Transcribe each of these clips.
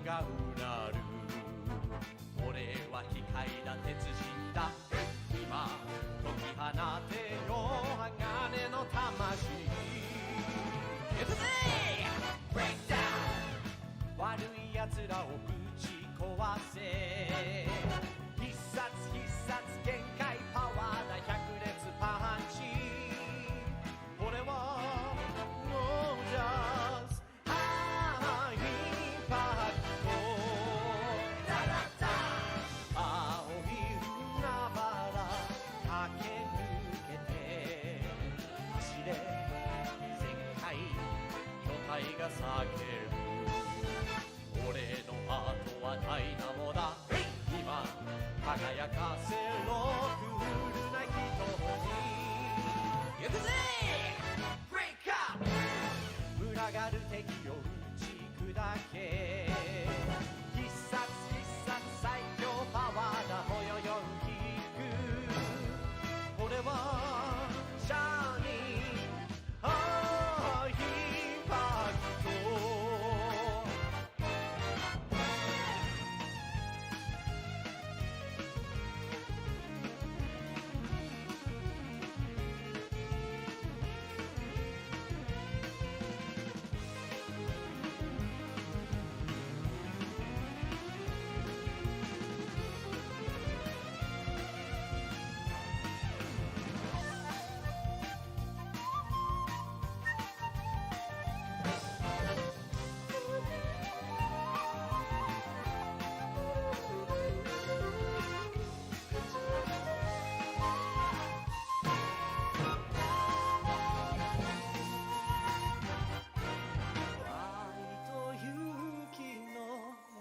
がうなる。俺は機械だ鉄人だ。今解き放てよ鋼の魂。行くぜブレイクダウン。悪い奴らをぶち壊せ。必殺必殺限界パワーだ百裂パンチ。俺はゴージャスハイパクト。ダダダ青い海原駆け抜けて走れ全開巨体が叫ぶ。俺のハートはダイナモだ。今輝かせろクールな瞳。行くぜブレイクアップ。群がる敵を打ち砕け。必殺必殺最強パワーだ。ほよよんキック。俺はシャーニーハイパクト。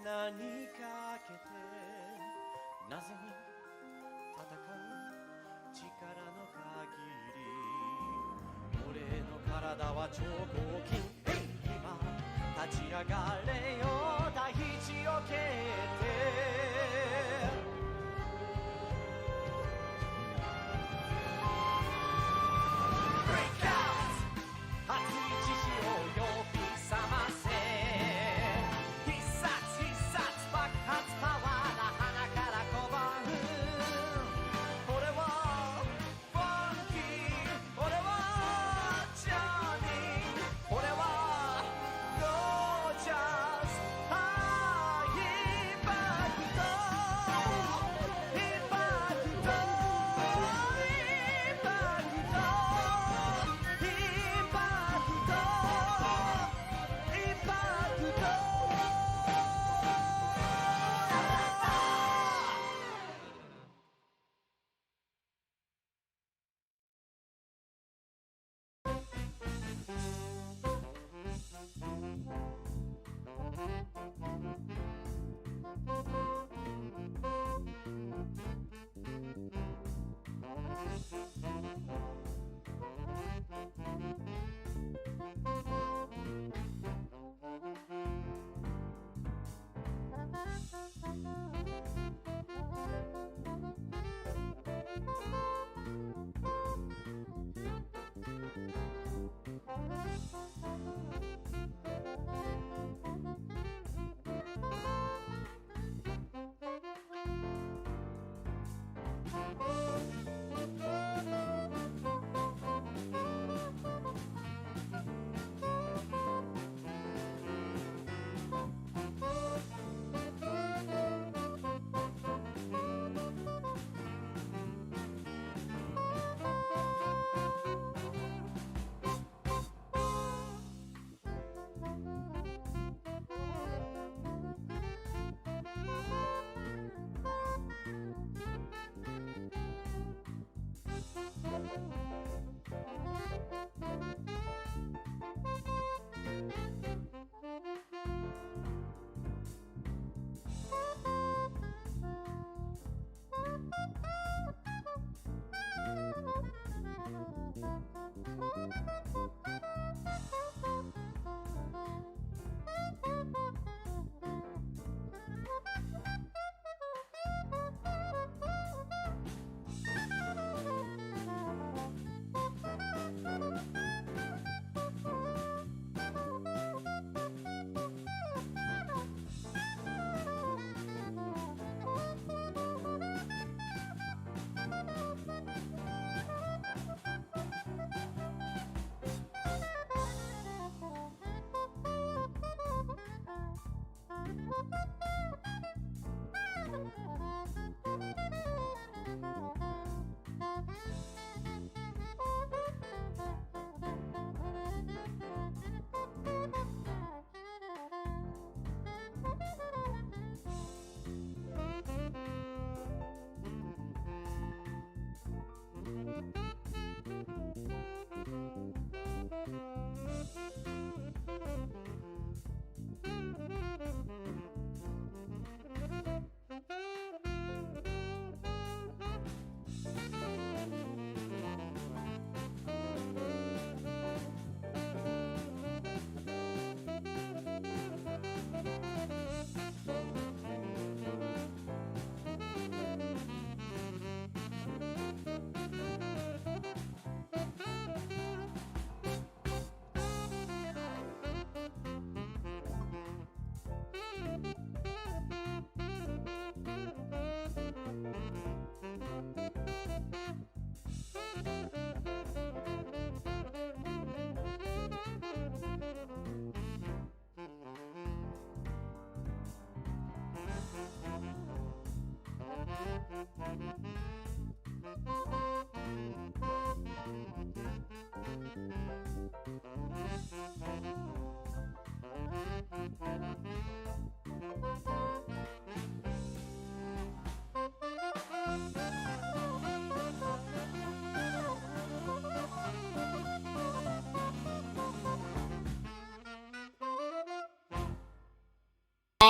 何かけてなぜに戦う力の限り。俺の体は超合金。今立ち上がれよ大地を蹴って。ブレイクアウト熱い獅子を呼び覚ませ。爆発パワーだ鼻から小判。俺はファンキー。俺はジャーニー。俺はゴージャスハイパ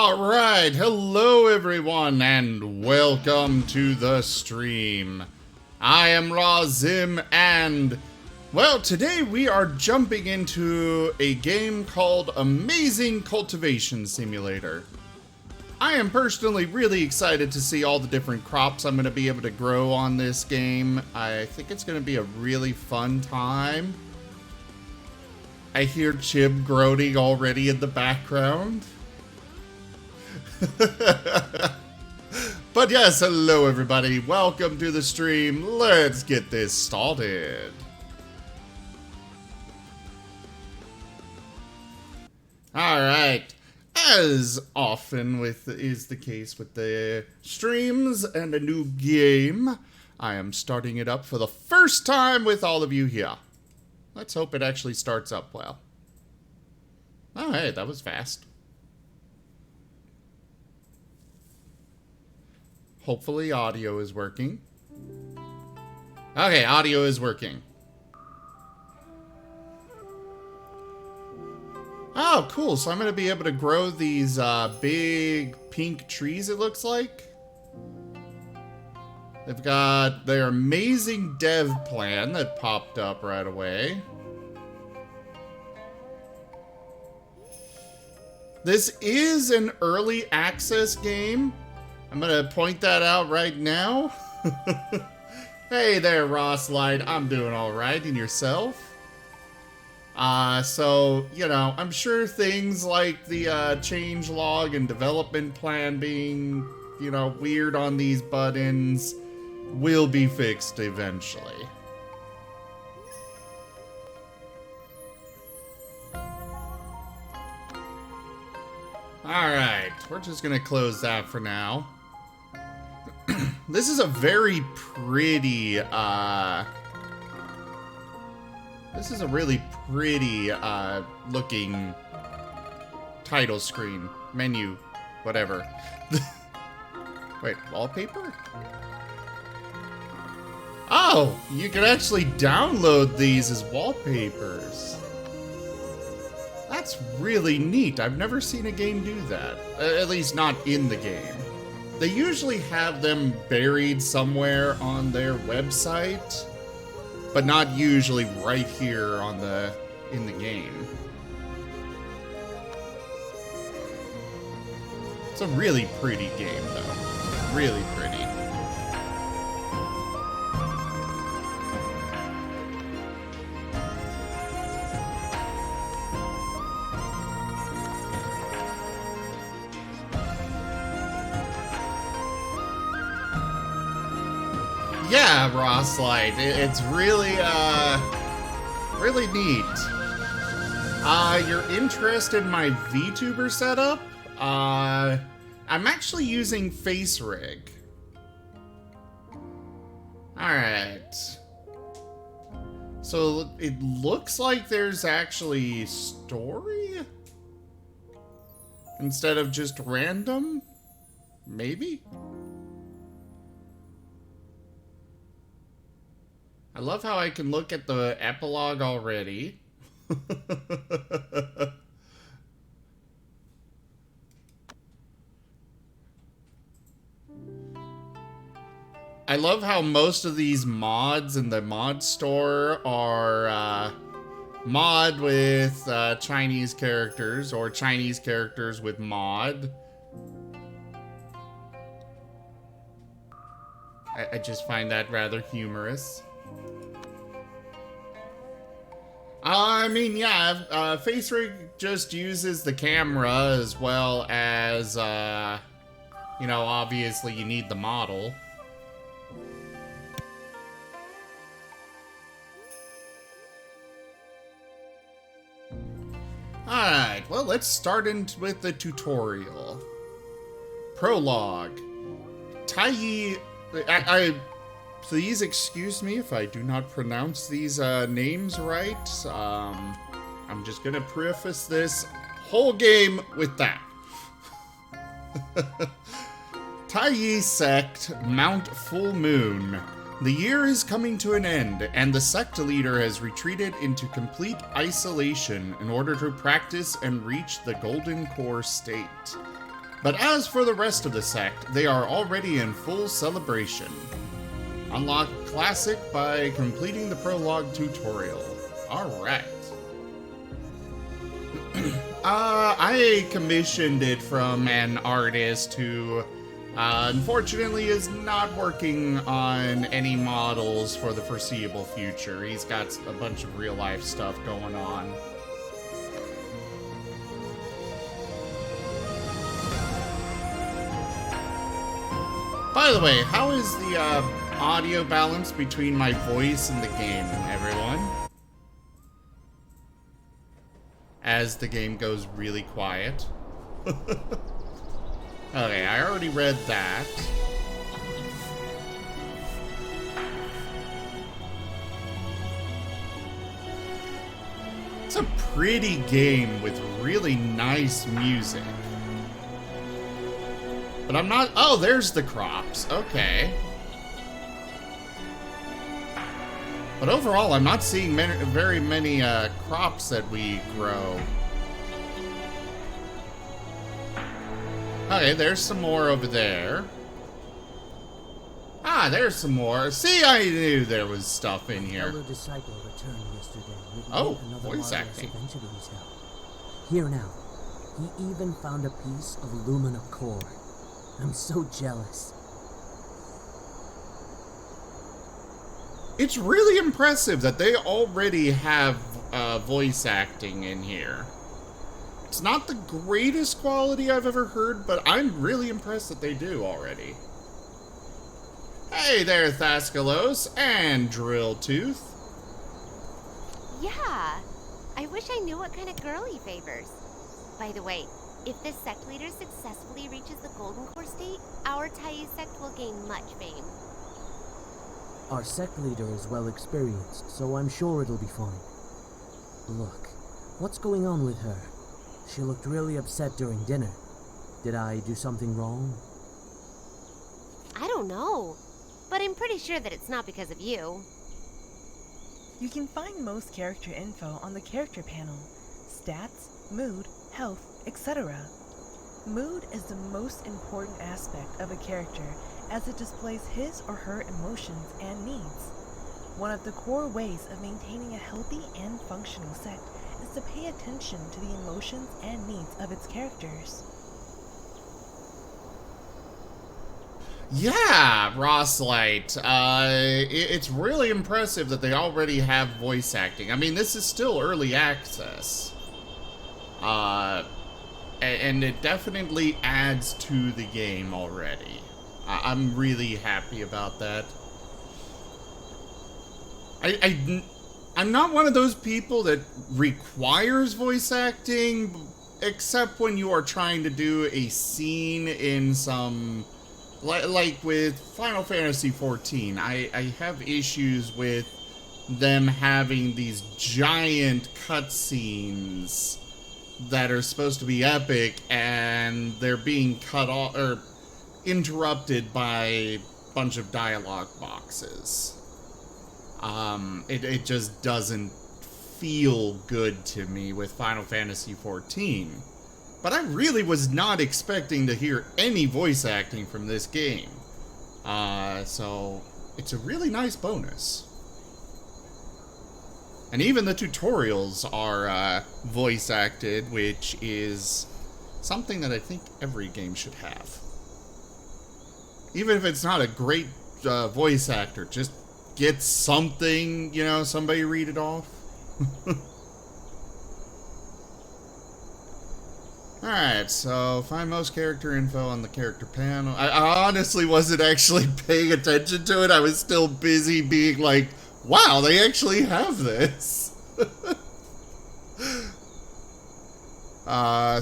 Alright, hello everyone, and welcome to the stream. I am Razim, and, well, today we are jumping into a game called Amazing Cultivation Simulator. I am personally really excited to see all the different crops I'm going to be able to grow on this game. I think it's going to be a really fun time. I hear Chib groaning already in the background. But yes, hello everybody, welcome to the stream. Let's get this started. Alright, as often is the case with the streams and a new game, I am starting it up for the first time with all of you here. Let's hope it actually starts up well. Oh hey, that was fast. Hopefully audio is working. Okay, audio is working. Oh, cool. So I'm going to be able to grow these big pink trees, it looks like. They've got their amazing dev plan that popped up right away. This is an early access game. I'm gonna point that out right now. Hey there, Ross Light. I'm doing alright, and yourself? So, you know, I'm sure things like the changelog and development plan being, you know, weird on these buttons will be fixed eventually. Alright, we're just gonna close that for now. This is a very pretty, this is a really pretty, looking title screen, menu, whatever. Wait, wallpaper? Oh, you can actually download these as wallpapers. That's really neat. I've never seen a game do that. At least not in the game. They usually have them buried somewhere on their website, but not usually right here on in the game. It's a really pretty game though. Really pretty. Yeah, Ross Light. It's really, really neat. You're interested in my VTuber setup? I'm actually using FaceRig. Alright. So, it looks like there's actually story? Instead of just random? Maybe? I love how I can look at the epilogue already. I love how most of these mods in the mod store are mod with Chinese characters or Chinese characters with mod. I just find that rather humorous. I mean, yeah, FaceRig just uses the camera as well as, you know, obviously you need the model. Alright, well, let's start with the tutorial. Prologue. Tai Please excuse me if I do not pronounce these names right. I'm just gonna preface this whole game with that. Tai Sect, Mount Full Moon. The year is coming to an end, and the sect leader has retreated into complete isolation in order to practice and reach the Golden Core state. But as for the rest of the sect, they are already in full celebration. Unlock Classic by completing the Prologue tutorial. Alright. I commissioned it from an artist who unfortunately is not working on any models for the foreseeable future. He's got a bunch of real life stuff going on. By the way, how is the audio balance between my voice and the game, everyone? As the game goes really quiet. Okay, I already read that. It's a pretty game with really nice music. But I'm not... Oh, there's the crops. Okay. But overall, I'm not seeing very many crops that we grow. Okay, there's some more over there. Ah, there's some more. See, I knew there was stuff in here. Fellow disciple returned yesterday with Oh, yet another voice marvelous acting. adventure to tell. Here now, he even found a piece of Lumina core. I'm so jealous. It's really impressive that they already have voice acting in here. It's not the greatest quality I've ever heard, but I'm really impressed that they do already. Hey there, Thascalos and Drilltooth. Yeah, I wish I knew what kind of girl he favors. By the way, if this sect leader successfully reaches the Golden Core state, our Taiyu sect will gain much fame. Our sect leader is well experienced, so I'm sure it'll be fine. Look, what's going on with her? She looked really upset during dinner. Did I do something wrong? I don't know, but I'm pretty sure that it's not because of you. You can find most character info on the character panel. Stats, mood, health, etc. Mood is the most important aspect of a character as it displays his or her emotions and needs. One of the core ways of maintaining a healthy and functional sect is to pay attention to the emotions and needs of its characters. Yeah, Rosslight. It's really impressive that they already have voice acting. I mean, this is still early access. And it definitely adds to the game already. I'm really happy about that. I'm not one of those people that requires voice acting, except when you are trying to do a scene in some... Like with Final Fantasy XIV, I have issues with them having these giant cutscenes that are supposed to be epic, and they're being cut off or interrupted by a bunch of dialogue boxes. It just doesn't feel good to me with Final Fantasy XIV. But I really was not expecting to hear any voice acting from this game. So it's a really nice bonus. And even the tutorials are voice acted, which is something that I think every game should have. Even if it's not a great voice actor, just get something, you know, somebody read it off. Alright, so find most character info on the character panel. I honestly wasn't actually paying attention to it. I was still busy being like, wow, they actually have this.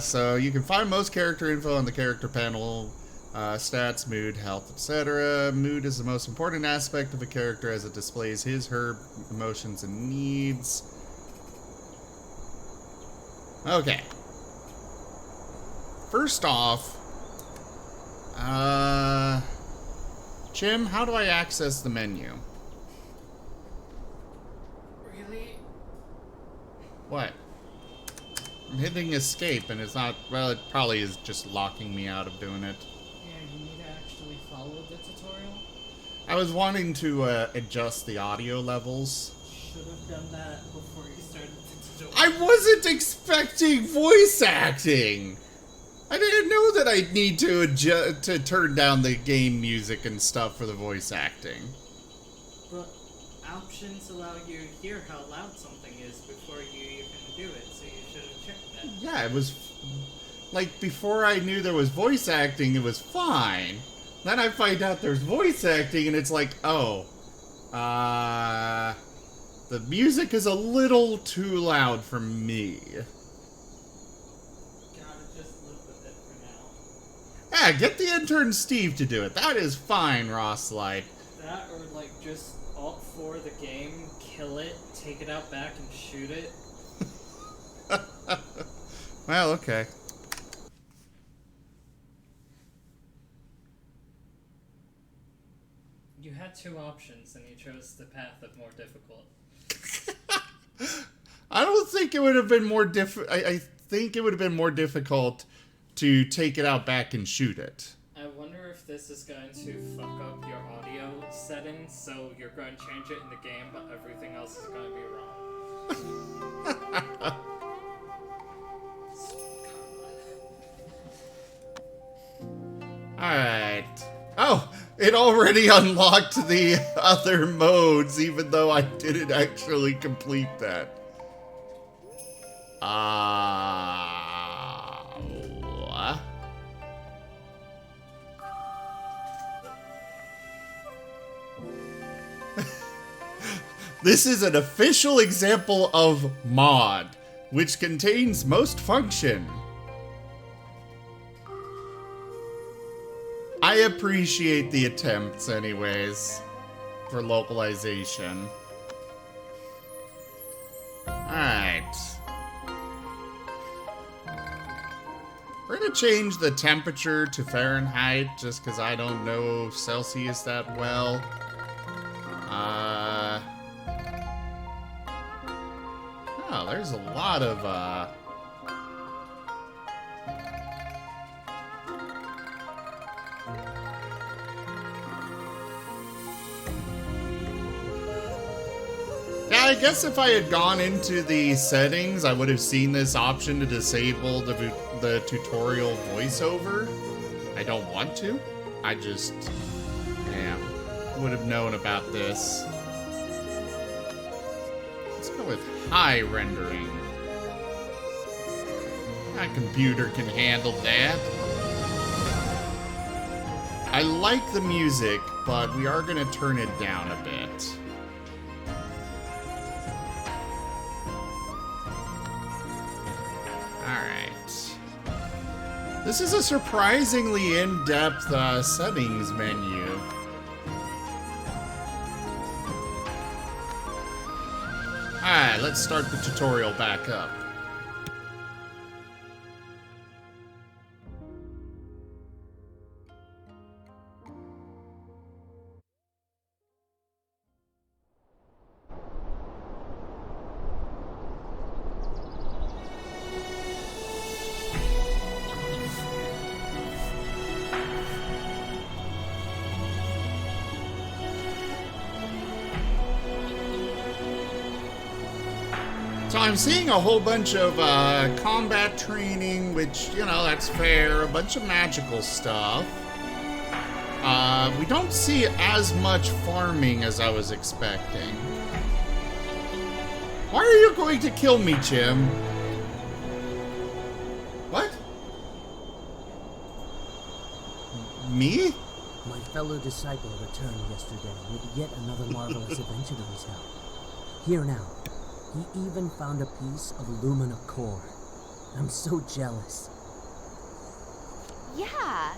So you can find most character info on the character panel. Stats, mood, health, etc. Mood is the most important aspect of a character as it displays his, her emotions and needs. Okay. First off, Jim, how do I access the menu? Really? What? I'm hitting escape and it's not, well, it probably is just locking me out of doing it. Yeah, you need to actually follow the tutorial. I was wanting to adjust the audio levels. Should have done that before you started the tutorial. I wasn't expecting voice acting! I didn't know that I'd need to adjust, to turn down the game music and stuff for the voice acting. But options allow you to hear how loud something is before you even do it, so you should have checked that. Yeah, it was... Like, before I knew there was voice acting, it was fine. Then I find out there's voice acting, and it's like, oh. The music is a little too loud for me. Gotta just live with it for now. Yeah, get the intern Steve to do it. That is fine, Ross Light. That or, like, just Alt 4 the game, kill it, take it out back, and shoot it. Well, okay. You had two options, and you chose the path of more difficult. I don't think it would have been more I think it would have been more difficult to take it out back and shoot it. I wonder if this is going to fuck up your audio settings, so you're going to change it in the game, but everything else is going to be wrong. Alright. Oh, it already unlocked the other modes, even though I didn't actually complete that. What? This is an official example of mod, which contains most function. I appreciate the attempts anyways, for localization. Alright. We're gonna change the temperature to Fahrenheit, just because I don't know Celsius that well. Oh, there's a lot of, Yeah, I guess if I had gone into the settings, I would have seen this option to disable the tutorial voiceover. I don't want to. I just, yeah, would have known about this. Let's go with high rendering. My computer can handle that. I like the music, but we are going to turn it down a bit. Alright. This is a surprisingly in-depth settings menu. Alright, let's start the tutorial back up. So I'm seeing a whole bunch of combat training, which, you know, that's fair. A bunch of magical stuff. We don't see as much farming as I was expecting. Why are you going to kill me, Jim? What? Me? My fellow disciple returned yesterday with yet another marvelous adventure to retell. Here now. He even found a piece of Lumina core. I'm so jealous. Yeah.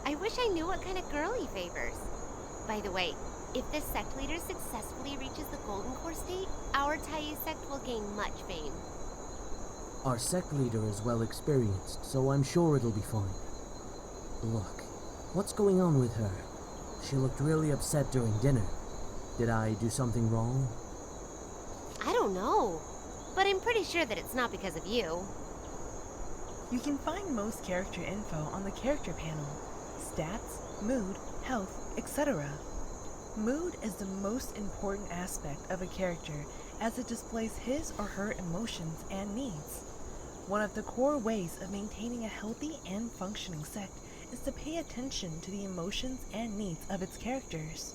I wish I knew what kind of girl he favors. By the way, if this sect leader successfully reaches the Golden Core state, our Taiyu sect will gain much fame. Our sect leader is well experienced, so I'm sure it'll be fine. Look, what's going on with her? She looked really upset during dinner. Did I do something wrong? I don't know, but I'm pretty sure that it's not because of you. You can find most character info on the character panel. Stats, mood, health, etc. Mood is the most important aspect of a character as it displays his or her emotions and needs. One of the core ways of maintaining a healthy and functioning sect is to pay attention to the emotions and needs of its characters.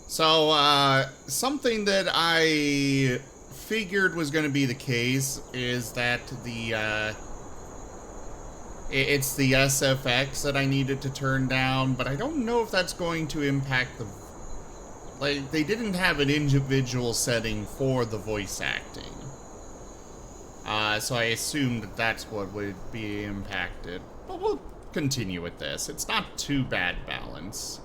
So, something that I figured was going to be the case is that it's the SFX that I needed to turn down, but I don't know if that's going to impact the... Like, they didn't have an individual setting for the voice acting. So I assumed that that's what would be impacted. But we'll continue with this. It's not too bad balance.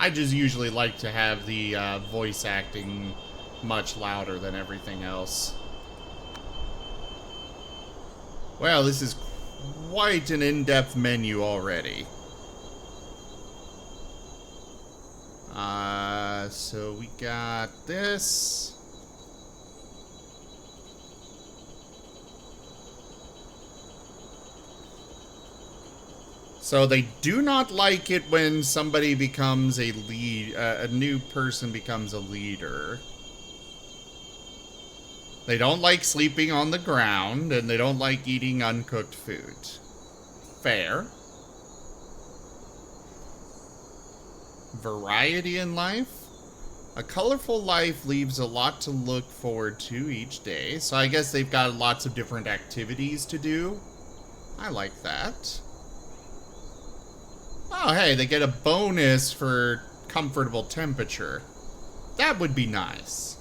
I just usually like to have the voice acting much louder than everything else. Well, this is quite an in-depth menu already. So we got this. So they do not like it when somebody becomes a lead, a new person becomes a leader. They don't like sleeping on the ground, and they don't like eating uncooked food. Fair. Variety in life. A colorful life leaves a lot to look forward to each day. So I guess they've got lots of different activities to do. I like that. Oh, hey, they get a bonus for comfortable temperature. That would be nice.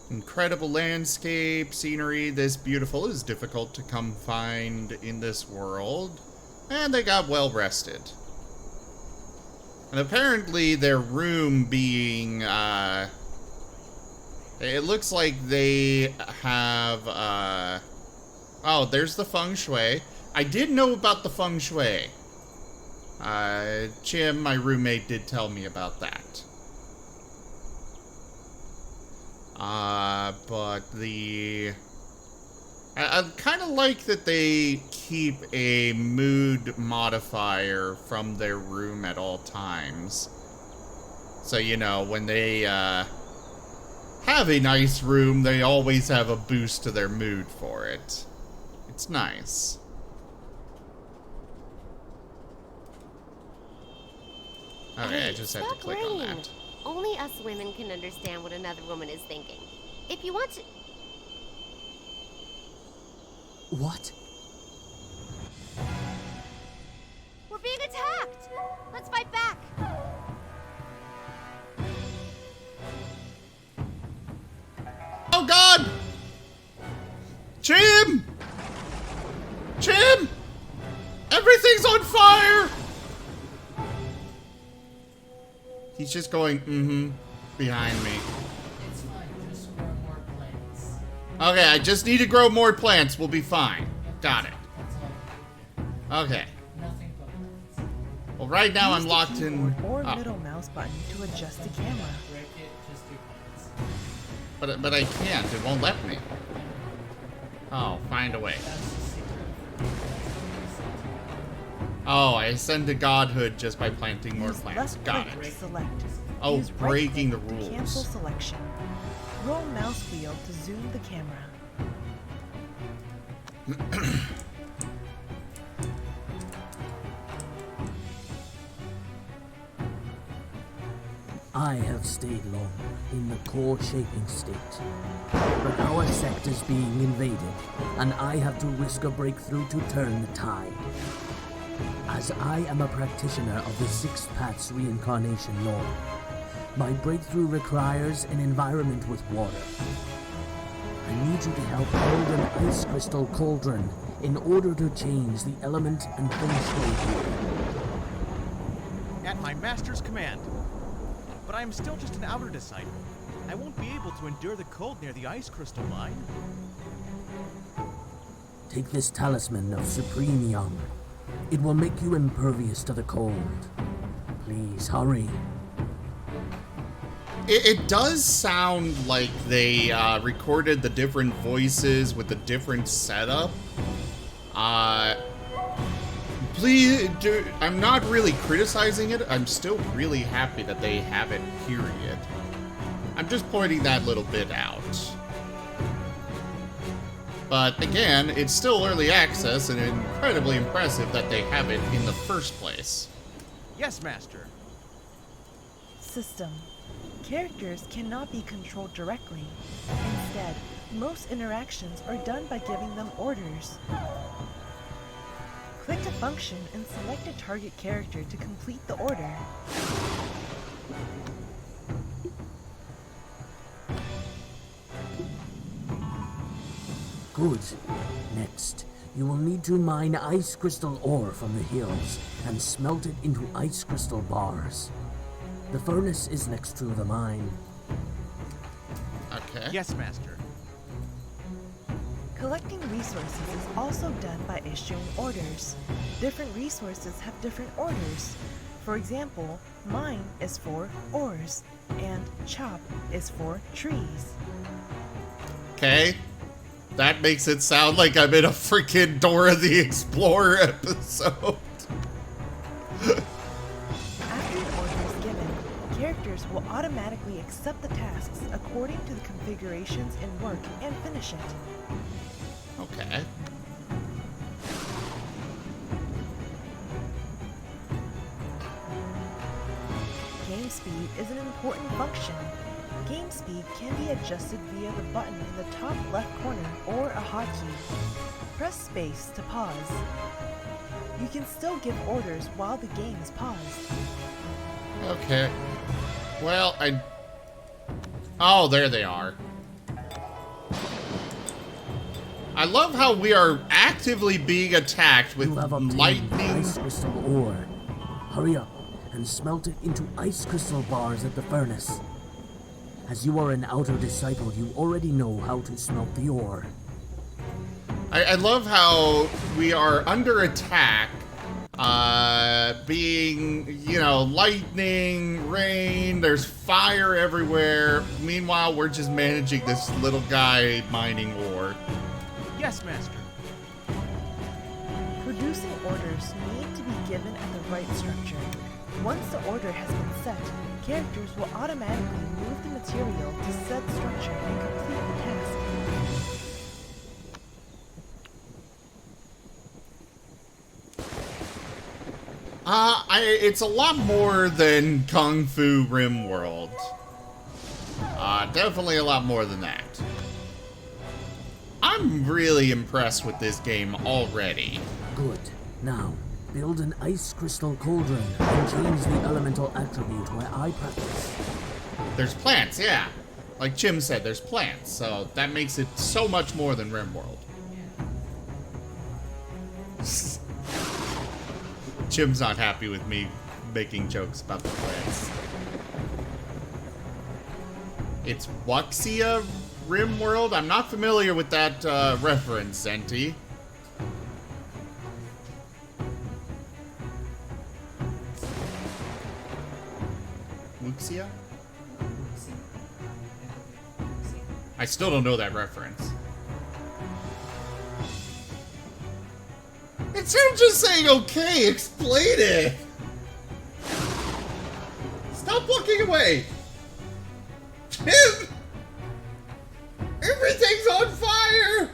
Incredible landscape, scenery this beautiful is difficult to come find in this world. And they got well rested. And apparently their room being, it looks like they have, oh, there's the feng shui. I did know about the feng shui. Chim, my roommate, did tell me about that. But I kind of like that they keep a mood modifier from their room at all times. So, you know, when they, have a nice room, they always have a boost to their mood for it. It's nice. Okay, Hey, I just have to stop click on worrying. that. Only us women can understand what another woman is thinking. If you want to... What? We're being attacked! Let's fight back! Oh God! Chim! Chim! Everything's on fire! He's just going, behind me. It's fine, just grow more plants. Okay, I just need to grow more plants. We'll be fine. Got it. That's all. Okay. Nothing but plants. Well, right now I'm Use the locked in. keyboard or Oh, middle mouse button to adjust the camera. Break it, just do plants. but I can't. It won't let me. Oh, find a way. That's the secret. Oh, I ascend to godhood just by planting more Use plants. left Got click it. to select. Oh, Use right breaking click the to cancel rules. selection. Roll mouse wheel to zoom the camera. I have stayed long in the core shaping state. But our sect is being invaded, and I have to risk a breakthrough to turn the tide. As I am a practitioner of the Sixth Path's reincarnation law, my breakthrough requires an environment with water. I need you to help build an ice crystal cauldron in order to change the element and feng shui here. At my master's command. But I am still just an outer disciple. I won't be able to endure the cold near the ice crystal line. Take this talisman of Supreme Young. It will make you impervious to the cold. Please hurry. It does sound like they recorded the different voices with the different setup. Please, I'm not really criticizing it. I'm still really happy that they have it, period. I'm just pointing that little bit out. But again, it's still early access and incredibly impressive that they have it in the first place. Yes, Master. System. Characters cannot be controlled directly. Instead, most interactions are done by giving them orders. Click a function and select a target character to complete the order. Good. Next, you will need to mine ice crystal ore from the hills and smelt it into ice crystal bars. The furnace is next to the mine. Okay. Yes, Master. Collecting resources is also done by issuing orders. Different resources have different orders. For example, mine is for ores, and chop is for trees. Okay. That makes it sound like I'm in a freaking Dora the Explorer episode. After an order is given, characters will automatically accept the tasks according to the configurations in work and finish it. Okay. Game speed is an important function. Game speed can be adjusted via the button in the top left corner or a hotkey. Press space to pause. You can still give orders while the game is paused. Okay. Well, Oh, there they are. I love how we are actively being attacked with You have obtained lightning. ice crystal ore. Hurry up and smelt it into ice crystal bars at the furnace. As you are an outer disciple, you already know how to smelt the ore. I love how we are under attack, being, you know, lightning, rain, there's fire everywhere. Meanwhile, we're just managing this little guy mining ore. Yes, Master. Producing orders need to be given at the right structure. Once the order has been set, characters will automatically move the material to said structure and complete the task. It's a lot more than Kung Fu Rim World. Definitely a lot more than that. I'm really impressed with this game already. Good. Now, build an ice crystal cauldron and change the elemental attribute where I practice. There's plants, yeah. Like Jim said, there's plants, so that makes it so much more than RimWorld. Jim's not happy with me making jokes about the plants. It's Wuxia RimWorld? I'm not familiar with that reference, Zenti. Wuxia? I still don't know that reference. Instead of just saying okay, explain it! Stop walking away! Tim! Everything's on fire!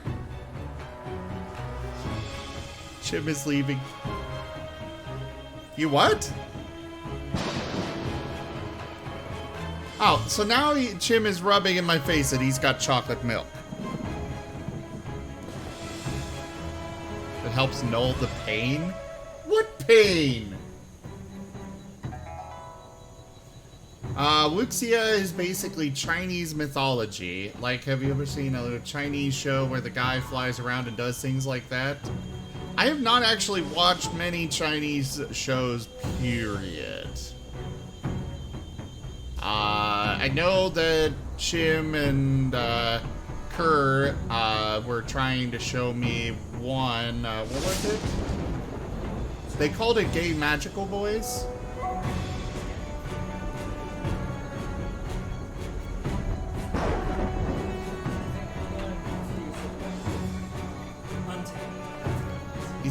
Chim is leaving. You what? Oh, so now Chim is rubbing in my face that he's got chocolate milk. It helps null the pain? What pain? Wuxia is basically Chinese mythology. Like, have you ever seen a Chinese show where the guy flies around and does things like that? I have not actually watched many Chinese shows, period. I know that Chim and Kerr were trying to show me one, what was it? They called it Gay Magical Boys.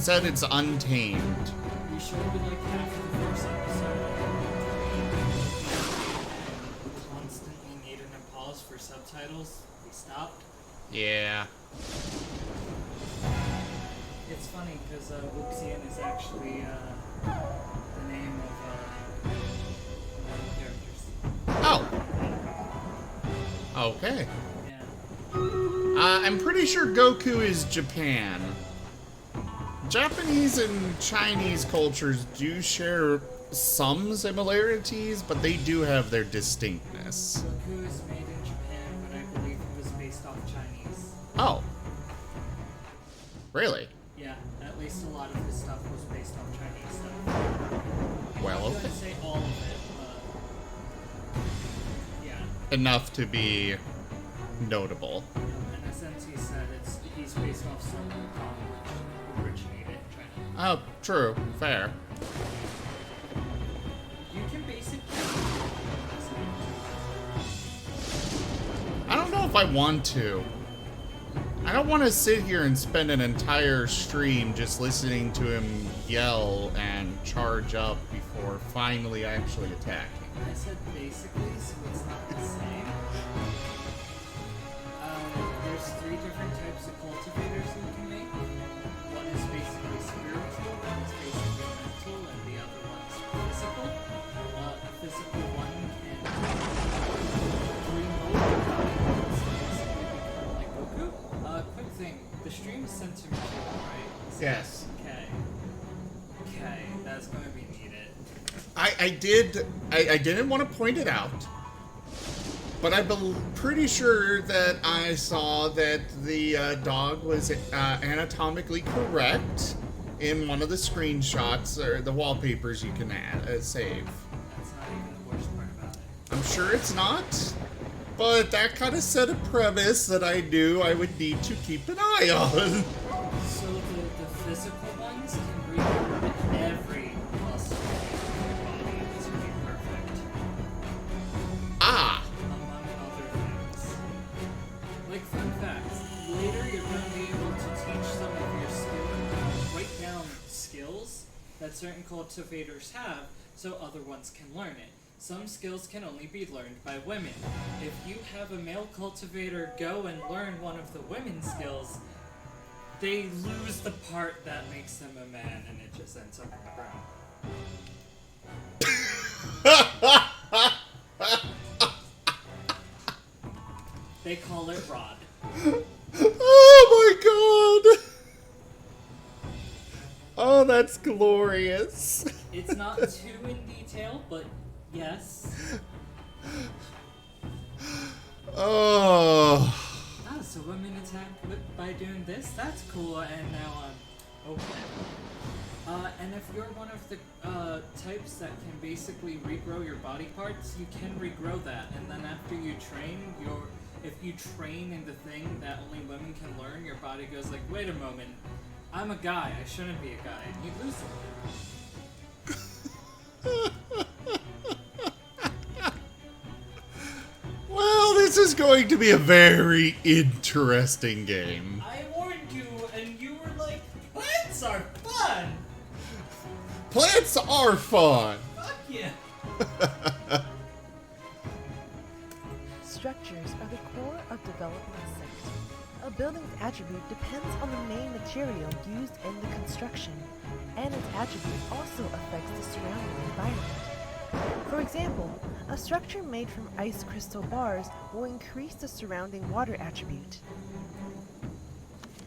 said it's untamed. We showed it like half of the first episode. Constantly needed a pause for subtitles. We stopped. Yeah. It's funny because Wuxian is actually the name of one of the characters. Oh. Okay. Yeah. I'm pretty sure Goku is Japan. Japanese and Chinese cultures do share some similarities, but they do have their distinctness. Goku is made in Japan, but I believe it was based off Chinese. Oh. Really? Yeah, at least a lot of his stuff was based off Chinese stuff. Well, I'm not okay. gonna say all of it, but yeah. Enough to be notable. In a sense, he said he's based off some which originated in China. Oh, true. Fair. You can basically. I don't know if I want to. I don't want to sit here and spend an entire stream just listening to him yell and charge up before finally actually attacking. I said basically, so it's not the same. There's 3 different types of cultivators you can make. One is basically spiritual, one is basically mental, and the other one's physical. The physical one can remote the body and basically become like Goku. Quick thing, the stream is sent to me, right? Yes. Okay, that's gonna be needed. I didn't want to point it out, but I'm pretty sure that I saw that the dog was anatomically correct in one of the screenshots or the wallpapers you can save. That's not even the worst part about it. I'm sure it's not, but that kind of set a premise that I knew I would need to keep an eye on. So the physical ones can read every muscle in your body to be perfect. Ah! Among other things. Like fun facts, later you're going to be able to teach some of your skills, write down skills that certain cultivators have so other ones can learn it. Some skills can only be learned by women. If you have a male cultivator go and learn one of the women's skills, they lose the part that makes them a man and it just ends up on the ground. They call it Rod. Oh my god! Oh, that's glorious. It's not too in detail, but yes. Oh. Ah, so women attack by doing this? That's cool, and now I'm okay. And if you're one of the types that can basically regrow your body parts, you can regrow that, and then after you train, if you train in the thing that only women can learn, your body goes like, wait a moment, I'm a guy, I shouldn't be a guy, and you lose it. Well, this is going to be a very interesting game. I warned you, and you were like, plants are fun! Plants are fun! Fuck yeah! Structures are the core of developing a sect. A building's attribute depends on the main material used in the construction, and its attribute also affects the surrounding environment. For example, a structure made from ice crystal bars will increase the surrounding water attribute.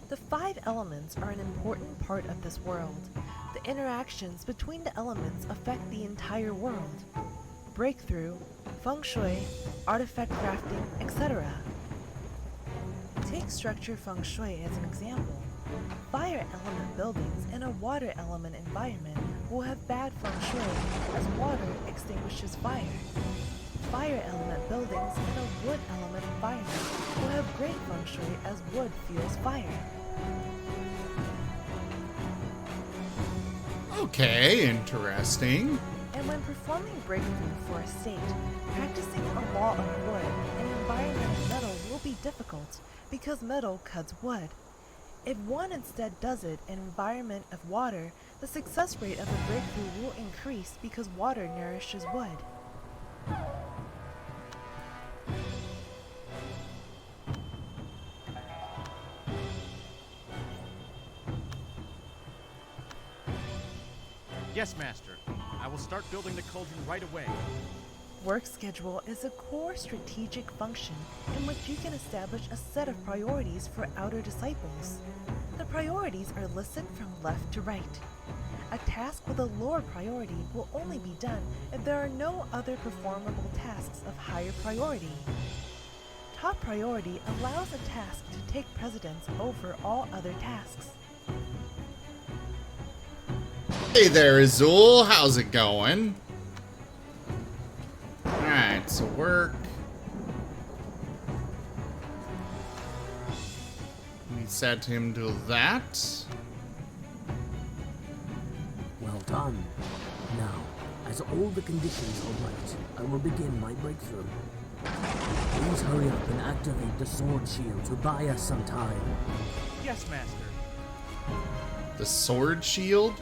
The 5 elements are an important part of this world. The interactions between the elements affect the entire world. Breakthrough, feng shui, artifact crafting, etc. Take structure feng shui as an example. Fire element buildings in a water element environment will have bad feng shui as water extinguishes fire. Fire element buildings in a wood element environment will have great feng shui as wood fuels fire. Okay, interesting. And when performing breakthrough for a state, practicing a law of wood and environmental metal will be difficult because metal cuts wood. If one instead does it in an environment of water, the success rate of the breakthrough will increase because water nourishes wood. Yes, Master. I will start building the cauldron right away. Work schedule is a core strategic function in which you can establish a set of priorities for outer disciples. The priorities are listed from left to right. A task with a lower priority will only be done if there are no other performable tasks of higher priority. Top priority allows a task to take precedence over all other tasks. Hey there, Azul. How's it going? Alright, so work. We set him to that. Well done. Now, as all the conditions are right, I will begin my breakthrough. Please hurry up and activate the sword shield to buy us some time. Yes, Master. The sword shield?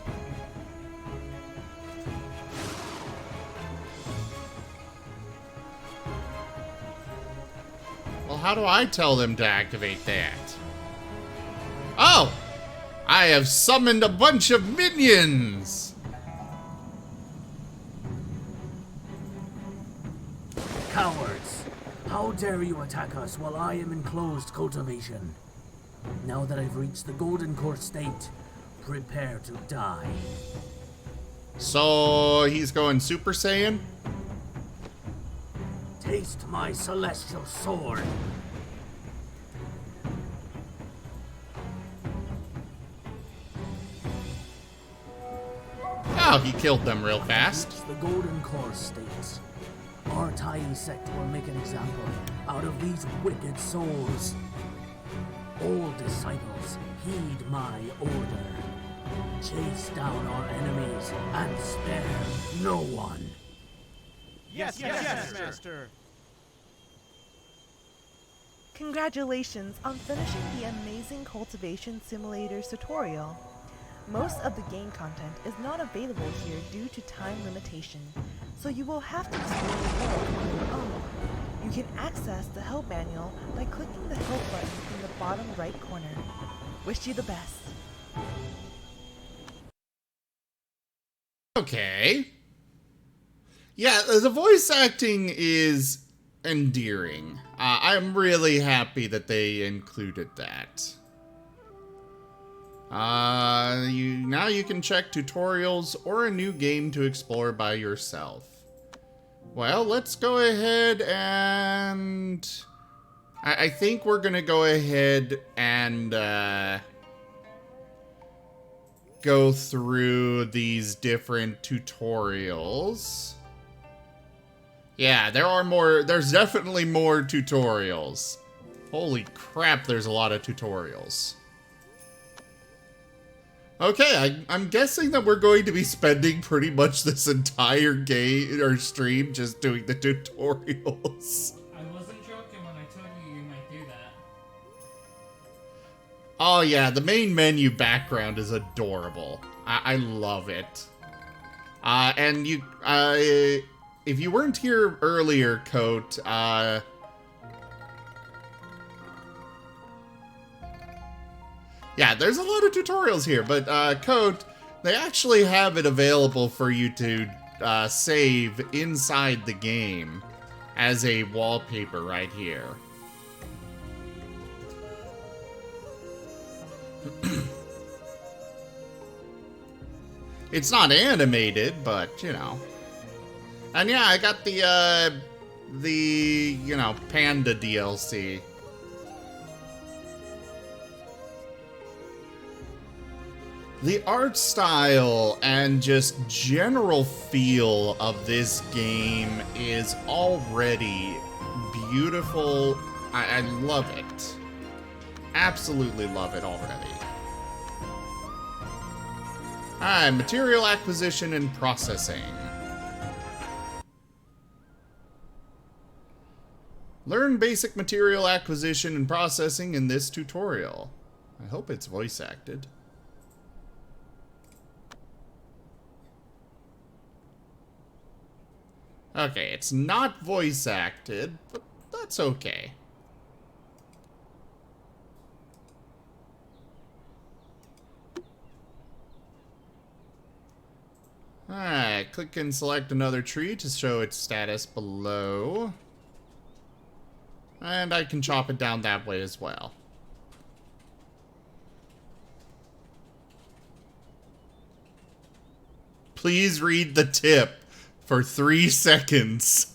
Well, how do I tell them to activate that? Oh! I have summoned a bunch of minions! Cowards! How dare you attack us while I am in closed cultivation? Now that I've reached the Golden Core state, prepare to die. So, he's going Super Saiyan? Taste my celestial sword. Oh, he killed them real fast. Reach the Golden Core state. Our tiny sect will make an example out of these wicked souls. All disciples, heed my order. Chase down our enemies and spare no one. Yes, Master. Congratulations on finishing the Amazing Cultivation Simulator tutorial. Most of the game content is not available here due to time limitation, so you will have to explore the world on your own. You can access the help manual by clicking the help button in the bottom right corner. Wish you the best. Okay. Yeah, the voice acting is endearing. I'm really happy that they included that. Now you can check tutorials or a new game to explore by yourself. Well, let's go ahead and... I think we're gonna go ahead and, go through these different tutorials. Yeah, there's definitely more tutorials. Holy crap, there's a lot of tutorials. Okay, I'm guessing that we're going to be spending pretty much this entire game or stream just doing the tutorials. I wasn't joking when I told you might do that. Oh yeah, the main menu background is adorable. I love it. And you, if you weren't here earlier, Coat, yeah, there's a lot of tutorials here, but Coat, they actually have it available for you to save inside the game as a wallpaper right here. It's not animated, but, you know. And yeah, I got the you know, Panda DLC. The art style and just general feel of this game is already beautiful. I love it. Absolutely love it already. Alright, material acquisition and processing. Learn basic material acquisition and processing in this tutorial. I hope it's voice acted. Okay, it's not voice acted, but that's okay. Alright, click and select another tree to show its status below. And I can chop it down that way as well. Please read the tip for 3 seconds.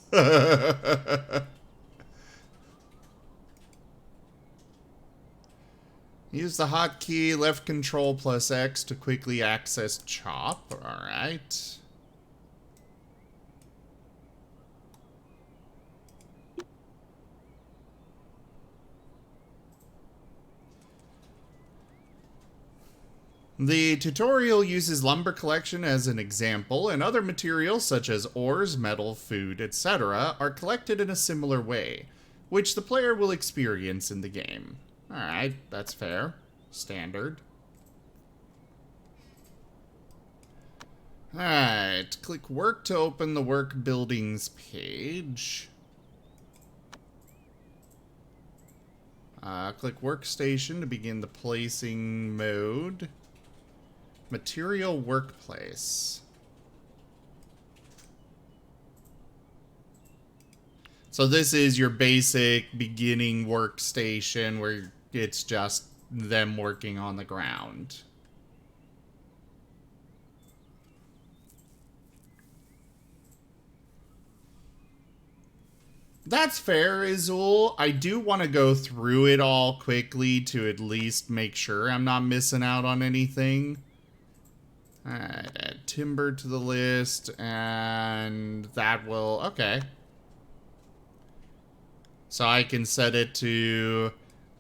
Use the hotkey left control plus X to quickly access chop. Alright. The tutorial uses lumber collection as an example, and other materials such as ores, metal, food, etc. are collected in a similar way, which the player will experience in the game. Alright, that's fair. Standard. Alright, click work to open the work buildings page. Click workstation to begin the placing mode. Material workplace. So this is your basic beginning workstation where it's just them working on the ground. That's fair, Izul. I do want to go through it all quickly to at least make sure I'm not missing out on anything. Alright, add timber to the list, and that will... okay. So I can set it to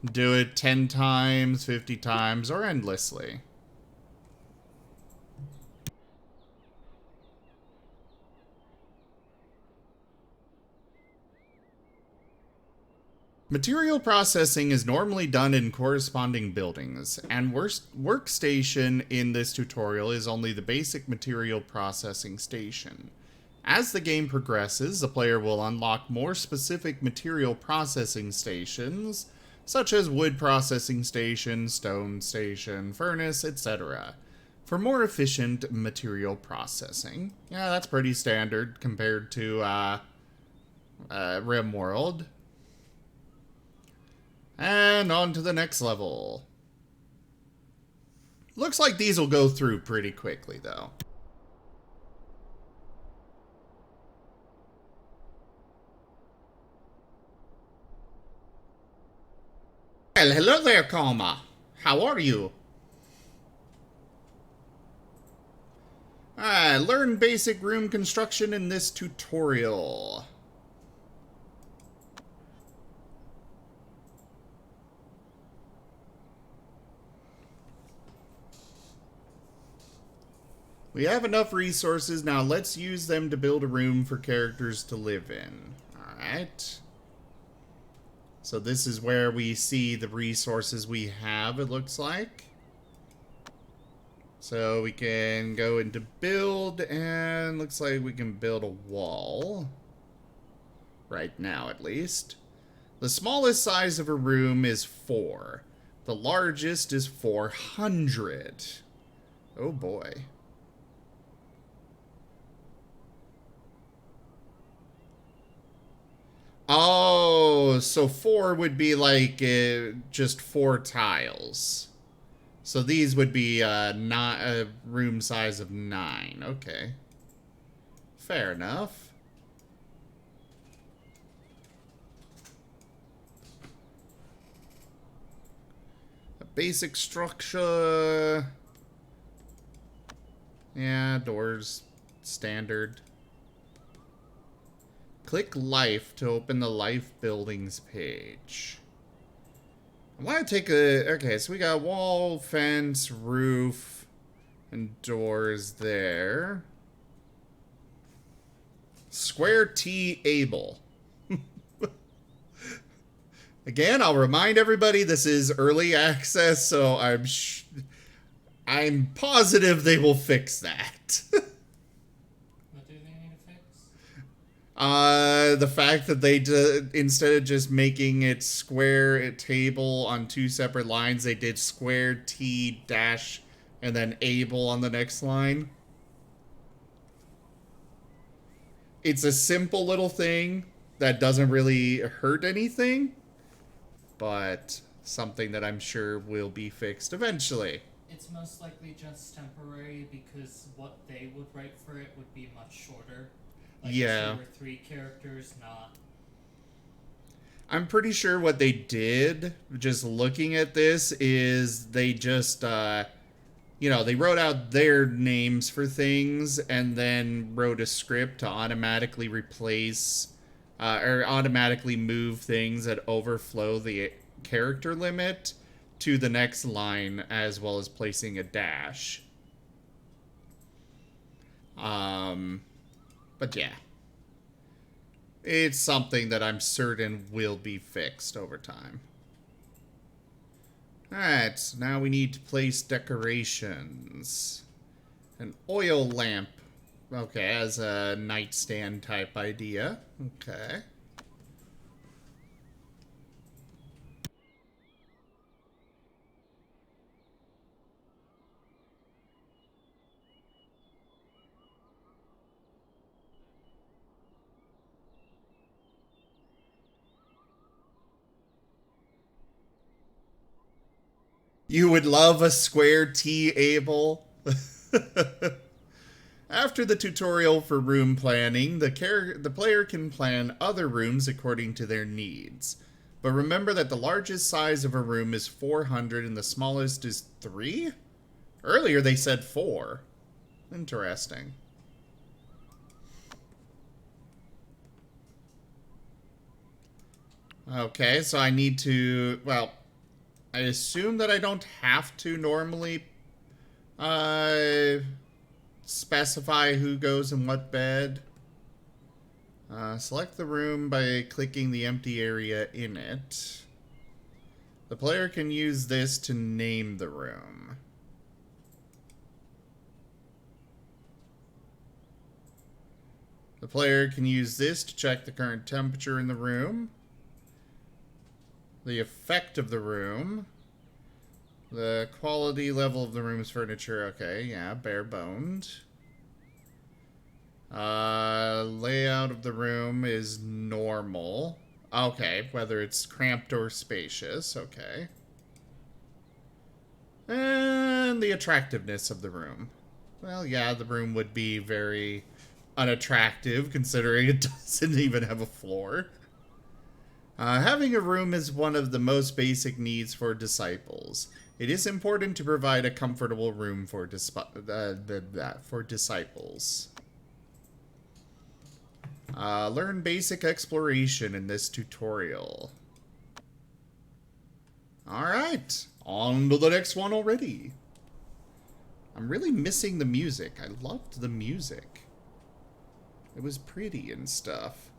do it 10 times, 50 times, or endlessly. Material processing is normally done in corresponding buildings, and workstation in this tutorial is only the basic material processing station. As the game progresses, the player will unlock more specific material processing stations, such as wood processing station, stone station, furnace, etc., for more efficient material processing. Yeah, that's pretty standard compared to RimWorld. And on to the next level. Looks like these will go through pretty quickly, though. Well, hello there, Koma. How are you? Learn basic room construction in this tutorial. We have enough resources, now let's use them to build a room for characters to live in. Alright. So this is where we see the resources we have, it looks like. So we can go into build, and looks like we can build a wall. Right now, at least. The smallest size of a room is 4. The largest is 400. Oh boy. Oh, so 4 would be like just 4 tiles. So these would be not a room size of 9. Okay. Fair enough. A basic structure. Yeah, doors. Standard. Click life to open the life buildings page. I want to take a... okay, so we got wall, fence, roof, and doors there. Square T able. Again, I'll remind everybody this is early access, so I'm positive they will fix that. What do they need to fix? The fact that they instead of just making it square a table on two separate lines, they did square T dash and then able on the next line. It's a simple little thing that doesn't really hurt anything, but something that I'm sure will be fixed eventually. It's most likely just temporary because what they would write for it would be much shorter. Like Yeah. if there were 3 characters, not. I'm pretty sure what they did, just looking at this, is they just, they wrote out their names for things and then wrote a script to automatically replace, or automatically move things that overflow the character limit to the next line, as well as placing a dash. But yeah. It's something that I'm certain will be fixed over time. Alright, so now we need to place decorations. An oil lamp. Okay, as a nightstand type idea. Okay. You would love a square T able. After the tutorial for room planning, the player can plan other rooms according to their needs. But remember that the largest size of a room is 400 and the smallest is 3? Earlier they said 4. Interesting. Okay, so I need to, well, I assume that I don't have to normally specify who goes in what bed. Select the room by clicking the empty area in it. The player can use this to name the room. The player can use this to check the current temperature in the room. The effect of the room. The quality level of the room's furniture. Okay, yeah, bare boned. Layout of the room is normal. Okay, whether it's cramped or spacious. Okay. And the attractiveness of the room. Well, yeah, the room would be very unattractive considering it doesn't even have a floor. Having a room is one of the most basic needs for disciples. It is important to provide a comfortable room for disciples. Learn basic exploration in this tutorial. Alright, on to the next one already. I'm really missing the music. I loved the music. It was pretty and stuff.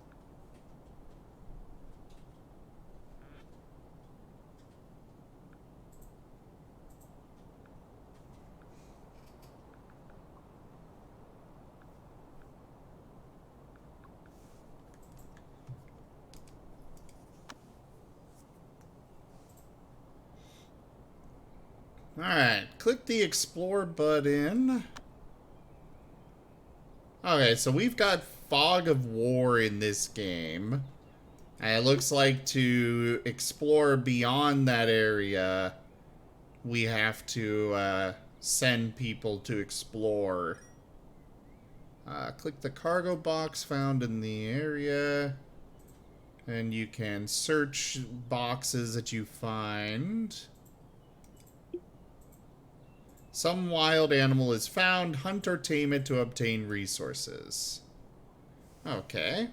Alright, click the explore button. Okay, so we've got Fog of War in this game. And it looks like to explore beyond that area, we have to send people to explore. Click the cargo box found in the area. And you can search boxes that you find. Some wild animal is found. Hunt or tame it to obtain resources. Okay.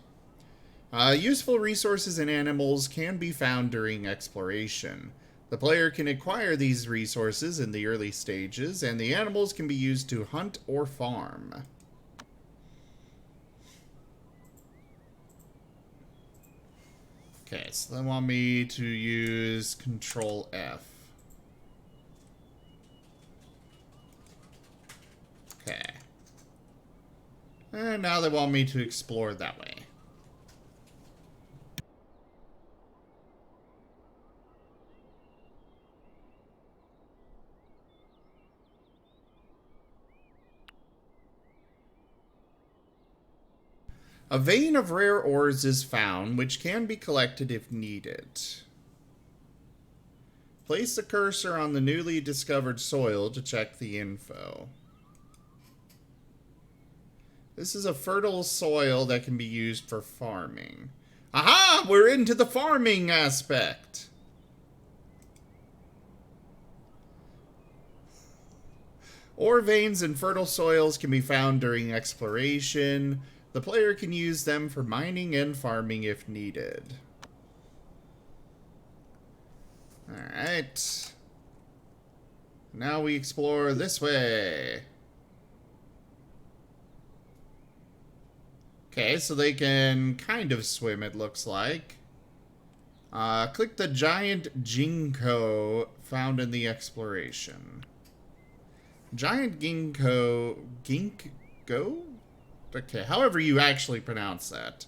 Useful resources and animals can be found during exploration. The player can acquire these resources in the early stages, and the animals can be used to hunt or farm. Okay, so they want me to use Control F. Okay. And now they want me to explore that way. A vein of rare ores is found, which can be collected if needed. Place the cursor on the newly discovered soil to check the info. This is a fertile soil that can be used for farming. Aha! We're into the farming aspect! Ore veins in fertile soils can be found during exploration. The player can use them for mining and farming if needed. Alright. Now we explore this way. Okay, so they can kind of swim, it looks like. Click the giant ginkgo found in the exploration. Giant ginkgo... Ginkgo? Okay, however you actually pronounce that.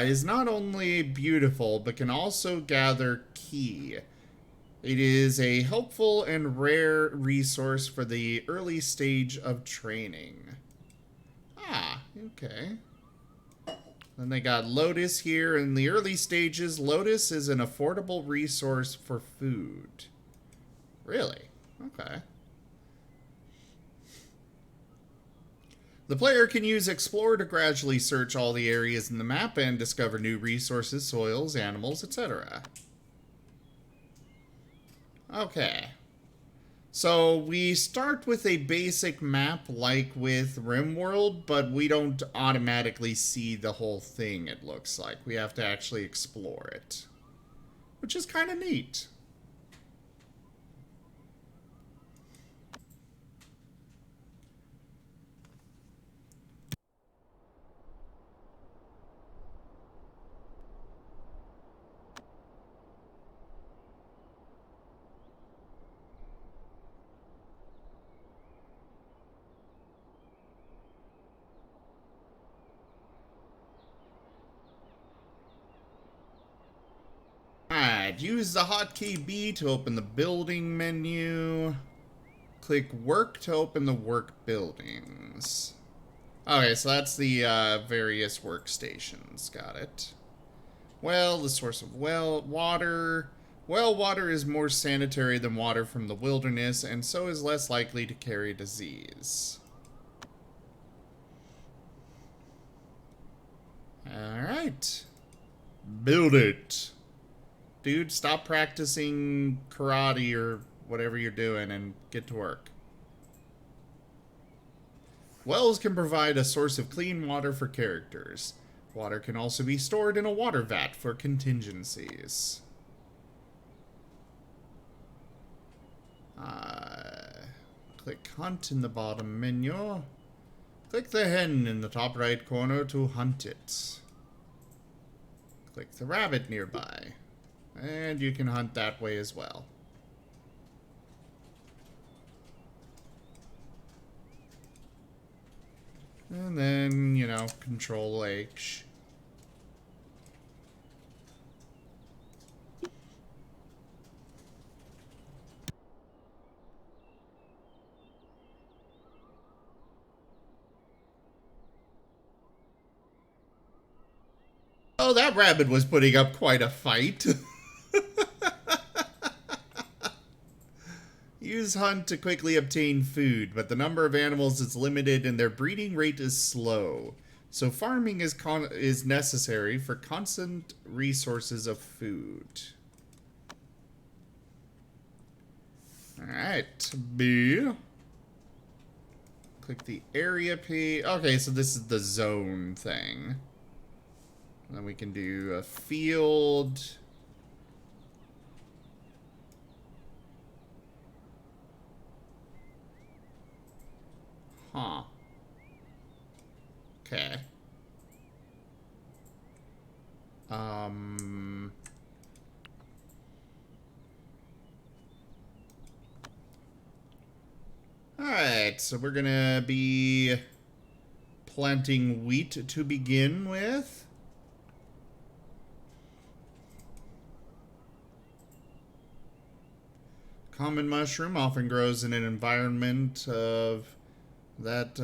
Is not only beautiful, but can also gather ki. It is a helpful and rare resource for the early stage of training. Ah, okay. Then they got Lotus here. In the early stages, Lotus is an affordable resource for food. Really? Okay. The player can use Explore to gradually search all the areas in the map and discover new resources, soils, animals, etc. Okay. So we start with a basic map like with RimWorld, but we don't automatically see the whole thing, it looks like. We have to actually explore it, which is kind of neat. Alright, use the hotkey B to open the building menu. Click work to open the work buildings. Okay, so that's the various workstations. Got it. Well, the source of water. Well water is more sanitary than water from the wilderness, and so is less likely to carry disease. Alright. Build it. Dude, stop practicing karate or whatever you're doing and get to work. Wells can provide a source of clean water for characters. Water can also be stored in a water vat for contingencies. Click Hunt in the bottom menu. Click the hen in the top right corner to hunt it. Click the rabbit nearby. And you can hunt that way as well. And then, you know, Control H. Oh, that rabbit was putting up quite a fight. Use Hunt to quickly obtain food, but the number of animals is limited and their breeding rate is slow. So farming is necessary for constant resources of food. Alright, B. Click the area P. Okay, so this is the zone thing. Then we can do a field. Huh. Okay. so we're gonna be planting wheat to begin with. Common mushroom often grows in an environment of that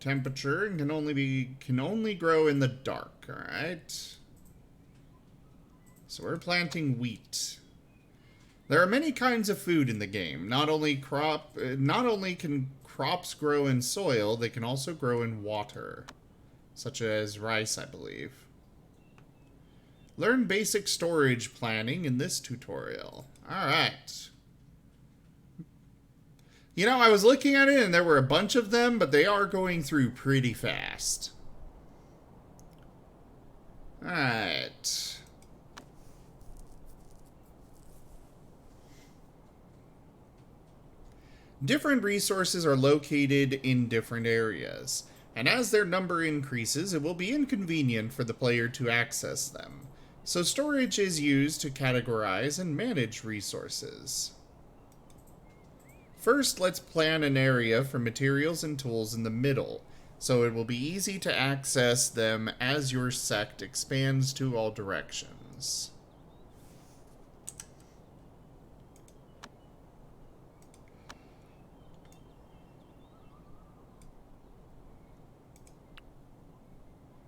temperature and can only grow in the dark. All right. So we're planting wheat. There are many kinds of food in the game. Not only can crops grow in soil, they can also grow in water, such as rice, I believe. Learn basic storage planning in this tutorial. All right. You know, I was looking at it and there were a bunch of them, but they are going through pretty fast. All right. Different resources are located in different areas, and as their number increases, it will be inconvenient for the player to access them. So storage is used to categorize and manage resources. First, let's plan an area for materials and tools in the middle, so it will be easy to access them as your sect expands to all directions.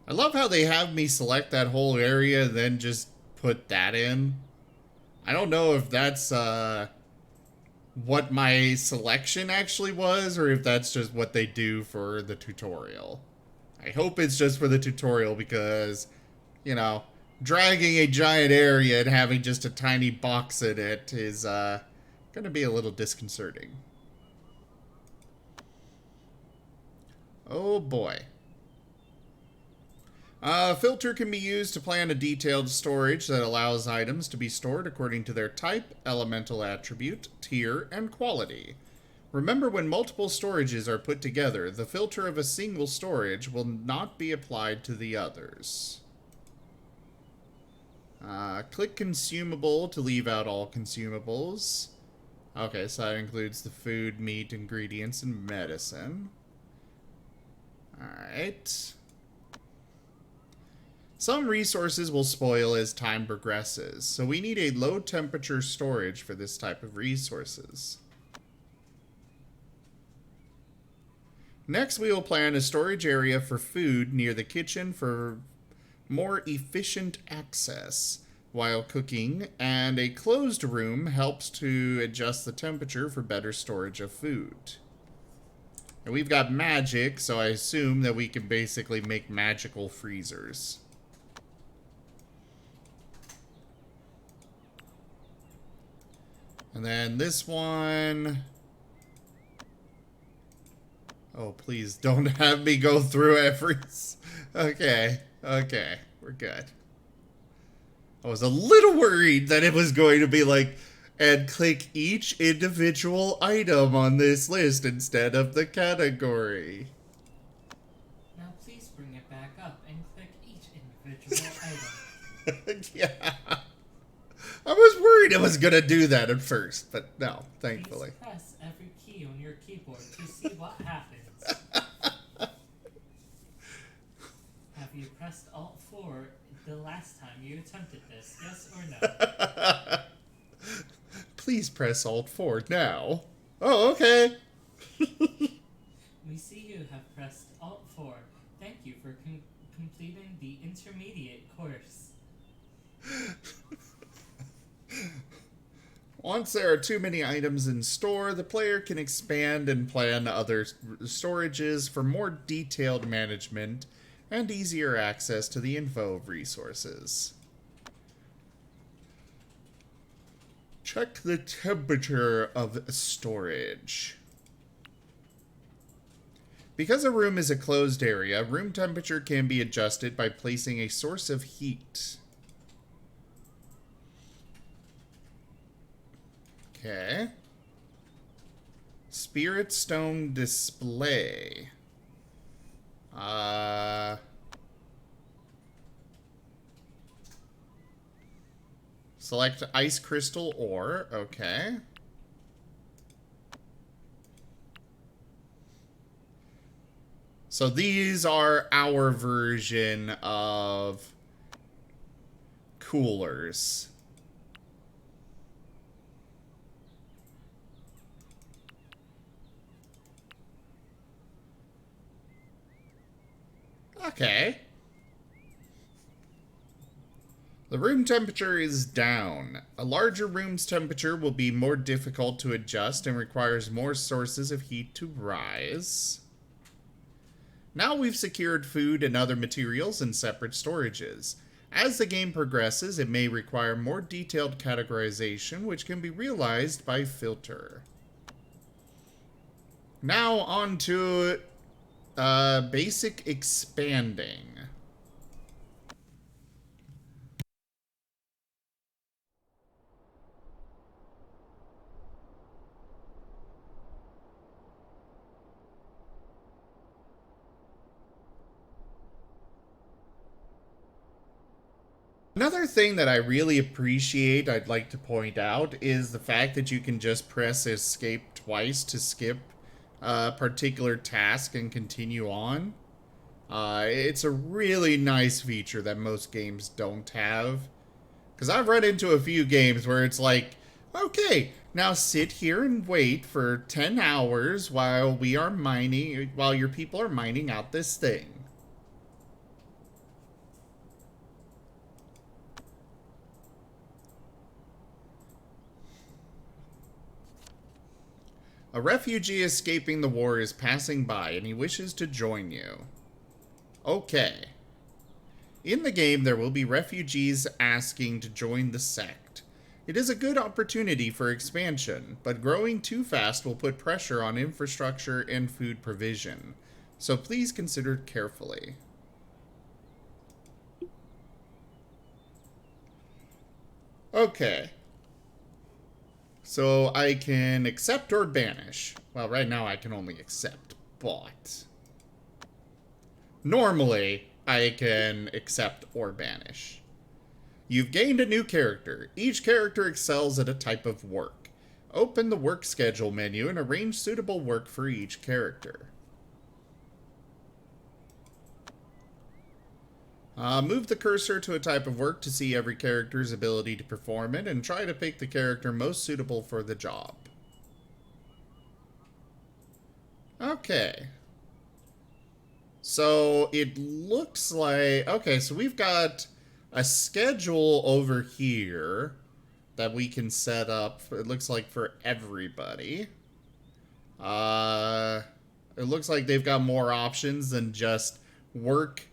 I love how they have me select that whole area, then just put that in. I don't know if that's what my selection actually was, or if that's just what they do for the tutorial. I hope it's just for the tutorial because, you know, dragging a giant area and having just a tiny box in it is gonna be a little disconcerting. Oh boy. A filter can be used to plan a detailed storage that allows items to be stored according to their type, elemental attribute, tier, and quality. Remember, when multiple storages are put together, the filter of a single storage will not be applied to the others. Click consumable to leave out all consumables. Okay, so that includes the food, meat, ingredients, and medicine. Alright. Some resources will spoil as time progresses, so we need a low temperature storage for this type of resources. Next, we will plan a storage area for food near the kitchen for more efficient access while cooking, and a closed room helps to adjust the temperature for better storage of food. And we've got magic, so I assume that we can basically make magical freezers. And then this one... Oh, please don't have me go through every... Okay, okay, we're good. I was a little worried that it was going to be like, and click each individual item on this list instead of the category. Now please bring it back up and click each individual item. Yeah. I was worried it was gonna do that at first, but no, thankfully. Please press every key on your keyboard to see what happens. Have you pressed Alt 4 the last time you attempted this, yes or no? Please press Alt 4 now. Oh, okay. We see you have pressed Alt 4. Thank you for completing the intermediate course. Once there are too many items in store, the player can expand and plan other storages for more detailed management and easier access to the info of resources. Check the temperature of storage. Because a room is a closed area, room temperature can be adjusted by placing a source of heat. Okay. Spirit Stone display. Select ice crystal ore. Okay. So these are our version of coolers. Okay. The room temperature is down. A larger room's temperature will be more difficult to adjust and requires more sources of heat to rise. Now we've secured food and other materials in separate storages. As the game progresses, it may require more detailed categorization, which can be realized by filter. Now on to basic expanding. Another thing that I really appreciate, I'd like to point out, is the fact that you can just press escape twice to skip a particular task and continue on. It's a really nice feature that most games don't have. Because I've run into a few games where it's like, okay, now sit here and wait for 10 hours while we are mining, while your people are mining out this thing. A refugee escaping the war is passing by and he wishes to join you. Okay. In the game, there will be refugees asking to join the sect. It is a good opportunity for expansion, but growing too fast will put pressure on infrastructure and food provision, so please consider it carefully. Okay. So I can accept or banish. Well, right now I can only accept, but normally I can accept or banish. You've gained a new character. Each character excels at a type of work. Open the work schedule menu and arrange suitable work for each character. Move the cursor to a type of work to see every character's ability to perform it, and try to pick the character most suitable for the job. Okay. So it looks like... Okay, so we've got a schedule over here that we can set up, it looks like, for everybody. It looks like they've got more options than just work,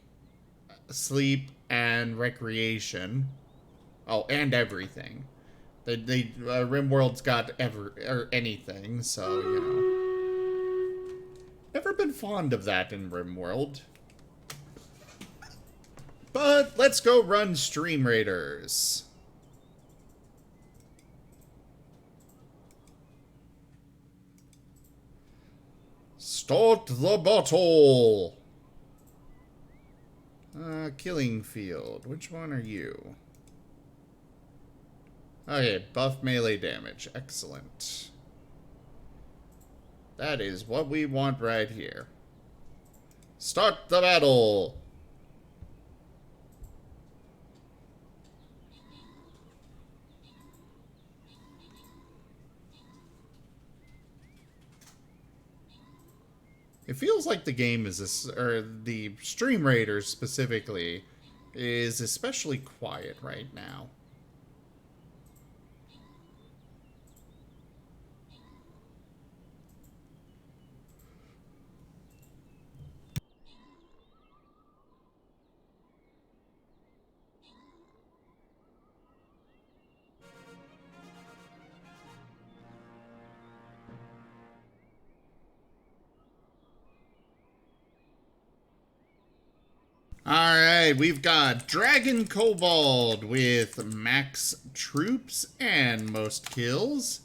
sleep, and recreation. Oh, and everything. RimWorld's got anything, so, you know. Never been fond of that in RimWorld. But let's go run Stream Raiders. Start the battle! Killing field. Which one are you? Okay, buff melee damage. Excellent. That is what we want right here. Start the battle! It feels like the game is, or the Stream Raiders specifically, is especially quiet right now. Alright, we've got Dragon Kobold with max troops and most kills.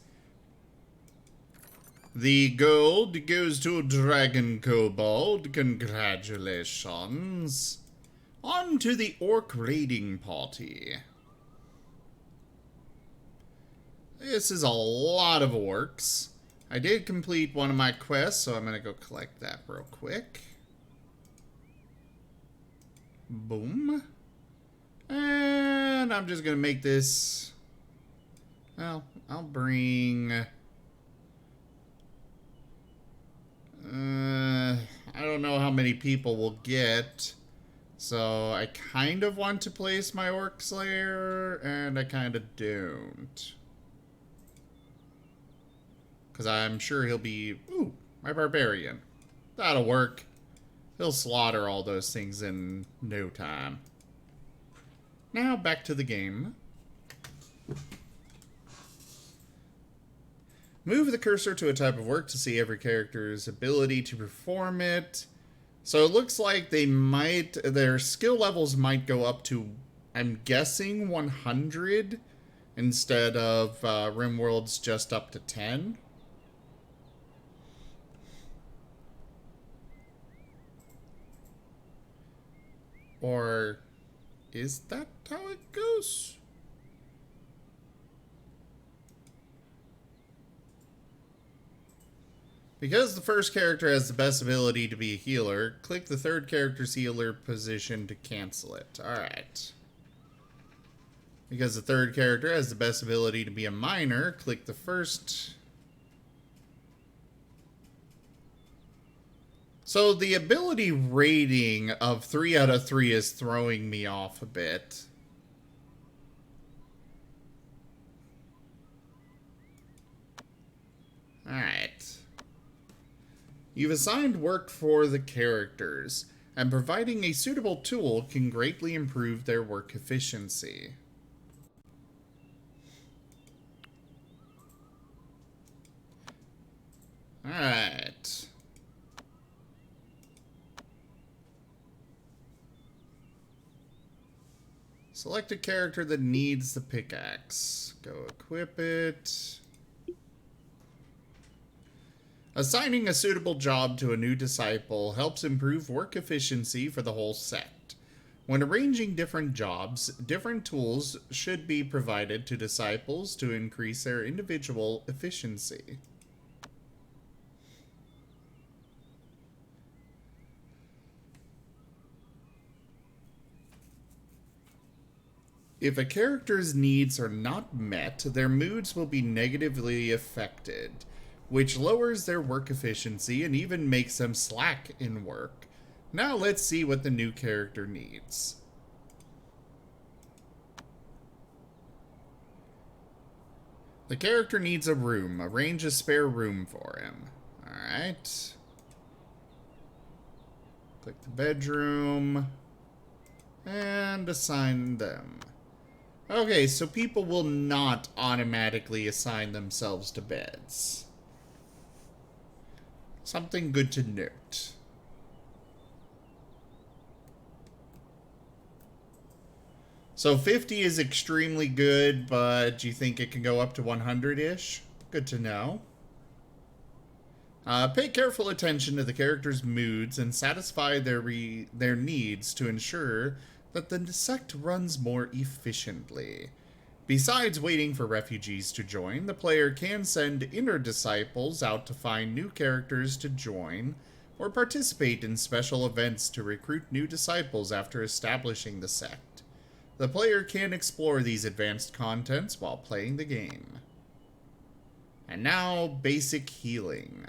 The gold goes to Dragon Kobold. Congratulations. On to the Orc raiding party. This is a lot of orcs. I did complete one of my quests, so I'm going to go collect that real quick. Boom. And I'm just gonna make this... Well, I'll bring... I don't know how many people we'll get. So I kind of want to place my Orc Slayer, and I kind of don't. Because I'm sure he'll be... Ooh, my Barbarian. That'll work. He'll slaughter all those things in no time. Now back to the game. Move the cursor to a type of work to see every character's ability to perform it. So it looks like they might, their skill levels might go up to, I'm guessing, 100 instead of RimWorld's just up to 10. Or is that how it goes? Because the first character has the best ability to be a healer, click the third character's healer position to cancel it. Alright. Because the third character has the best ability to be a miner, click the first... So the ability rating of 3 out of 3 is throwing me off a bit. Alright. You've assigned work for the characters, and providing a suitable tool can greatly improve their work efficiency. Alright. Select a character that needs the pickaxe. Go equip it. Assigning a suitable job to a new disciple helps improve work efficiency for the whole sect. When arranging different jobs, different tools should be provided to disciples to increase their individual efficiency. If a character's needs are not met, their moods will be negatively affected, which lowers their work efficiency and even makes them slack in work. Now let's see what the new character needs. The character needs a room. Arrange a spare room for him. Alright. Click the bedroom. And assign them. Okay, so people will not automatically assign themselves to beds. Something good to note. So 50 is extremely good, but do you think it can go up to 100-ish? Good to know. Pay careful attention to the character's moods and satisfy their needs to ensure that the sect runs more efficiently. Besides waiting for refugees to join, the player can send inner disciples out to find new characters to join, or participate in special events to recruit new disciples after establishing the sect. The player can explore these advanced contents while playing the game. And now, basic healing.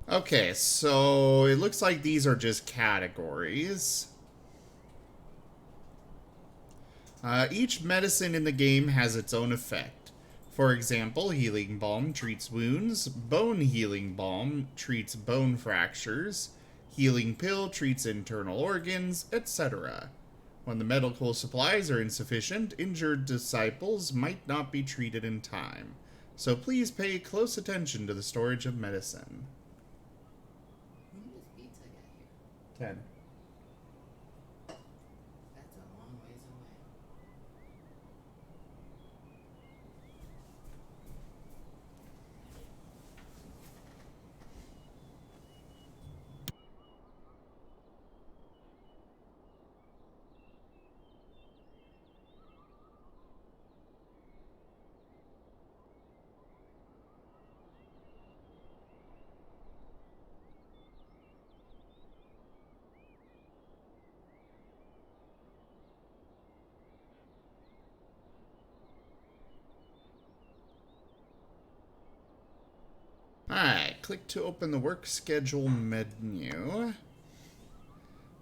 Okay, so it looks like these are just categories. Each medicine in the game has its own effect. For example, Healing Balm treats wounds, Bone Healing Balm treats bone fractures, Healing Pill treats internal organs, etc. When the medical supplies are insufficient, injured disciples might not be treated in time. So please pay close attention to the storage of medicine. 10. That's Alright, click to open the work schedule menu.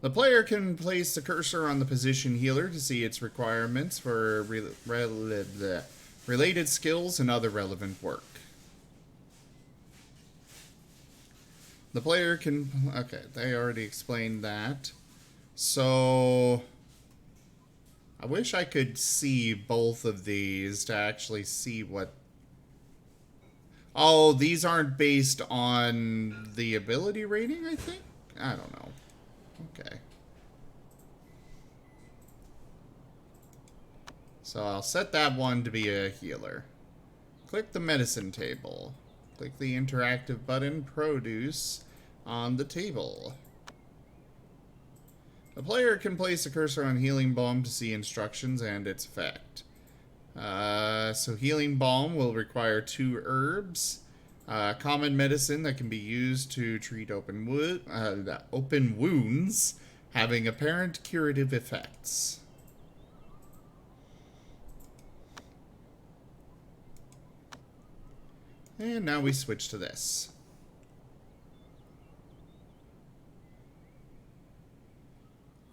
The player can place the cursor on the position healer to see its requirements for related skills and other relevant work. The player can... Okay, they already explained that. So... I wish I could see both of these to actually see what... Oh, these aren't based on the ability rating, I think? I don't know. Okay. So I'll set that one to be a healer. Click the medicine table. Click the interactive button, Produce, on the table. The player can place a cursor on Healing Balm to see instructions and its effect. So Healing Balm will require 2 herbs. Common medicine that can be used to treat open wounds, having apparent curative effects. And now we switch to this.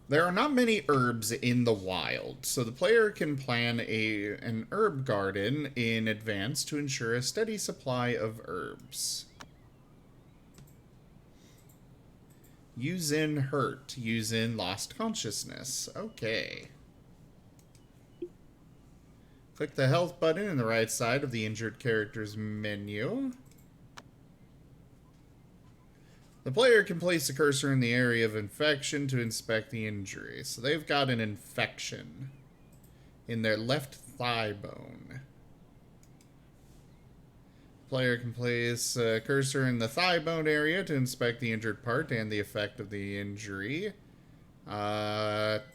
There are not many herbs in the wild, so the player can plan an herb garden in advance to ensure a steady supply of herbs. Use in hurt. Use in lost consciousness. Okay. Click the health button in the right side of the injured character's menu. The player can place a cursor in the area of infection to inspect the injury. So they've got an infection in their left thigh bone. The player can place a cursor in the thigh bone area to inspect the injured part and the effect of the injury. Type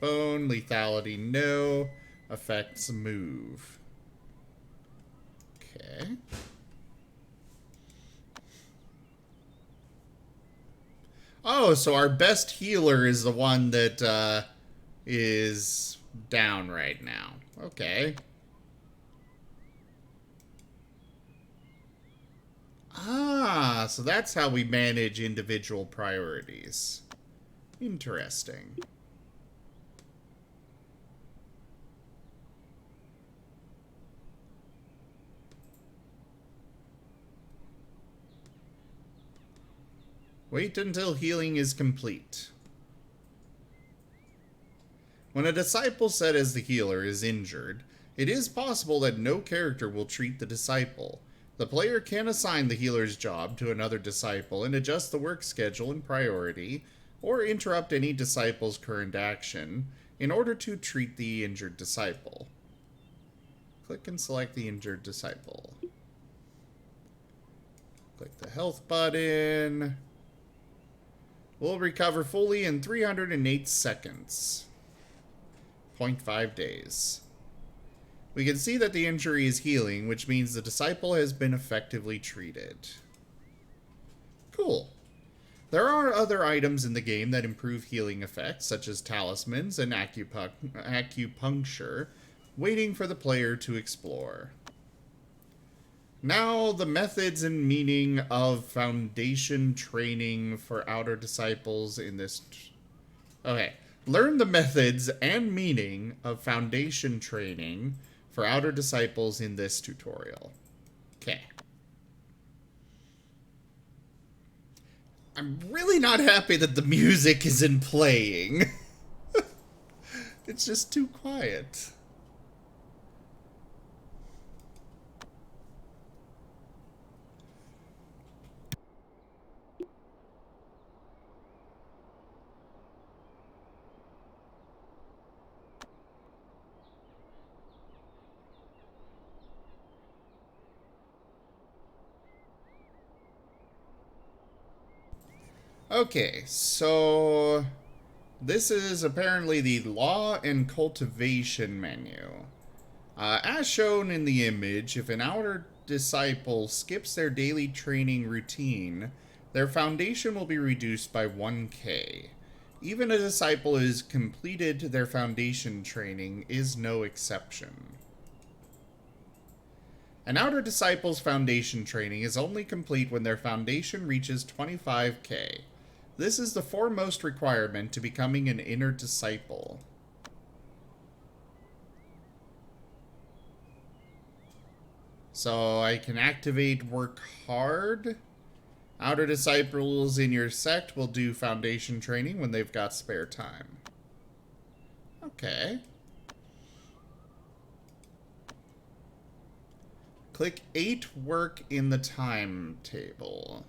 bone, lethality no, effects move. Okay. Oh, so our best healer is the one that is down right now. Okay. Ah, so that's how we manage individual priorities. Interesting. Wait until healing is complete. When a disciple set as the healer is injured, it is possible that no character will treat the disciple. The player can assign the healer's job to another disciple and adjust the work schedule and priority, or interrupt any disciple's current action in order to treat the injured disciple. Click and select the injured disciple. Click the health button. We'll recover fully in 308 seconds. 0.5 days. We can see that the injury is healing, which means the disciple has been effectively treated. Cool. There are other items in the game that improve healing effects, such as talismans and acupuncture, waiting for the player to explore. Now, the methods and meaning of foundation training for outer disciples in this... Okay. Learn the methods and meaning of foundation training for outer disciples in this tutorial. Okay. I'm really not happy that the music isn't playing. It's just too quiet. Okay, so this is apparently the Law and Cultivation menu. As shown in the image, if an outer disciple skips their daily training routine, their foundation will be reduced by 1k. Even a disciple who has completed their foundation training is no exception. An Outer Disciple's foundation training is only complete when their foundation reaches 25k. This is the foremost requirement to becoming an Inner Disciple. So I can activate Work Hard. Outer Disciples in your sect will do foundation training when they've got spare time. Okay. Click 8 work in the timetable.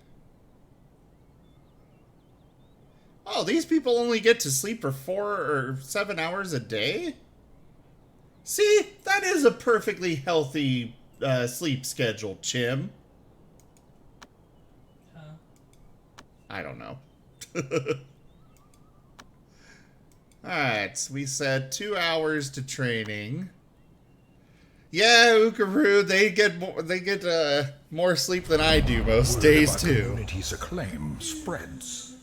Oh, these people only get to sleep for 4 or 7 hours a day? See, that is a perfectly healthy sleep schedule, Chim. Huh? I don't know. Alright, so we said 2 hours to training. Yeah, Ukaroo, they get more sleep than I do most days too. Community's acclaim spreads.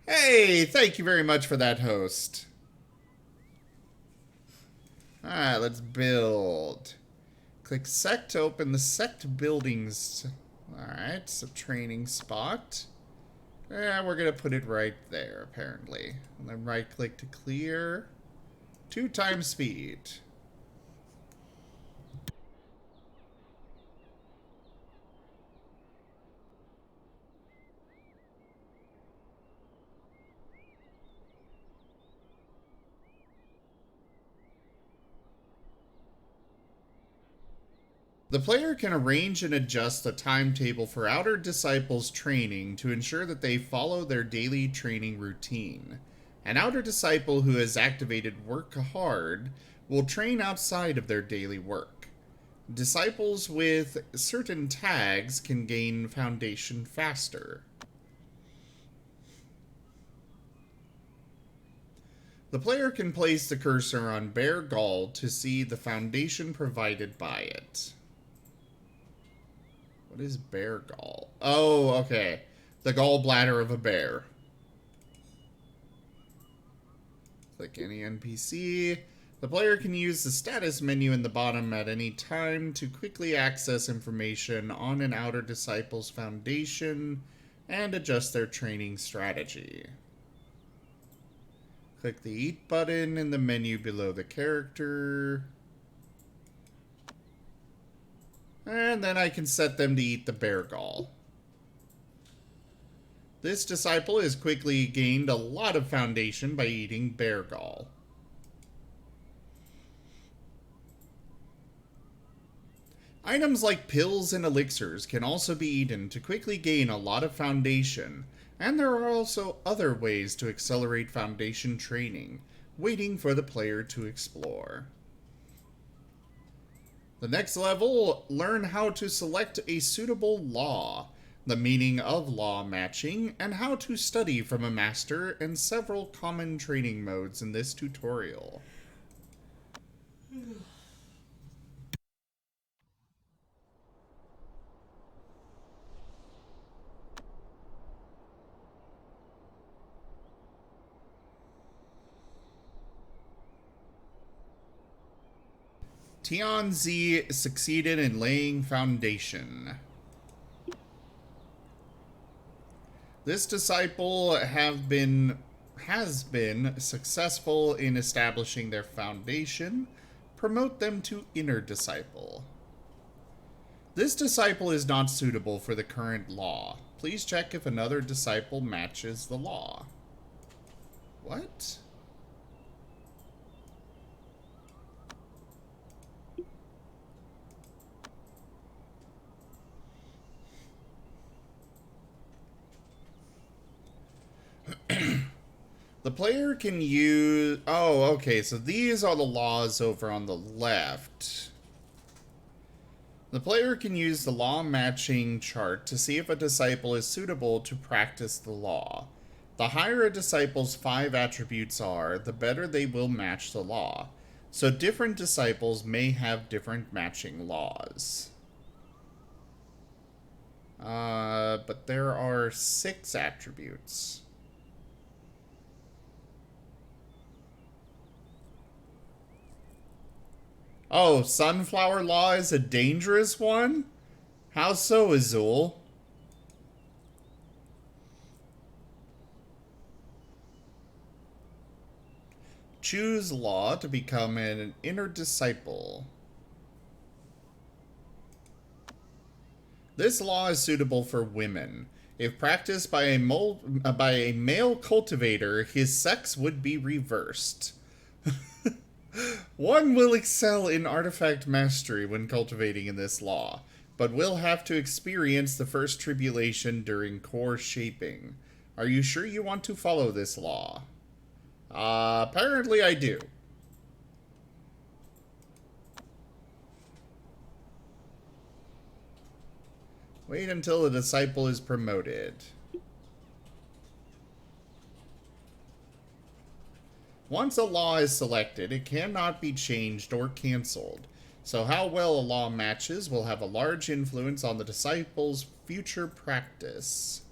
Hey, thank you very much for that, host. Alright, let's build. Click Sect to open the Sect buildings. Alright, so training spot. Yeah, we're gonna put it right there, apparently. And then right click to clear. 2 times speed. The player can arrange and adjust the timetable for Outer Disciples training to ensure that they follow their daily training routine. An Outer Disciple who has activated Work Hard will train outside of their daily work. Disciples with certain tags can gain foundation faster. The player can place the cursor on Bear Gall to see the foundation provided by it. What is bear gall? Oh, okay. The gallbladder of a bear. Click any NPC. The player can use the status menu in the bottom at any time to quickly access information on an Outer Disciple's foundation and adjust their training strategy. Click the Eat button in the menu below the character. And then I can set them to eat the bear gall. This disciple has quickly gained a lot of foundation by eating bear gall. Items like pills and elixirs can also be eaten to quickly gain a lot of foundation, and there are also other ways to accelerate foundation training, waiting for the player to explore. The next level, learn how to select a suitable law, the meaning of law matching, and how to study from a master, and several common training modes in this tutorial. Tianzi succeeded in laying foundation. This disciple has been successful in establishing their foundation. Promote them to Inner Disciple. This disciple is not suitable for the current law. Please check if another disciple matches the law. What? The player can use... Oh, okay, so these are the laws over on the left. The player can use the law matching chart to see if a disciple is suitable to practice the law. The higher a disciple's 5 attributes are, the better they will match the law. So different disciples may have different matching laws. But there are 6 attributes. Oh, sunflower law is a dangerous one? How so, Azul? Choose law to become an inner disciple. This law is suitable for women. If practiced by a male cultivator, his sex would be reversed. One will excel in artifact mastery when cultivating in this law, but will have to experience the first tribulation during core shaping. Are you sure you want to follow this law? Apparently I do. Wait until the disciple is promoted. Once a law is selected, it cannot be changed or cancelled. So how well a law matches will have a large influence on the disciple's future practice.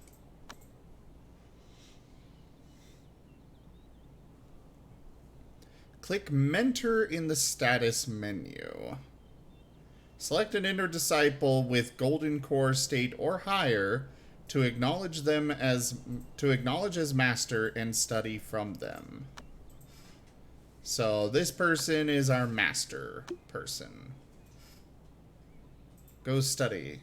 Click Mentor in the status menu. Select an inner disciple with golden core state or higher to acknowledge as master and study from them. So this person is our master person. Go study.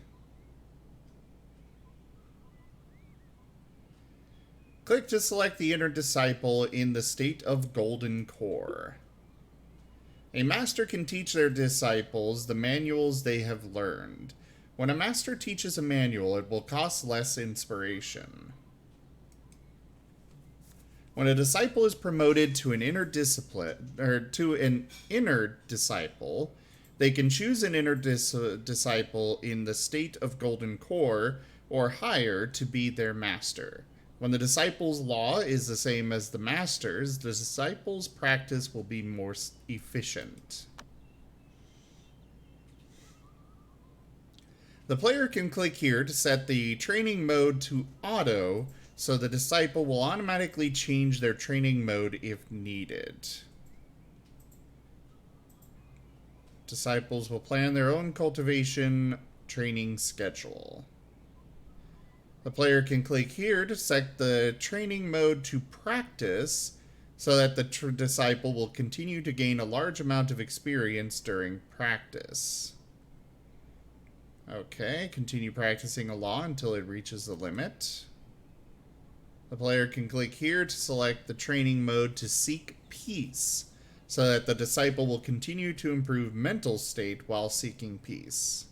Click to select the inner disciple in the state of golden core. A master can teach their disciples the manuals they have learned. When a master teaches a manual, it will cost less inspiration. When a disciple is promoted to an inner discipline, or to an inner disciple, they can choose an inner disciple in the state of golden core or higher to be their master. When the disciple's law is the same as the master's, the disciple's practice will be more efficient. The player can click here to set the training mode to auto, so the disciple will automatically change their training mode if needed. Disciples will plan their own cultivation training schedule. The player can click here to set the training mode to practice, so that the disciple will continue to gain a large amount of experience during practice. Okay, continue practicing a law until it reaches the limit. The player can click here to select the training mode to seek peace, so that the disciple will continue to improve mental state while seeking peace.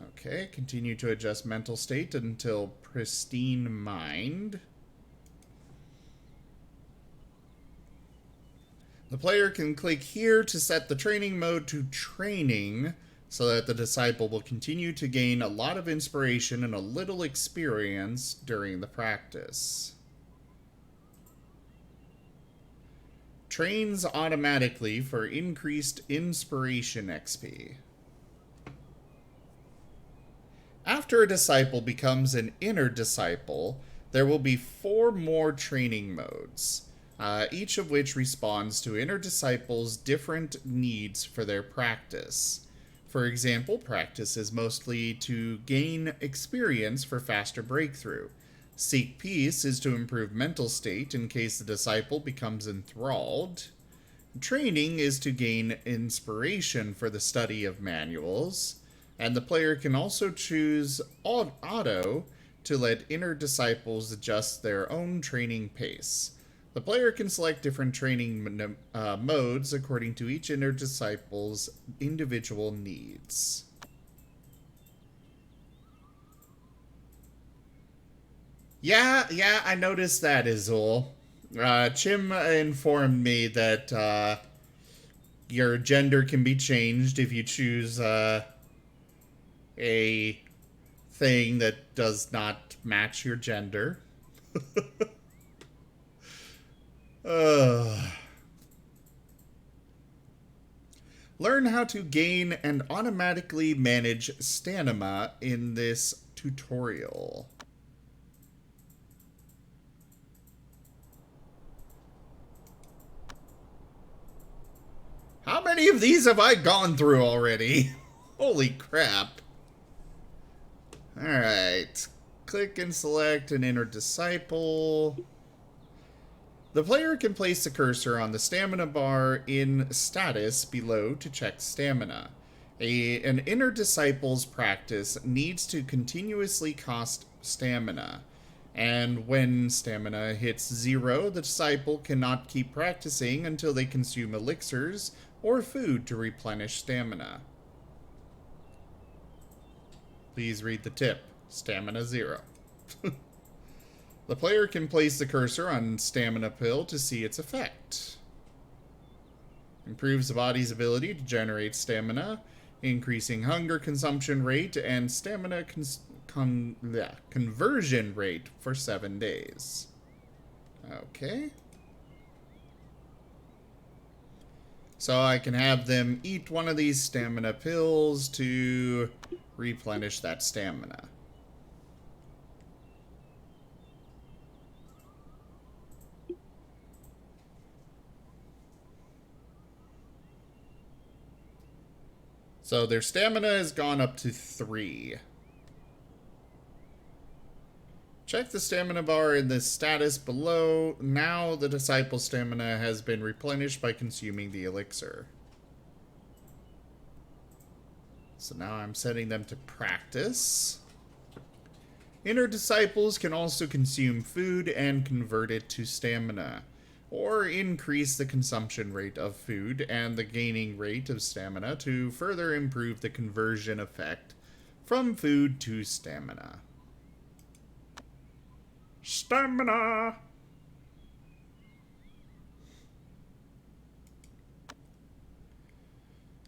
Okay, continue to adjust mental state until pristine mind. The player can click here to set the training mode to training, so that the disciple will continue to gain a lot of inspiration and a little experience during the practice. Trains automatically for increased inspiration XP. After a disciple becomes an inner disciple, there will be 4 more training modes, each of which responds to inner disciples' different needs for their practice. For example, practice is mostly to gain experience for faster breakthrough. Seek peace is to improve mental state in case the disciple becomes enthralled. Training is to gain inspiration for the study of manuals. And the player can also choose auto to let inner disciples adjust their own training pace. The player can select different training modes according to each inner disciple's individual needs. Yeah, I noticed that, Azul. Chim informed me that your gender can be changed if you choose a thing that does not match your gender. Learn how to gain and automatically manage stamina in this tutorial. How many of these have I gone through already? Holy crap. Alright. Click and select an inner disciple. The player can place the cursor on the stamina bar in status below to check stamina. An inner disciple's practice needs to continuously cost stamina. And when stamina hits 0, the disciple cannot keep practicing until they consume elixirs or food to replenish stamina. Please read the tip. Stamina 0. The player can place the cursor on stamina pill to see its effect. Improves the body's ability to generate stamina, increasing hunger consumption rate and stamina conversion rate for 7 days. Okay. So I can have them eat one of these stamina pills to replenish that stamina. So their stamina has gone up to 3. Check the stamina bar in the status below. Now the disciple's stamina has been replenished by consuming the elixir. So now I'm setting them to practice. Inner disciples can also consume food and convert it to stamina, or increase the consumption rate of food and the gaining rate of stamina to further improve the conversion effect from food to stamina. Stamina!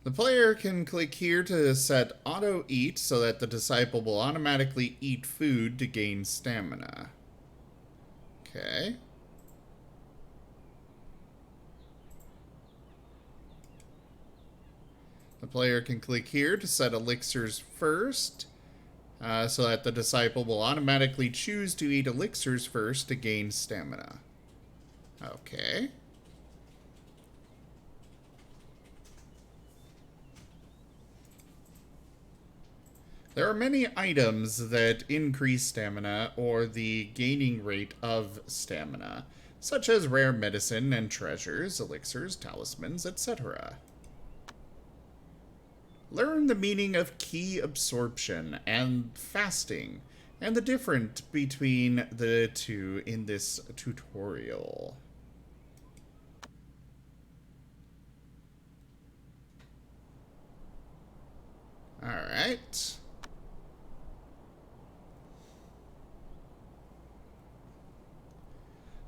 The player can click here to set auto eat so that the disciple will automatically eat food to gain stamina. Okay. The player can click here to set elixirs first, so that the disciple will automatically choose to eat elixirs first to gain stamina. Okay. There are many items that increase stamina or the gaining rate of stamina, such as rare medicine and treasures, elixirs, talismans, etc. Learn the meaning of ki absorption and fasting, and the difference between the two in this tutorial. Alright.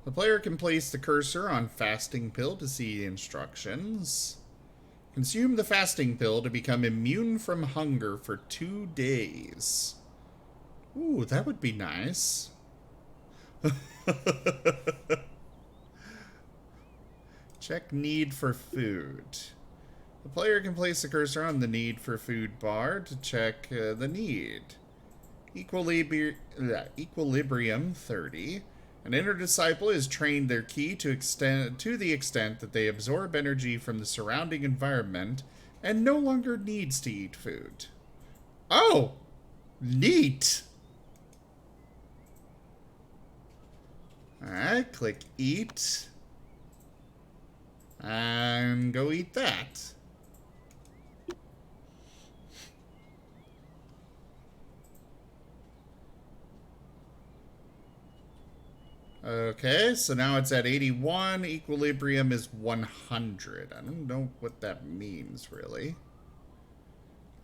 The player can place the cursor on fasting pill to see the instructions. Consume the fasting pill to become immune from hunger for 2 days. Ooh, that would be nice. Check need for food. The player can place the cursor on the need for food bar to check the need. Equilibrium 30. An inner disciple is trained their ki to the extent that they absorb energy from the surrounding environment and no longer needs to eat food. Oh! Neat! Alright, click eat. And go eat that. Okay, so now it's at 81. Equilibrium is 100. I don't know what that means, really.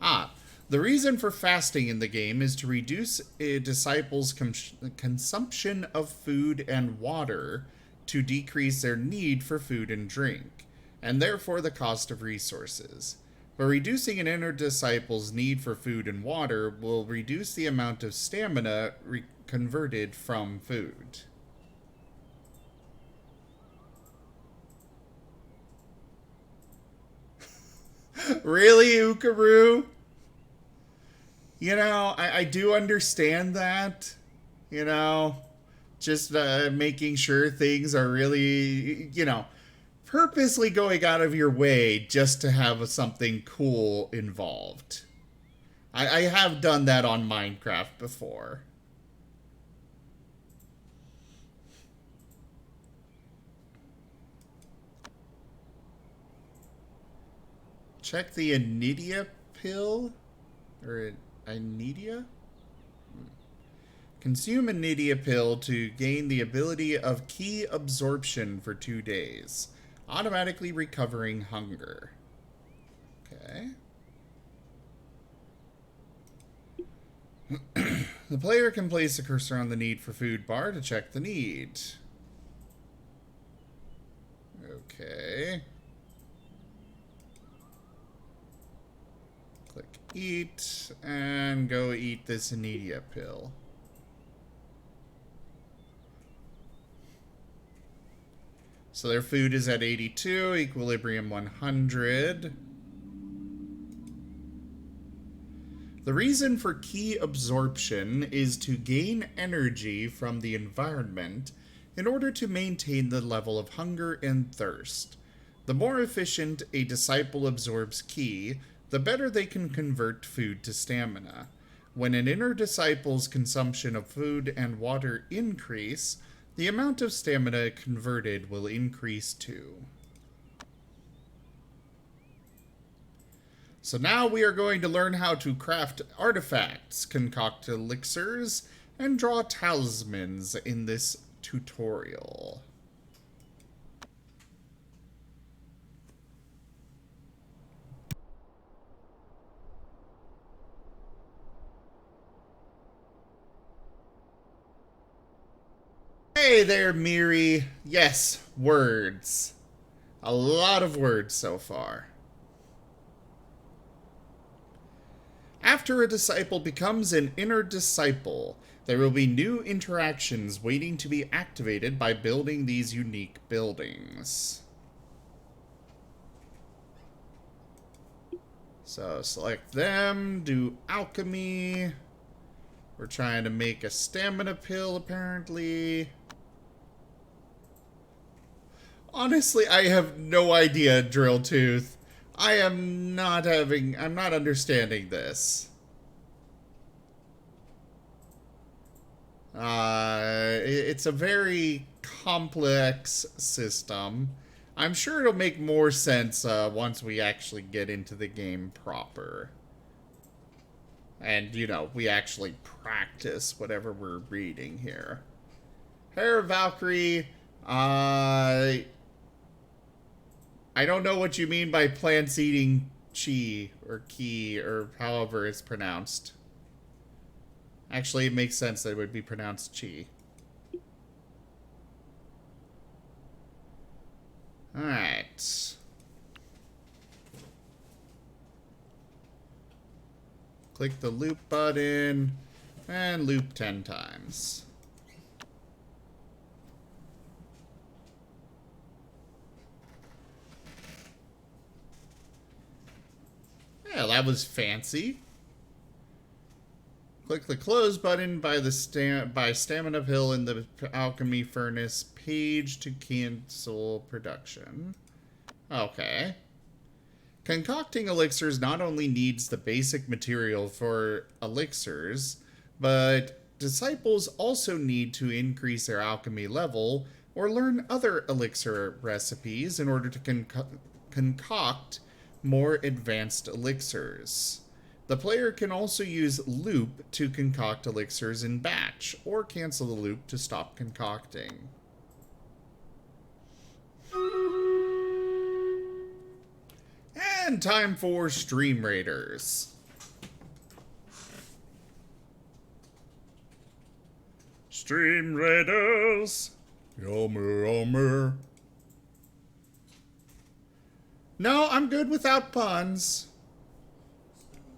The reason for fasting in the game is to reduce a disciple's consumption of food and water to decrease their need for food and drink, and therefore the cost of resources. But reducing an inner disciple's need for food and water will reduce the amount of stamina converted from food. Really, Ukaroo? You know, I do understand that. You know, just making sure things are really, you know, purposely going out of your way just to have something cool involved. I have done that on Minecraft before. Check the Anidia pill? Or Anidia? Consume Anidia pill to gain the ability of key absorption for 2 days. Automatically recovering hunger. Okay. The player can place a cursor on the need for food bar to check the need. Okay. Click eat, and go eat this Anidia pill. So their food is at 82, equilibrium 100. The reason for key absorption is to gain energy from the environment in order to maintain the level of hunger and thirst. The more efficient a disciple absorbs ki, the better they can convert food to stamina. When an inner disciple's consumption of food and water increase, the amount of stamina converted will increase too. So now we are going to learn how to craft artifacts, concoct elixirs, and draw talismans in this tutorial. Hey there, Miri. Yes, words. A lot of words so far. After a disciple becomes an inner disciple, there will be new interactions waiting to be activated by building these unique buildings. So select them, do alchemy. We're trying to make a stamina pill, apparently. Honestly, I have no idea, Drill Tooth. I'm not understanding this. It's a very complex system. I'm sure it'll make more sense once we actually get into the game proper. And, you know, we actually practice whatever we're reading here. Hair Valkyrie, I don't know what you mean by plants eating chi, or ki, or however it's pronounced. Actually, it makes sense that it would be pronounced chi. Alright. Click the loop button, and loop 10 times. Yeah, that was fancy. Click the close button by stamina pill in the alchemy furnace page to cancel production. Okay. Concocting elixirs not only needs the basic material for elixirs, but disciples also need to increase their alchemy level or learn other elixir recipes in order to concoct more advanced elixirs. The player can also use loop to concoct elixirs in batch, or cancel the loop to stop concocting. And time for Stream Raiders. Stream Raiders. Yummer, yummer. No, I'm good without puns.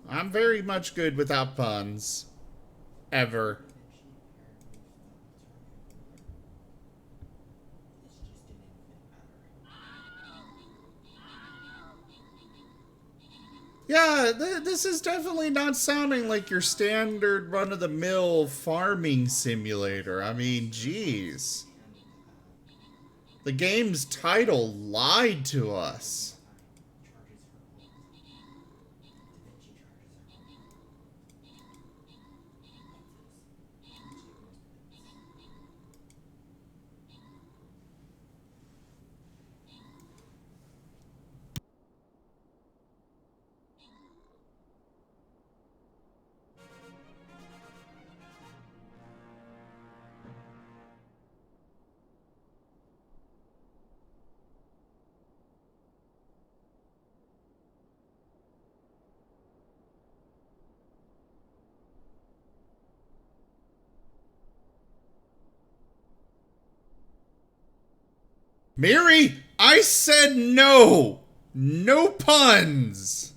I'm very much good without puns. Ever. Yeah, this is definitely not sounding like your standard run-of-the-mill farming simulator. I mean, geez. The game's title lied to us. Miri, I said no! No puns!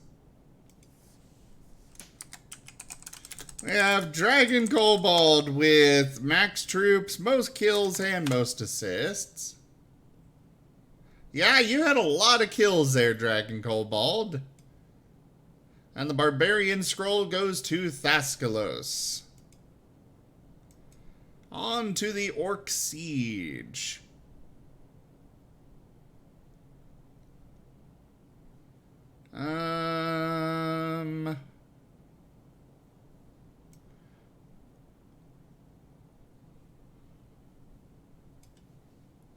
We have Dragon Kobold with max troops, most kills, and most assists. Yeah, you had a lot of kills there, Dragon Kobold. And the Barbarian Scroll goes to Thaskalos. On to the Orc Siege.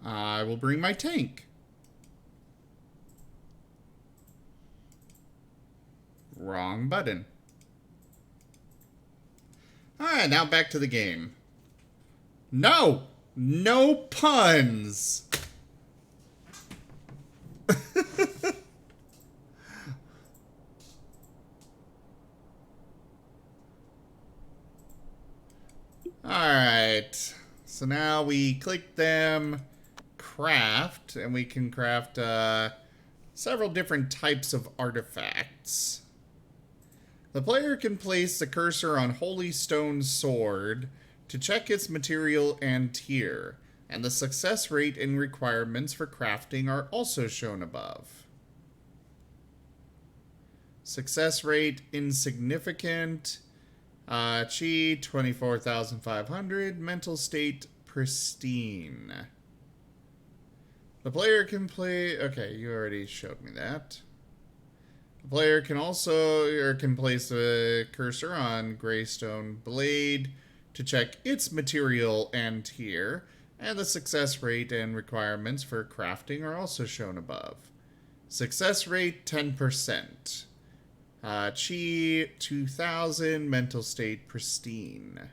I will bring my tank. Wrong button. Alright, now back to the game. No! No puns! Alright. So now we click them, craft, and we can craft several different types of artifacts. The player can place the cursor on Holy Stone Sword to check its material and tier, and the success rate and requirements for crafting are also shown above. Success rate insignificant. Chi 24,500. Mental state pristine. The player can play. Okay, you already showed me that. The player can also can place the cursor on Greystone Blade to check its material and tier, and the success rate and requirements for crafting are also shown above. Success rate 10%. Chi 2000, mental state pristine.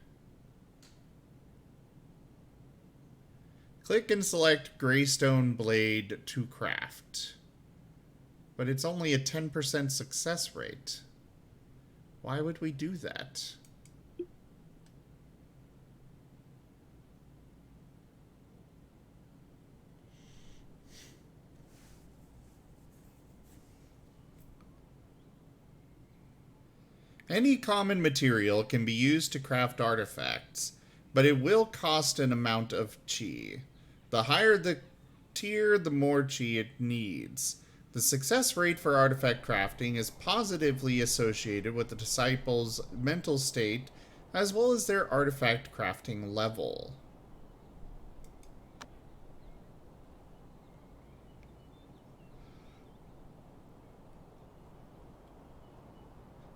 Click and select Greystone Blade to craft. But it's only a 10% success rate. Why would we do that? Any common material can be used to craft artifacts, but it will cost an amount of chi. The higher the tier, the more chi it needs. The success rate for artifact crafting is positively associated with the disciple's mental state as well as their artifact crafting level.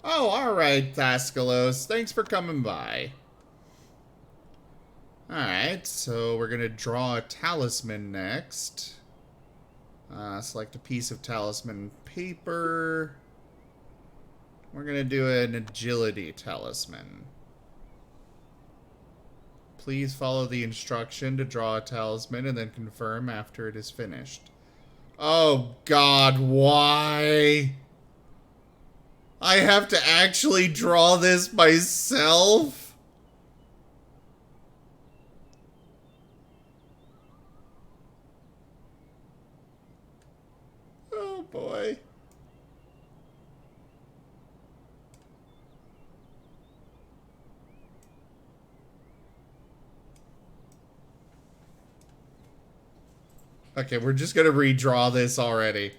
Oh, alright, Thaskalos. Thanks for coming by. Alright, so we're going to draw a talisman next. Select a piece of talisman paper. We're going to do an agility talisman. Please follow the instruction to draw a talisman and then confirm after it is finished. Oh God, why? I have to actually draw this myself? Oh boy. Okay, we're just gonna redraw this already.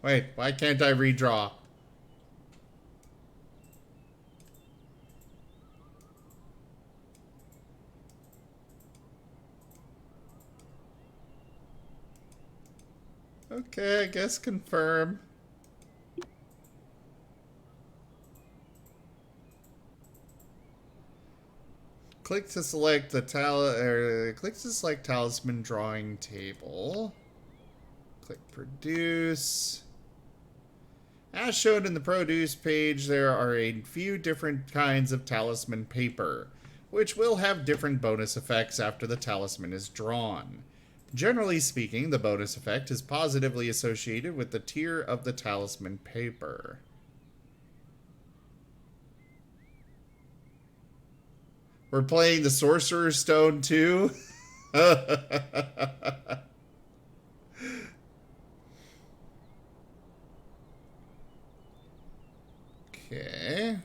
Wait, why can't I redraw? Okay, I guess confirm. Click to select the click to select talisman drawing table. Click produce. As shown in the produce page, there are a few different kinds of talisman paper, which will have different bonus effects after the talisman is drawn. Generally speaking, the bonus effect is positively associated with the tier of the talisman paper. We're playing the Sorcerer's Stone too? Okay.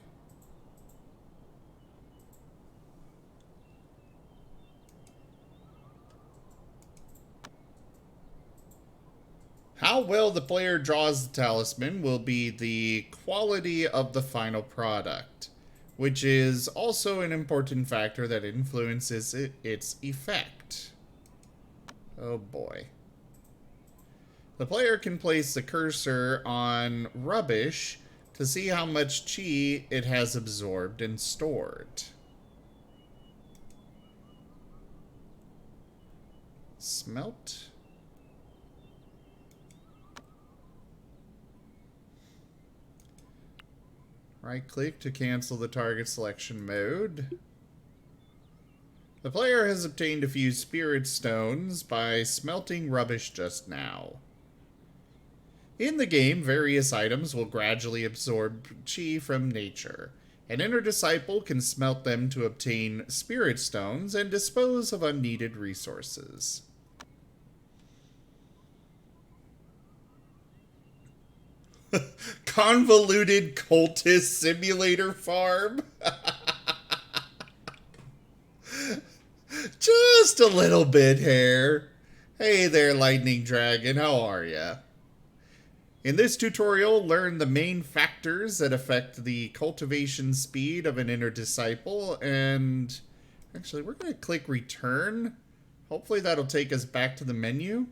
How well the player draws the talisman will be the quality of the final product, which is also an important factor that influences its effect. Oh boy. The player can place the cursor on rubbish to see how much chi it has absorbed and stored. Smelt. Right-click to cancel the target selection mode. The player has obtained a few spirit stones by smelting rubbish just now. In the game, various items will gradually absorb chi from nature. An inner disciple can smelt them to obtain spirit stones and dispose of unneeded resources. Convoluted cultist simulator farm. Just a little bit here. Hey there, lightning dragon, how are ya? In this tutorial, learn the main factors that affect the cultivation speed of an inner disciple, and actually we're going to click return. Hopefully that'll take us back to the menu.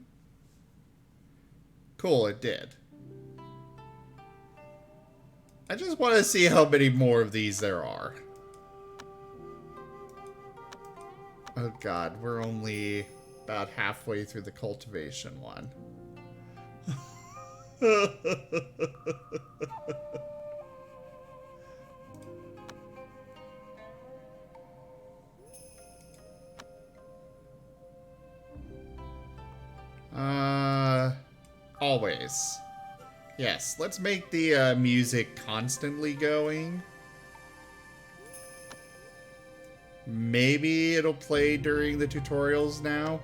Cool, it did. I just want to see how many more of these there are. Oh god, we're only about halfway through the cultivation one. Always. Yes, let's make the music constantly going. Maybe it'll play during the tutorials now.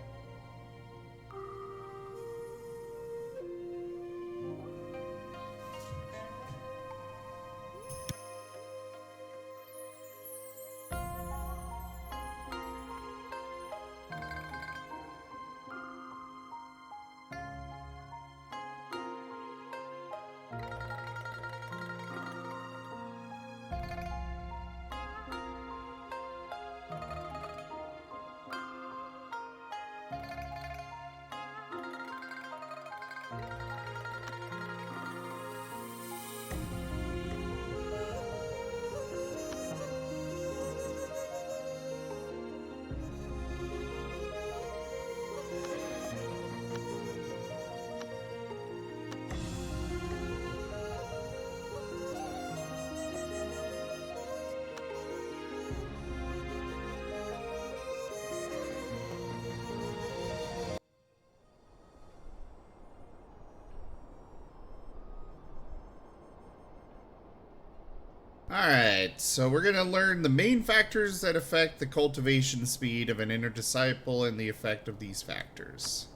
Alright, so we're going to learn the main factors that affect the cultivation speed of an inner disciple and the effect of these factors.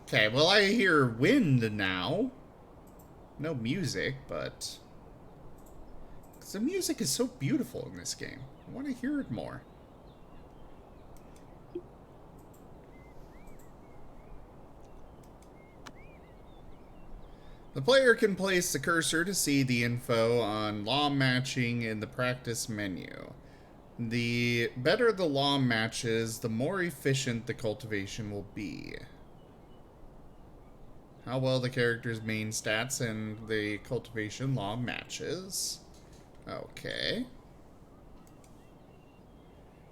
Okay, well I hear wind now. No music, but... the music is so beautiful in this game. I want to hear it more. The player can place the cursor to see the info on law matching in the practice menu. The better the law matches, the more efficient the cultivation will be. How well the character's main stats and the cultivation law matches. Okay.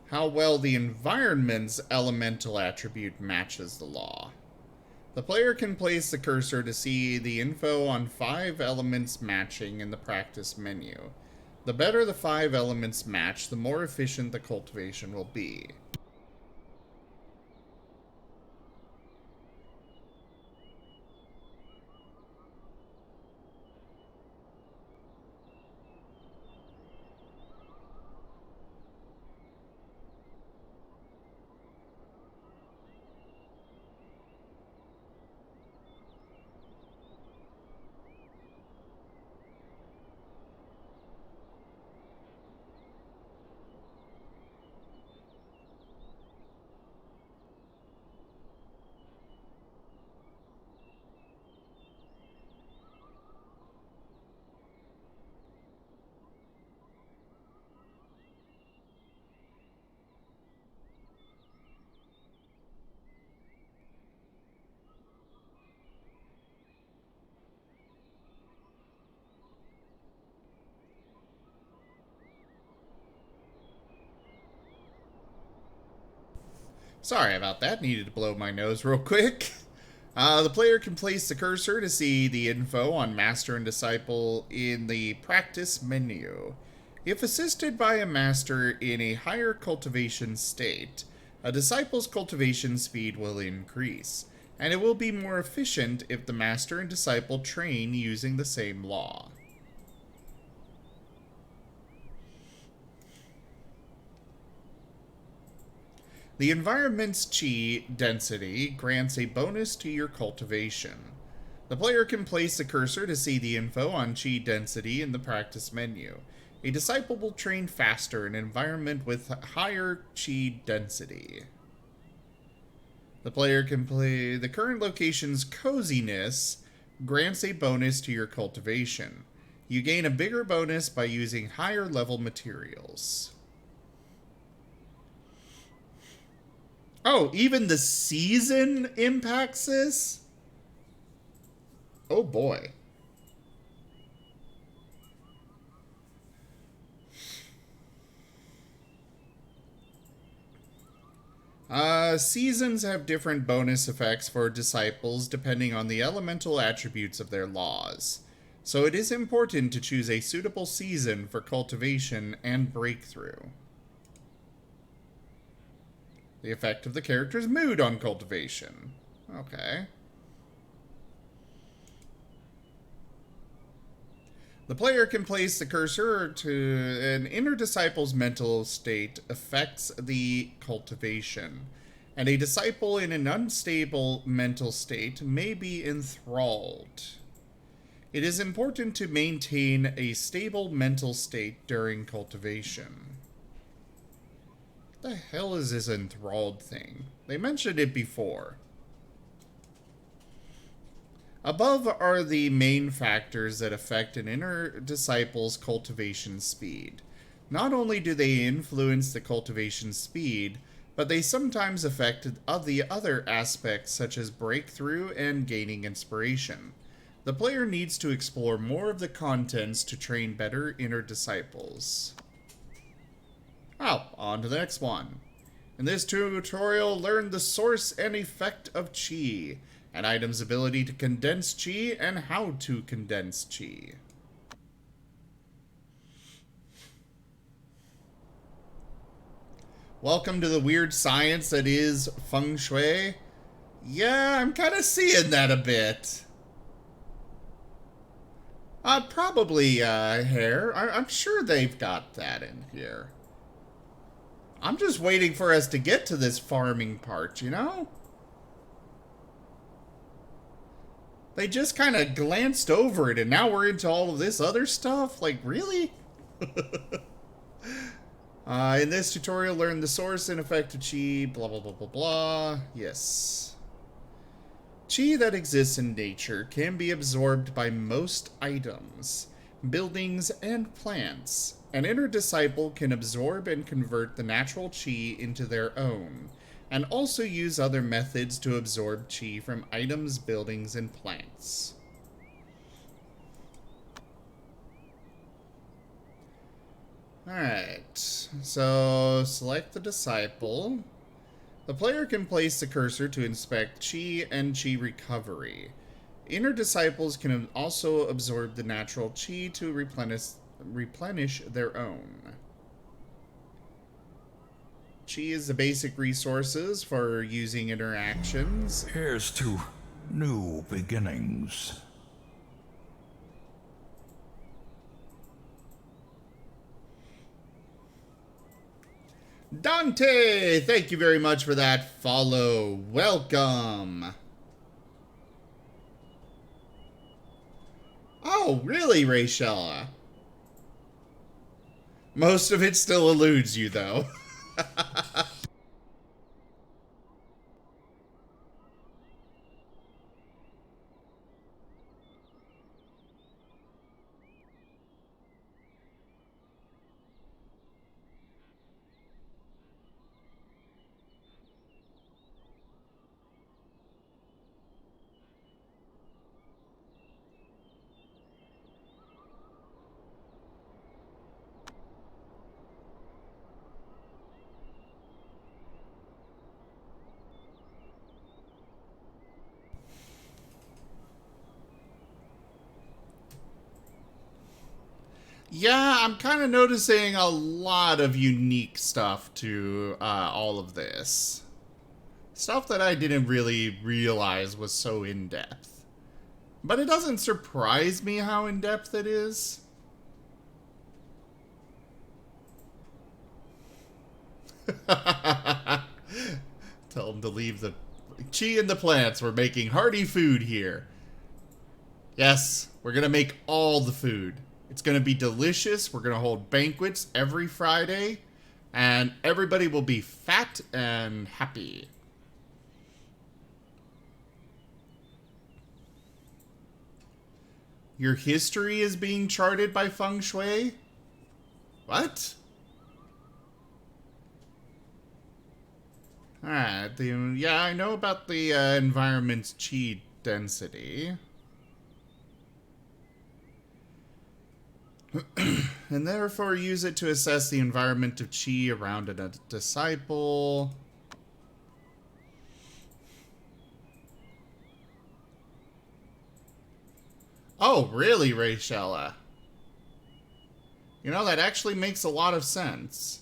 How well the environment's elemental attribute matches the law. The player can place the cursor to see the info on 5 elements matching in the practice menu. The better the 5 elements match, the more efficient the cultivation will be. Sorry about that, needed to blow my nose real quick. The player can place the cursor to see the info on Master and Disciple in the practice menu. If assisted by a Master in a higher cultivation state, a Disciple's cultivation speed will increase, and it will be more efficient if the Master and Disciple train using the same law. The environment's chi density grants a bonus to your cultivation. The player can place the cursor to see the info on chi density in the practice menu. A disciple will train faster in an environment with higher chi density. The player can play the current location's coziness grants a bonus to your cultivation. You gain a bigger bonus by using higher level materials. Oh, even the season impacts this? Oh boy. Seasons have different bonus effects for disciples depending on the elemental attributes of their laws. So it is important to choose a suitable season for cultivation and breakthrough. The effect of the character's mood on cultivation. Okay. The player can place the cursor to an inner disciple's mental state affects the cultivation, and a disciple in an unstable mental state may be enthralled. It is important to maintain a stable mental state during cultivation. What the hell is this enthralled thing? They mentioned it before. Above are the main factors that affect an inner disciple's cultivation speed. Not only do they influence the cultivation speed, but they sometimes affect the other aspects such as breakthrough and gaining inspiration. The player needs to explore more of the contents to train better inner disciples. Oh, on to the next one. In this tutorial, learn the source and effect of chi, an item's ability to condense chi, and how to condense chi. Welcome to the weird science that is feng shui. Yeah, I'm kind of seeing that a bit. Probably hair. I'm sure they've got that in here. I'm just waiting for us to get to this farming part, you know? They just kind of glanced over it, and now we're into all of this other stuff? Like, really? In this tutorial, learn the source and effect of chi, blah, blah, blah, blah, blah. Yes. Chi that exists in nature can be absorbed by most items, buildings, and plants. An inner disciple can absorb and convert the natural chi into their own, and also use other methods to absorb chi from items, buildings, and plants. Alright, so select the disciple. The player can place the cursor to inspect chi and chi recovery. Inner disciples can also absorb the natural chi to replenish their own. Chi is the basic resources for using interactions. Here's to new beginnings. Dante, thank you very much for that follow. Welcome. Oh, really, Rachel? Most of it still eludes you, though. Yeah, I'm kind of noticing a lot of unique stuff to all of this. Stuff that I didn't really realize was so in-depth. But it doesn't surprise me how in-depth it is. Tell them to leave the chi and the plants. We're making hearty food here. Yes, we're going to make all the food. It's going to be delicious. We're going to hold banquets every Friday. And everybody will be fat and happy. Your history is being charted by feng shui? What? Alright, yeah, I know about the environment's chi density. And therefore use it to assess the environment of chi around a disciple. Oh, really, Rachella? You know, that actually makes a lot of sense.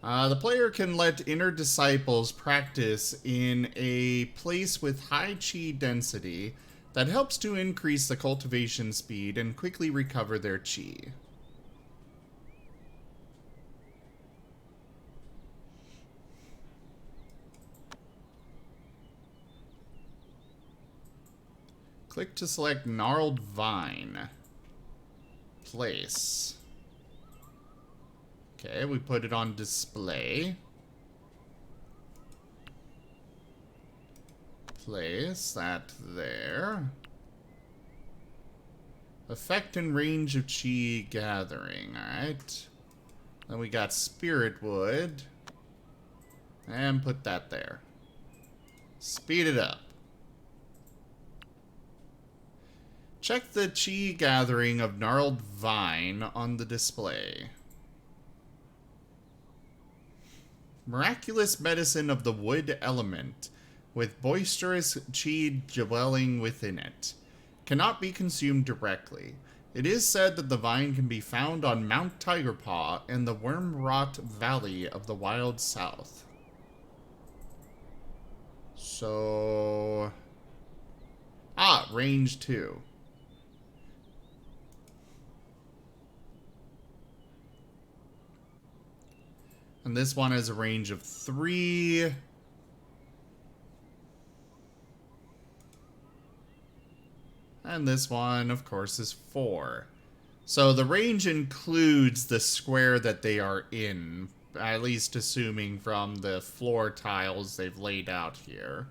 The player can let inner disciples practice in a place with high chi density that helps to increase the cultivation speed and quickly recover their chi. Click to select Gnarled Vine. Place. Okay, we put it on display. Place that there. Effect and range of chi gathering, alright. Then we got spirit wood. And put that there. Speed it up. Check the chi gathering of Gnarled Vine on the display. Miraculous medicine of the wood element, with boisterous chi dwelling within it. Cannot be consumed directly. It is said that the vine can be found on Mount Tigerpaw in the Wormrot Valley of the Wild South. So... range 2. And this one has a range of 3. And this one, of course, is 4. So the range includes the square that they are in, at least assuming from the floor tiles they've laid out here.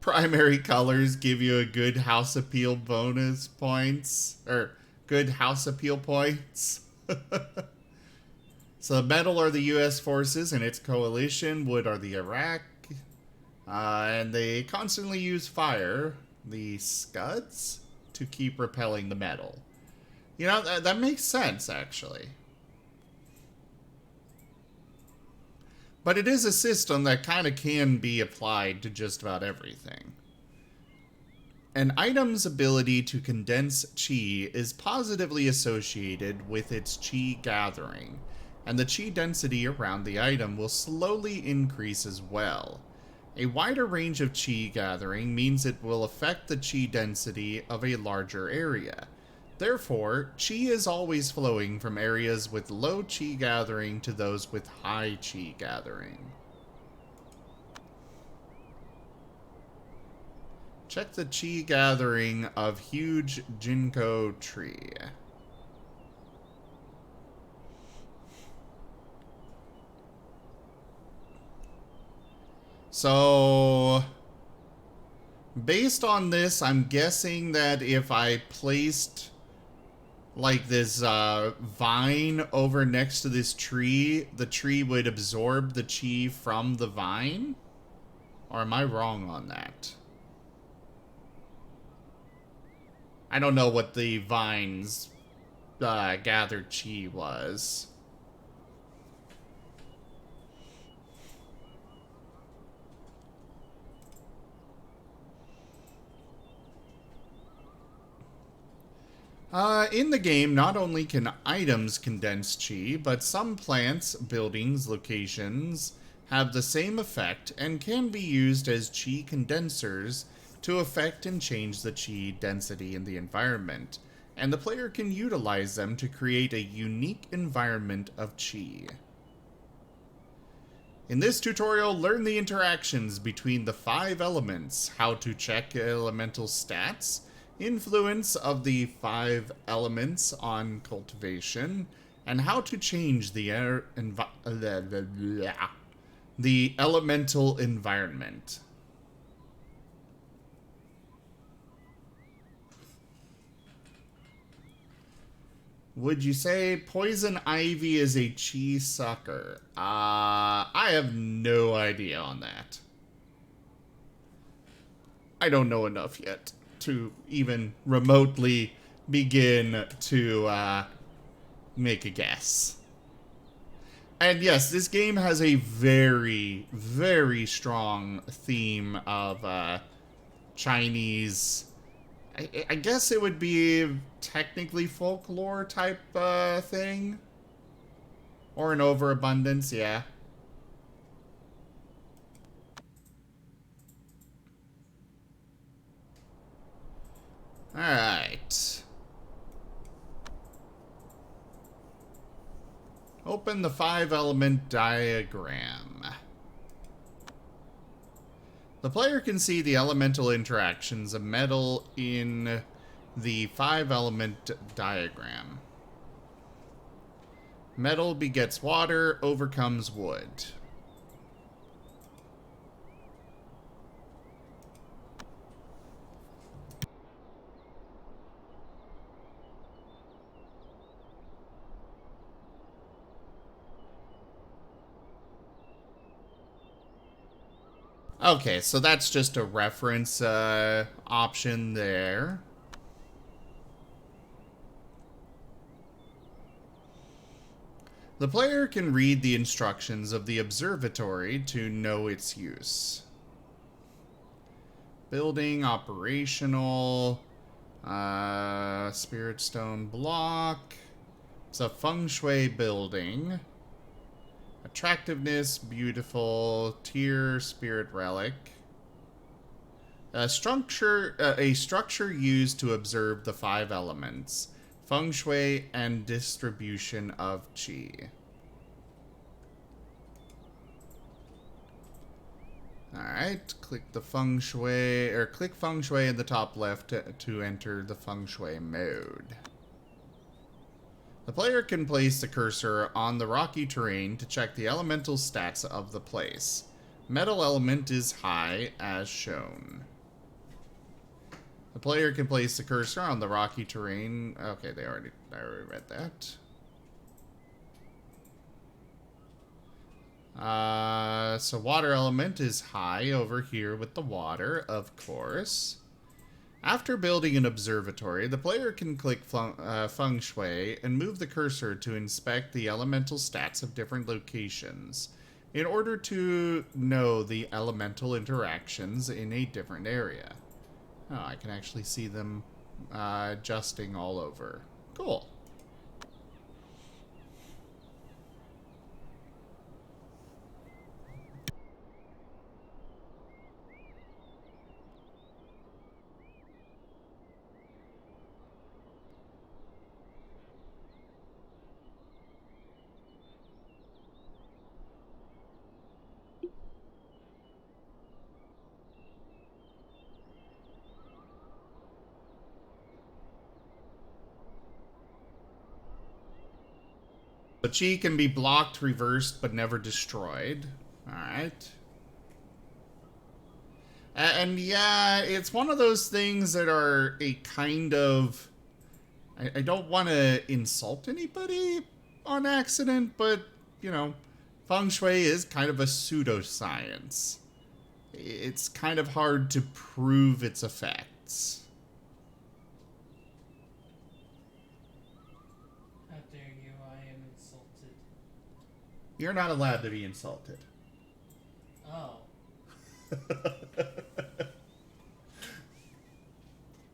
primary colors give you a good house appeal bonus points, or good house appeal points. So metal are the U.S. forces and its coalition, wood are the Iraq, and they constantly use fire, the Scuds, to keep repelling the metal. You know, that makes sense, actually. But it is a system that kind of can be applied to just about everything. An item's ability to condense chi is positively associated with its chi gathering, and the chi density around the item will slowly increase as well. A wider range of chi gathering means it will affect the chi density of a larger area. Therefore, chi is always flowing from areas with low chi gathering to those with high chi gathering. Check the chi gathering of huge ginkgo tree. So, based on this, I'm guessing that if I placed like this vine over next to this tree, the tree would absorb the chi from the vine? Or am I wrong on that? I don't know what the vine's gathered chi was. In the game, not only can items condense chi, but some plants, buildings, locations have the same effect and can be used as chi condensers to affect and change the chi density in the environment, and the player can utilize them to create a unique environment of chi. In this tutorial, learn the interactions between the 5 elements, how to check elemental stats, influence of the 5 elements on cultivation, and how to change the elemental environment. Would you say poison ivy is a chi sucker? I have no idea on that. I don't know enough yet to even remotely begin to make a guess. And yes, this game has a very, very strong theme of Chinese. I guess it would be technically folklore type thing. Or an overabundance, yeah. Alright. Open the 5-element diagram. The player can see the elemental interactions of metal in the 5-element diagram. Metal begets water, overcomes wood. Okay, so that's just a reference option there. The player can read the instructions of the observatory to know its use. Building, operational, spirit stone block. It's a feng shui building. Attractiveness, beautiful, tier, spirit relic. A structure used to observe the 5 elements. Feng shui and distribution of qi. Alright, click the feng shui, or click feng shui in the top left to enter the feng shui mode. The player can place the cursor on the rocky terrain to check the elemental stats of the place. Metal element is high, as shown. The player can place the cursor on the rocky terrain. Okay, I already read that. So water element is high over here with the water, of course. After building an observatory, the player can click feng shui and move the cursor to inspect the elemental stats of different locations in order to know the elemental interactions in a different area. Oh, I can actually see them adjusting all over. Cool. The chi can be blocked, reversed, but never destroyed. Alright. And yeah, it's one of those things that are a kind of... I don't want to insult anybody on accident, but, you know, feng shui is kind of a pseudoscience. It's kind of hard to prove its effects. You're not allowed to be insulted. Oh. I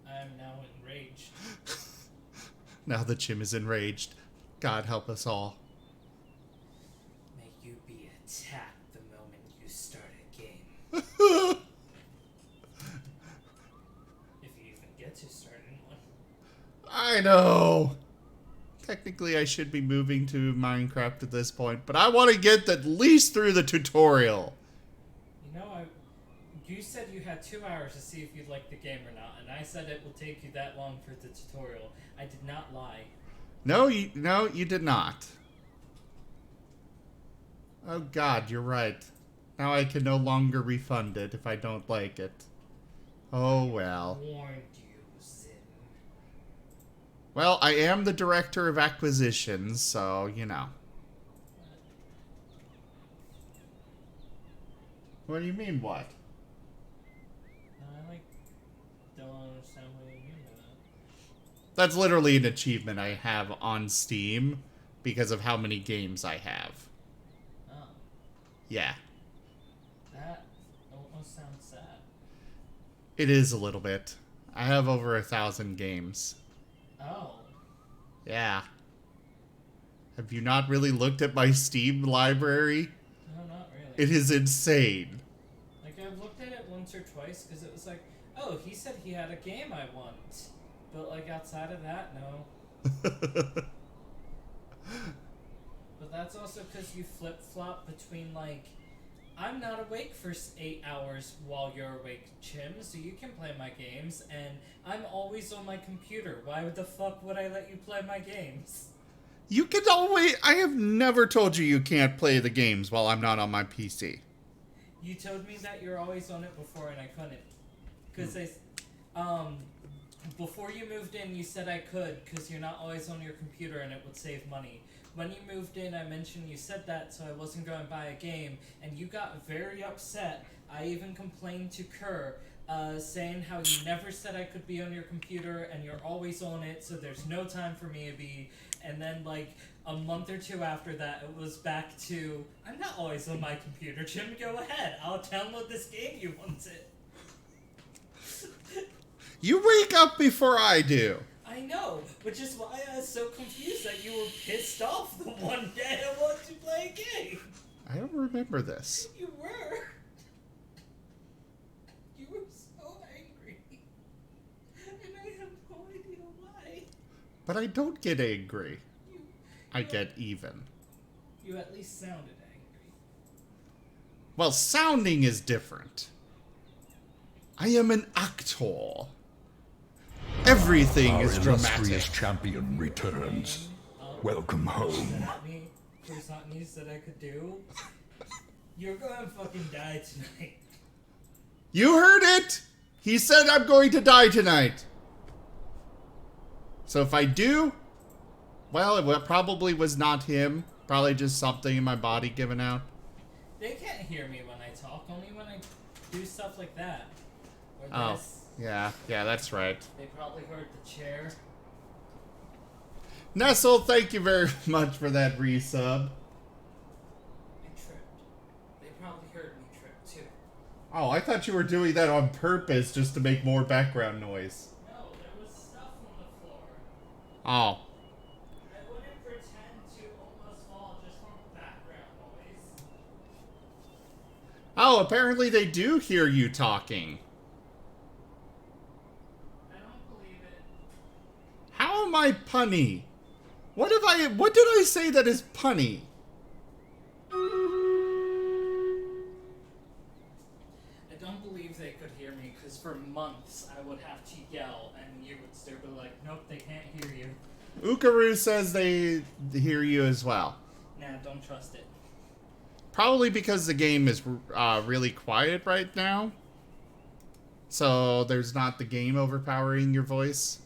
am now enraged. Now the Chim is enraged. God help us all. May you be attacked the moment you start a game. If you even get to start in one. I know. Technically, I should be moving to Minecraft at this point, but I want to get at least through the tutorial. You know, you said you had 2 hours to see if you liked the game or not, and I said it will take you that long for the tutorial. I did not lie. No, you did not. Oh God, you're right. Now I can no longer refund it if I don't like it. Oh well. Warned you, Zim. Well, I am the director of acquisitions, so, you know. What do you mean, what? I, don't understand what you mean by that. That's literally an achievement I have on Steam because of how many games I have. Oh. Yeah. That almost sounds sad. It is a little bit. I have over 1,000 games. Oh. Yeah. Have you not really looked at my Steam library? No, not really. It is insane. Like, I've looked at it once or twice because it was like, oh, he said he had a game I want. But, like, outside of that, no. But that's also because you flip-flop between, like, I'm not awake for 8 hours while you're awake, Chim, so you can play my games, and I'm always on my computer. Why the fuck would I let you play my games? You can always... I have never told you you can't play the games while I'm not on my PC. You told me that you're always on it before, and I couldn't. Because before you moved in, you said I could, because you're not always on your computer and it would save money. When you moved in, I mentioned you said that, so I wasn't going to buy a game, and you got very upset. I even complained to Kerr, saying how you never said I could be on your computer, and you're always on it, so there's no time for me to be. And then, like, a month or two after that, it was back to, I'm not always on my computer, Jim, go ahead. I'll download this game you wanted. You wake up before I do. I know, which is why I was so confused that you were pissed off the one day I wanted to play a game. I don't remember this. You were. You were so angry. And I have no idea why. But I don't get angry. I get even. You at least sounded angry. Well, sounding is different. I am an actor. Everything Our is illustrious dramatic. champion returns. Welcome home. There's something you said I could do. You're gonna fucking die tonight. You heard it! He said I'm going to die tonight. So if I do, well, it probably was not him. Probably just something in my body giving out. They can't hear me when I talk, only when I do stuff like that. Or Oh, this. yeah, that's right. They probably heard the chair. Nestle, thank you very much for that resub. I tripped. They probably heard me trip too. Oh, I thought you were doing that on purpose just to make more background noise. No, there was stuff on the floor. Oh. I wouldn't pretend to almost fall just from background noise. Oh, apparently they do hear you talking. I don't believe it. How am I punny? What did I say that is punny? I don't believe they could hear me, because for months I would have to yell, and you would still be like, nope, they can't hear you. Ukaru says they hear you as well. Nah, don't trust it. Probably because the game is really quiet right now. So there's not the game overpowering your voice.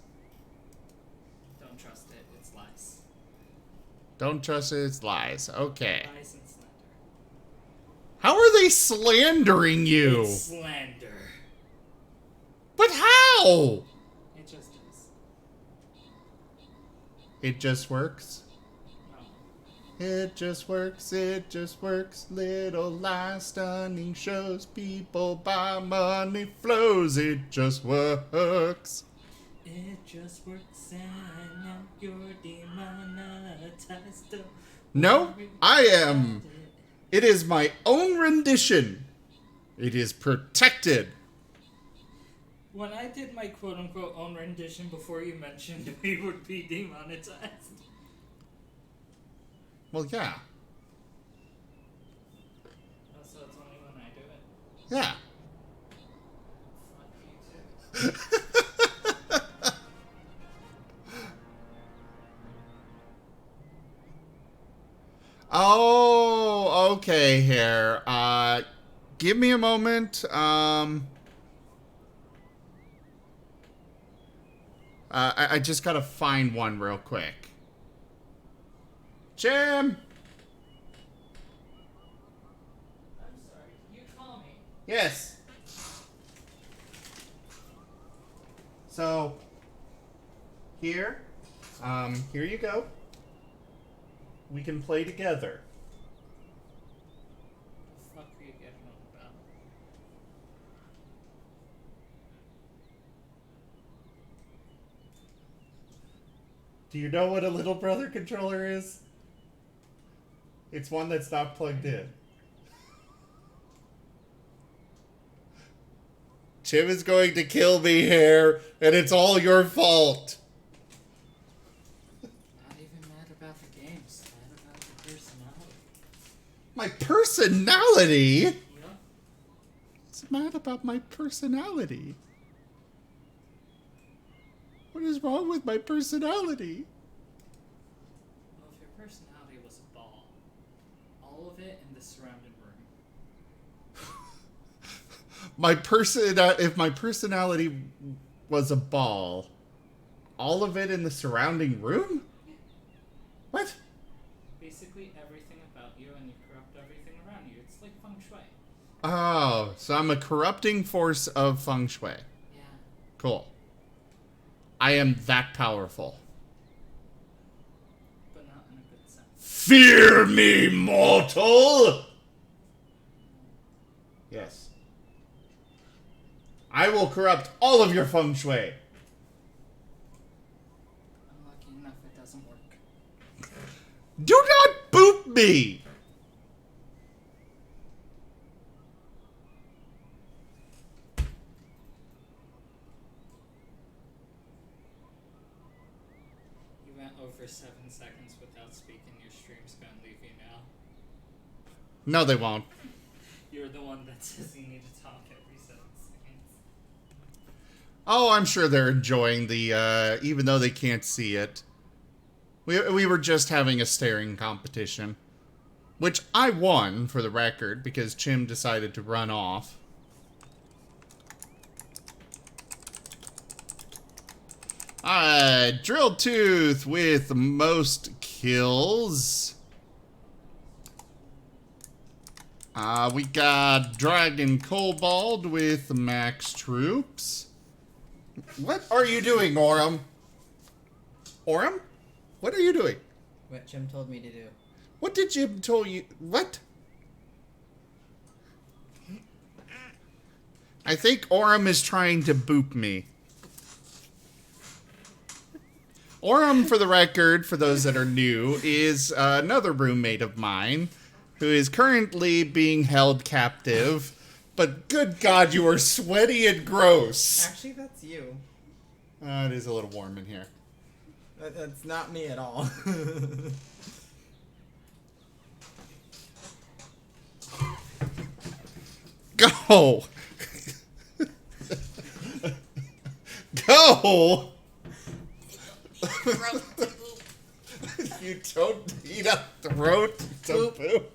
Don't trust it, it's lies. Don't trust it, it's lies. Okay. Lies and slander. How are they slandering you? It's slander. But how? It just is. It just works. No. It just works, it just works. Little lies, stunning shows. People buy, money flows. It just works. It just works and now you're demonetized. No, I am. It is my own rendition. It is protected. When I did my quote-unquote own rendition before you mentioned we would be demonetized. Well, yeah. Oh, so it's only when I do it? Yeah. Fuck you too. Oh, okay, here. Give me a moment. I just gotta find one real quick. Jim! I'm sorry, can you call me? Yes. So, here you go. We can play together. The fuck are you getting on about? Do you know what a little brother controller is? It's one that's not plugged in. Jim is going to kill me here, and it's all your fault. Not even mad about the games, mad about the personality. My personality? Yeah? What's mad about my personality? What is wrong with my personality? Well, if your personality was a ball, all of it in the surrounding room. If my personality was a ball, all of it in the surrounding room? What? Basically everything about you, and you corrupt everything around you. It's like feng shui. Oh, so I'm a corrupting force of feng shui. Yeah. Cool. I am that powerful. But not in a good sense. Fear me, mortal! Yes. I will corrupt all of your feng shui. Unlucky enough it doesn't work. Do not boot me! You went over 7 seconds without speaking. Your stream's gonna leave you now. No, they won't. You're the one that says you need to talk every 7 seconds. Oh, I'm sure they're enjoying the, even though they can't see it. We were just having a staring competition. Which I won, for the record, because Chim decided to run off. Drill Tooth with most kills. We got Dragon Kobold with max troops. What are you doing, Orem? Orem? What are you doing? What Jim told me to do. What did Jim tell you? What? I think Orem is trying to boop me. Orem, for the record, for those that are new, is another roommate of mine who is currently being held captive. But good God, you are sweaty and gross. Actually, that's you. It is a little warm in here. That's not me at all. Go! Go! You don't need a throat to poop.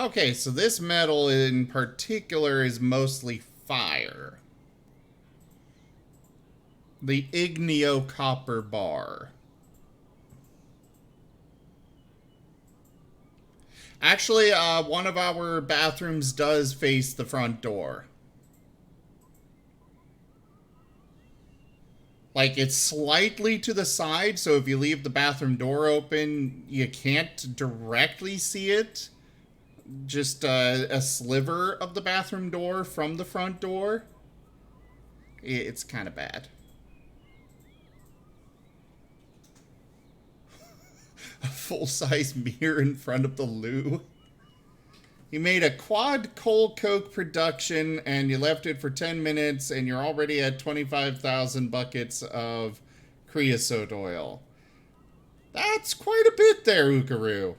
Okay, so this metal in particular is mostly fire. The igneo copper bar. Actually, one of our bathrooms does face the front door. Like, it's slightly to the side, so if you leave the bathroom door open, you can't directly see it. Just a sliver of the bathroom door from the front door. It's kind of bad. A full-size mirror in front of the loo. You made a quad cold coke production and you left it for 10 minutes and you're already at 25,000 buckets of creosote oil. That's quite a bit there, Ukaroo.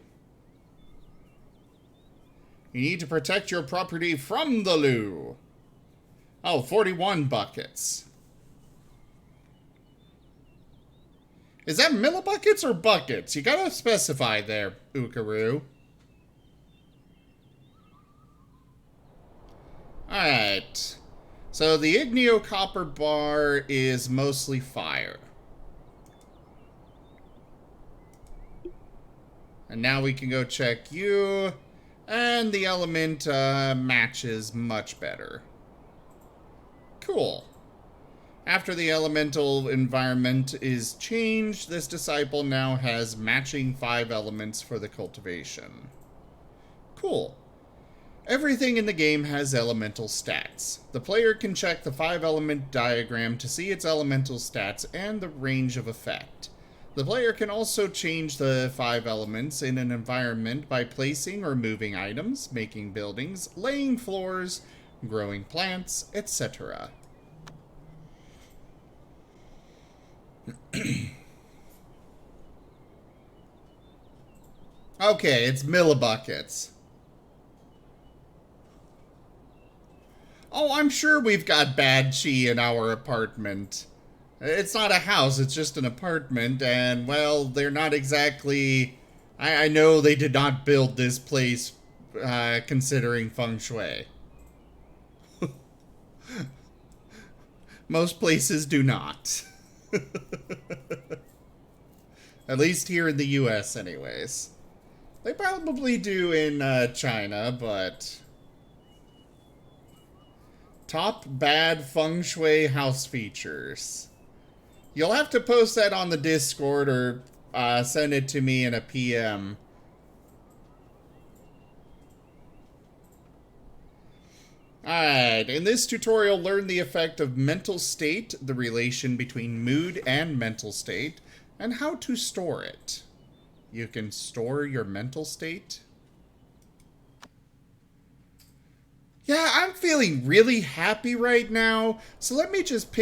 You need to protect your property from the loo. Oh, 41 buckets. Is that millibuckets or buckets? You gotta specify there, Ukaroo. Alright. So the igneo copper bar is mostly fire. And now we can go check you. And the element matches much better. Cool. After the elemental environment is changed, this disciple now has matching 5 elements for the cultivation. Cool. Everything in the game has elemental stats. The player can check the 5-element diagram to see its elemental stats and the range of effect. The player can also change the 5 elements in an environment by placing or moving items, making buildings, laying floors, growing plants, etc. Okay, it's millibuckets. Oh, I'm sure we've got bad chi in our apartment. It's not a house, it's just an apartment, and, well, they're not exactly... I know they did not build this place considering feng shui. Most places do not. At least here in the US, anyways. They probably do in China, but... Top bad feng shui house features. You'll have to post that on the Discord or send it to me in a PM. Alright, in this tutorial, learn the effect of mental state, the relation between mood and mental state, and how to store it. You can store your mental state? Yeah, I'm feeling really happy right now, so let me just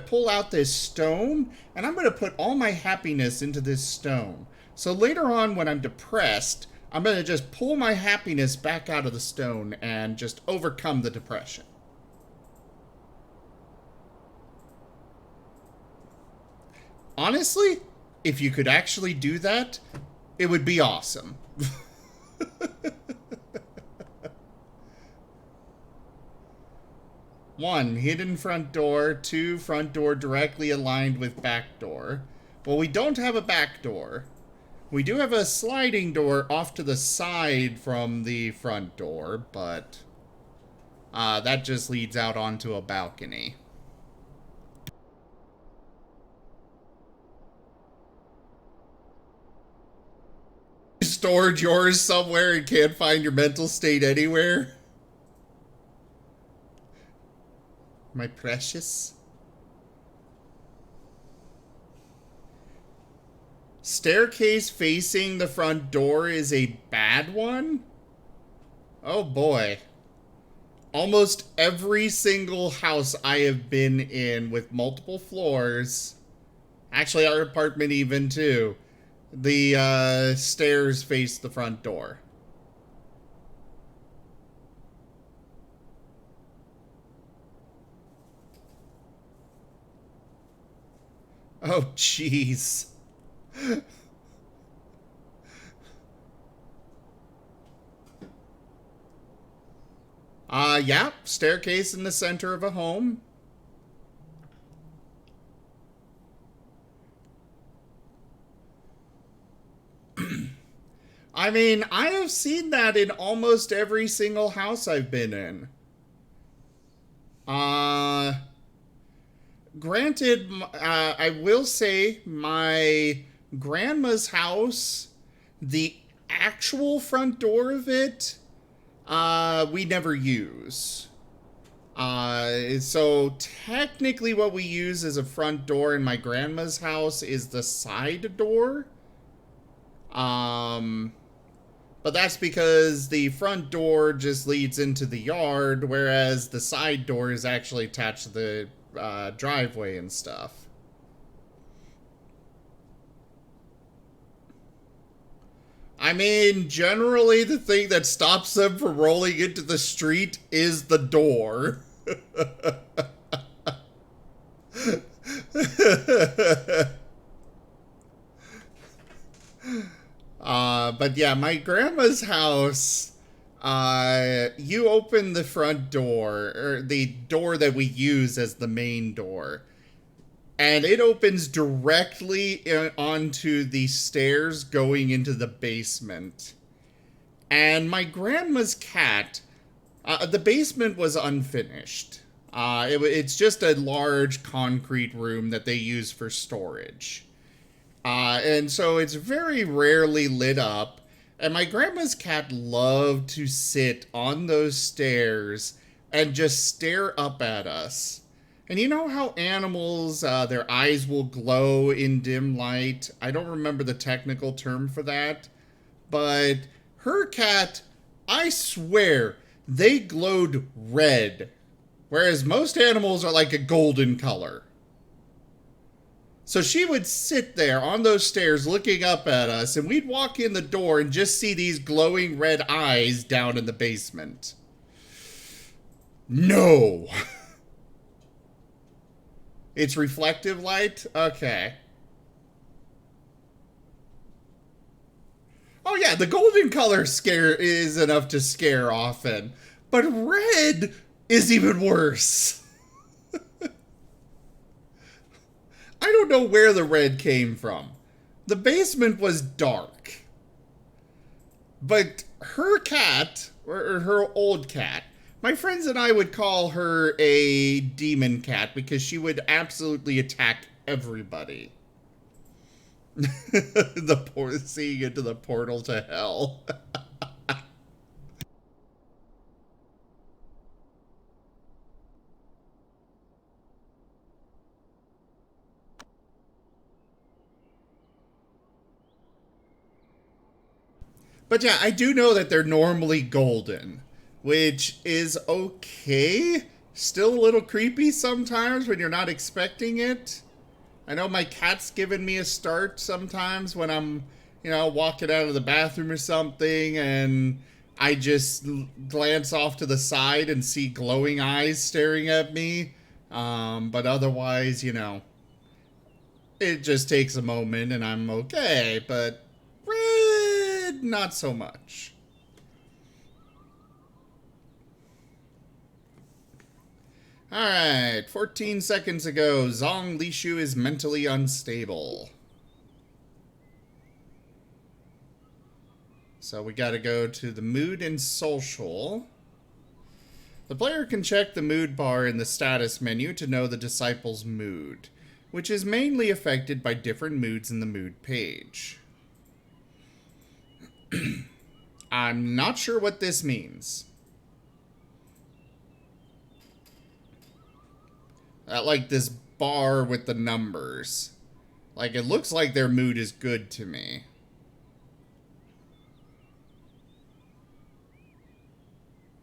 pull out this stone, and I'm going to put all my happiness into this stone. So later on, when I'm depressed, I'm going to just pull my happiness back out of the stone and just overcome the depression. Honestly, if you could actually do that, it would be awesome. 1, hidden front door. 2, front door directly aligned with back door. Well, we don't have a back door. We do have a sliding door off to the side from the front door, but that just leads out onto a balcony. You stored yours somewhere and can't find your mental state anywhere? My precious. Staircase facing the front door is a bad one? Oh boy. Almost every single house I have been in with multiple floors, actually our apartment even too, the stairs face the front door. Oh, jeez. Yeah, staircase in the center of a home. I mean, I have seen that in almost every single house I've been in. Granted, I will say my grandma's house, the actual front door of it, we never use. So technically what we use as a front door in my grandma's house is the side door. But that's because the front door just leads into the yard, whereas the side door is actually attached to the driveway and stuff. I mean, generally the thing that stops them from rolling into the street is the door. But yeah, my grandma's house, you open the front door, or the door that we use as the main door, and it opens directly onto the stairs going into the basement. And my grandma's cat, the basement was unfinished. It's just a large concrete room that they use for storage. And so it's very rarely lit up. And my grandma's cat loved to sit on those stairs and just stare up at us. And you know how animals, their eyes will glow in dim light? I don't remember the technical term for that. But her cat, I swear, they glowed red. Whereas most animals are like a golden color. So she would sit there on those stairs looking up at us, and we'd walk in the door and just see these glowing red eyes down in the basement. No. It's reflective light? Okay. Oh yeah, the golden color scare is enough to scare often. But red is even worse. I don't know where the red came from. The basement was dark. But her cat, or her old cat, my friends and I would call her a demon cat because she would absolutely attack everybody. Seeing into the portal to hell. But yeah, I do know that they're normally golden, which is okay. Still a little creepy sometimes when you're not expecting it. I know my cat's given me a start sometimes when I'm, walking out of the bathroom or something, and I just glance off to the side and see glowing eyes staring at me. But otherwise, it just takes a moment and I'm okay, but red, not so much. Alright, 14 seconds ago, Zong Lishu is mentally unstable. So we gotta go to the mood and social. The player can check the mood bar in the status menu to know the disciple's mood, which is mainly affected by different moods in the mood page. I'm not sure what this means. Like this bar with the numbers. Like, it looks like their mood is good to me.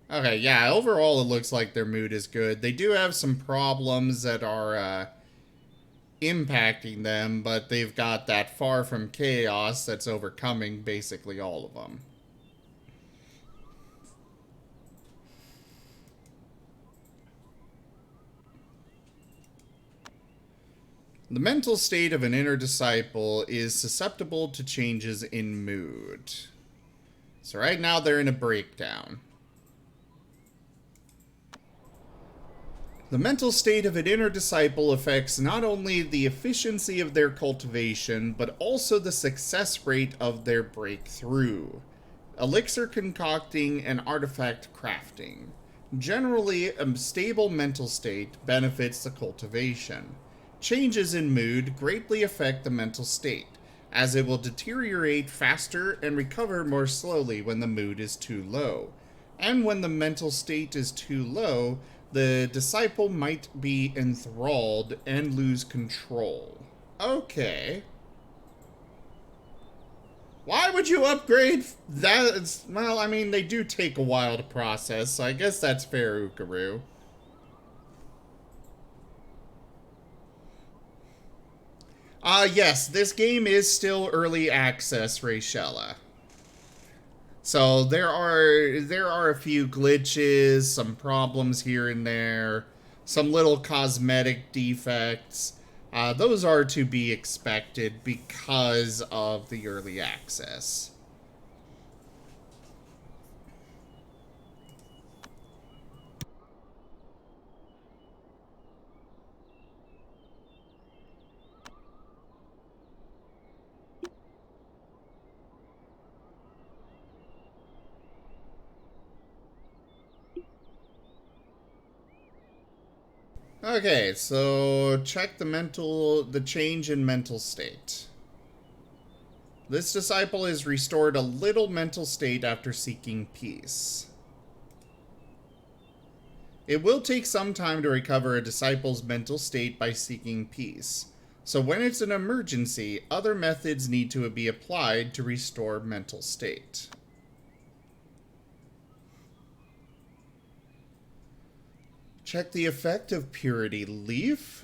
Okay, yeah, overall it looks like their mood is good. They do have some problems that are impacting them, but they've got that far from chaos that's overcoming basically all of them. The mental state of an inner disciple is susceptible to changes in mood. So right now they're in a breakdown. The mental state of an inner disciple affects not only the efficiency of their cultivation, but also the success rate of their breakthrough. Elixir concocting and artifact crafting. Generally, a stable mental state benefits the cultivation. Changes in mood greatly affect the mental state, as it will deteriorate faster and recover more slowly when the mood is too low. And when the mental state is too low, the disciple might be enthralled and lose control. Okay. Why would you upgrade that? Well, I mean, they do take a while to process, so I guess that's fair, Ukaru. Yes, this game is still early access, Rachella. So there are a few glitches, some problems here and there, some little cosmetic defects. Those are to be expected because of the early access. Okay, so check the change in mental state. This disciple is restored a little mental state after seeking peace. It will take some time to recover a disciple's mental state by seeking peace. So when it's an emergency, other methods need to be applied to restore mental state. Check the effect of Purity Leaf.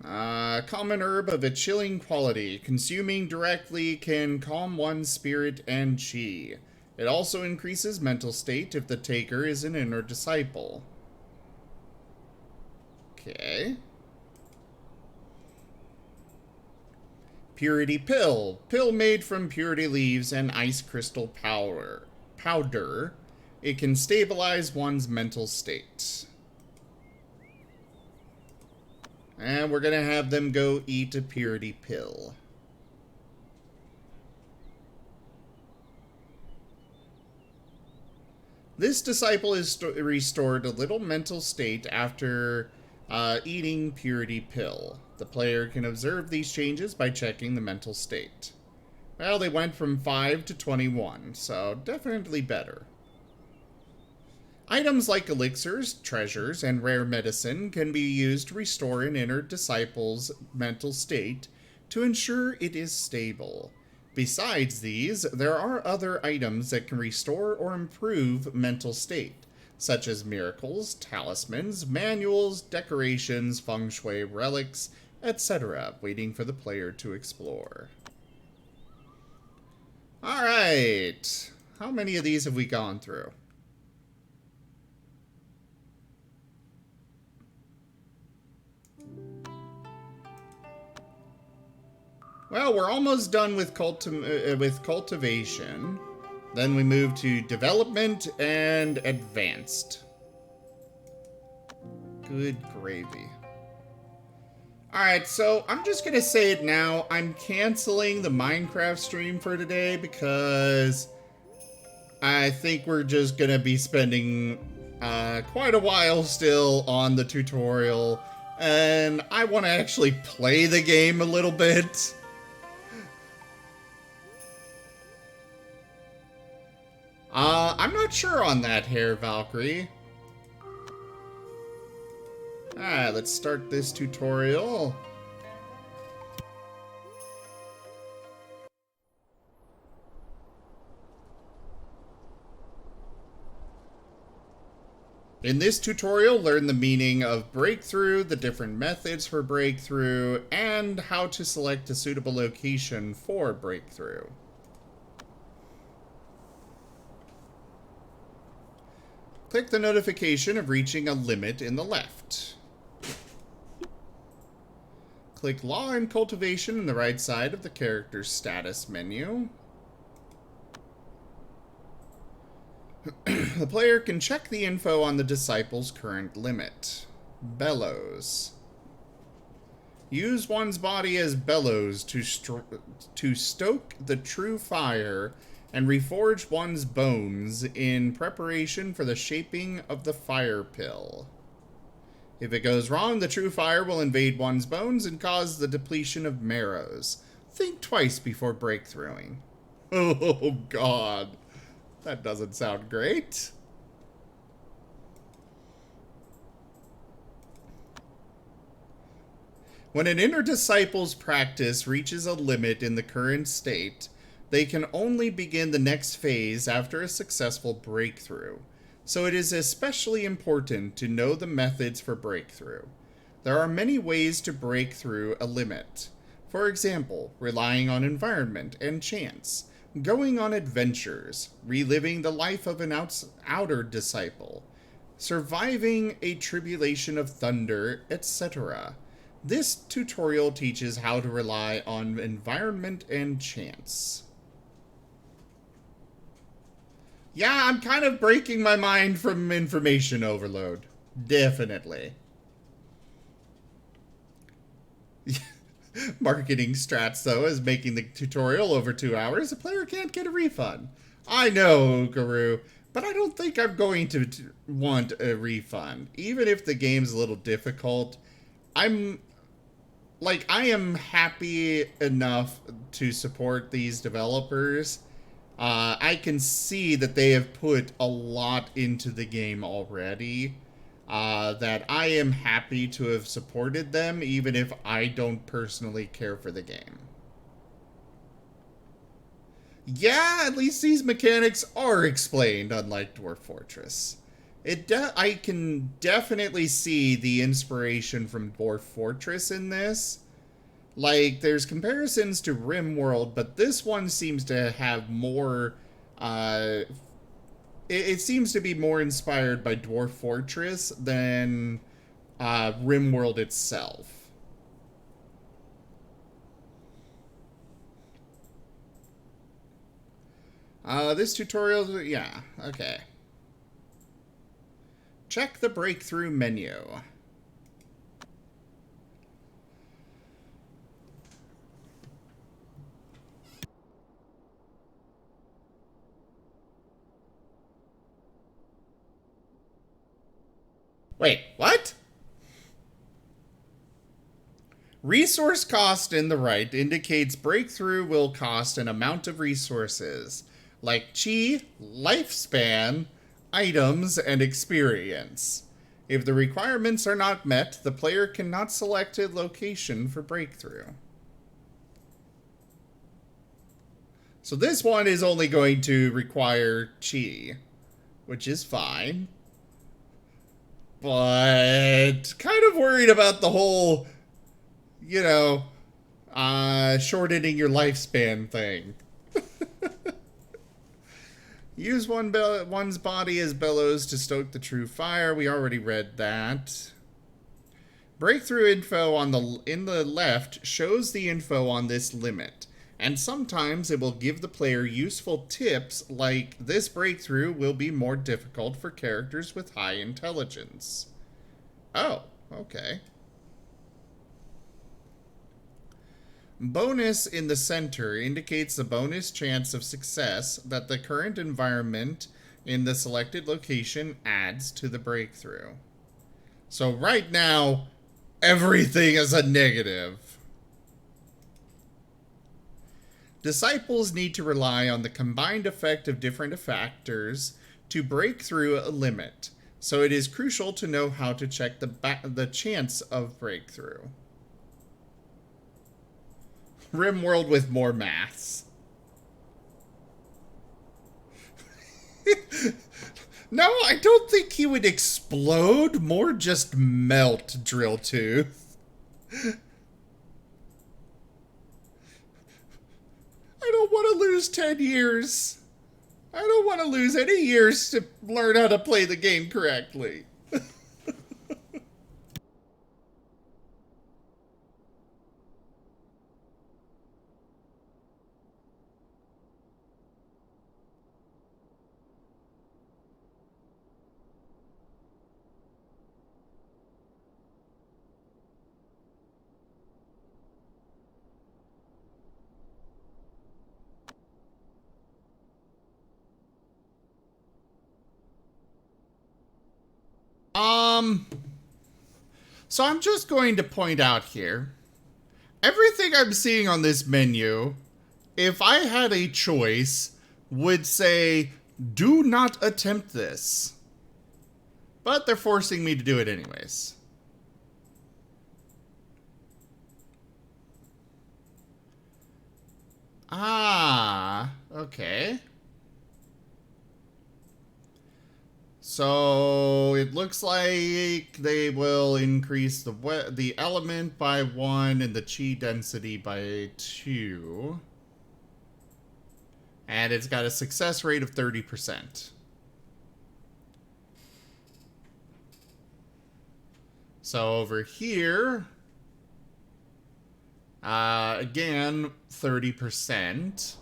Common herb of a chilling quality. Consuming directly can calm one's spirit and chi. It also increases mental state if the taker is an inner disciple. Okay. Purity Pill. Pill made from purity leaves and ice crystal powder. It can stabilize one's mental state. And we're going to have them go eat a purity pill. This disciple is restored a little mental state after eating purity pill. The player can observe these changes by checking the mental state. Well, they went from 5 to 21, so definitely better. Items like elixirs, treasures, and rare medicine can be used to restore an inner disciple's mental state to ensure it is stable. Besides these, there are other items that can restore or improve mental state, such as miracles, talismans, manuals, decorations, feng shui relics, etc., waiting for the player to explore. Alright, how many of these have we gone through? Well, we're almost done with cultivation. Then we move to development and advanced. Good gravy. Alright, so I'm just going to say it now. I'm canceling the Minecraft stream for today because I think we're just going to be spending quite a while still on the tutorial. And I want to actually play the game a little bit. I'm not sure on that, Hair Valkyrie. Alright, let's start this tutorial. In this tutorial, learn the meaning of breakthrough, the different methods for breakthrough, and how to select a suitable location for breakthrough. Click the notification of reaching a limit in the left. Click Law and Cultivation in the right side of the character's status menu. The player can check the info on the disciple's current limit. Bellows. Use one's body as bellows to stoke the true fire and reforge one's bones in preparation for the shaping of the fire pill. If it goes wrong, the true fire will invade one's bones and cause the depletion of marrows. Think twice before breakthroughing. Oh, God. That doesn't sound great. When an inner disciple's practice reaches a limit in the current state, they can only begin the next phase after a successful breakthrough. So it is especially important to know the methods for breakthrough. There are many ways to break through a limit. For example, relying on environment and chance, going on adventures, reliving the life of an outer disciple, surviving a tribulation of thunder, etc. This tutorial teaches how to rely on environment and chance. Yeah, I'm kind of breaking my mind from information overload. Definitely. Marketing strats, though, is making the tutorial over 2 hours. The player can't get a refund. I know, Guru, but I don't think I'm going to want a refund. Even if the game's a little difficult, I am happy enough to support these developers. I can see that they have put a lot into the game already. That I am happy to have supported them, even if I don't personally care for the game. Yeah, at least these mechanics are explained, unlike Dwarf Fortress. I can definitely see the inspiration from Dwarf Fortress in this. Like, there's comparisons to RimWorld, but this one seems to have more, it seems to be more inspired by Dwarf Fortress than RimWorld itself. This tutorial, yeah, okay. Check the breakthrough menu. Wait, what? Resource cost in the right indicates breakthrough will cost an amount of resources, like chi, lifespan, items, and experience. If the requirements are not met, the player cannot select a location for breakthrough. So this one is only going to require chi, which is fine. But kind of worried about the whole, you know, shortening your lifespan thing. Use one's body as bellows to stoke the true fire. We already read that. Breakthrough info in the left shows the info on this limit, and sometimes it will give the player useful tips like this breakthrough will be more difficult for characters with high intelligence. Oh, okay. Bonus in the center indicates the bonus chance of success that the current environment in the selected location adds to the breakthrough. So right now, everything is a negative. Disciples need to rely on the combined effect of different factors to break through a limit, so it is crucial to know how to check the chance of breakthrough. RimWorld with more maths. No, I don't think he would explode, more just melt, Drilltooth. I don't want to lose 10 years. I don't want to lose any years to learn how to play the game correctly. So I'm just going to point out here, everything I'm seeing on this menu, if I had a choice, would say, do not attempt this. But they're forcing me to do it anyways. Ah, okay. So it looks like they will increase the element by 1 and the chi density by 2. And it's got a success rate of 30%. So over here, again, 30%.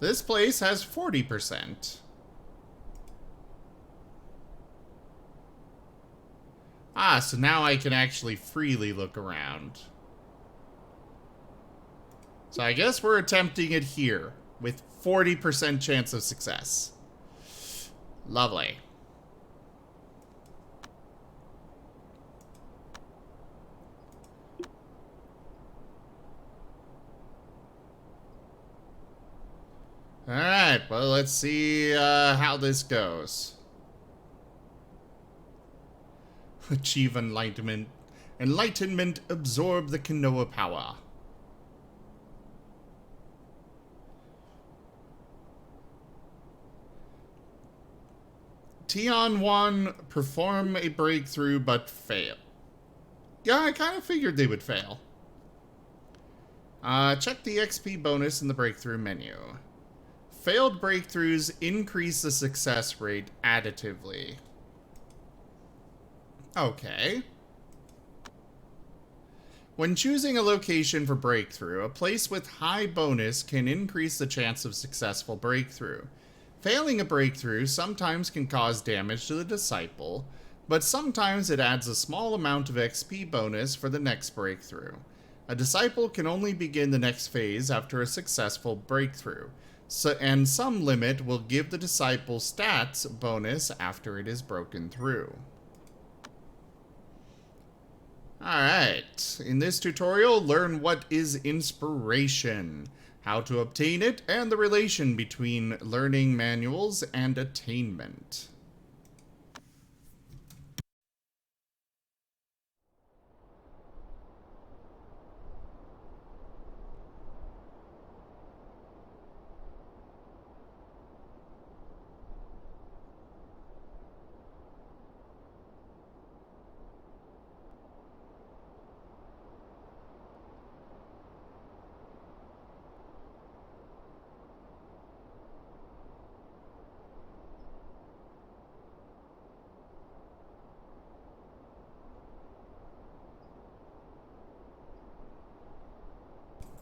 This place has 40%. Ah, so now I can actually freely look around. So I guess we're attempting it here with 40% chance of success. Lovely. Alright, well, let's see how this goes. Achieve enlightenment. Enlightenment, absorb the Kanoa power. Tion 1, perform a breakthrough but fail. Yeah, I kind of figured they would fail. Check the XP bonus in the breakthrough menu. Failed breakthroughs increase the success rate additively. Okay. When choosing a location for breakthrough, a place with high bonus can increase the chance of successful breakthrough. Failing a breakthrough sometimes can cause damage to the disciple, but sometimes it adds a small amount of XP bonus for the next breakthrough. A disciple can only begin the next phase after a successful breakthrough, and some limit will give the disciple stats bonus after it is broken through. Alright, in this tutorial, learn what is inspiration, how to obtain it, and the relation between learning manuals and attainment.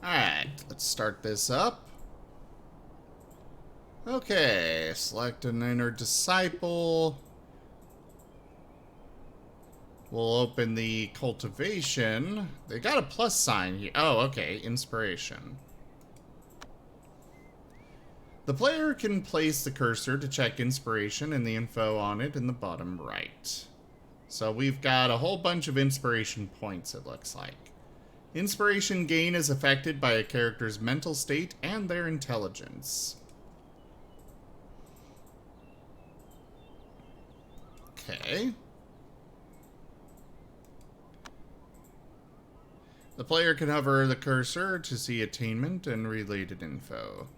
Alright, let's start this up. Okay, select an inner disciple. We'll open the cultivation. They got a plus sign here. Oh, okay, inspiration. The player can place the cursor to check inspiration and the info on it in the bottom right. So we've got a whole bunch of inspiration points, it looks like. Inspiration gain is affected by a character's mental state and their intelligence. Okay. The player can hover the cursor to see attainment and related info.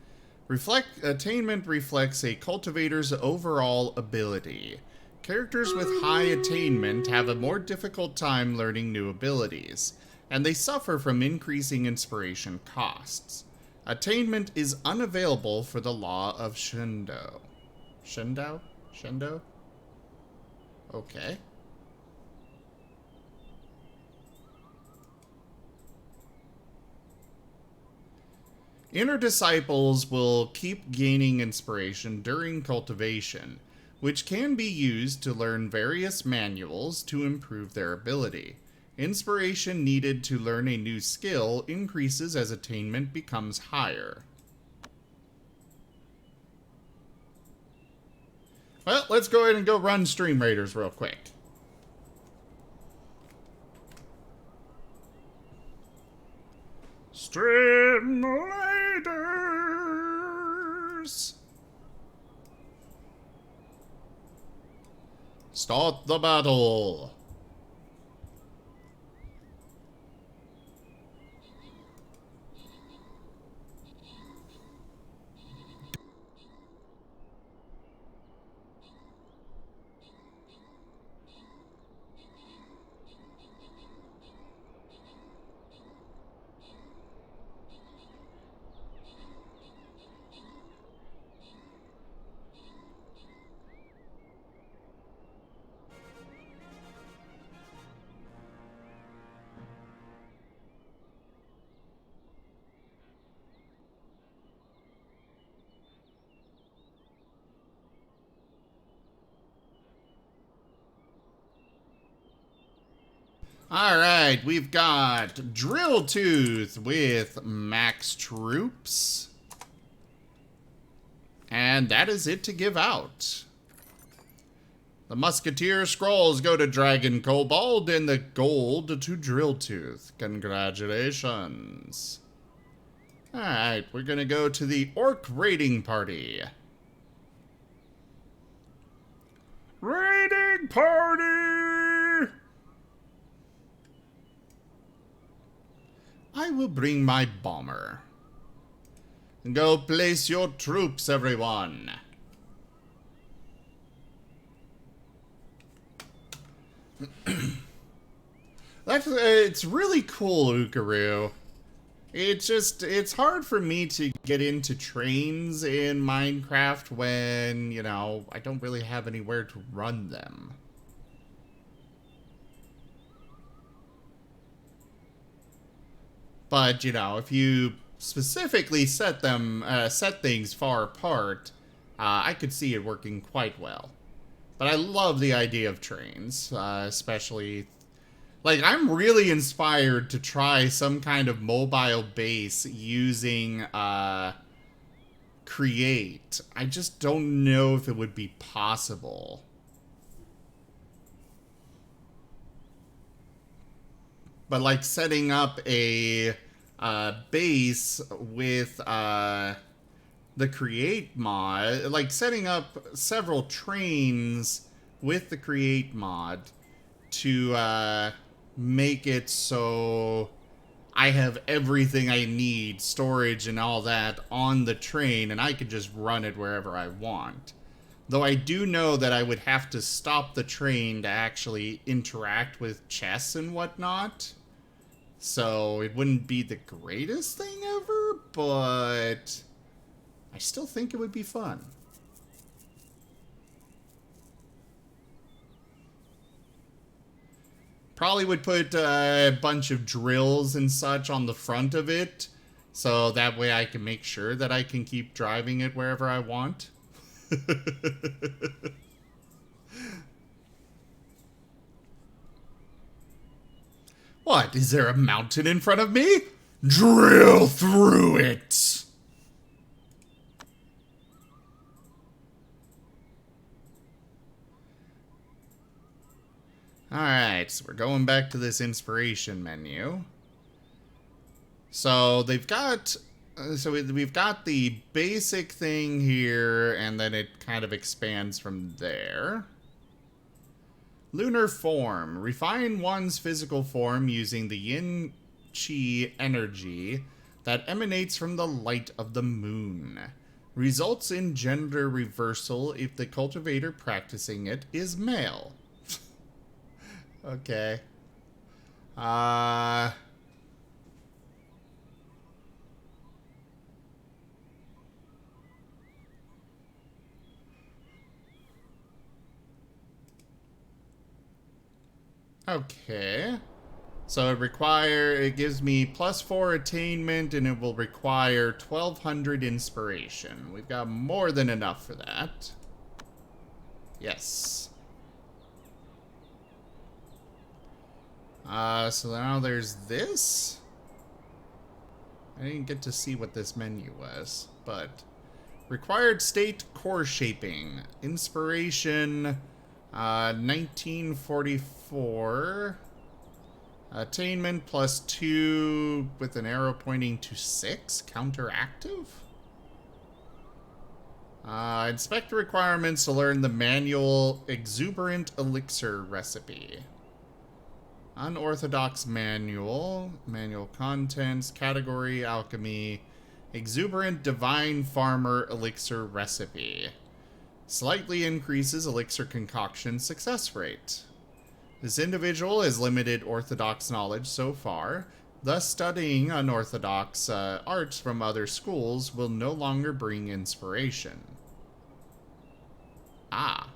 Attainment reflects a cultivator's overall ability. Characters with high attainment have a more difficult time learning new abilities, and they suffer from increasing inspiration costs. Attainment is unavailable for the Law of Shendo. Shendo? Shendo? Okay. Inner disciples will keep gaining inspiration during cultivation, which can be used to learn various manuals to improve their ability. Inspiration needed to learn a new skill increases as attainment becomes higher. Well, let's go ahead and go run Stream Raiders real quick. Stream Raiders! Start the battle! Alright, we've got Drill Tooth with max troops. And that is it to give out. The Musketeer Scrolls go to Dragon Kobold and the gold to Drill Tooth. Congratulations. Alright, we're gonna go to the Orc Raiding Party. Raiding Party! I will bring my bomber. Go place your troops, everyone. It's really cool, Ukaroo. It's hard for me to get into trains in Minecraft when, you know, I don't really have anywhere to run them. But, you know, if you specifically set things far apart, I could see it working quite well. But I love the idea of trains, especially... Like, I'm really inspired to try some kind of mobile base using, Create. I just don't know if it would be possible. But, like, setting up a base with the Create mod, like setting up several trains with the Create mod to make it so I have everything I need, storage and all that, on the train, and I could just run it wherever I want. Though I do know that I would have to stop the train to actually interact with chests and whatnot. So it wouldn't be the greatest thing ever, but I still think it would be fun. Probably would put a bunch of drills and such on the front of it, so that way I can make sure that I can keep driving it wherever I want. What? Is there a mountain in front of me? Drill through it! Alright, so we're going back to this inspiration menu. So they've got... we've got the basic thing here, and then it kind of expands from there. Lunar form. Refine one's physical form using the yin-chi energy that emanates from the light of the moon. Results in gender reversal if the cultivator practicing it is male. Okay. Okay. So it gives me +4 attainment, and it will require 1200 inspiration. We've got more than enough for that. Yes. So now there's this. I didn't get to see what this menu was, but Required state core shaping. Inspiration 1944. Attainment +2 with an arrow pointing to 6. Counteractive? Inspect the requirements to learn the manual exuberant elixir recipe. Unorthodox manual. Manual contents. Category alchemy. Exuberant divine farmer elixir recipe. Slightly increases elixir concoction success rate. This individual has limited orthodox knowledge so far. Thus, studying unorthodox arts from other schools will no longer bring inspiration. Ah.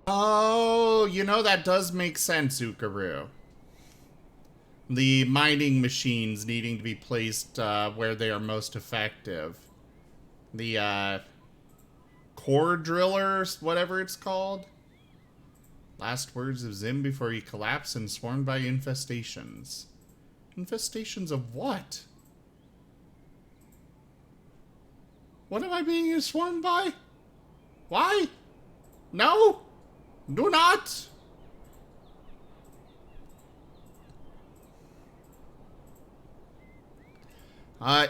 Oh, you know, that does make sense, Ukaru. The mining machines needing to be placed where they are most effective. The core driller, whatever it's called. Last words of Zim before he collapsed and swarmed by infestations. Infestations of what? What am I being swarmed by? Why? No! Do not!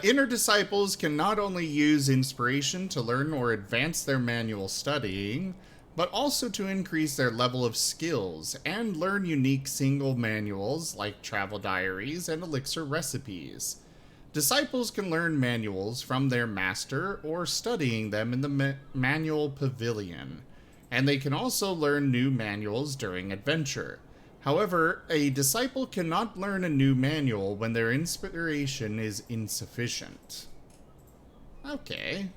Inner disciples can not only use inspiration to learn or advance their manual studying, but also to increase their level of skills and learn unique single manuals like travel diaries and elixir recipes. Disciples can learn manuals from their master or studying them in the manual pavilion, and they can also learn new manuals during adventure. However, a disciple cannot learn a new manual when their inspiration is insufficient. Okay.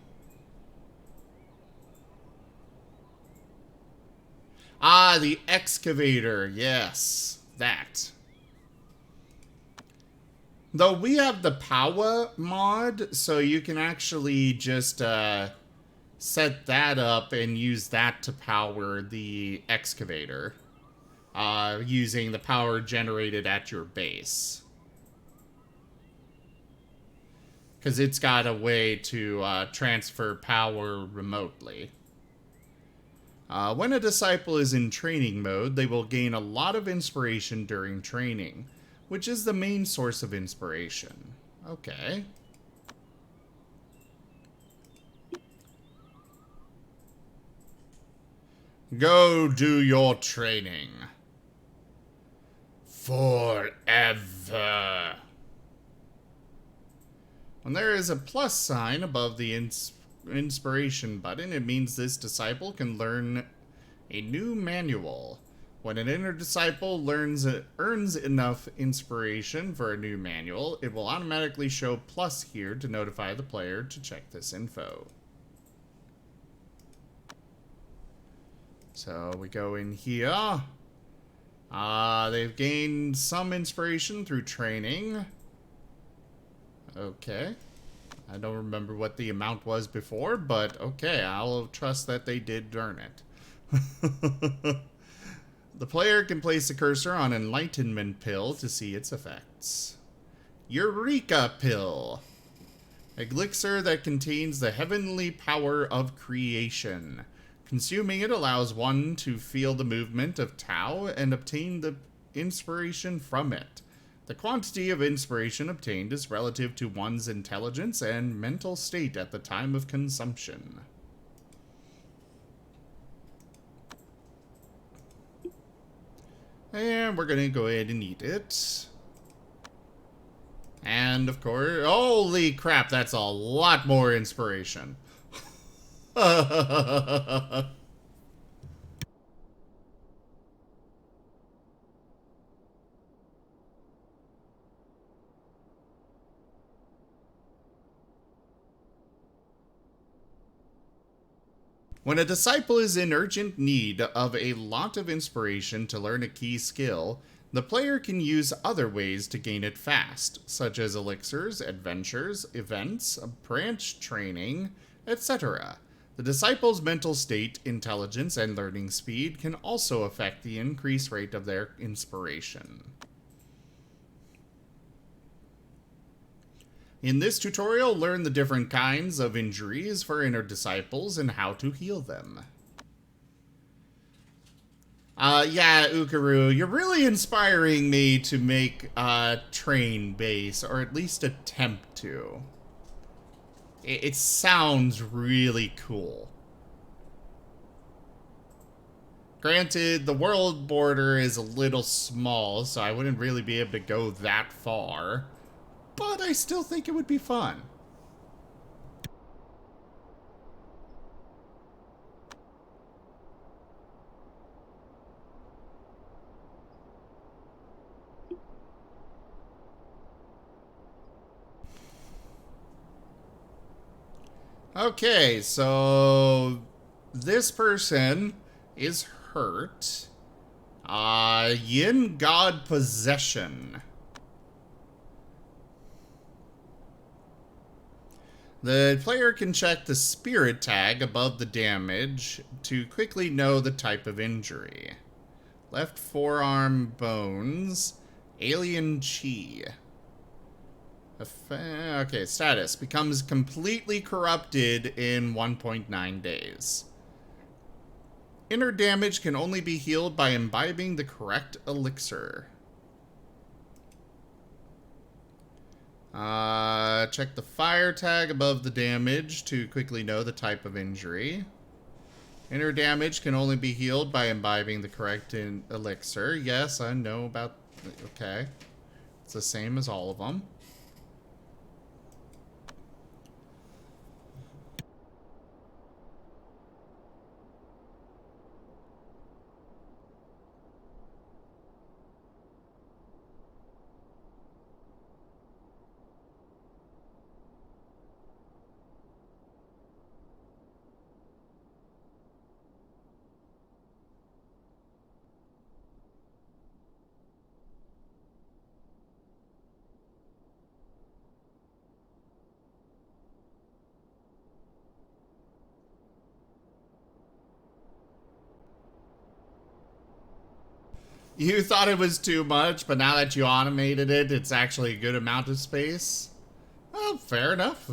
Ah, the excavator. Yes, that. Though we have the power mod, so you can actually just set that up and use that to power the excavator. Using the power generated at your base. Because it's got a way to transfer power remotely. When a disciple is in training mode, they will gain a lot of inspiration during training, which is the main source of inspiration. Okay. Go do your training. Forever. When there is a plus sign above the inspiration button, it means this disciple can learn a new manual. When an inner disciple earns enough inspiration for a new manual, it will automatically show plus here to notify the player to check this info. So we go in here. They've gained some inspiration through training. Okay. I don't remember what the amount was before, but okay, I'll trust that they did earn it. The player can place a cursor on an enlightenment pill to see its effects. Eureka pill. Elixir that contains the heavenly power of creation. Consuming it allows one to feel the movement of Tao and obtain the inspiration from it. The quantity of inspiration obtained is relative to one's intelligence and mental state at the time of consumption. And we're gonna go ahead and eat it. And of course, holy crap, that's a lot more inspiration. When a disciple is in urgent need of a lot of inspiration to learn a key skill, the player can use other ways to gain it fast, such as elixirs, adventures, events, branch training, etc. The disciple's mental state, intelligence, and learning speed can also affect the increase rate of their inspiration. In this tutorial, learn the different kinds of injuries for inner disciples and how to heal them. Yeah, Ukaru, you're really inspiring me to make a train base, or at least attempt to. It sounds really cool. Granted, the world border is a little small, so I wouldn't really be able to go that far. But I still think it would be fun. Okay, so this person is hurt. Yin God Possession. The player can check the spirit tag above the damage to quickly know the type of injury. Left forearm bones. Alien chi. Okay, status. Becomes completely corrupted in 1.9 days. Inner damage can only be healed by imbibing the correct elixir. Check the fire tag above the damage to quickly know the type of injury. Inner damage can only be healed by imbibing the correct elixir. Yes, I know about... Okay. It's the same as all of them. You thought it was too much, but now that you automated it, it's actually a good amount of space? Well, fair enough.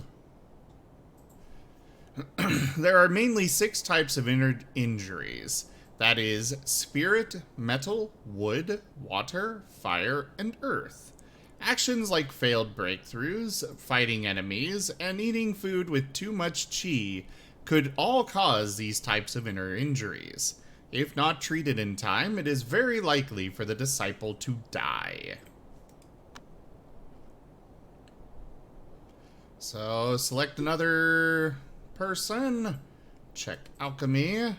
There are mainly 6 types of inner injuries. That is, spirit, metal, wood, water, fire, and earth. Actions like failed breakthroughs, fighting enemies, and eating food with too much chi could all cause these types of inner injuries. If not treated in time, it is very likely for the disciple to die. So, select another person. Check alchemy.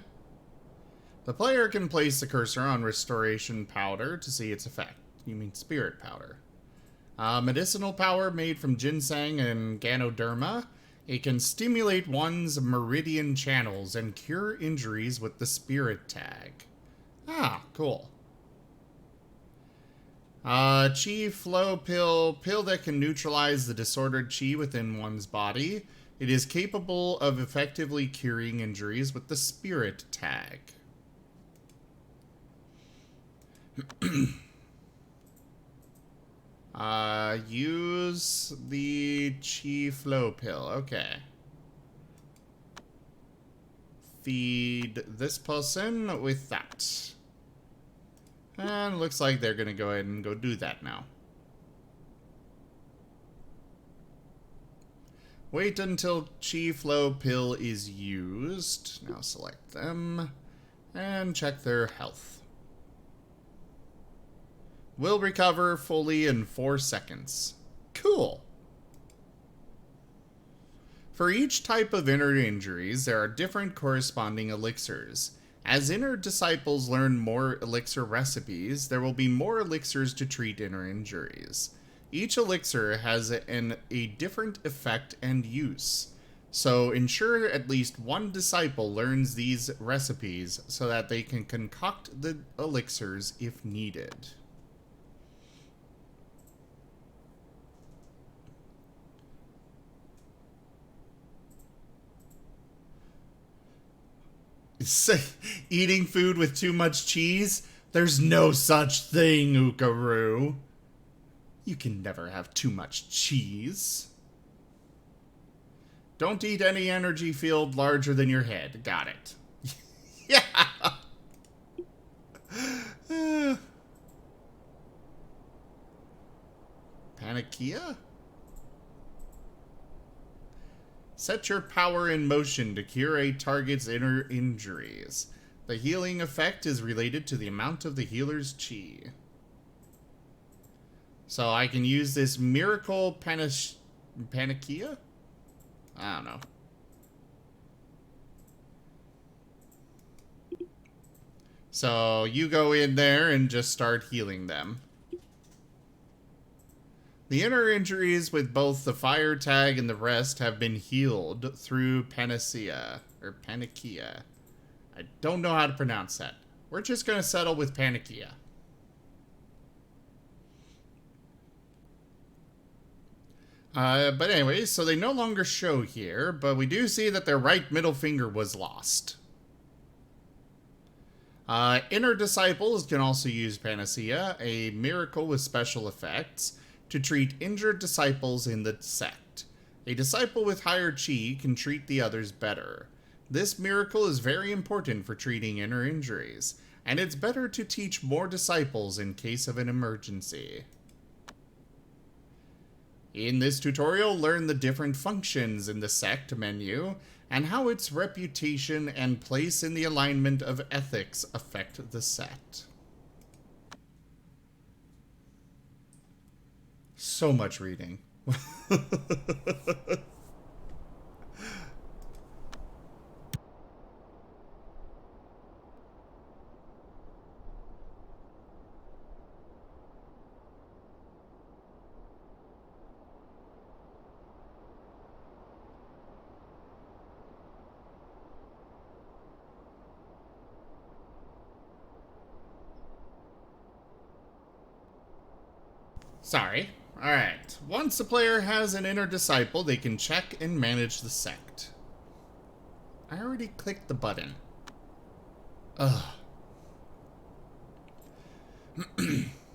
The player can place the cursor on restoration powder to see its effect. You mean spirit powder. Medicinal power made from ginseng and ganoderma. It can stimulate one's meridian channels and cure injuries with the spirit tag. Ah, cool. Chi flow pill. Pill that can neutralize the disordered chi within one's body. It is capable of effectively curing injuries with the spirit tag. Use the Chi Flow pill. Okay. Feed this person with that. And looks like they're gonna go ahead and go do that now. Wait until Chi Flow pill is used. Now select them. And check their health. Will recover fully in 4 seconds. Cool. For each type of inner injuries, there are different corresponding elixirs. As inner disciples learn more elixir recipes, there will be more elixirs to treat inner injuries. Each elixir has a different effect and use. So ensure at least one disciple learns these recipes so that they can concoct the elixirs if needed. Eating food with too much cheese? There's no such thing, Ukaroo. You can never have too much cheese. Don't eat any energy field larger than your head. Got it. Yeah. Panakia? Set your power in motion to cure a target's inner injuries. The healing effect is related to the amount of the healer's chi. So I can use this miracle Panakia? I don't know. So you go in there and just start healing them. The inner injuries with both the fire tag and the rest have been healed through Panacea, or Panakia. I don't know how to pronounce that. We're just going to settle with Panakia. But anyway, so they no longer show here, but we do see that their right middle finger was lost. Inner disciples can also use Panacea, a miracle with special effects, to treat injured disciples in the sect. A disciple with higher chi can treat the others better. This miracle is very important for treating inner injuries, and it's better to teach more disciples in case of an emergency. In this tutorial, learn the different functions in the sect menu and how its reputation and place in the alignment of ethics affect the sect. So much reading. Sorry. Alright. Once a player has an inner disciple, they can check and manage the sect. I already clicked the button. Ugh.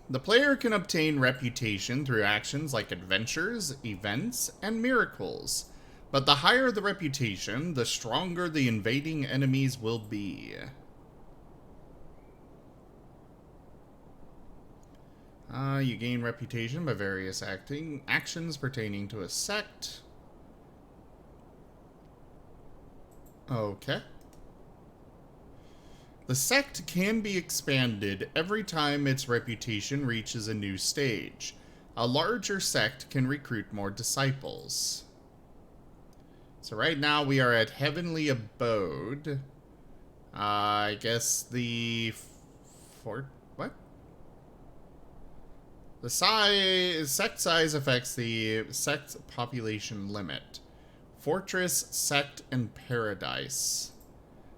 The player can obtain reputation through actions like adventures, events, and miracles. But the higher the reputation, the stronger the invading enemies will be. You gain reputation by various actions pertaining to a sect. Okay. The sect can be expanded every time its reputation reaches a new stage. A larger sect can recruit more disciples. So right now we are at Heavenly Abode. I guess the what? The sect size affects the sect population limit. Fortress, sect, and paradise.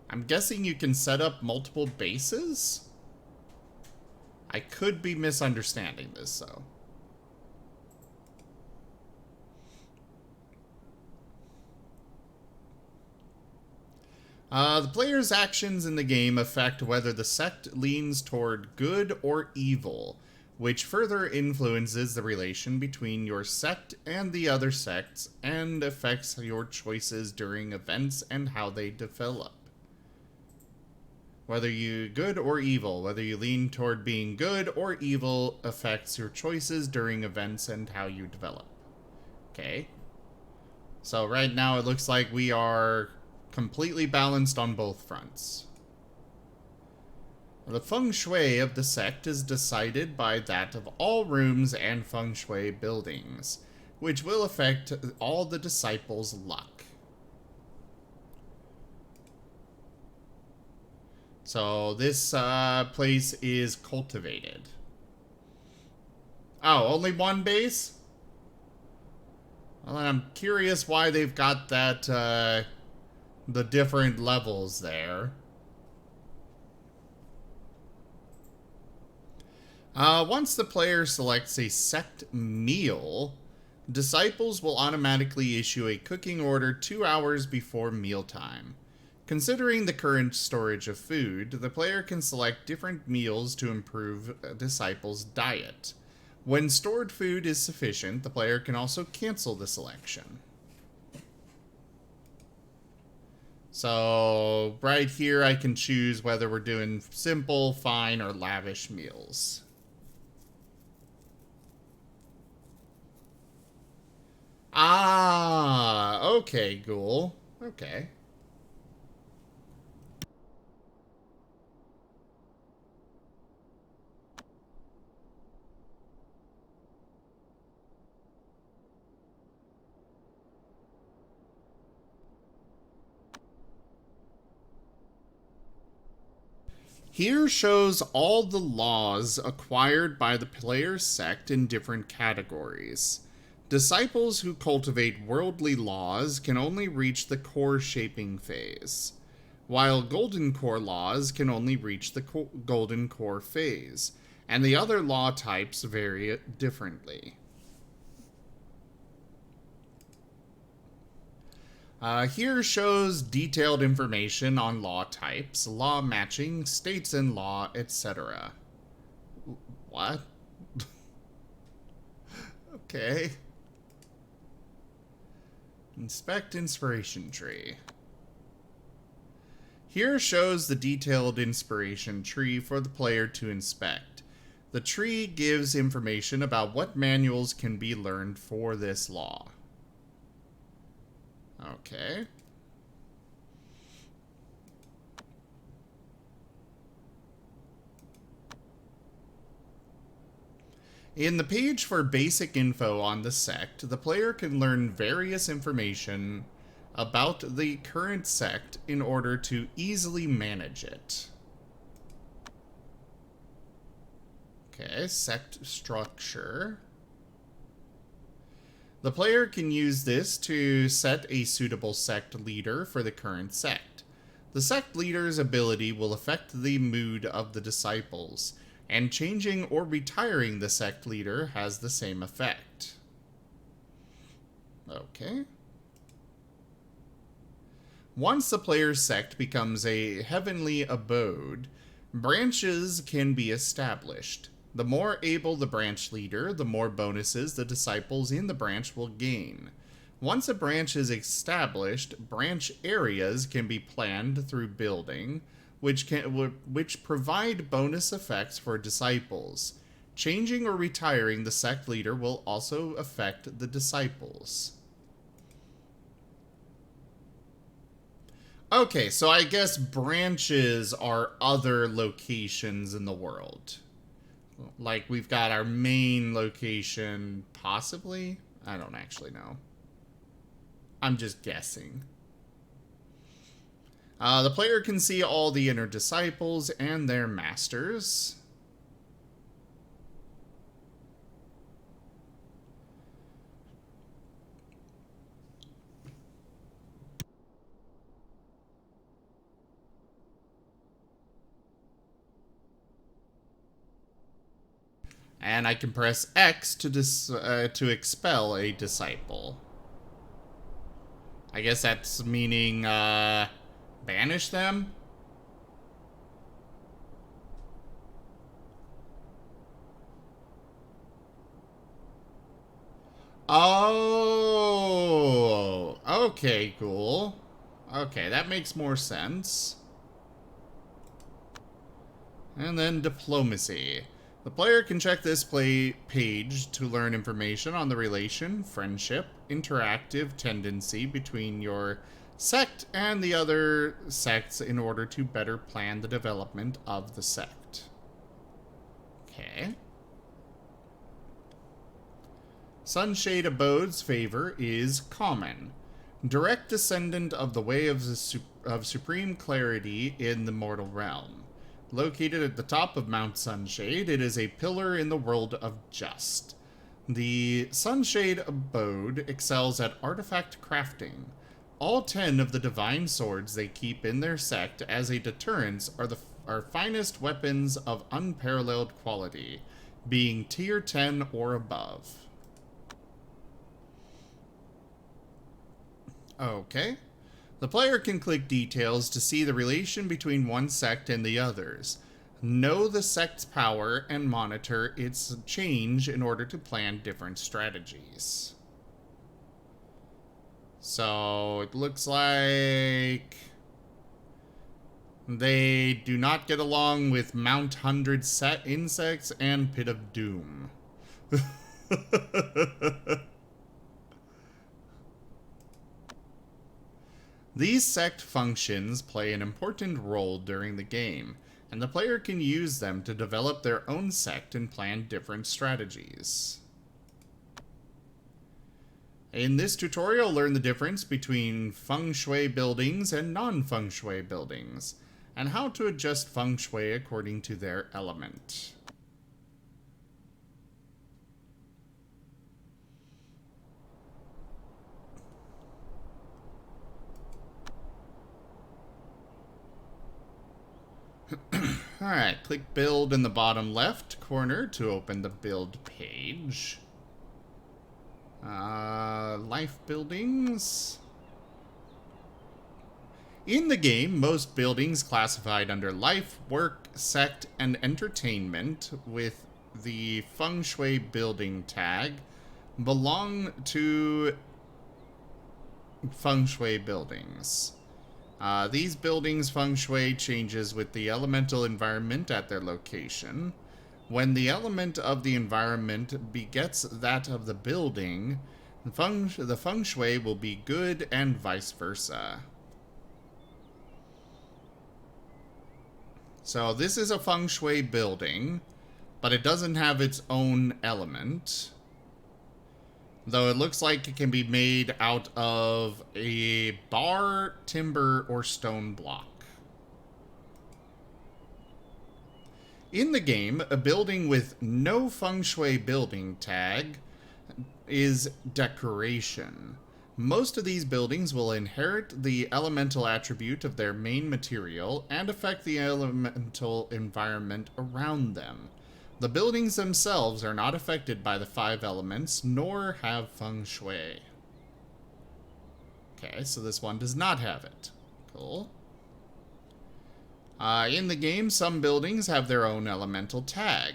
I'm guessing you can set up multiple bases? I could be misunderstanding this, though. The player's actions in the game affect whether the sect leans toward good or evil, which further influences the relation between your sect and the other sects and affects your choices during events and how they develop. Whether you good or evil, whether you lean toward being good or evil affects your choices during events and how you develop. Okay. So right now it looks like we are completely balanced on both fronts. The feng shui of the sect is decided by that of all rooms and feng shui buildings, which will affect all the disciples' luck. So this place is cultivated. Oh, only one base? Well, I'm curious why they've got that, the different levels there. Once the player selects a sect meal, disciples will automatically issue a cooking order 2 hours before mealtime. Considering the current storage of food, the player can select different meals to improve a disciple's diet. When stored food is sufficient, the player can also cancel the selection. So, right here I can choose whether we're doing simple, fine, or lavish meals. Ah, okay, Ghoul. Okay. Here shows all the laws acquired by the player's sect in different categories. Disciples who cultivate worldly laws can only reach the core shaping phase, while golden core laws can only reach the golden core phase, and the other law types vary differently. Here shows detailed information on law types, law matching, states and law, etc. What? Okay. Inspect inspiration tree. Here shows the detailed inspiration tree for the player to inspect. The tree gives information about what manuals can be learned for this law. Okay. In the page for basic info on the sect, the player can learn various information about the current sect in order to easily manage it. Okay, sect structure. The player can use this to set a suitable sect leader for the current sect. The sect leader's ability will affect the mood of the disciples, and changing or retiring the sect leader has the same effect. Okay. Once the player's sect becomes a heavenly abode, branches can be established. The more able the branch leader, the more bonuses the disciples in the branch will gain. Once a branch is established, branch areas can be planned through building, which provide bonus effects for disciples. Changing or retiring the sect leader will also affect the disciples. Okay, so I guess branches are other locations in the world. Like, we've got our main location, possibly? I don't actually know. I'm just guessing. The player can see all the inner disciples and their masters. And I can press X to expel a disciple. I guess that's meaning, banish them? Oh, okay, cool. Okay, that makes more sense. And then diplomacy. The player can check this page to learn information on the relation, friendship, interactive tendency between your sect and the other sects in order to better plan the development of the sect. Okay. Sunshade Abode's favor is common. Direct descendant of the way of supreme clarity in the mortal realm. Located at the top of Mount Sunshade, it is a pillar in the world of just. The Sunshade Abode excels at artifact crafting. All 10 of the divine swords they keep in their sect as a deterrence are finest weapons of unparalleled quality, being tier 10 or above. Okay. The player can click details to see the relation between one sect and the others. Know the sect's power and monitor its change in order to plan different strategies. So it looks like they do not get along with Mount 100 Set Insects and Pit of Doom. These sect functions play an important role during the game, and the player can use them to develop their own sect and plan different strategies. In this tutorial, learn the difference between feng shui buildings and non-feng shui buildings, and how to adjust feng shui according to their element. Alright, click build in the bottom left corner to open the build page. Life buildings. In the game, most buildings classified under life, work, sect, and entertainment with the feng shui building tag belong to feng shui buildings. These buildings' feng shui changes with the elemental environment at their location. When the element of the environment begets that of the building, the feng shui will be good and vice versa. So this is a feng shui building, but it doesn't have its own element. Though it looks like it can be made out of a bar, timber, or stone block. In the game, a building with no feng shui building tag is decoration. Most of these buildings will inherit the elemental attribute of their main material and affect the elemental environment around them. The buildings themselves are not affected by the 5 elements, nor have feng shui. Okay, so this one does not have it. Cool. In the game, some buildings have their own elemental tag.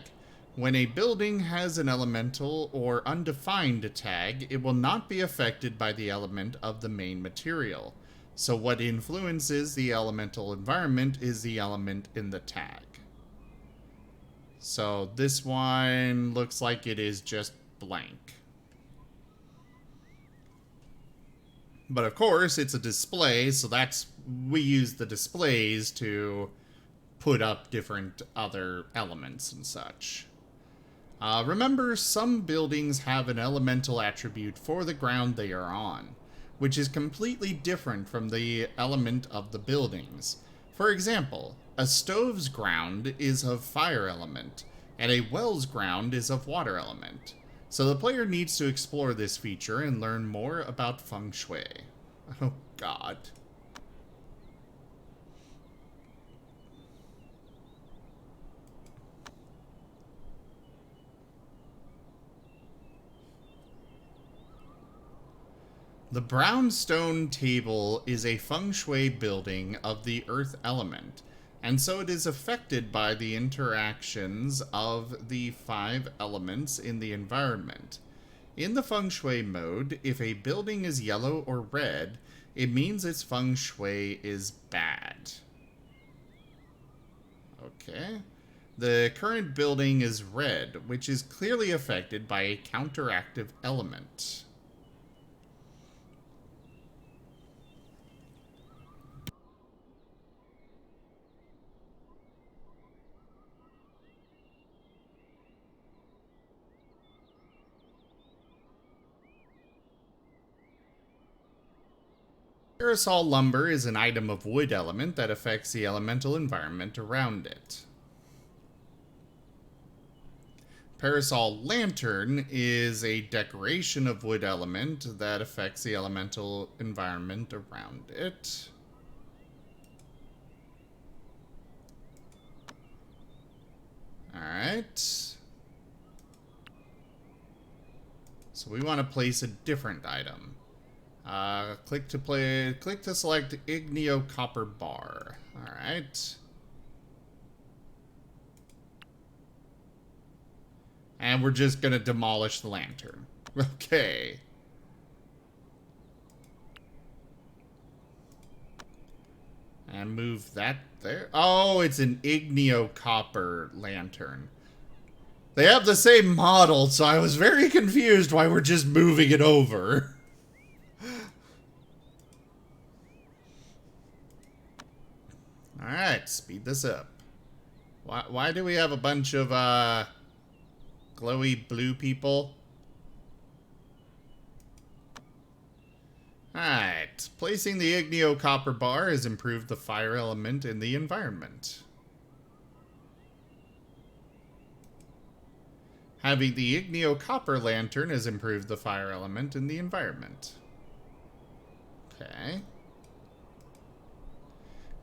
When a building has an elemental or undefined tag, it will not be affected by the element of the main material. So what influences the elemental environment is the element in the tag. So this one looks like it is just blank. But of course, it's a display, so we use the displays to put up different other elements and such. Remember, some buildings have an elemental attribute for the ground they are on, which is completely different from the element of the buildings. For example, a stove's ground is of fire element, and a well's ground is of water element. So the player needs to explore this feature and learn more about feng shui. Oh god. The brownstone table is a feng shui building of the earth element, and so it is affected by the interactions of the 5 elements in the environment. In the feng shui mode, if a building is yellow or red, it means its feng shui is bad. Okay. The current building is red, which is clearly affected by a counteractive element. Parasol lumber is an item of wood element that affects the elemental environment around it. Parasol lantern is a decoration of wood element that affects the elemental environment around it. Alright. So we want to place a different item. Click to select Igneo Copper Bar. Alright. And we're just gonna demolish the lantern. Okay. And move that there. Oh, it's an Igneo Copper lantern. They have the same model, so I was very confused why we're just moving it over. Alright, speed this up. Why do we have a bunch of, glowy blue people? Alright, placing the Igneo Copper Bar has improved the fire element in the environment. Having the Igneo Copper Lantern has improved the fire element in the environment. Okay.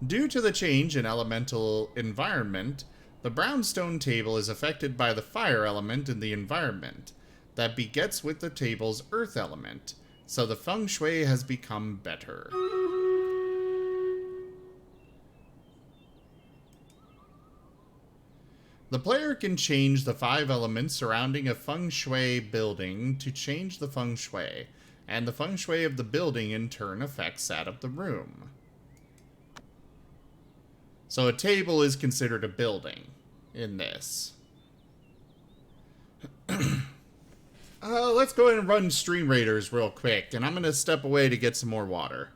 Due to the change in elemental environment, the brownstone table is affected by the fire element in the environment that begets with the table's earth element, so the feng shui has become better. The player can change the 5 elements surrounding a feng shui building to change the feng shui, and the feng shui of the building in turn affects that of the room. So a table is considered a building in this. Let's go ahead and run Stream Raiders real quick, and I'm going to step away to get some more water.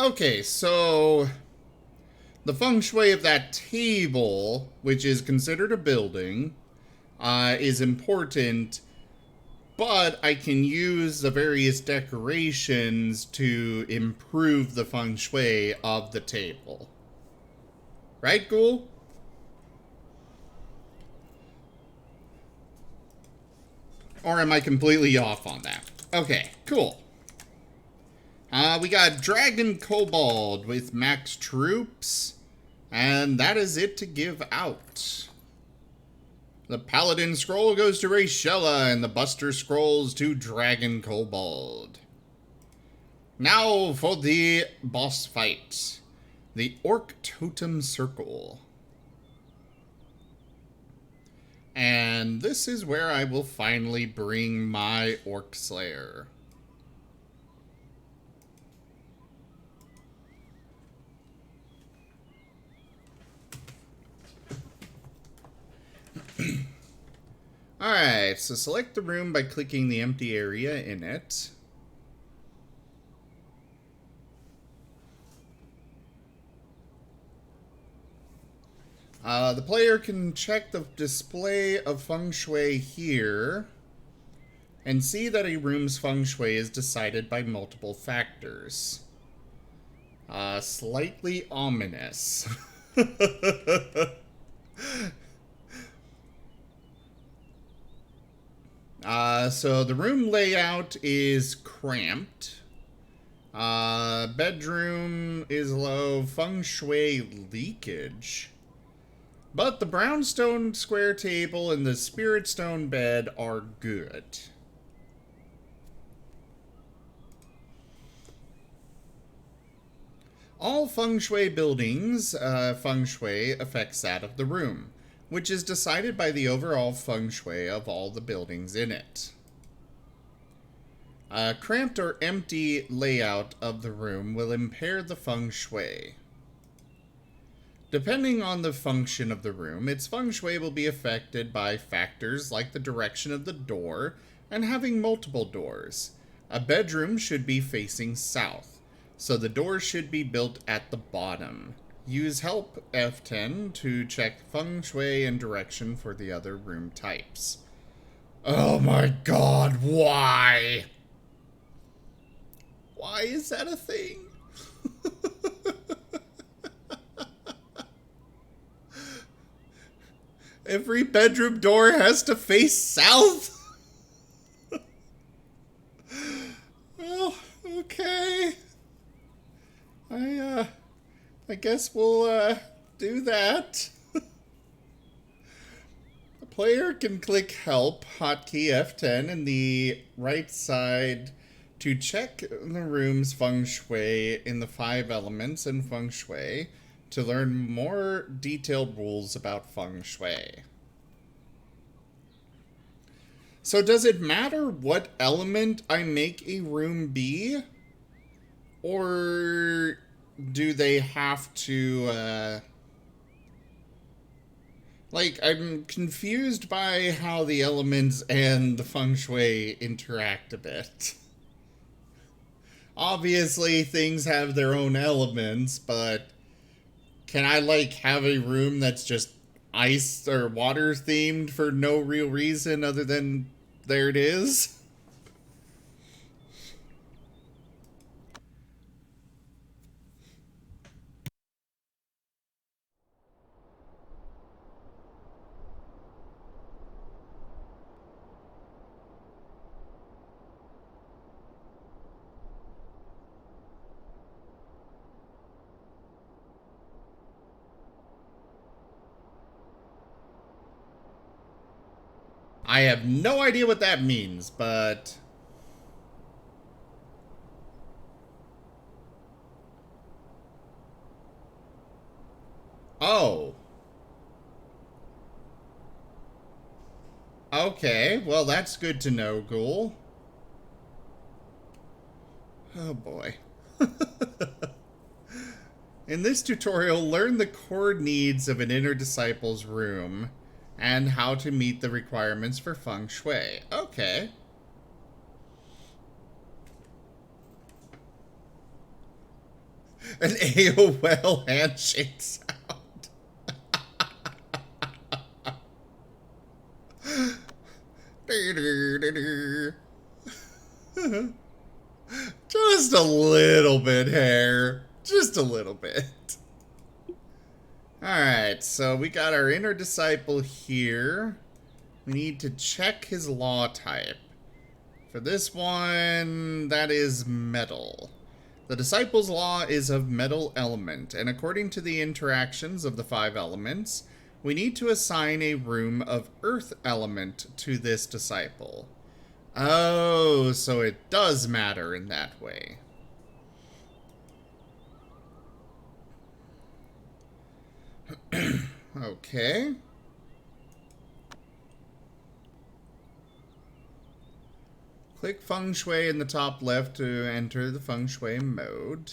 Okay, so the feng shui of that table, which is considered a building, is important, but I can use the various decorations to improve the feng shui of the table. Right, Ghoul? Or am I completely off on that? Okay, cool. We got Dragon Kobold with max troops, and that is it to give out. The Paladin Scroll goes to Rayshella, and the Buster Scrolls to Dragon Kobold. Now for the boss fight. The Orc Totem Circle. And this is where I will finally bring my Orc Slayer. Alright, so select the room by clicking the empty area in it. The player can check the display of feng shui here and see that a room's feng shui is decided by multiple factors. Slightly ominous. So the room layout is cramped. Bedroom is low. Feng shui leakage. But the brownstone square table and the spirit stone bed are good. All feng shui buildings, feng shui affects that of the room, which is decided by the overall feng shui of all the buildings in it. A cramped or empty layout of the room will impair the feng shui. Depending on the function of the room, its feng shui will be affected by factors like the direction of the door and having multiple doors. A bedroom should be facing south, so the doors should be built at the bottom. Use Help F10 to check feng shui and direction for the other room types. Oh my god, why? Why is that a thing? Every bedroom door has to face south? Well, okay. I guess we'll, do that. The player can click Help, hotkey F10, in the right side to check the room's feng shui in the 5 elements and feng shui to learn more detailed rules about feng shui. So does it matter what element I make a room be? Or do they have to, like, I'm confused by how the elements and the feng shui interact a bit. Obviously, things have their own elements, but can I, like, have a room that's just ice or water themed for no real reason other than there it is? I have no idea what that means, but... Oh. Okay, well that's good to know, Ghoul. Oh boy. In this tutorial, learn the core needs of an inner disciple's room and how to meet the requirements for feng shui. Okay. An AOL handshake sound. Just a little bit, hair. Just a little bit. Alright, so we got our inner disciple here. We need to check his law type. For this one, that is metal. The disciple's law is of metal element, and according to the interactions of the 5 elements, we need to assign a room of earth element to this disciple. Oh, so it does matter in that way. Okay. Click Feng Shui in the top left to enter the Feng Shui mode.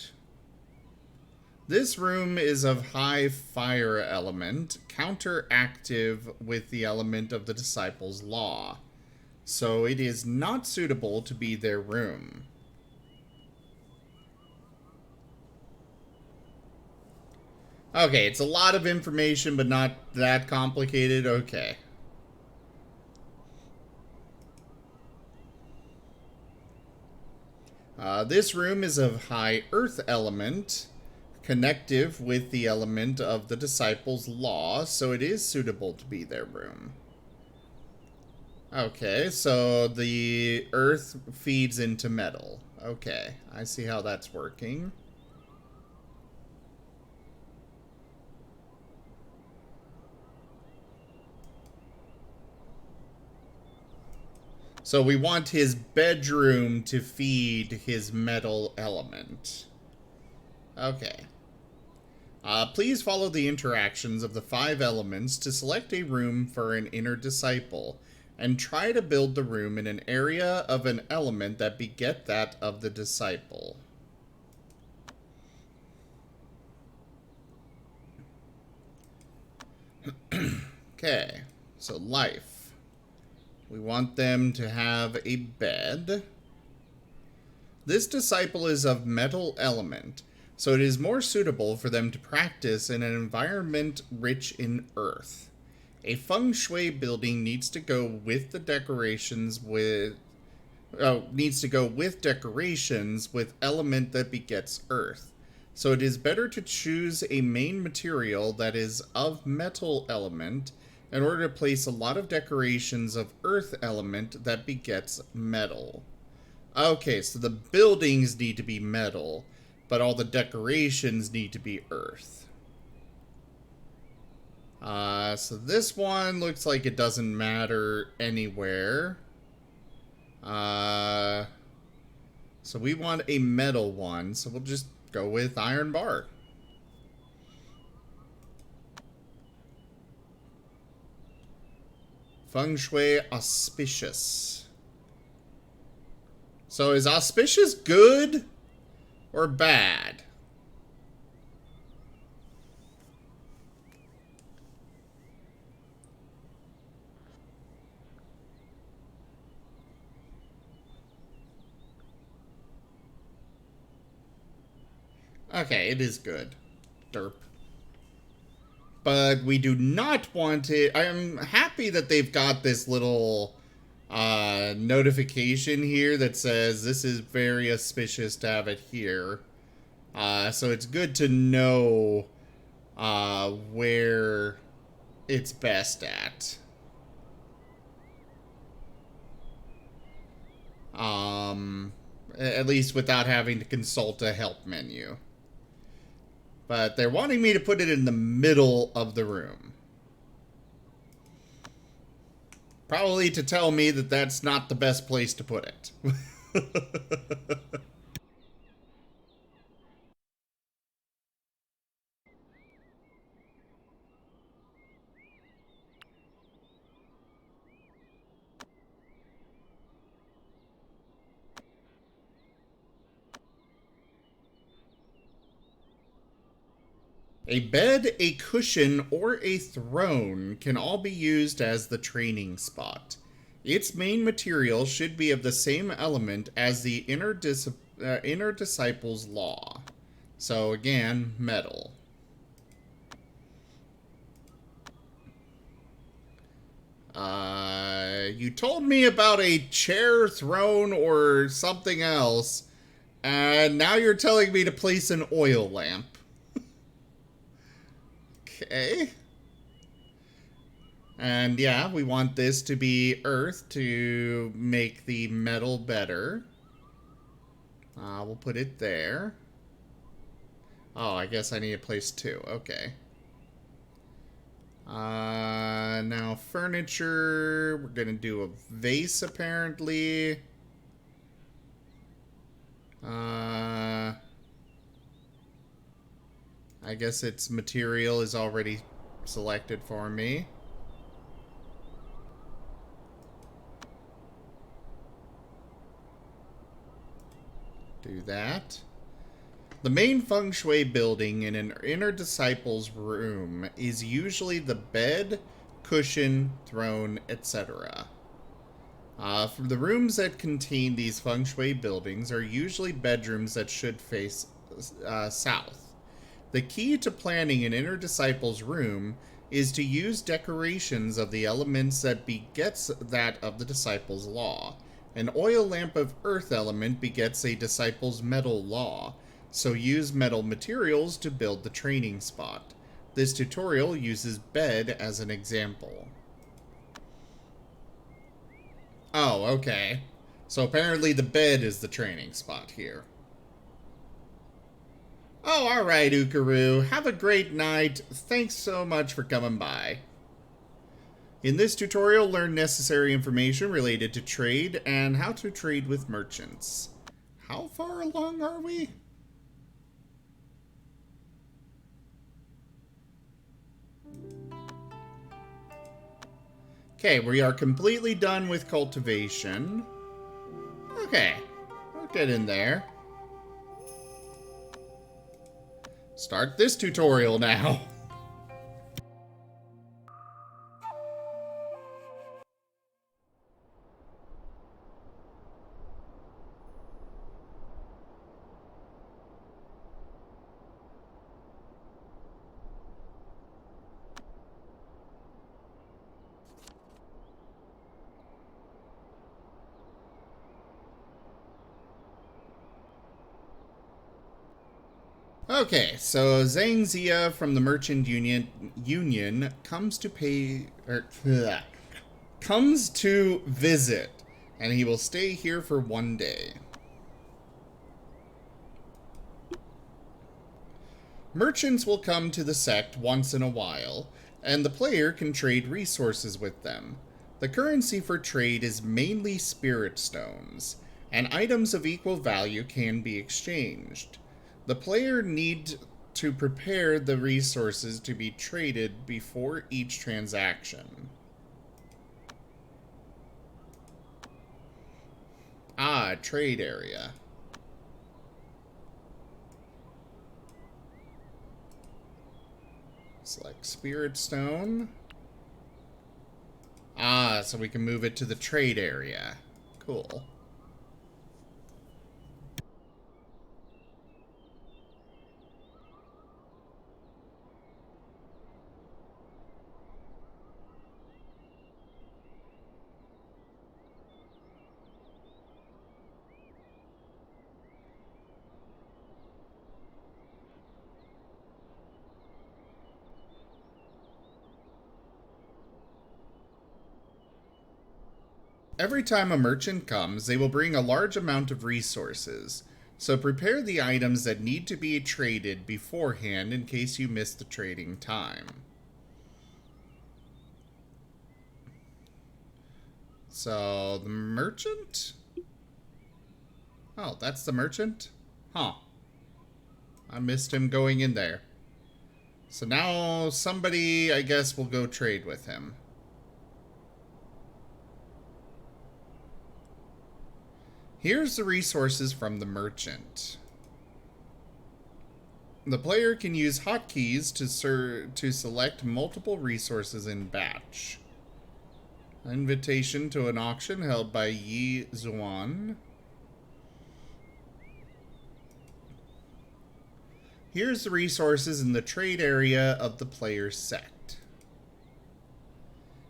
This room is of high fire element, counteractive with the element of the disciple's law. So it is not suitable to be their room. Okay, it's a lot of information, but not that complicated. Okay. This room is of high earth element, connective with the element of the disciple's law, so it is suitable to be their room. Okay, so the earth feeds into metal. Okay, I see how that's working. So we want his bedroom to feed his metal element. Okay. Please follow the interactions of the 5 elements to select a room for an inner disciple, and try to build the room in an area of an element that beget that of the disciple. Okay, so life. We want them to have a bed. This disciple is of metal element, so it is more suitable for them to practice in an environment rich in earth. A feng shui building needs to go with the decorations with decorations with element that begets earth. So it is better to choose a main material that is of metal element in order to place a lot of decorations of earth element that begets metal. Okay, so the buildings need to be metal, but all the decorations need to be earth. So this one looks like it doesn't matter anywhere. So we want a metal one, so we'll just go with iron bar. Feng Shui auspicious. So is auspicious good or bad? Okay, it is good. Derp. But we do not want it. I'm happy that they've got this little notification here that says this is very auspicious to have it here. So it's good to know where it's best at. At least without having to consult a help menu. But they're wanting me to put it in the middle of the room. Probably to tell me that that's not the best place to put it. A bed, a cushion, or a throne can all be used as the training spot. Its main material should be of the same element as the inner disciple's law. So again, metal. You told me about a chair, throne, or something else, and now you're telling me to place an oil lamp. Okay. And yeah, we want this to be earth to make the metal better. We'll put it there. Oh, I guess I need to place 2. Okay. Now furniture. We're gonna do a vase apparently. I guess its material is already selected for me. Do that. The main feng shui building in an inner disciple's room is usually the bed, cushion, throne, etc. For the rooms that contain these feng shui buildings are usually bedrooms that should face south. The key to planning an inner disciple's room is to use decorations of the elements that begets that of the disciple's law. An oil lamp of earth element begets a disciple's metal law, so use metal materials to build the training spot. This tutorial uses bed as an example. Oh, okay. So apparently the bed is the training spot here. Oh, alright, Ukaroo. Have a great night. Thanks so much for coming by. In this tutorial, learn necessary information related to trade and how to trade with merchants. How far along are we? Okay, we are completely done with cultivation. Okay, we'll get in there. Start this tutorial now. Okay, so Zhang Zia from the Merchant Union comes to comes to visit, and he will stay here for 1 day. Merchants will come to the sect once in a while, and the player can trade resources with them. The currency for trade is mainly spirit stones, and items of equal value can be exchanged. The player needs to prepare the resources to be traded before each transaction. Trade area. Select Spirit Stone. So we can move it to the trade area. Cool. Every time a merchant comes, they will bring a large amount of resources, so prepare the items that need to be traded beforehand in case you miss the trading time. So, the merchant? Oh, that's the merchant? Huh. I missed him going in there. So now somebody, I guess, will go trade with him. Here's the resources from the merchant. The player can use hotkeys to select multiple resources in batch. Invitation to an auction held by Yi Zuan. Here's the resources in the trade area of the player's sect.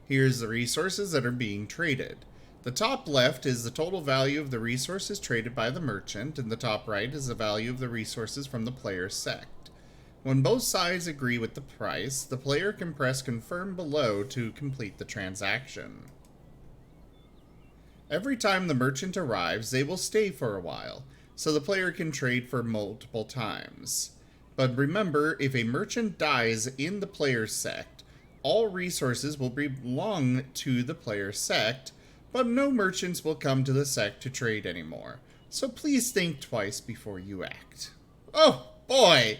Here's the resources that are being traded. The top left is the total value of the resources traded by the merchant, and the top right is the value of the resources from the player's sect. When both sides agree with the price, the player can press confirm below to complete the transaction. Every time the merchant arrives, they will stay for a while, so the player can trade for multiple times. But remember, if a merchant dies in the player's sect, all resources will belong to the player's sect, but no merchants will come to the sect to trade anymore. So please think twice before you act. Oh, boy!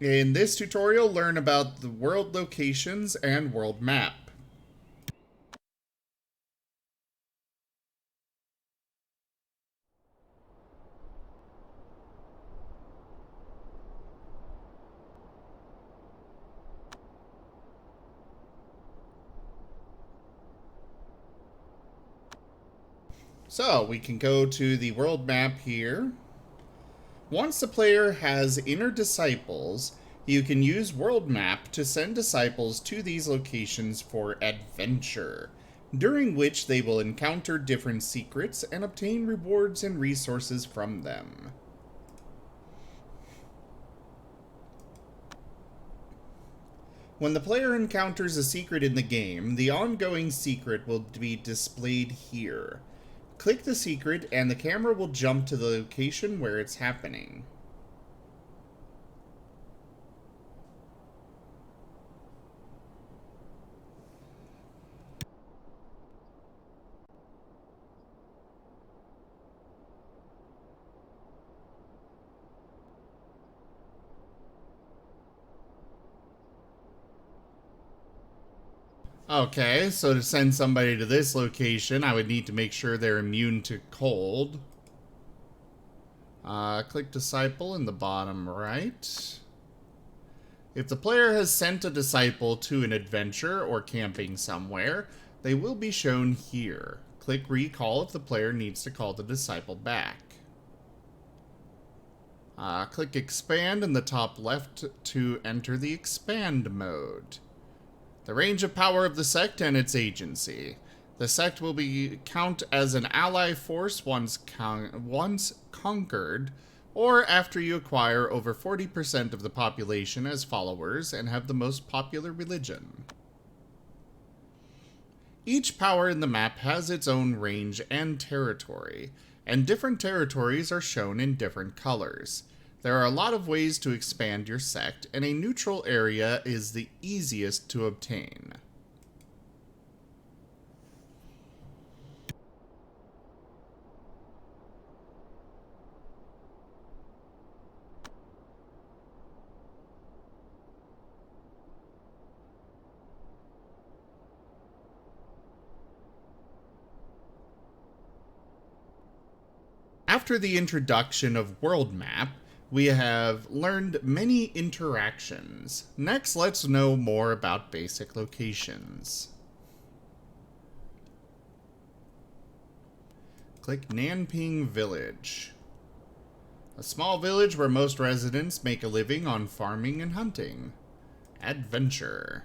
In this tutorial, learn about the world locations and world map. So, we can go to the world map here. Once the player has inner disciples, you can use world map to send disciples to these locations for adventure, during which they will encounter different secrets and obtain rewards and resources from them. When the player encounters a secret in the game, the ongoing secret will be displayed here. Click the secret and the camera will jump to the location where it's happening. Okay, so to send somebody to this location, I would need to make sure they're immune to cold. Click Disciple in the bottom right. If the player has sent a disciple to an adventure or camping somewhere, they will be shown here. Click Recall if the player needs to call the disciple back. Click Expand in the top left to enter the Expand mode. The range of power of the sect and its agency. The sect will count as an ally force once conquered, or after you acquire over 40% of the population as followers and have the most popular religion. Each power in the map has its own range and territory, and different territories are shown in different colors. There are a lot of ways to expand your sect, and a neutral area is the easiest to obtain. After the introduction of World Map, we have learned many interactions. Next, let's know more about basic locations. Click Nanping Village. A small village where most residents make a living on farming and hunting. Adventure.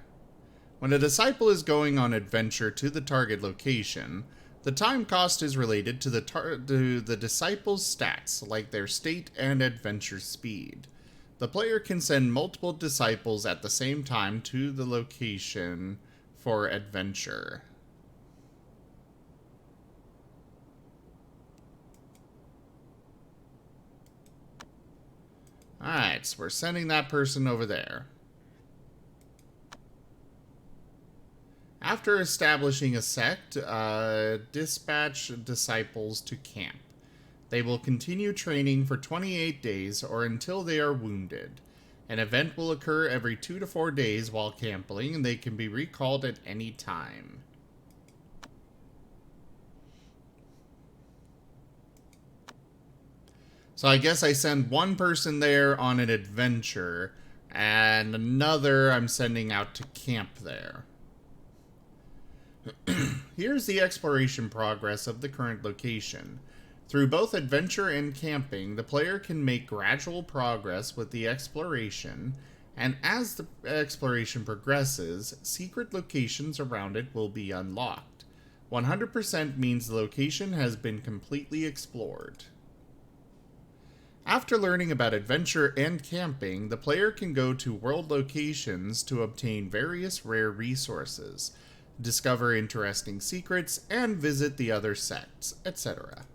When a disciple is going on adventure to the target location, the time cost is related to the disciple's stats, like their state and adventure speed. The player can send multiple disciples at the same time to the location for adventure. Alright, so we're sending that person over there. After establishing a sect, dispatch disciples to camp. They will continue training for 28 days or until they are wounded. An event will occur every 2 to 4 days while camping, and they can be recalled at any time. So I guess I send one person there on an adventure, and another I'm sending out to camp there. Here's the exploration progress of the current location. Through both adventure and camping, the player can make gradual progress with the exploration, and as the exploration progresses, secret locations around it will be unlocked. 100% means the location has been completely explored. After learning about adventure and camping, the player can go to world locations to obtain various rare resources, discover interesting secrets, and visit the other sects, etc.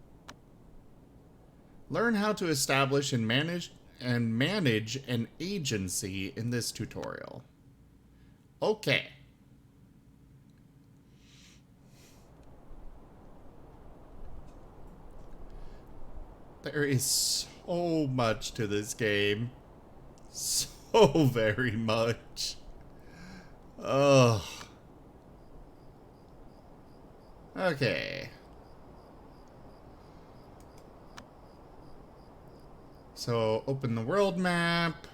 Learn how to establish and manage an agency in this tutorial. Okay. There is so much to this game. So very much. Ugh. Okay. So, open the world map.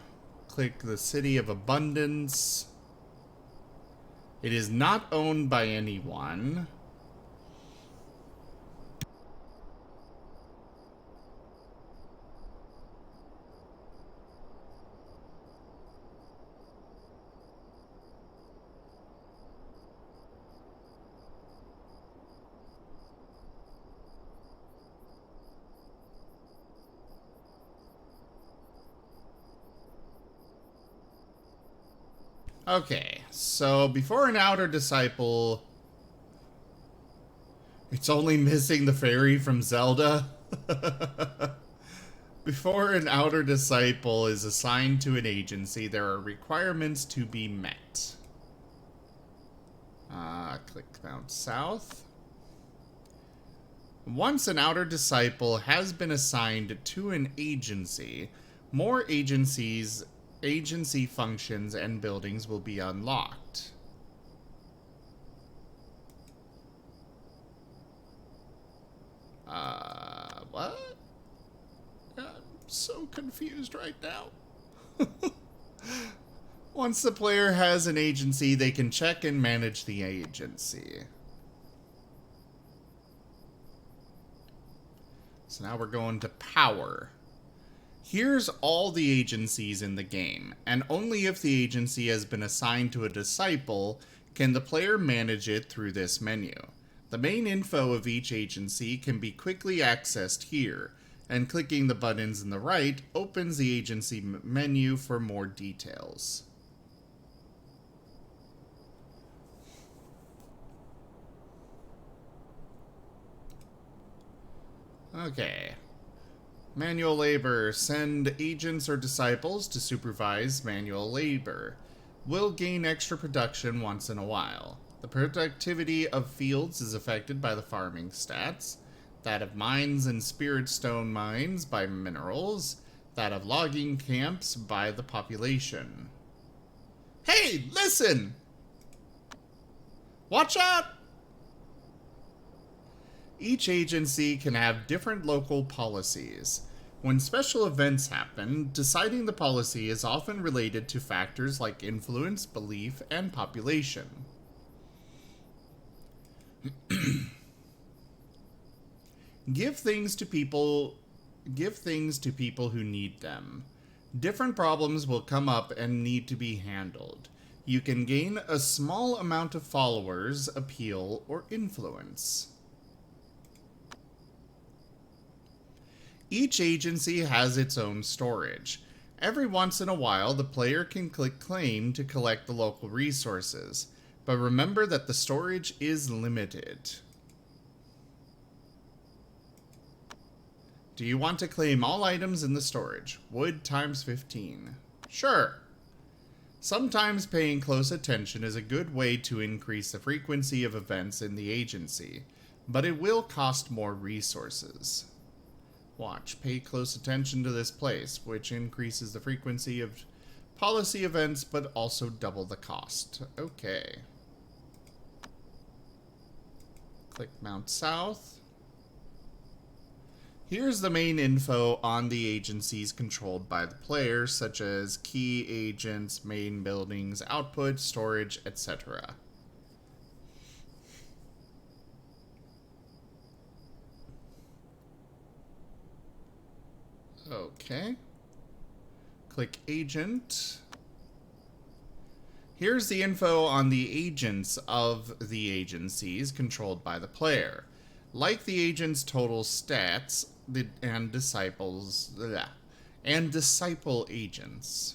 Click the City of Abundance. It is not owned by anyone. Okay, so before an outer disciple... It's only missing the fairy from Zelda? Before an outer disciple is assigned to an agency, there are requirements to be met. Click Mount South. Once an outer disciple has been assigned to an agency, more agency functions and buildings will be unlocked. What? I'm so confused right now. Once the player has an agency, they can check and manage the agency. So now we're going to power. Here's all the agencies in the game, and only if the agency has been assigned to a disciple can the player manage it through this menu. The main info of each agency can be quickly accessed here, and clicking the buttons in the right opens the agency menu for more details. Okay. Manual labor. Send agents or disciples to supervise manual labor. Will gain extra production once in a while. The productivity of fields is affected by the farming stats. That of mines and spirit stone mines by minerals. That of logging camps by the population. Hey, listen! Watch out! Each agency can have different local policies. When special events happen, deciding the policy is often related to factors like influence, belief, and population. Give things to people who need them. Different problems will come up and need to be handled. You can gain a small amount of followers, appeal, or influence. Each agency has its own storage. Every once in a while, the player can click claim to collect the local resources, but remember that the storage is limited. Do you want to claim all items in the storage? Wood times 15. Sure. Sometimes paying close attention is a good way to increase the frequency of events in the agency, but it will cost more resources. Watch. Pay close attention to this place, which increases the frequency of policy events, but also double the cost. Okay. Click Mount South. Here's the main info on the agencies controlled by the player, such as key agents, main buildings, output, storage, etc. Okay. Click Agent. Here's the info on the agents of the agencies controlled by the player. Like the agent's total stats and disciple agents.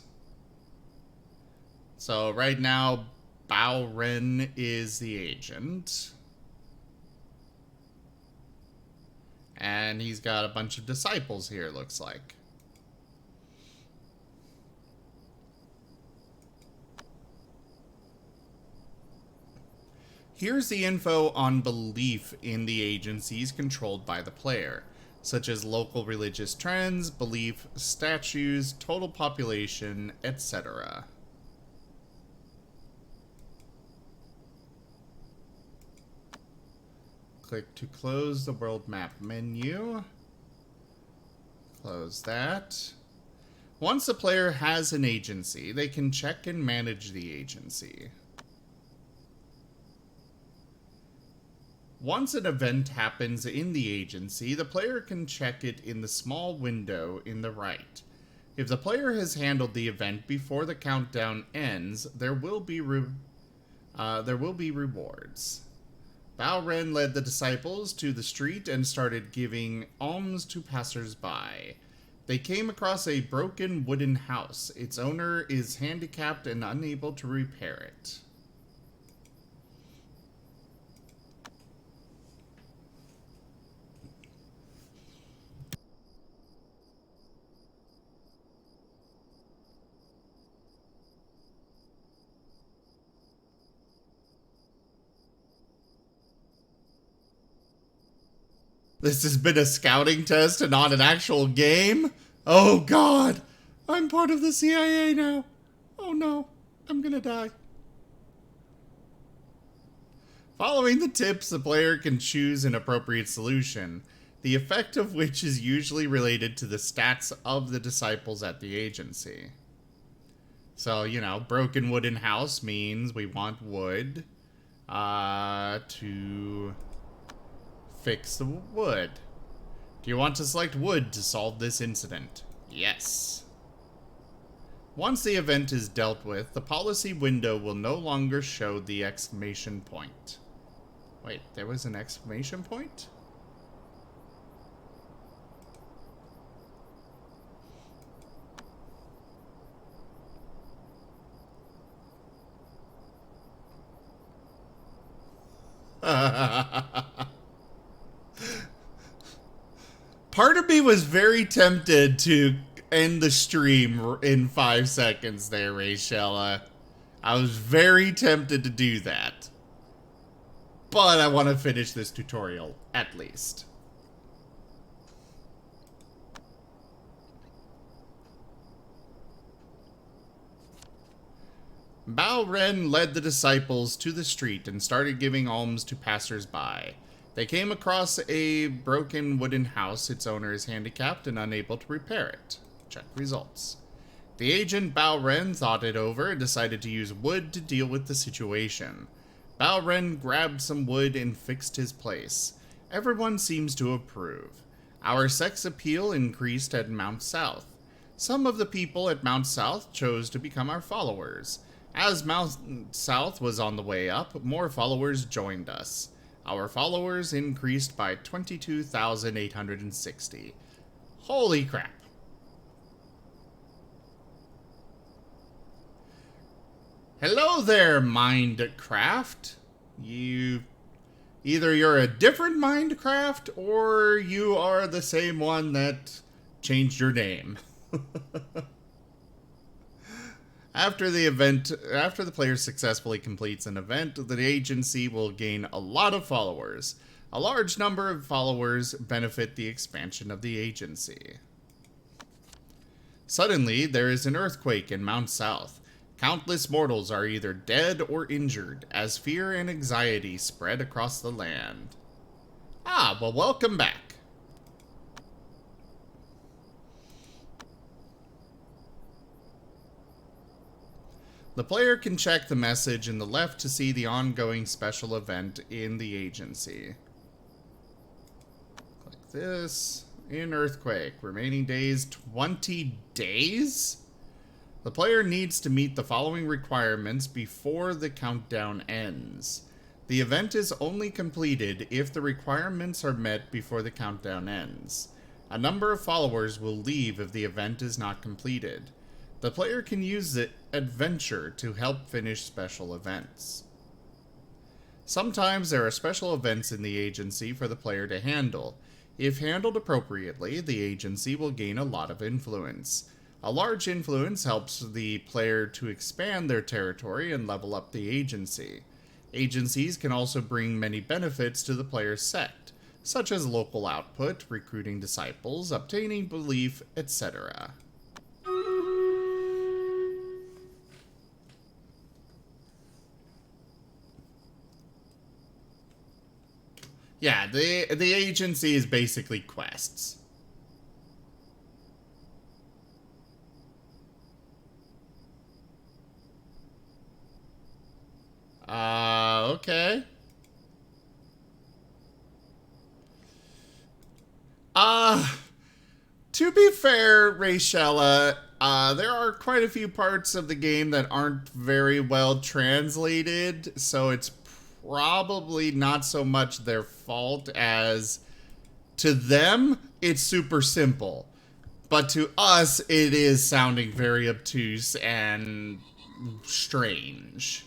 So right now, Marten is the agent. And he's got a bunch of disciples here, looks like. Here's the info on belief in the agencies controlled by the player, such as local religious trends, belief, statues, total population, etc. Click to close the world map menu. Close that. Once a player has an agency, they can check and manage the agency. Once an event happens in the agency, the player can check it in the small window in the right. If the player has handled the event before the countdown ends, there will be rewards. Marten led the disciples to the street and started giving alms to passers-by. They came across a broken wooden house. Its owner is handicapped and unable to repair it. This has been a scouting test and not an actual game? Oh god! I'm part of the CIA now. Oh no, I'm gonna die. Following the tips, the player can choose an appropriate solution, the effect of which is usually related to the stats of the disciples at the agency. So, you know, broken wooden house means we want wood to fix the wood. Do you want to select wood to solve this incident? Yes. Once the event is dealt with, the policy window will no longer show the exclamation point. Wait, there was an exclamation point? Part of me was very tempted to end the stream in 5 seconds there, Rachella. I was very tempted to do that. But I want to finish this tutorial, at least. Marten led the disciples to the street and started giving alms to passers-by. They came across a broken wooden house. Its owner is handicapped and unable to repair it. Check results. The agent Marten thought it over and decided to use wood to deal with the situation. Marten grabbed some wood and fixed his place. Everyone seems to approve. Our sex appeal increased at Mount South. Some of the people at Mount South chose to become our followers. As Mount South was on the way up, more followers joined us. Our followers increased by 22,860. Holy crap. Hello there, Minecraft. Either you're a different Minecraft or you are the same one that changed your name. After the player successfully completes an event, the agency will gain a lot of followers. A large number of followers benefit the expansion of the agency. Suddenly, there is an earthquake in Mount South. Countless mortals are either dead or injured, as fear and anxiety spread across the land. Ah, well, welcome back. The player can check the message in the left to see the ongoing special event in the agency. Click this. in Earthquake. Remaining days, 20 days? The player needs to meet the following requirements before the countdown ends. The event is only completed if the requirements are met before the countdown ends. A number of followers will leave if the event is not completed. The player can use the adventure to help finish special events. Sometimes there are special events in the agency for the player to handle. If handled appropriately, the agency will gain a lot of influence. A large influence helps the player to expand their territory and level up the agency. Agencies can also bring many benefits to the player's sect, such as local output, recruiting disciples, obtaining belief, etc. Yeah, the agency is basically quests. Okay. To be fair, Rachella, there are quite a few parts of the game that aren't very well translated, so it's probably not so much their fault as to them, it's super simple. But to us, it is sounding very obtuse and strange.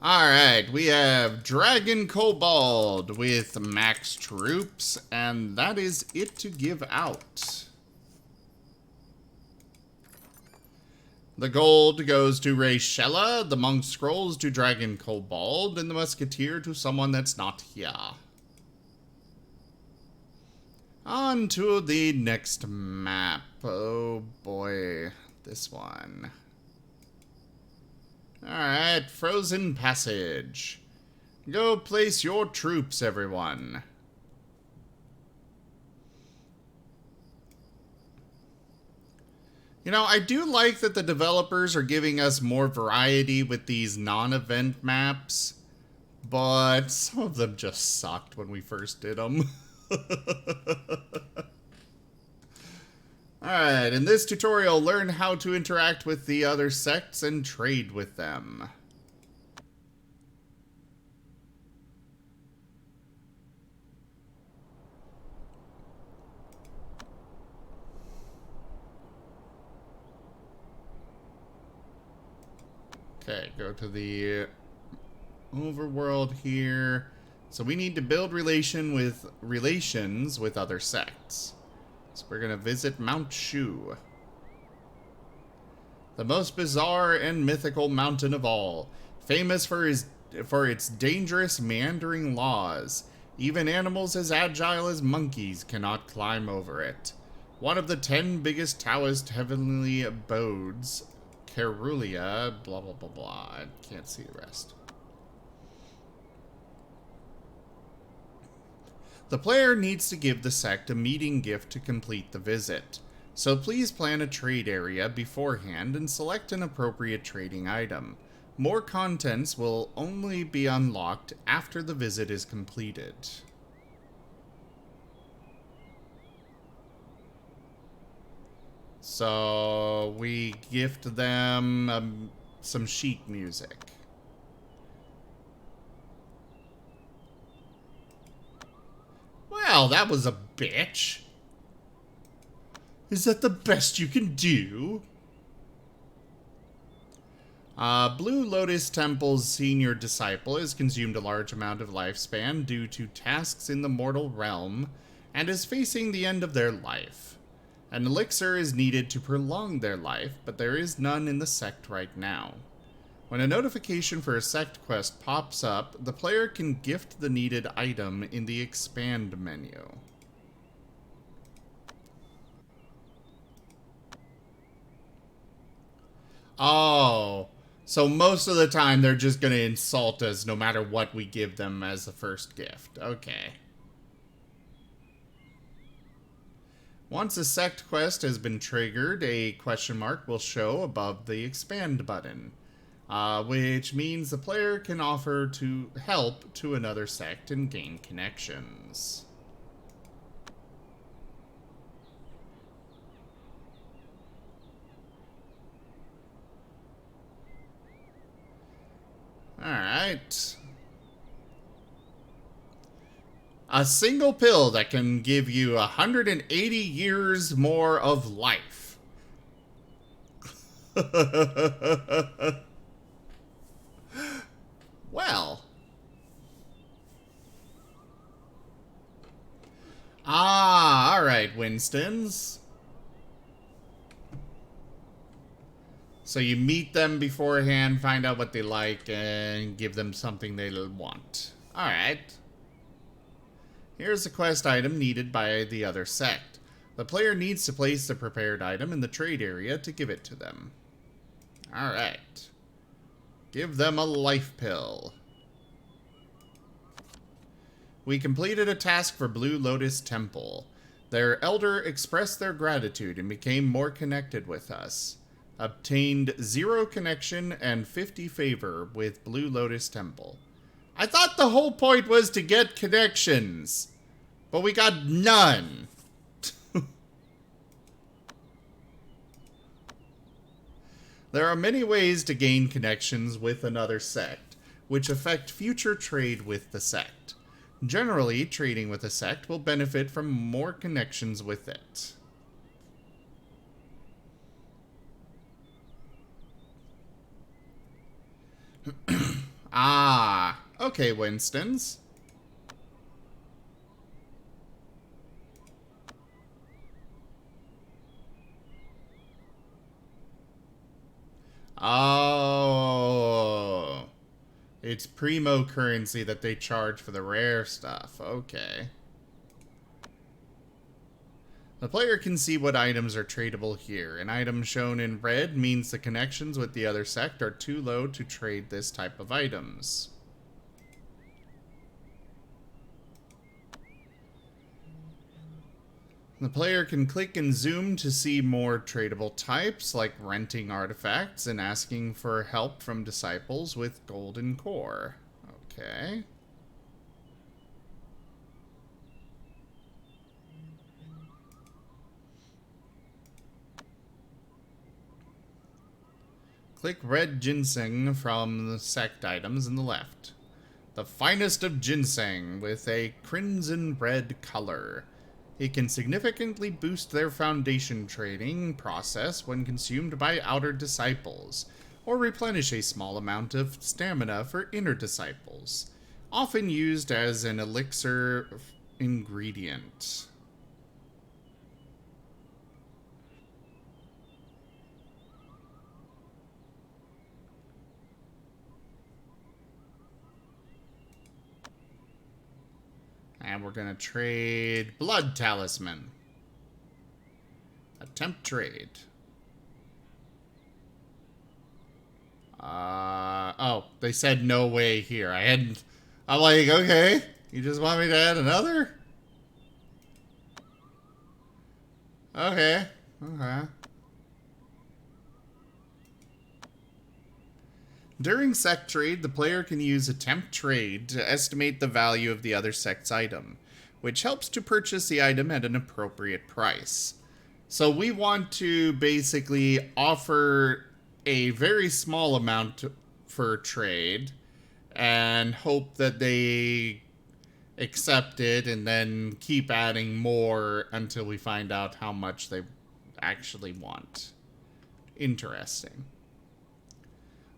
Alright, we have Dragon Kobold with max troops, and that is it to give out. The gold goes to Rachella, the monk scrolls to Dragon Kobold, and the musketeer to someone that's not here. On to the next map. Oh boy, this one. Alright, Frozen Passage. Go place your troops, everyone. You know, I do like that the developers are giving us more variety with these non-event maps, but some of them just sucked when we first did them. Alright, in this tutorial, learn how to interact with the other sects and trade with them. Okay, go to the overworld here. So we need to build relations with other sects. So we're gonna visit Mount Shu, the most bizarre and mythical mountain of all, famous for its dangerous meandering laws. Even animals as agile as monkeys cannot climb over it. One of the 10 biggest Taoist heavenly abodes, Carulia, blah blah blah blah. I can't see the rest. The player needs to give the sect a meeting gift to complete the visit, so please plan a trade area beforehand and select an appropriate trading item. More contents will only be unlocked after the visit is completed. So we gift them some chic music. Well, that was a bitch. Is that the best you can do? Blue Lotus Temple's senior disciple has consumed a large amount of lifespan due to tasks in the mortal realm and is facing the end of their life. An elixir is needed to prolong their life, but there is none in the sect right now. When a notification for a sect quest pops up, the player can gift the needed item in the expand menu. Oh, so most of the time they're just going to insult us no matter what we give them as the first gift. Okay. Once a sect quest has been triggered, a question mark will show above the expand button, which means the player can offer to help to another sect and gain connections. Alright. A single pill that can give you 180 years more of life. Well. Alright, Winstons. So you meet them beforehand, find out what they like, and give them something they want. Alright. Here's a quest item needed by the other sect. The player needs to place the prepared item in the trade area to give it to them. Alright. Give them a life pill. We completed a task for Blue Lotus Temple. Their elder expressed their gratitude and became more connected with us. Obtained 0 connection and 50 favor with Blue Lotus Temple. I thought the whole point was to get connections, but we got none. There are many ways to gain connections with another sect, which affect future trade with the sect. Generally, trading with a sect will benefit from more connections with it. Okay, Winstons. Oh. It's primo currency that they charge for the rare stuff. Okay. The player can see what items are tradable here. An item shown in red means the connections with the other sect are too low to trade this type of items. The player can click and zoom to see more tradable types, like renting artifacts and asking for help from disciples with golden core. Okay. Click red ginseng from the sect items in the left. The finest of ginseng with a crimson red color. It can significantly boost their foundation trading process when consumed by outer disciples, or replenish a small amount of stamina for inner disciples, often used as an elixir ingredient. And we're going to trade Blood Talisman. Attempt trade. Oh, they said no way here. I'm like, okay, you just want me to add another? Okay. During sect trade, the player can use attempt trade to estimate the value of the other sect's item, which helps to purchase the item at an appropriate price. So we want to basically offer a very small amount for trade and hope that they accept it and then keep adding more until we find out how much they actually want. Interesting.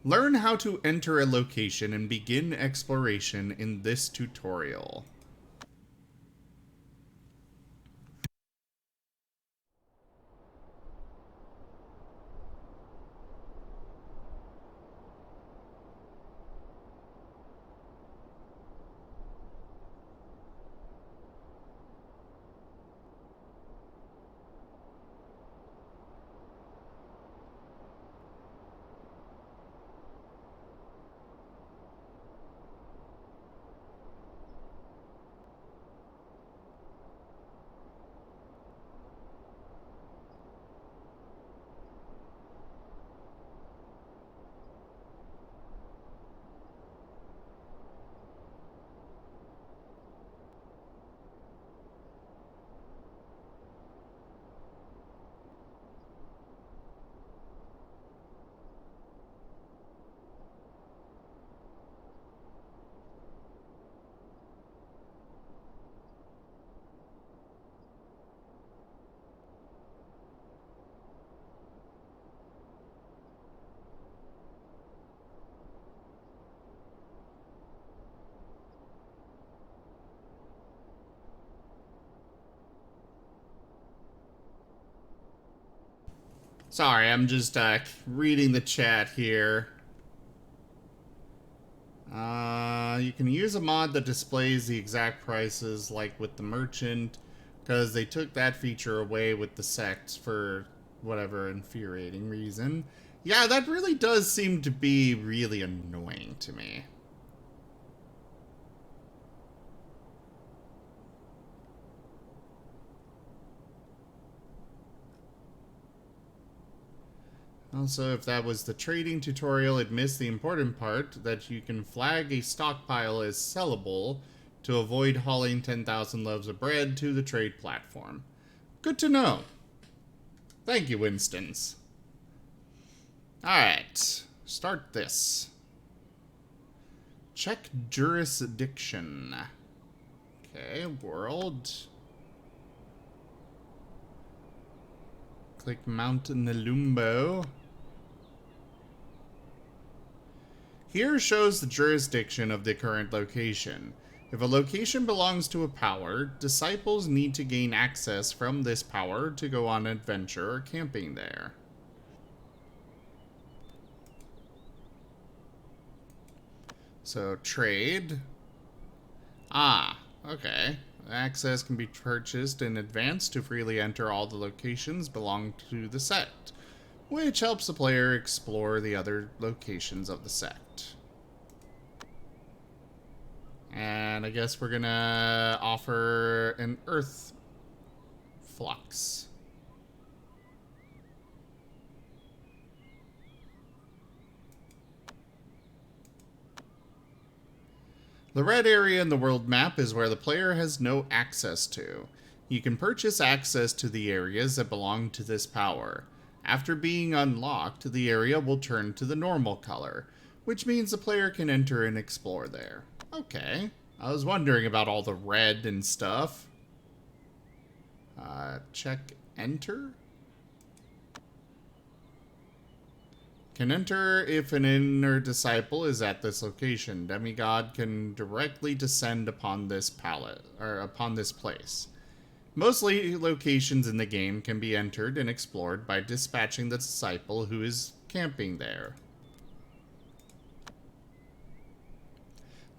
Learn how to enter a location and begin exploration in this tutorial. Sorry, I'm just reading the chat here. You can use a mod that displays the exact prices, like with the merchant, because they took that feature away with the sects for whatever infuriating reason. Yeah, that really does seem to be really annoying to me. Also, if that was the trading tutorial, it missed the important part that you can flag a stockpile as sellable to avoid hauling 10,000 loaves of bread to the trade platform. Good to know. Thank you, Winstons. Alright, start this. Check jurisdiction. Okay, world. Click Mount Nalumbo. Here shows the jurisdiction of the current location. If a location belongs to a power, disciples need to gain access from this power to go on an adventure or camping there. So, trade. Ah, okay. Access can be purchased in advance to freely enter all the locations belonging to the sect, which helps the player explore the other locations of the sect. And I guess we're gonna offer an earth flux. The red area in the world map is where the player has no access to. You can purchase access to the areas that belong to this power. After being unlocked, the area will turn to the normal color, which means the player can enter and explore there. Okay. I was wondering about all the red and stuff. Check enter. Can enter if an inner disciple is at this location. Demigod can directly descend upon this palette, or upon this place. Mostly locations in the game can be entered and explored by dispatching the disciple who is camping there.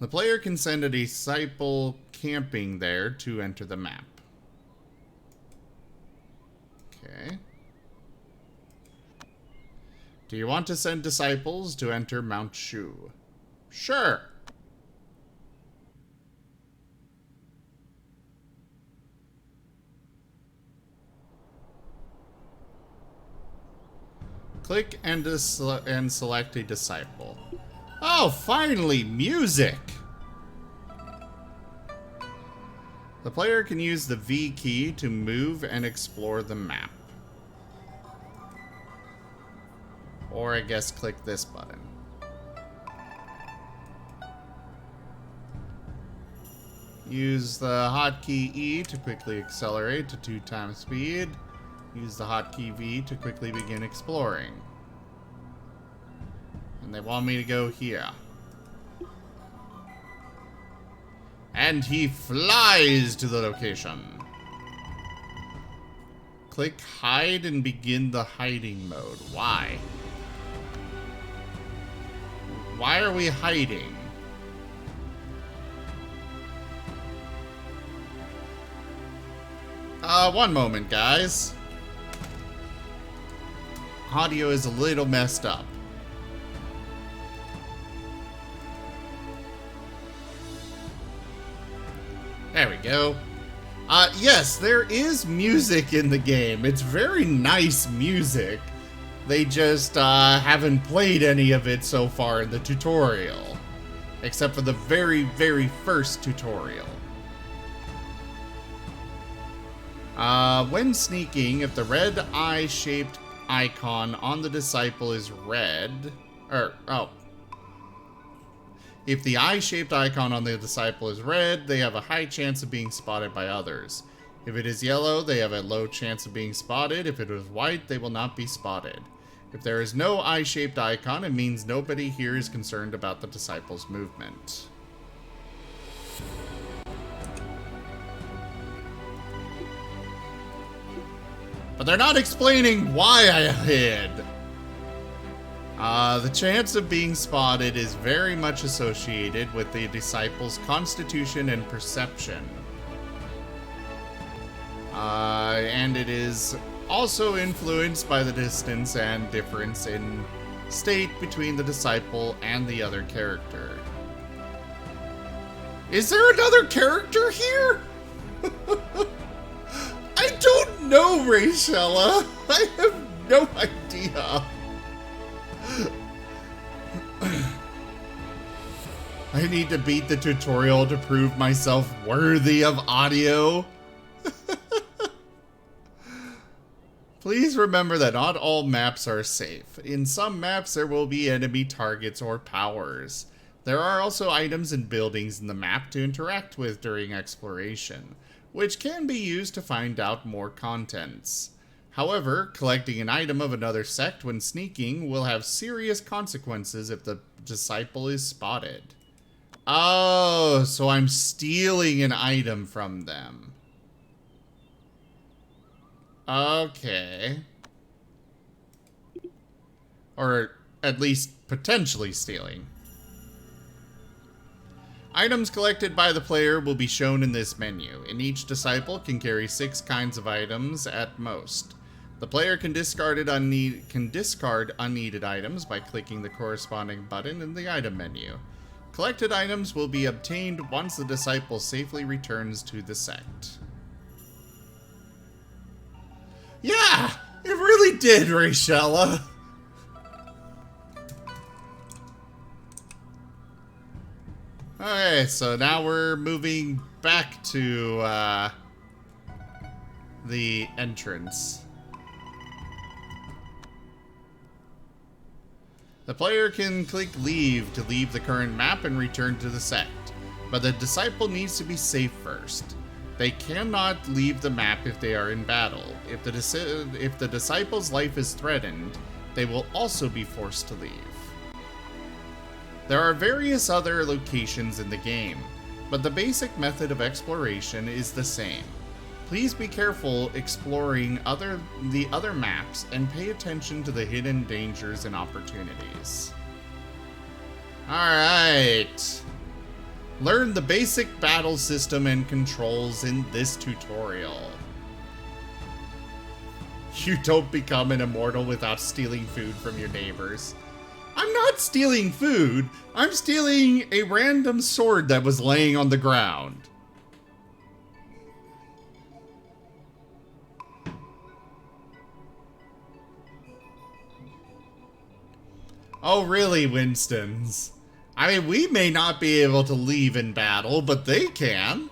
The player can send a disciple camping there to enter the map. Okay. Do you want to send disciples to enter Mount Shu? Sure. Click and select a disciple. Oh, finally, music! The player can use the V key to move and explore the map. Or I guess click this button. Use the hotkey E to quickly accelerate to 2 times speed. Use the hotkey V to quickly begin exploring. And they want me to go here. And he flies to the location. Click hide and begin the hiding mode. Why? Why are we hiding? One moment, guys. Audio is a little messed up. There we go. Yes, there is music in the game. It's very nice music. They just haven't played any of it so far in the tutorial. Except for the very, very first tutorial. When sneaking, if the red eye-shaped icon on the disciple is red... If the eye-shaped icon on the disciple is red, they have a high chance of being spotted by others. If it is yellow, they have a low chance of being spotted. If it is white, they will not be spotted. If there is no eye-shaped icon, it means nobody here is concerned about the disciple's movement. But they're not explaining why I hid. The chance of being spotted is very much associated with the disciple's constitution and perception. And it is also influenced by the distance and difference in state between the disciple and the other character. Is there another character here? I don't know, Rachella. I have no idea. I need to beat the tutorial to prove myself worthy of audio. Please remember that not all maps are safe. In some maps there will be enemy targets or powers. There are also items and buildings in the map to interact with during exploration, which can be used to find out more contents. However, collecting an item of another sect when sneaking will have serious consequences if the disciple is spotted. Oh, so I'm stealing an item from them. Okay. Or at least potentially stealing. Items collected by the player will be shown in this menu, and each disciple can carry 6 kinds of items at most. The player can discard unneeded items by clicking the corresponding button in the item menu. Collected items will be obtained once the disciple safely returns to the sect. Yeah! It really did, Rachella! Okay, so now we're moving back to the entrance. The player can click leave to leave the current map and return to the sect, but the disciple needs to be safe first. They cannot leave the map if they are in battle. If the disciple's life is threatened, they will also be forced to leave. There are various other locations in the game, but the basic method of exploration is the same. Please be careful exploring the other maps and pay attention to the hidden dangers and opportunities. Alright. Learn the basic battle system and controls in this tutorial. You don't become an immortal without stealing food from your neighbors. I'm not stealing food. I'm stealing a random sword that was laying on the ground. Oh, really, Winstons? I mean, we may not be able to leave in battle, but they can.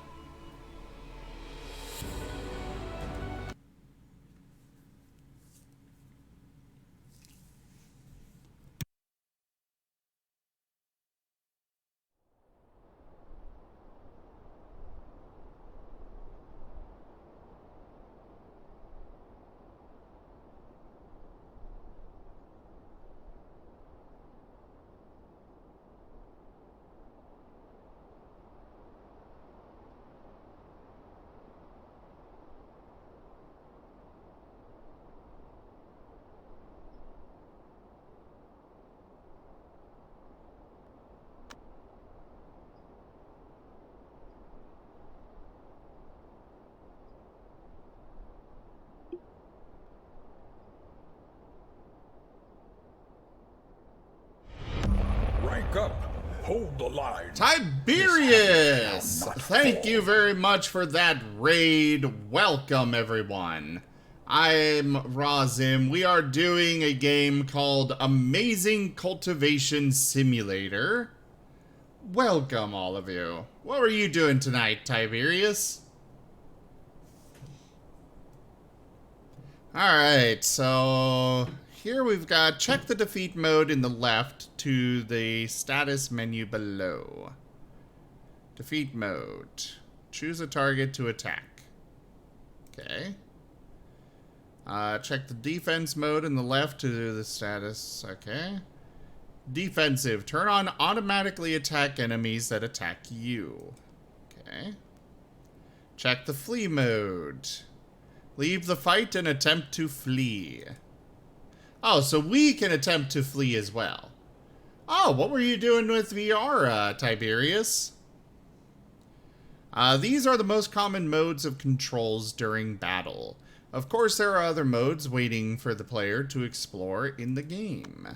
Hold the line. Tiberius! Thank you very much for that raid. Welcome, everyone. I'm Razim. We are doing a game called Amazing Cultivation Simulator. Welcome, all of you. What were you doing tonight, Tiberius? Alright, so here we've got check the defeat mode in the left to the status menu below. Defeat mode. Choose a target to attack. Okay. Check the defense mode in the left to the status. Okay. Defensive. Turn on automatically attack enemies that attack you. Okay. Check the flee mode. Leave the fight and attempt to flee. Oh, so we can attempt to flee as well. Oh, what were you doing with VR, Tiberius? These are the most common modes of controls during battle. Of course, there are other modes waiting for the player to explore in the game.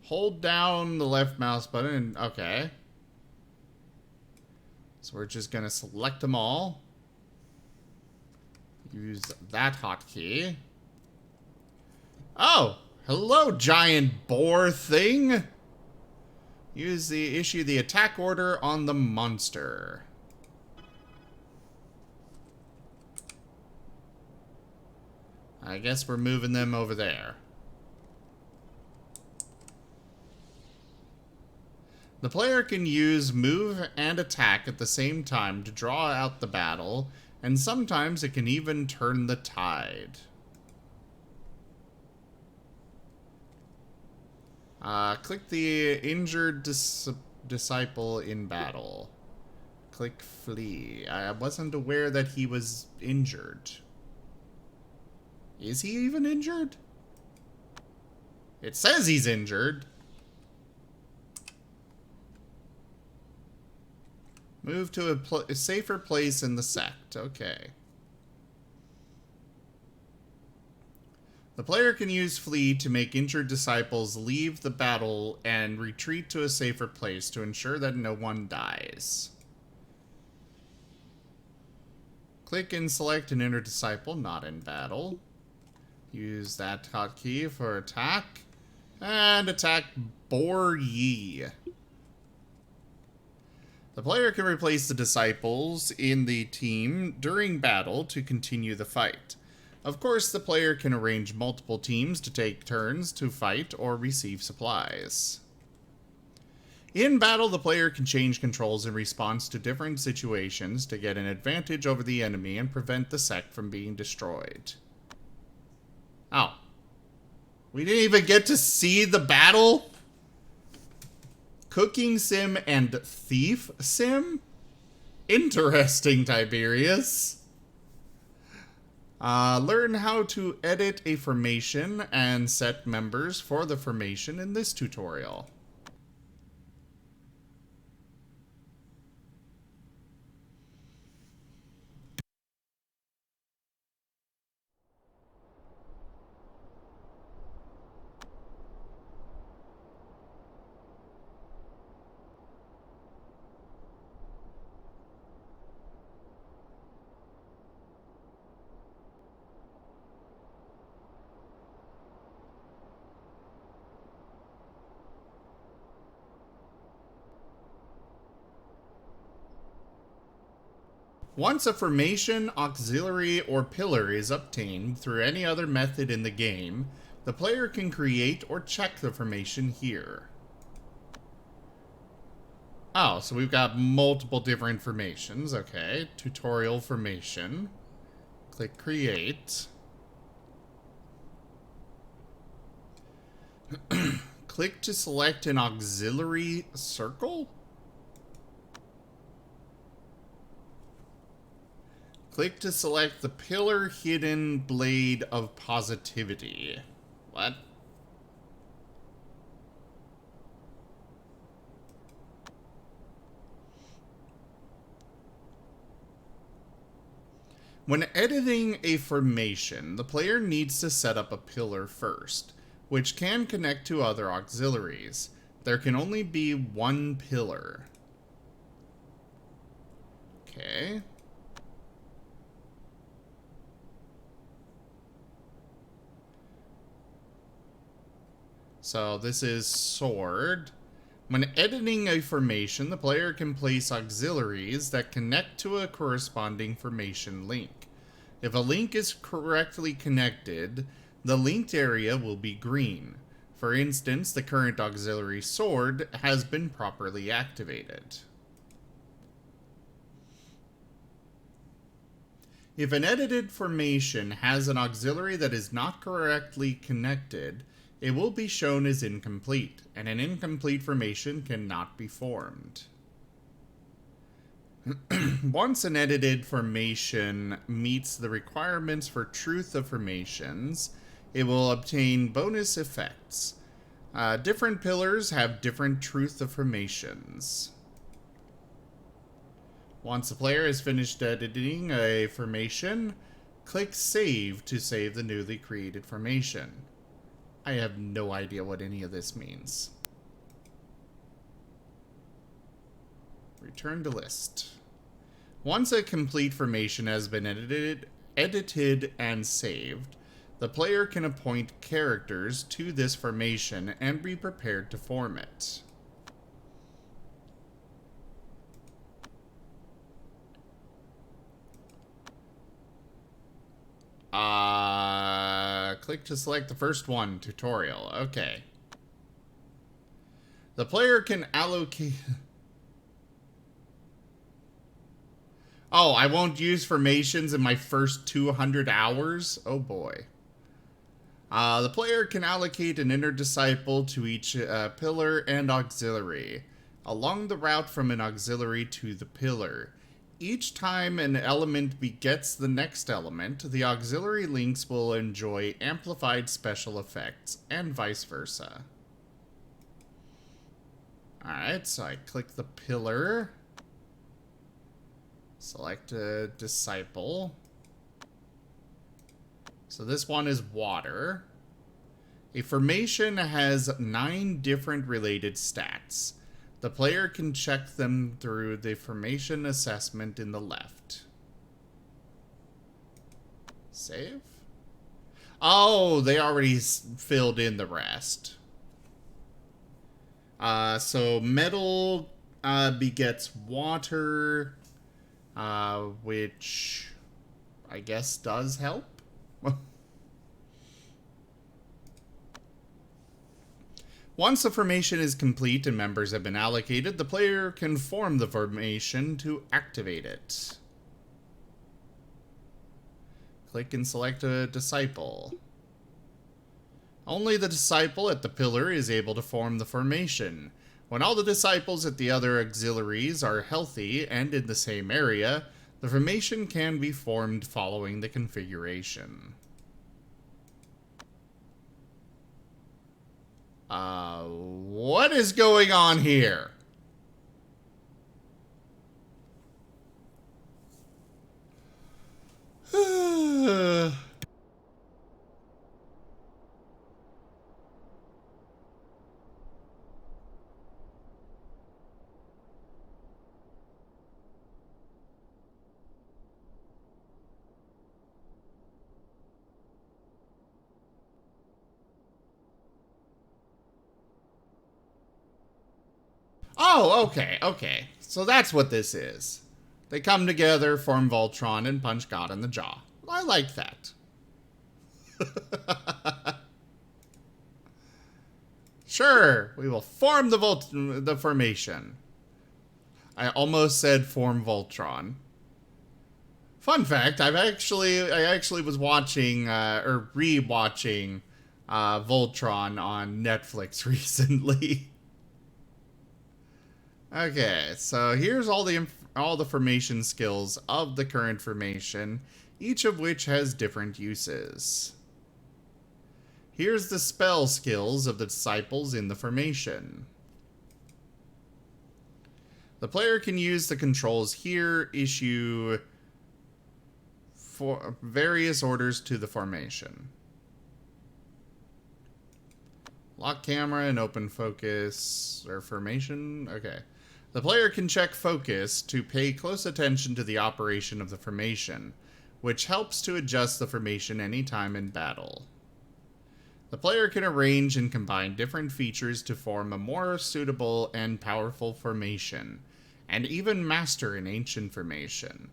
Hold down the left mouse button and... okay. So we're just going to select them all. Use that hotkey. Oh! Hello, giant boar thing! Issue the attack order on the monster. I guess we're moving them over there. The player can use move and attack at the same time to draw out the battle, and sometimes it can even turn the tide. Click the injured disciple in battle. Click flee. I wasn't aware that he was injured. Is he even injured? It says he's injured. Move to a safer place in the sect. Okay. The player can use flee to make injured disciples leave the battle and retreat to a safer place to ensure that no one dies. Click and select an injured disciple not in battle. Use that hotkey for attack. And attack Boar Yi. The player can replace the disciples in the team during battle to continue the fight. Of course, the player can arrange multiple teams to take turns to fight or receive supplies. In battle, the player can change controls in response to different situations to get an advantage over the enemy and prevent the sect from being destroyed. Oh. We didn't even get to see the battle? Cooking sim and thief sim? Interesting, Tiberius. Learn how to edit a formation and set members for the formation in this tutorial. Once a formation, auxiliary, or pillar is obtained through any other method in the game, the player can create or check the formation here. Oh, so we've got multiple different formations. Okay, tutorial formation. Click create. Click to select an auxiliary circle. Click to select the pillar hidden blade of positivity. What? When editing a formation, the player needs to set up a pillar first. which can connect to other auxiliaries. There can only be one pillar. Okay. So this is sword. When editing a formation, the player can place auxiliaries that connect to a corresponding formation link. If a link is correctly connected, the linked area will be green. For instance, the current auxiliary sword has been properly activated. If an edited formation has an auxiliary that is not correctly connected, it will be shown as incomplete, and an incomplete formation cannot be formed. Once an edited formation meets the requirements for truth of formations, it will obtain bonus effects. Different pillars have different truth of formations. Once the player has finished editing a formation, click Save to save the newly created formation. I have no idea what any of this means. Return to list. Once a complete formation has been edited and saved, the player can appoint characters to this formation and be prepared to form it. Click to select the first one, tutorial. Okay. The player can allocate... Oh, I won't use formations in my first 200 hours? Oh boy. The player can allocate an inner disciple to each pillar and auxiliary, along the route from an auxiliary to the pillar. Each time an element begets the next element, the auxiliary links will enjoy amplified special effects, and vice versa. Alright, so I click the pillar. Select a disciple. So this one is water. A formation has 9 different related stats. The player can check them through the formation assessment in the left. Save? Oh, they already filled in the rest. So metal begets water, which I guess does help. Once the formation is complete and members have been allocated, the player can form the formation to activate it. Click and select a disciple. Only the disciple at the pillar is able to form the formation. When all the disciples at the other auxiliaries are healthy and in the same area, the formation can be formed following the configuration. What is going on here? Oh, okay. So that's what this is. They come together, form Voltron, and punch God in the jaw. I like that. Sure, we will form the formation. I almost said form Voltron. Fun fact, I actually was watching, or re-watching, Voltron on Netflix recently. Okay, so here's all the formation skills of the current formation, each of which has different uses. Here's the spell skills of the disciples in the formation. The player can use the controls here, issue for various orders to the formation. Lock camera and open focus or formation. Okay. The player can check focus to pay close attention to the operation of the formation, which helps to adjust the formation anytime in battle. The player can arrange and combine different features to form a more suitable and powerful formation, and even master an ancient formation.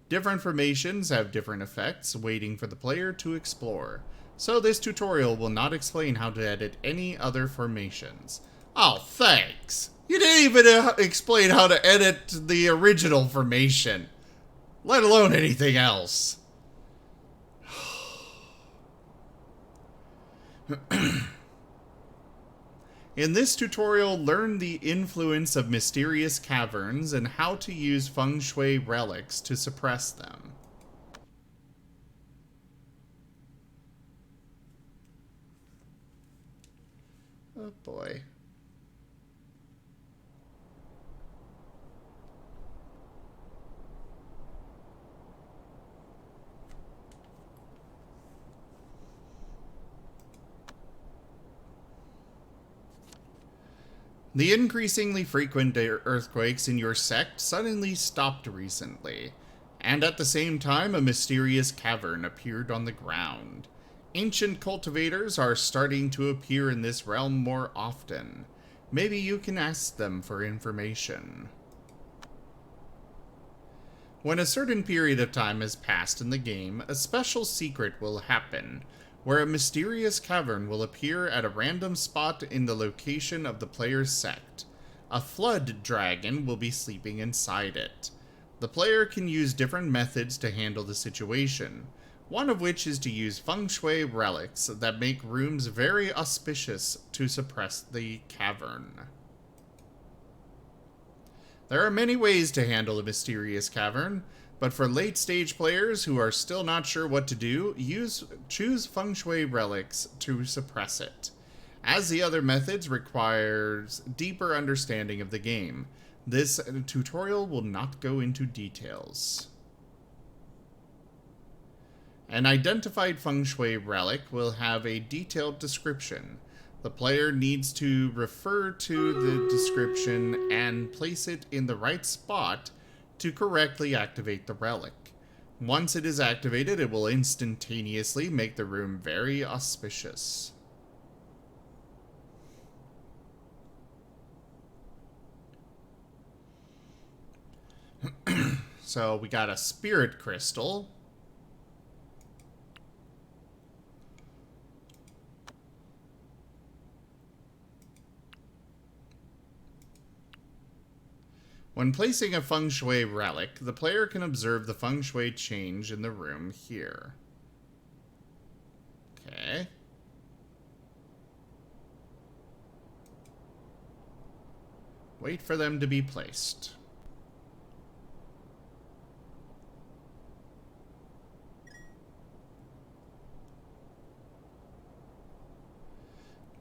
Different formations have different effects waiting for the player to explore, so this tutorial will not explain how to edit any other formations. Oh, thanks! You didn't even explain how to edit the original formation, let alone anything else. In this tutorial, learn the influence of mysterious caverns and how to use feng shui relics to suppress them. Oh boy. The increasingly frequent earthquakes in your sect suddenly stopped recently, and at the same time a mysterious cavern appeared on the ground. Ancient cultivators are starting to appear in this realm more often. Maybe you can ask them for information. When a certain period of time has passed in the game, a special secret will happen, where a mysterious cavern will appear at a random spot in the location of the player's sect. A flood dragon will be sleeping inside it. The player can use different methods to handle the situation, one of which is to use feng shui relics that make rooms very auspicious to suppress the cavern. There are many ways to handle a mysterious cavern, but for late-stage players who are still not sure what to do, choose feng shui relics to suppress it. As the other methods requires deeper understanding of the game, this tutorial will not go into details. An identified feng shui relic will have a detailed description. The player needs to refer to the description and place it in the right spot to correctly activate the relic. Once it is activated, it will instantaneously make the room very auspicious. So we got a spirit crystal. When placing a feng shui relic, the player can observe the feng shui change in the room here. Okay. Wait for them to be placed.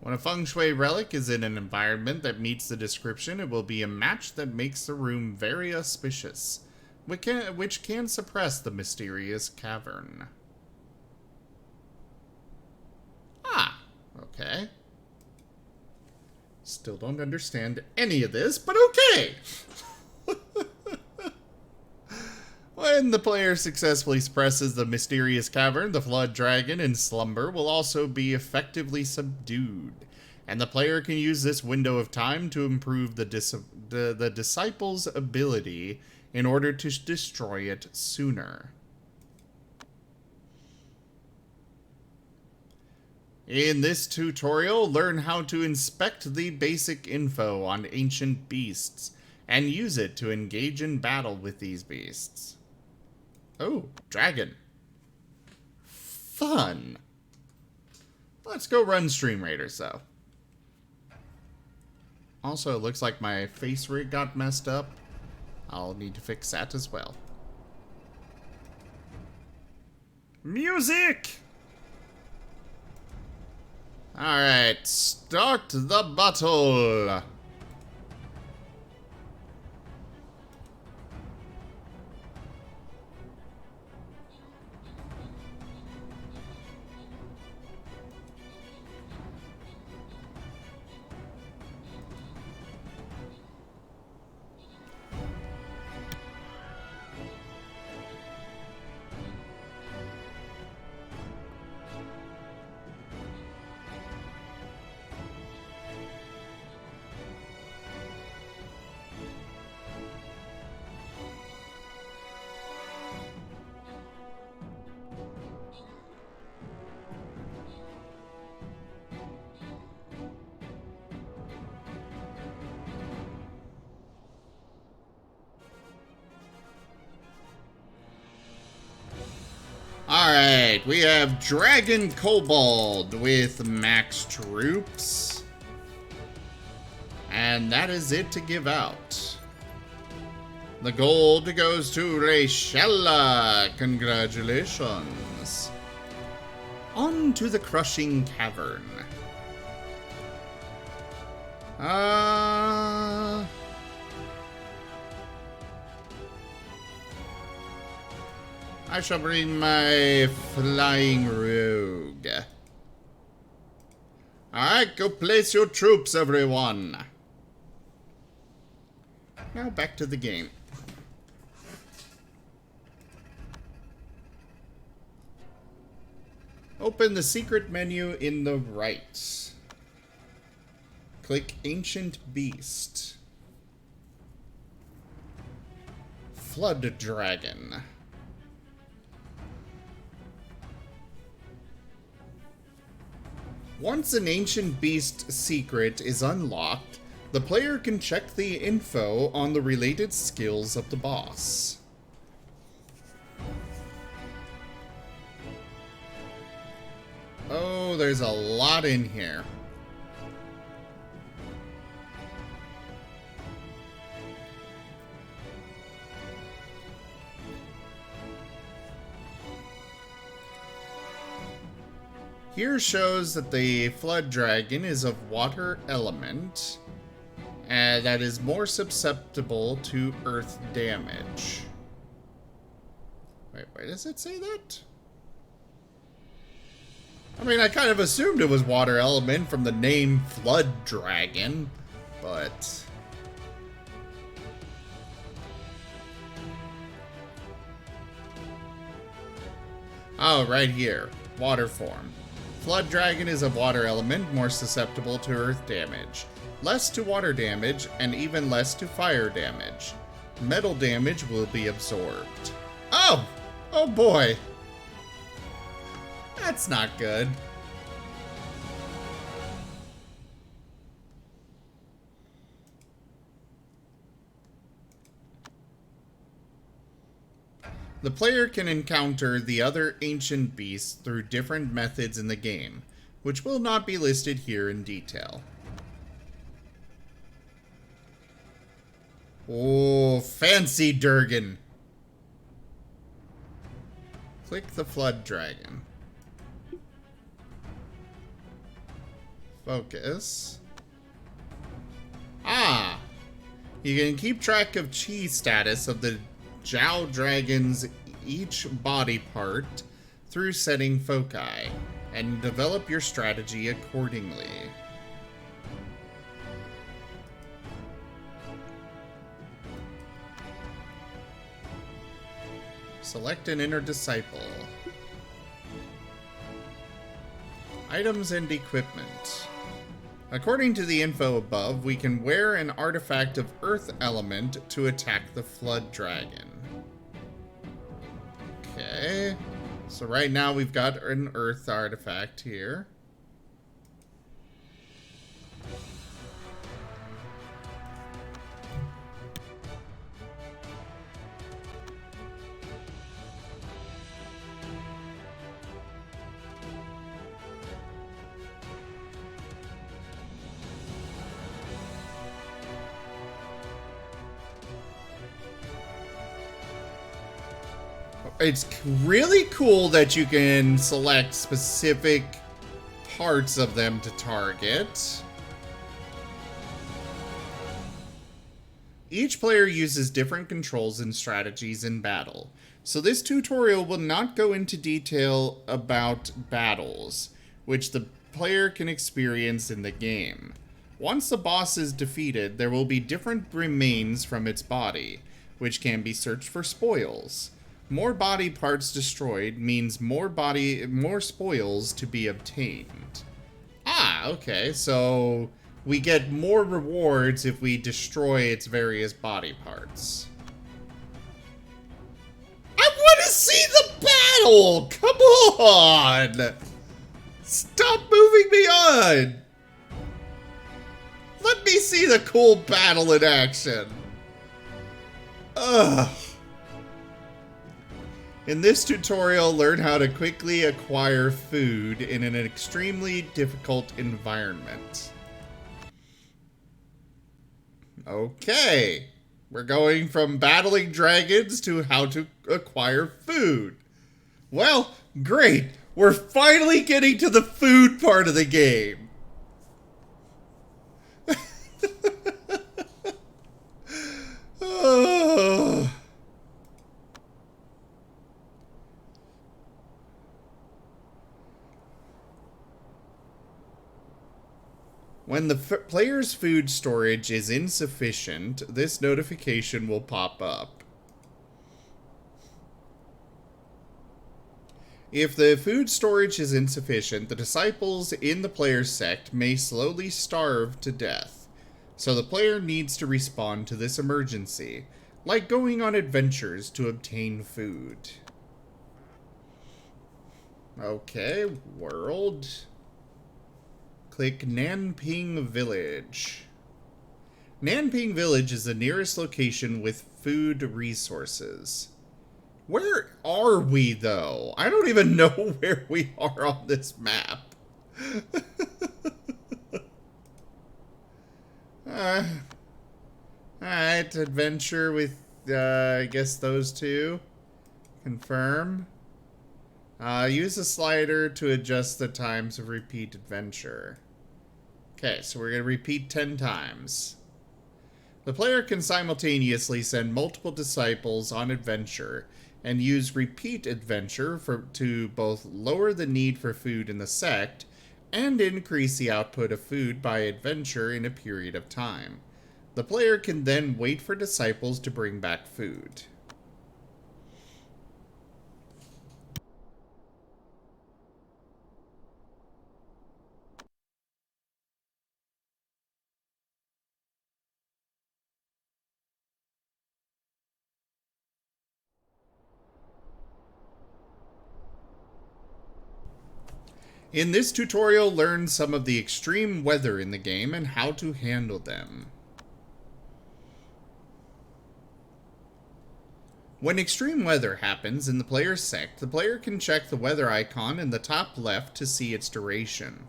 When a feng shui relic is in an environment that meets the description, it will be a match that makes the room very auspicious, which can suppress the mysterious cavern. Ah, okay. Still don't understand any of this, but okay! When the player successfully suppresses the mysterious cavern, the flood dragon in slumber will also be effectively subdued, and the player can use this window of time to improve the disciple's ability in order to destroy it sooner. In this tutorial, learn how to inspect the basic info on ancient beasts and use it to engage in battle with these beasts. Oh, dragon. Fun. Let's go run Stream Raiders, though. Also, it looks like my face rig got messed up. I'll need to fix that as well. Music! Alright, start the battle! Alright, we have Dragon Kobold with max troops. And that is it to give out. The gold goes to Rachella. Congratulations. On to the Crushing Cavern. I shall bring my flying rogue. Alright, go place your troops, everyone. Now back to the game. Open the secret menu in the right. Click Ancient Beast. Flood Dragon. Once an Ancient Beast secret is unlocked, the player can check the info on the related skills of the boss. Oh, there's a lot in here. Here shows that the Flood Dragon is of water element, and that is more susceptible to earth damage. Wait, why does it say that? I mean, I kind of assumed it was water element from the name Flood Dragon, but... Oh, right here. Water form. Flood Dragon is of water element, more susceptible to earth damage. Less to water damage, and even less to fire damage. Metal damage will be absorbed. Oh! Oh boy! That's not good. The player can encounter the other ancient beasts through different methods in the game, which will not be listed here in detail. Oh, fancy Durgan. Click the Flood Dragon. Focus. Ah! You can keep track of chi status of the Jow Dragon's each body part through setting foci, and develop your strategy accordingly. Select an inner disciple. Items and equipment. According to the info above, we can wear an artifact of Earth element to attack the Flood Dragon. Okay. So right now we've got an Earth artifact here. It's really cool that you can select specific parts of them to target. Each player uses different controls and strategies in battle, so this tutorial will not go into detail about battles, which the player can experience in the game. Once the boss is defeated, there will be different remains from its body, which can be searched for spoils. More body parts destroyed means more spoils to be obtained. Ah, okay, so we get more rewards if we destroy its various body parts. I want to see the battle! Come on! Stop moving me on! Let me see the cool battle in action. Ugh. In this tutorial, learn how to quickly acquire food in an extremely difficult environment. Okay. We're going from battling dragons to how to acquire food. Well, great. We're finally getting to the food part of the game. Oh. When the player's food storage is insufficient, this notification will pop up. If the food storage is insufficient, the disciples in the player's sect may slowly starve to death. So the player needs to respond to this emergency, like going on adventures to obtain food. Okay, world. Click Nanping Village. Nanping Village is the nearest location with food resources. Where are we, though? I don't even know where we are on this map. Alright, adventure with, I guess those two. Confirm. Use the slider to adjust the times of repeat adventure. Okay, so we're going to repeat 10 times. The player can simultaneously send multiple disciples on adventure and use repeat adventure to both lower the need for food in the sect and increase the output of food by adventure in a period of time. The player can then wait for disciples to bring back food. In this tutorial, learn some of the extreme weather in the game and how to handle them. When extreme weather happens in the player's sect, the player can check the weather icon in the top left to see its duration.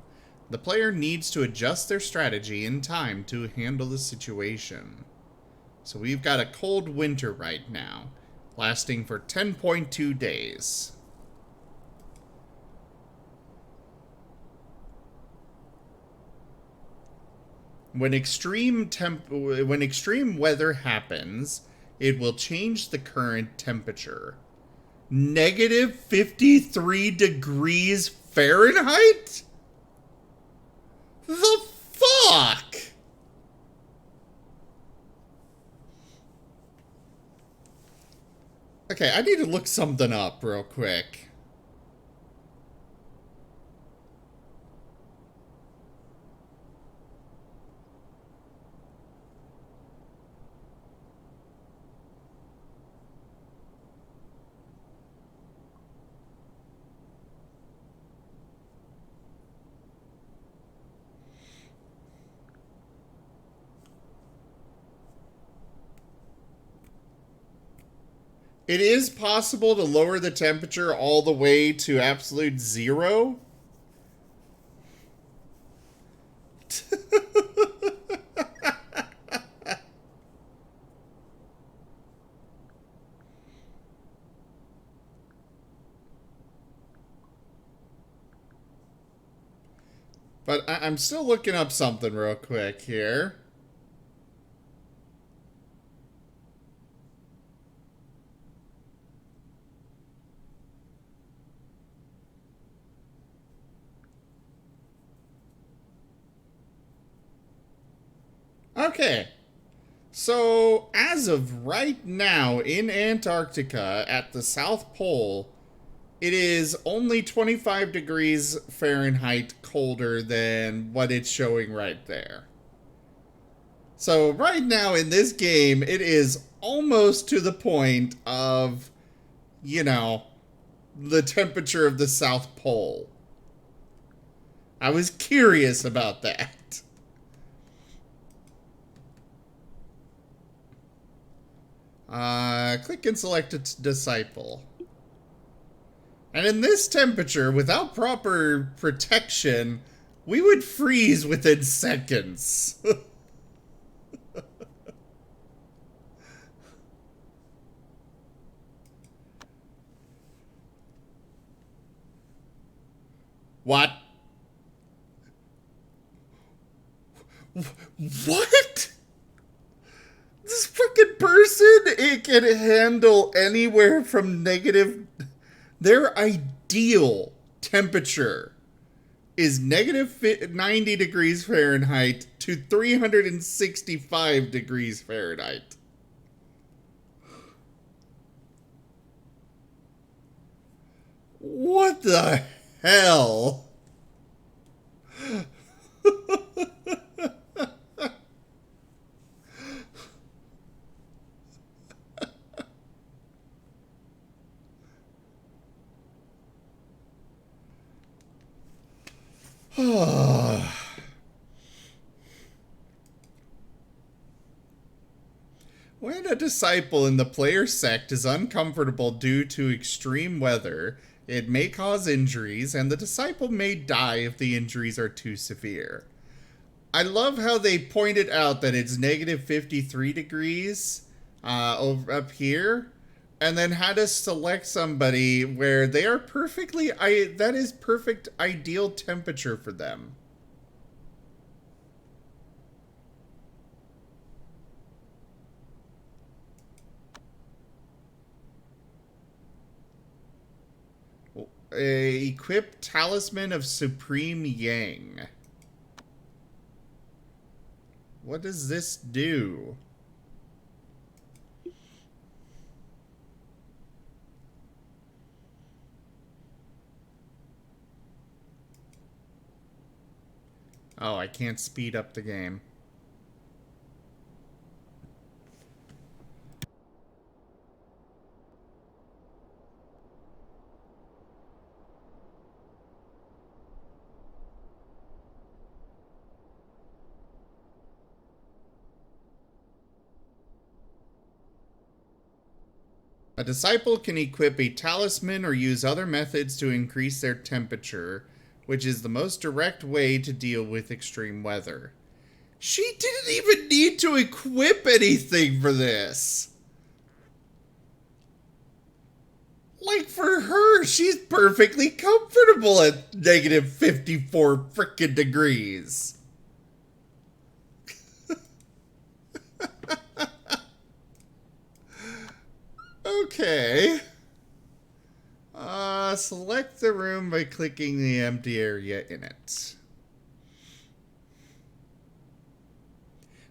The player needs to adjust their strategy in time to handle the situation. So we've got a cold winter right now, lasting for 10.2 days. When extreme weather happens, it will change the current temperature. Negative 53 degrees Fahrenheit? The fuck? Okay, I need to look something up real quick. It is possible to lower the temperature all the way to absolute 0. But I'm still looking up something real quick here. Okay, so as of right now in Antarctica at the South Pole, it is only 25 degrees Fahrenheit colder than what it's showing right there. So right now in this game, it is almost to the point of, you know, the temperature of the South Pole. I was curious about that. Click and select a disciple. And in this temperature, without proper protection, we would freeze within seconds. What? What? This freaking person, it can handle anywhere from negative... Their ideal temperature is negative 90 degrees Fahrenheit to 365 degrees Fahrenheit. What the hell? When a disciple in the player sect is uncomfortable due to extreme weather, it may cause injuries, and the disciple may die if the injuries are too severe. I love how they pointed out that it's negative 53 degrees over up here, and then had us select somebody where they are perfectly, that is perfect ideal temperature for them. Equip Talisman of Supreme Yang. What does this do? Oh, I can't speed up the game. A disciple can equip a talisman or use other methods to increase their temperature, which is the most direct way to deal with extreme weather. She didn't even need to equip anything for this. Like, for her, she's perfectly comfortable at negative 54 frickin' degrees. Okay. Select the room by clicking the empty area in it.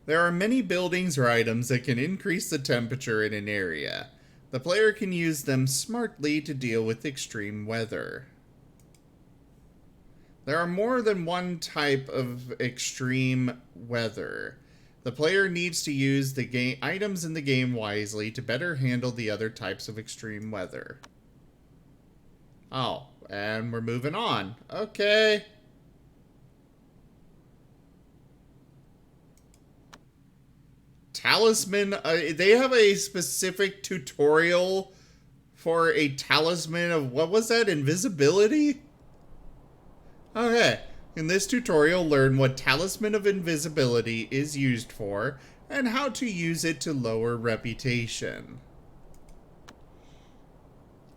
There are many buildings or items that can increase the temperature in an area. The player can use them smartly to deal with extreme weather. There are more than one type of extreme weather. The player needs to use the items in the game wisely to better handle the other types of extreme weather. Oh, and we're moving on. Okay. Talisman, they have a specific tutorial for a talisman of, what was that, invisibility? Okay. In this tutorial, learn what Talisman of Invisibility is used for, and how to use it to lower reputation.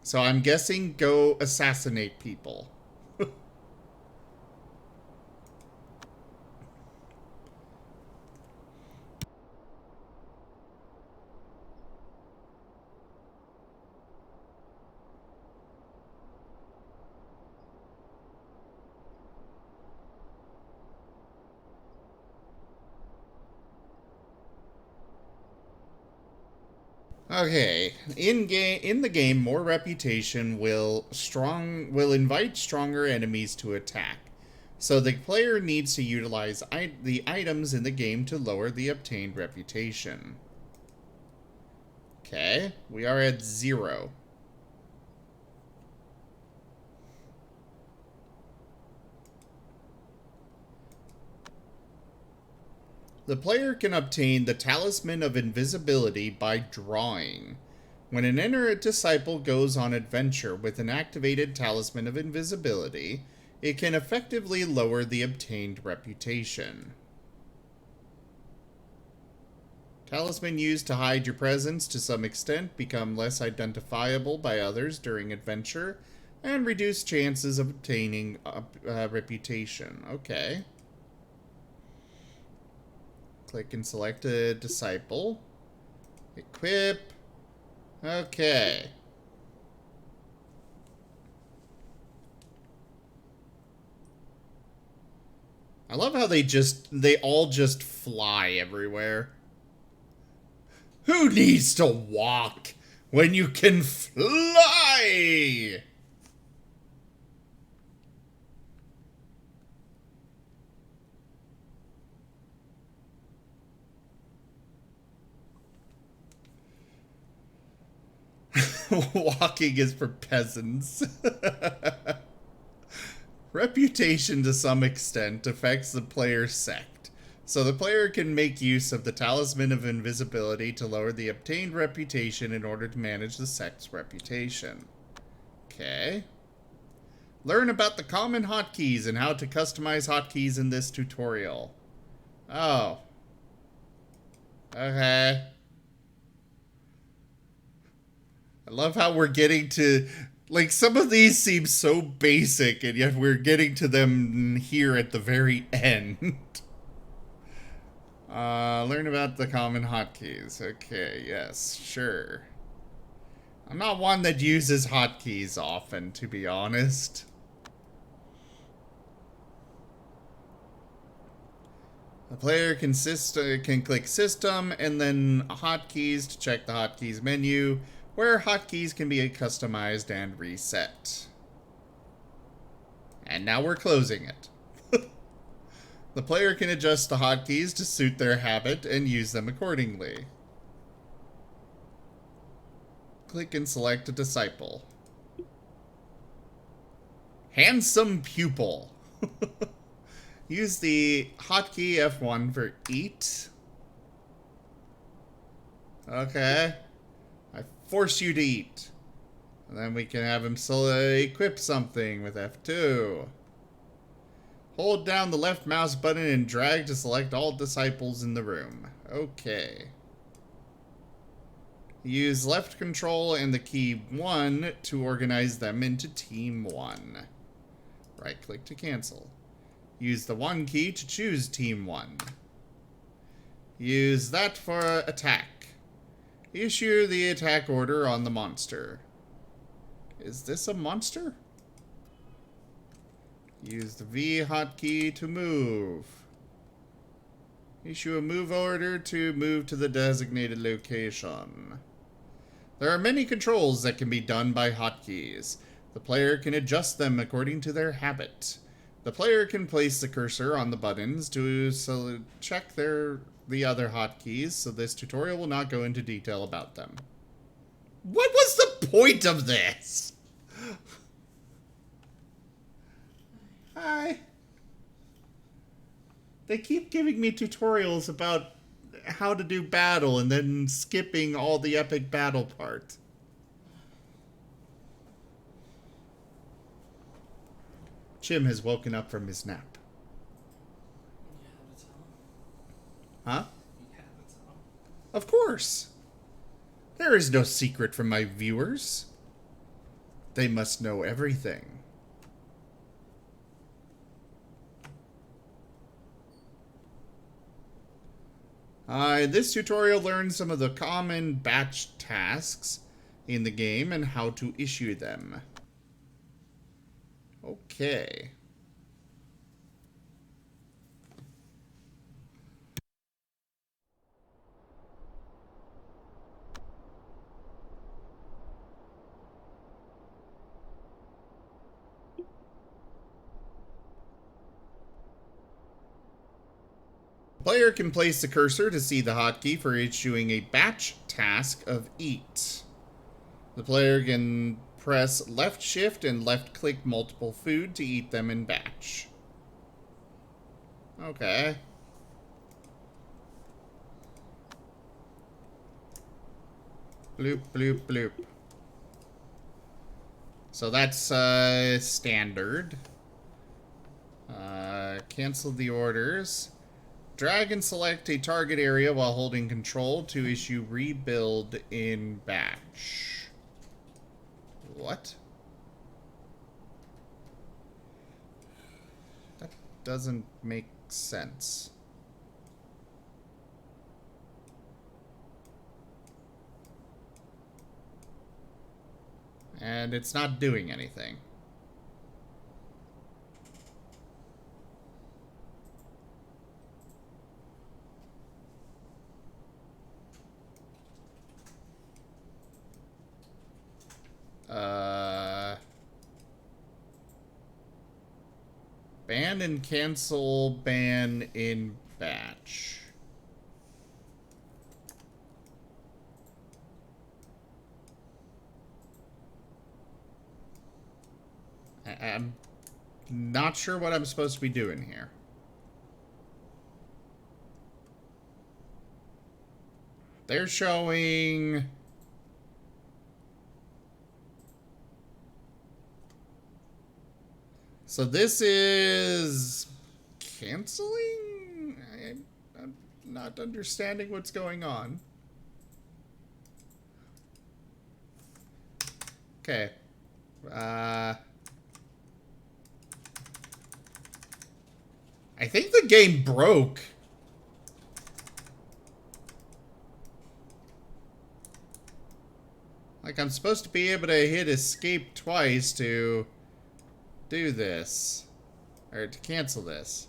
So I'm guessing go assassinate people. Okay, in the game, more reputation will invite stronger enemies to attack. So the player needs to utilize the items in the game to lower the obtained reputation. Okay, we are at 0. The player can obtain the Talisman of Invisibility by drawing. When an itinerant disciple goes on adventure with an activated Talisman of Invisibility, it can effectively lower the obtained reputation. Talisman used to hide your presence to some extent become less identifiable by others during adventure and reduce chances of obtaining reputation. Okay. Click and select a disciple. Equip. Okay. I love how they all just fly everywhere. Who needs to walk when you can fly? Walking is for peasants. Reputation to some extent affects the player's sect, so the player can make use of the Talisman of Invisibility to lower the obtained reputation in order to manage the sect's reputation. Okay. Learn about the common hotkeys and how to customize hotkeys in this tutorial. Oh. Okay. I love how we're getting to... Like, some of these seem so basic, and yet we're getting to them here at the very end. Learn about the common hotkeys. Okay, yes, sure. I'm not one that uses hotkeys often, to be honest. The player can click System and then Hotkeys to check the hotkeys menu, where hotkeys can be customized and reset. And now we're closing it. The player can adjust the hotkeys to suit their habit and use them accordingly. Click and select a disciple. Handsome pupil. Use the hotkey F1 for eat. Okay. I force you to eat. And then we can have him equip something with F2. Hold down the left mouse button and drag to select all disciples in the room. Okay. Use left control and the key 1 to organize them into Team 1. Right click to cancel. Use the 1 key to choose Team 1. Use that for attack. Issue the attack order on the monster. Is this a monster? Use the V hotkey to move. Issue a move order to move to the designated location. There are many controls that can be done by hotkeys. The player can adjust them according to their habit. The player can place the cursor on the buttons to check the other hotkeys, so this tutorial will not go into detail about them. What was the point of this? Hi. They keep giving me tutorials about how to do battle and then skipping all the epic battle part. Chim has woken up from his nap. Huh? Of course. There is no secret from my viewers. They must know everything. This tutorial learns some of the common batch tasks in the game and how to issue them. Okay. The player can place the cursor to see the hotkey for issuing a batch task of eat. The player can press left shift and left click multiple food to eat them in batch. Okay. Bloop, bloop, bloop. So that's standard. Cancel the orders. Drag and select a target area while holding control to issue rebuild in batch. What? That doesn't make sense. And it's not doing anything. Ban and cancel ban in batch. I'm not sure what I'm supposed to be doing here. They're showing... So this is... canceling? I'm not understanding what's going on. Okay. I think the game broke. Like, I'm supposed to be able to hit escape twice to do this. Or to cancel this.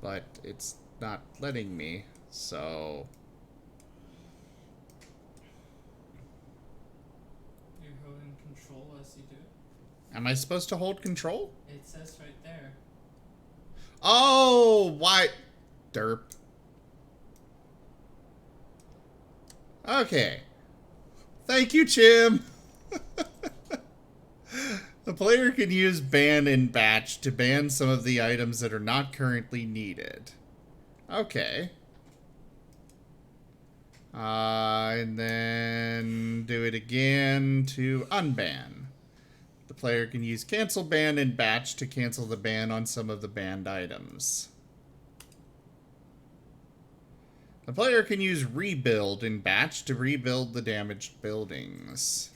But it's not letting me, so... You're holding control as you do it. Am I supposed to hold control? It says right there. Oh, why? Derp. Okay. Thank you, Chim. The player can use ban in batch to ban some of the items that are not currently needed. Okay. And then do it again to unban. The player can use cancel ban in batch to cancel the ban on some of the banned items. The player can use rebuild in batch to rebuild the damaged buildings.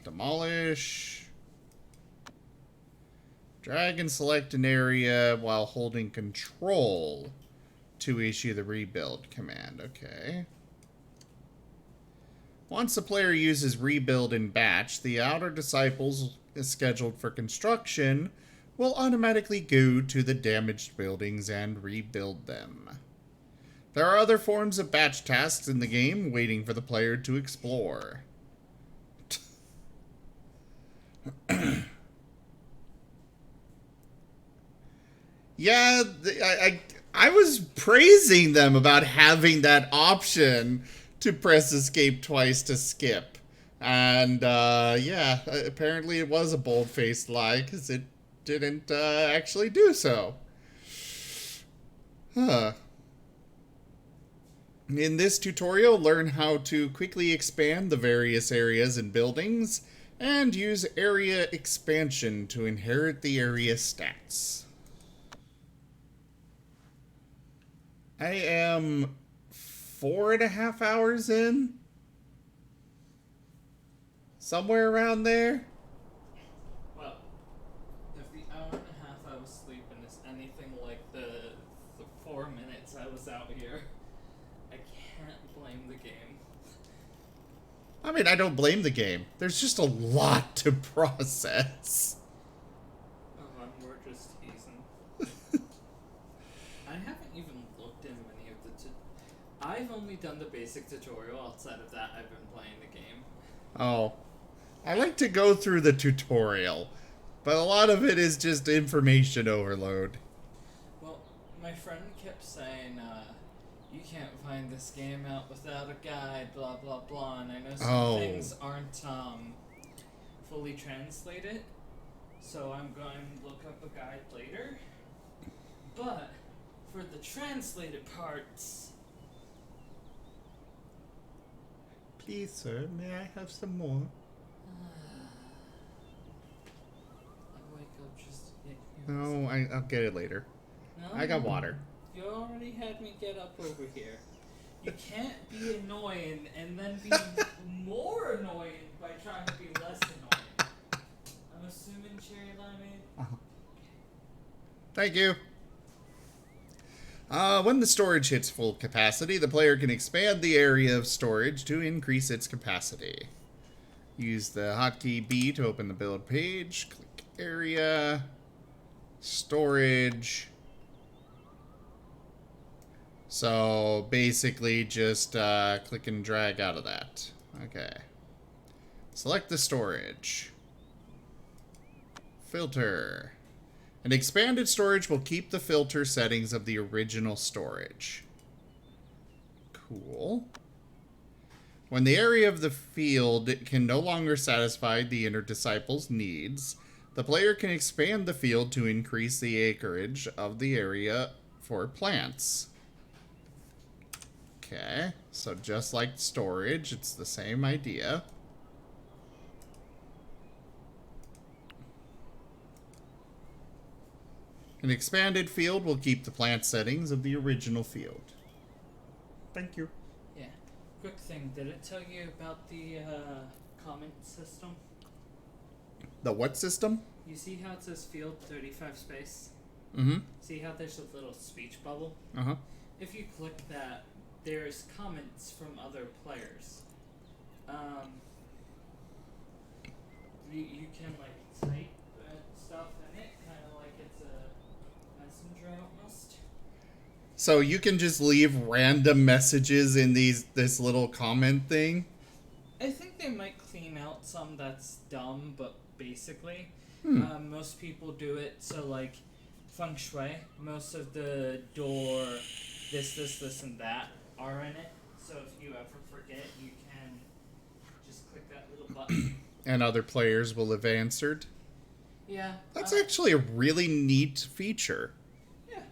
Demolish. Drag and select an area while holding control to issue the rebuild command. Okay. Once the player uses rebuild in batch, the outer disciples scheduled for construction will automatically go to the damaged buildings and rebuild them. There are other forms of batch tasks in the game waiting for the player to explore. Yeah, I was praising them about having that option to press escape twice to skip. And, yeah, apparently it was a bold-faced lie, because it didn't, actually do so. Huh. In this tutorial, learn how to quickly expand the various areas and buildings, and use area expansion to inherit the area stats. I am 4.5 hours in? Somewhere around there? Well, if the hour and a half I was sleeping is anything like the 4 minutes I was out here, I can't blame the game. I mean, I don't blame the game. There's just a lot to process. We're just teasing. I haven't even looked in many of the I've only done the basic tutorial. Outside of that, I've been playing the game. Oh. I like to go through the tutorial, but a lot of it is just information overload. Well, my friend kept saying, you can't find this game out without a guide, blah blah blah, and I know some things aren't fully translated, so I'm going to look up a guide later. But for the translated parts, Please, sir, may I have some more? I wake up just to get here. No, I'll get it later. No, I got water. You already had me get up over here. You can't be annoying and then be more annoying by trying to be less annoying. I'm assuming cherry limeade. Thank you. When the storage hits full capacity, the player can expand the area of storage to increase its capacity. Use the hotkey B to open the build page. Click area, storage. So basically just click and drag out of that. Okay. Select the storage. Filter. An expanded storage will keep the filter settings of the original storage. Cool. When the area of the field can no longer satisfy the inner disciple's needs, the player can expand the field to increase the acreage of the area for plants. Okay, so just like storage, it's the same idea. An expanded field will keep the plant settings of the original field. Thank you. Yeah. Quick thing, did it tell you about the comment system? The what system? You see how it says field 35 space? Mm-hmm. See how there's a little speech bubble? Uh-huh. If you click that, there's comments from other players. You can like type stuff in it, kind of like it's a messenger almost. So you can just leave random messages in this little comment thing? I think they might clean out some that's dumb, but basically, most people do it so like feng shui. Most of the door, this, and that are in it. So if you ever forget, you can just click that little button. And other players will have answered? Yeah. That's actually a really neat feature. Yeah.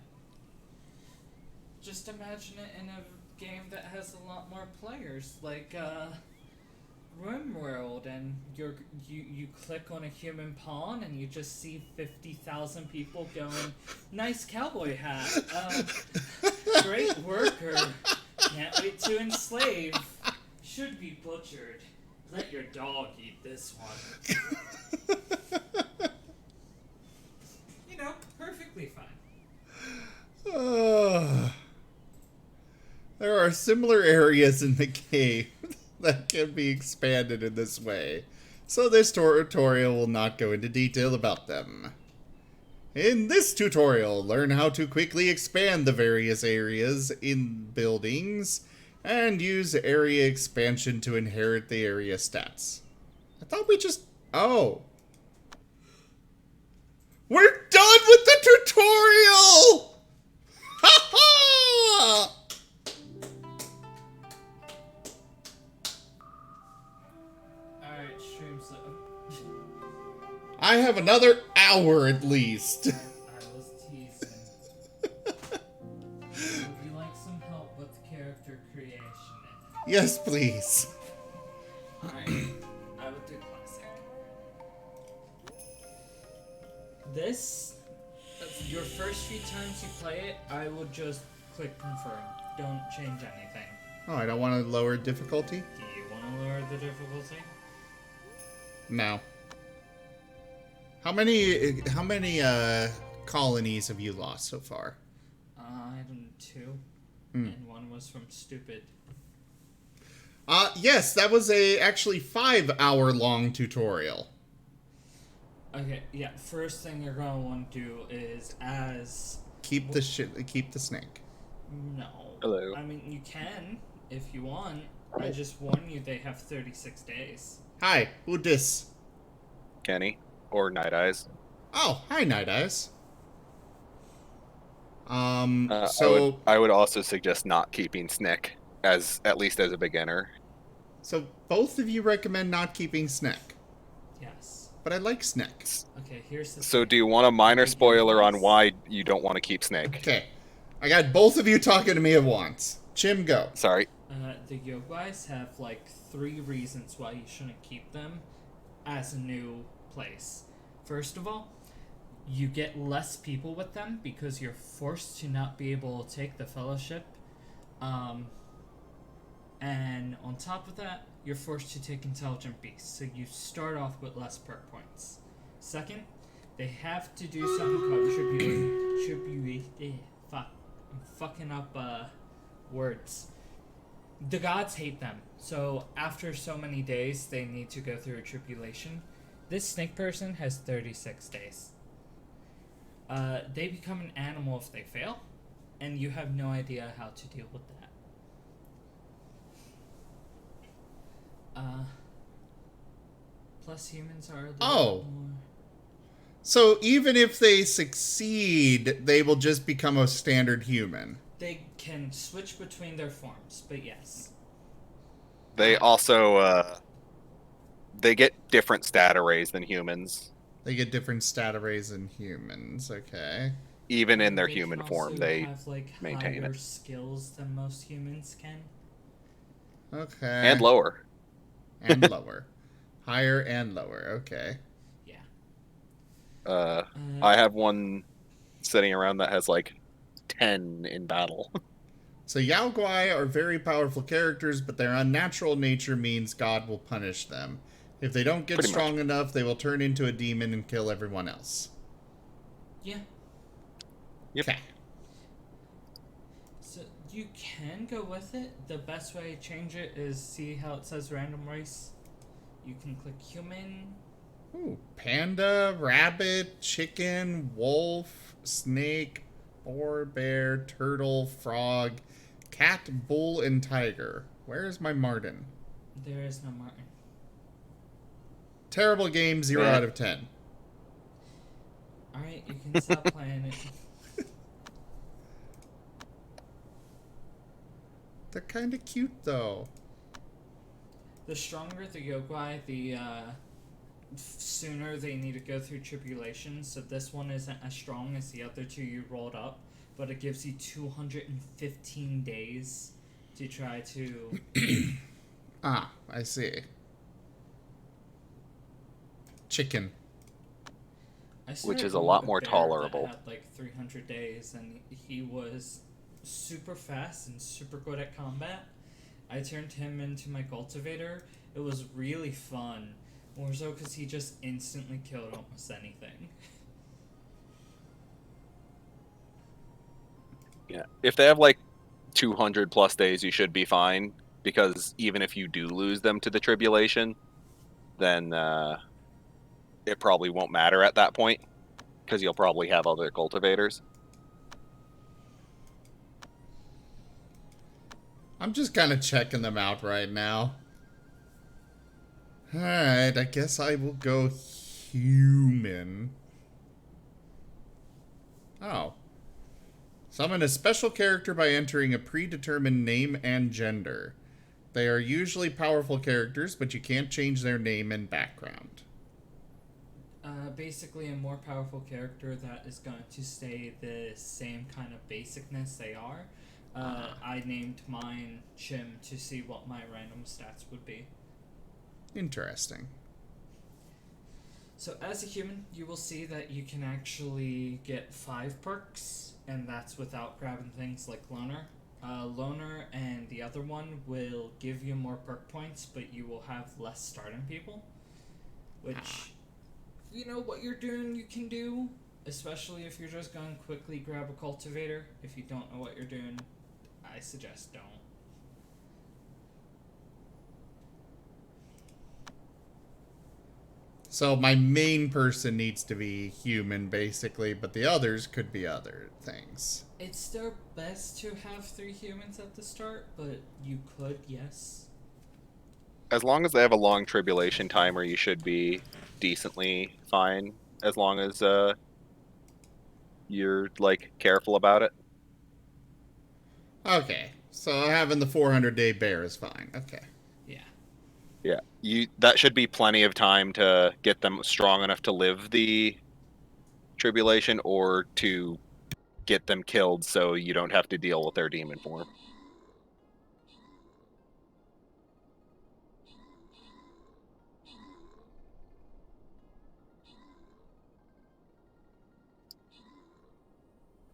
Just imagine it in a game that has a lot more players, like RimWorld, and you click on a human pawn and you just see 50,000 people going, nice cowboy hat, great worker, can't wait to enslave, should be butchered, let your dog eat this one. You know, perfectly fine. There are similar areas in the game that can be expanded in this way, so this tutorial will not go into detail about them. In this tutorial, learn how to quickly expand the various areas in buildings and use area expansion to inherit the area stats. I thought we just... Oh. We're done with the tutorial! Ha ha! Alright, streams up. I have another hour at least. I was teasing. Would you like some help with character creation? Yes, please. Alright, I would do classic. This, your first few times you play it, I would just click confirm. Don't change anything. Oh, I don't want to lower difficulty? Do you want to lower the difficulty? No. How many colonies have you lost so far? I don't 2. And one was from stupid. Yes, that was a actually 5-hour-long tutorial. Okay, yeah, first thing you're gonna want to do is keep the snake. No. Hello. I mean, you can, if you want. I just warn you, they have 36 days. Hi, who dis? Kenny. Or Night Eyes. Oh, hi, Night Eyes. I would also suggest not keeping Snick, at least as a beginner. So both of you recommend not keeping Snick. Yes. But I like Snick. Okay, here's the So do you want a minor spoiler on why you don't want to keep Snake? Okay. I got both of you talking to me at once. Chim, go. Sorry. The Yogwais have like 3 reasons why you shouldn't keep them as a new place. First of all, you get less people with them because you're forced to not be able to take the fellowship. And on top of that, you're forced to take intelligent beasts, so you start off with less perk points. Second, they have to do something called fuck, I'm fucking up words. The gods hate them, so after so many days, they need to go through a tribulation. This snake person has 36 days. They become an animal if they fail, and you have no idea how to deal with that. Plus humans are a little more... So even if they succeed, they will just become a standard human. They can switch between their forms, but yes. They also, they get different stat arrays than humans. They get different stat arrays than humans, okay. Even in their They human can form, also they have, like, maintain higher it. skills than most humans can. Okay. And lower. And lower. Higher and lower, okay. Yeah. I have one sitting around that has like 10 in battle. So Yaoguai are very powerful characters, but their unnatural nature means God will punish them. If they don't get Pretty strong much. enough, they will turn into a demon and kill everyone else. Yeah. Yep. Okay. So you can go with it. The best way to change it is see how it says random race. You can click human. Ooh, panda, rabbit, chicken, wolf, snake, boar, bear, turtle, frog, cat, bull, and tiger. Where is my Marten? There is no Marten. Terrible game, 0 out of 10. Alright, you can stop playing it. They're kind of cute, though. The stronger the Yogwai, the sooner they need to go through tribulation. So this one isn't as strong as the other 2 you rolled up, but it gives you 215 days to try to... Ah, I see. Chicken. Which is a lot more tolerable. Had like 300 days, and he was super fast and super good at combat. I turned him into my cultivator. It was really fun. More so because he just instantly killed almost anything. Yeah. If they have like 200 plus days, you should be fine. Because even if you do lose them to the tribulation, then it probably won't matter at that point. Because you'll probably have other cultivators. I'm just kind of checking them out right now. Alright, I guess I will go human. Oh. Summon a special character by entering a predetermined name and gender. They are usually powerful characters, but you can't change their name and background. Basically a more powerful character that is going to stay the same kind of basicness they are. I named mine Chim to see what my random stats would be. Interesting. So as a human, you will see that you can actually get 5 perks, and that's without grabbing things like Loner. Loner and the other one will give you more perk points, but you will have less starting people. Which, you know, what you're doing you can do, especially if you're just going to quickly grab a cultivator. If you don't know what you're doing, I suggest don't. So my main person needs to be human, basically, but the others could be other things. It's still best to have 3 humans at the start, but you could, yes. As long as they have a long tribulation timer, you should be decently fine. As long as you're, like, careful about it. Okay, so having the 400-day bear is fine. Okay. Yeah, that should be plenty of time to get them strong enough to live the tribulation or to get them killed so you don't have to deal with their demon form.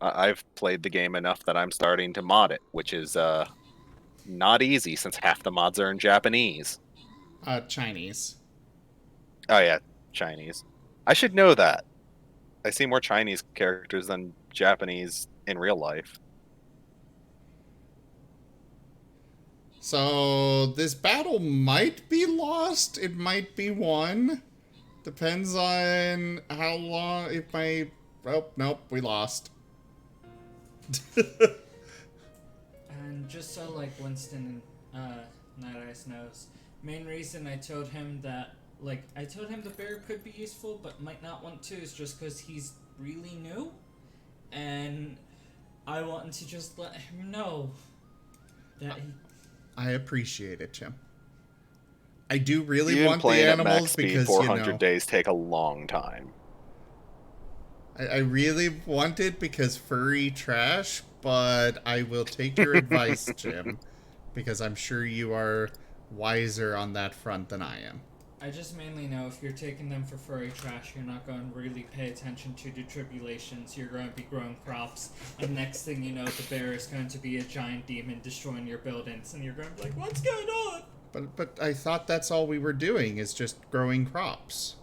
I've played the game enough that I'm starting to mod it, which is not easy since half the mods are in Japanese. Chinese. Oh yeah, Chinese. I should know that. I see more Chinese characters than Japanese in real life. So this battle might be lost. It might be won. Depends on how long. If my oh nope, we lost. And just so like Winston and Night Eyes knows, main reason I told him that I told him the bear could be useful but might not want to is just because he's really new, and I wanted to just let him know that he. I appreciate it, Jim. I do really Even want the playing at animals max speed because 400 days take a long time. I really want it because furry trash, but I will take your advice, Jim, because I'm sure you are wiser on that front than I am. I just mainly know if you're taking them for furry trash, you're not going to really pay attention to the tribulations. You're going to be growing crops, and next thing you know, the bear is going to be a giant demon destroying your buildings, and you're going to be like, what's going on? But I thought that's all we were doing, is just growing crops.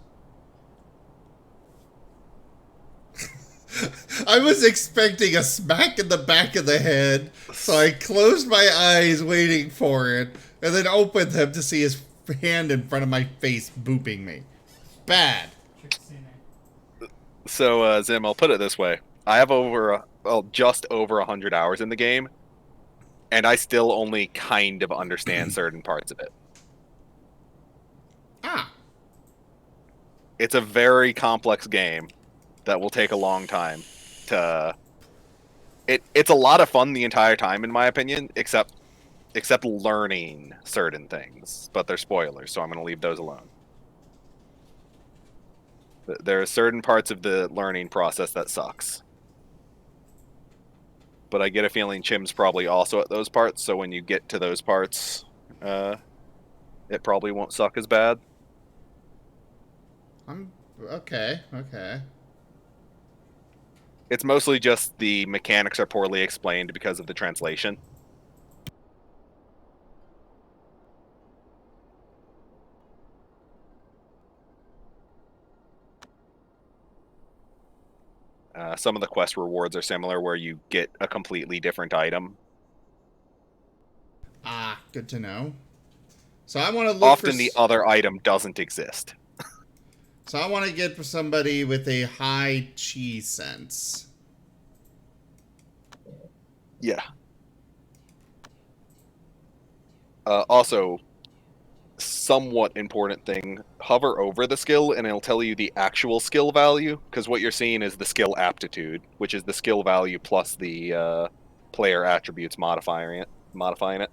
I was expecting a smack in the back of the head, so I closed my eyes waiting for it, and then opened them to see his hand in front of my face booping me. Bad. So, Zim, I'll put it this way. I have just over 100 hours in the game, and I still only kind of understand certain parts of it. Ah. It's a very complex game that will take a long time to... It's a lot of fun the entire time, in my opinion, except learning certain things. But they're spoilers, so I'm going to leave those alone. There are certain parts of the learning process that sucks. But I get a feeling Chim's probably also at those parts, so when you get to those parts, it probably won't suck as bad. Okay. It's mostly just the mechanics are poorly explained because of the translation. Some of the quest rewards are similar, where you get a completely different item. Ah, good to know. So I want to look Often the other item doesn't exist. So I want to get for somebody with a high chi sense. Yeah. Also, somewhat important thing, hover over the skill and it'll tell you the actual skill value, because what you're seeing is the skill aptitude, which is the skill value plus the player attributes modifying it.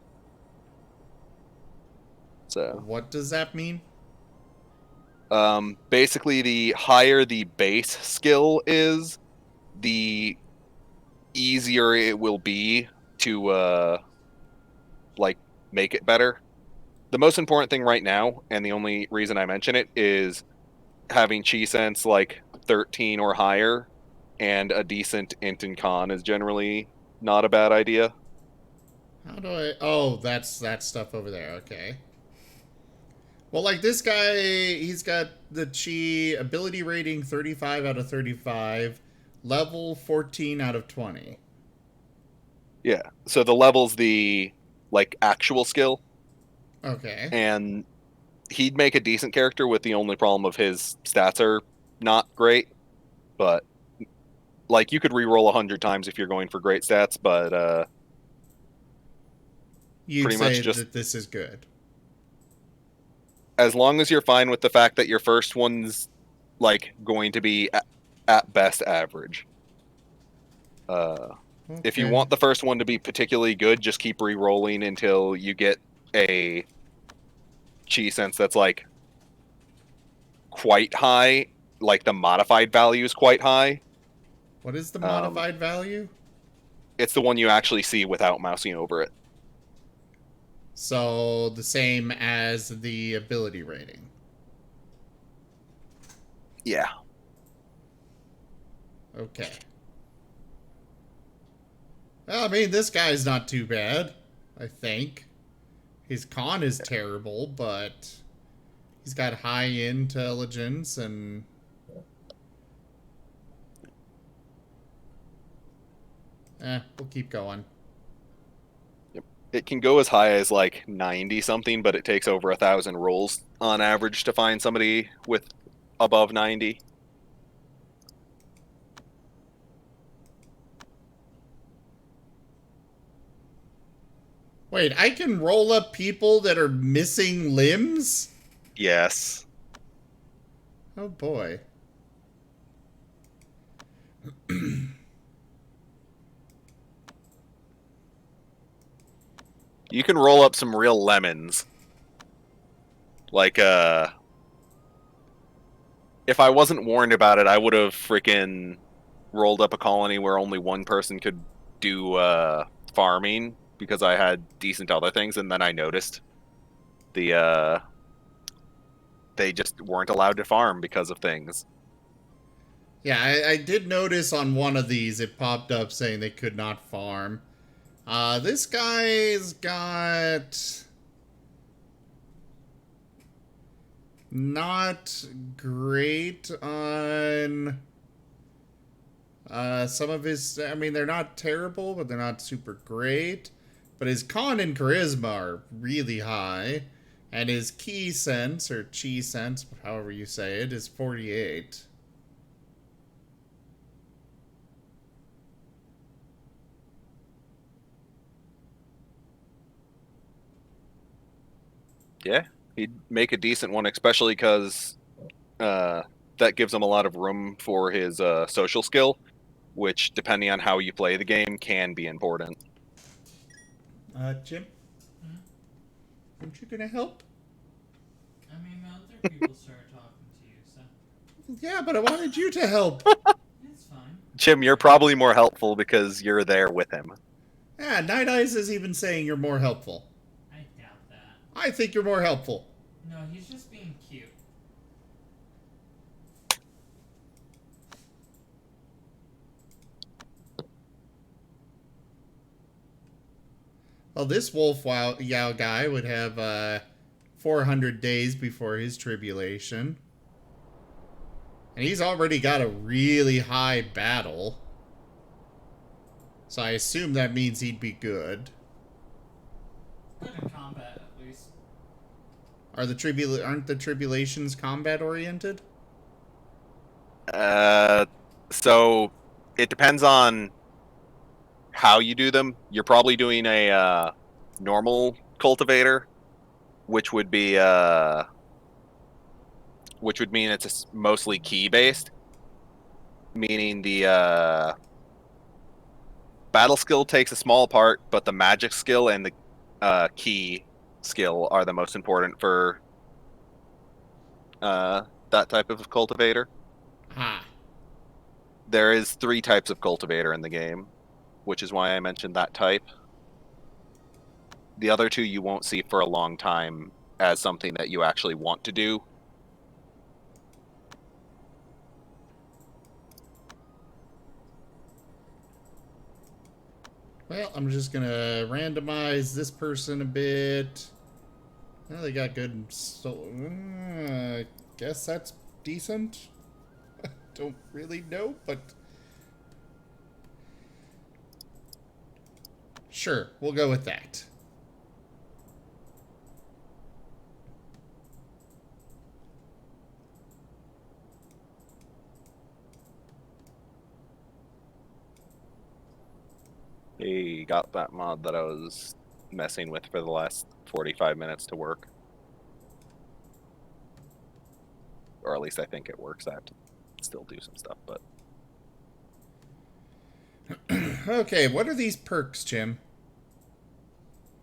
So what does that mean? Basically, the higher the base skill is, the easier it will be to make it better. The most important thing right now, and the only reason I mention it, is having chi sense like 13 or higher, and a decent int and con is generally not a bad idea. How do I... Oh, that's that stuff over there. Okay. Well, like this guy, he's got the chi ability rating 35 out of 35, level 14 out of 20. Yeah, so the level's the actual skill. Okay. And he'd make a decent character, with the only problem of his stats are not great. But you could re-roll 100 times if you're going for great stats, but You'd pretty say much just that this is good. As long as you're fine with the fact that your first one's going to be at best average. If you want the first one to be particularly good, just keep re-rolling until you get a chi sense that's quite high, the modified value is quite high. What is the modified value? It's the one you actually see without mousing over it. So the same as the ability rating. Yeah. Okay. Well, I mean, this guy's not too bad, I think. His con is terrible, but he's got high intelligence and... we'll keep going. Yep. It can go as high as like 90 something, but it takes over 1,000 rolls on average to find somebody with above 90. Wait, I can roll up people that are missing limbs? Yes. Oh boy. You can roll up some real lemons. Like, if I wasn't warned about it, I would have freaking rolled up a colony where only one person could do farming because I had decent other things, and then I noticed they just weren't allowed to farm because of things. Yeah, I did notice on one of these it popped up saying they could not farm. This guy's got... not great on... some of his... I mean, they're not terrible, but they're not super great. But his con and charisma are really high. And his key sense, or chi sense, however you say it, is 48. Yeah, he'd make a decent one, especially because that gives him a lot of room for his social skill, which, depending on how you play the game, can be important. Jim? Aren't you gonna help? I mean, other people started talking to you, so Yeah, but I wanted you to help. it's fine. Jim, you're probably more helpful because you're there with him. Yeah, Night Eyes is even saying you're more helpful. I doubt that. I think you're more helpful. No, he's just being cute. Well, this Wolf Yao guy would have 400 days before his tribulation. And he's already got a really high battle. So I assume that means he'd be good. Good in combat, at least. Aren't the tribulations combat oriented? So it depends on how you do them. You're probably doing a normal cultivator, which would be which would mean it's mostly key based, meaning the battle skill takes a small part, but the magic skill and the key skill are the most important for that type of cultivator. Ah. There is 3 types of cultivator in the game, which is why I mentioned that type. The other 2 you won't see for a long time as something that you actually want to do. Well, I'm just gonna randomize this person a bit. Well, they got good... I guess that's decent. Don't really know, but... sure, we'll go with that. He got that mod that I was messing with for the last 45 minutes to work. Or at least I think it works. I have to still do some stuff, but... Okay, what are these perks, Jim?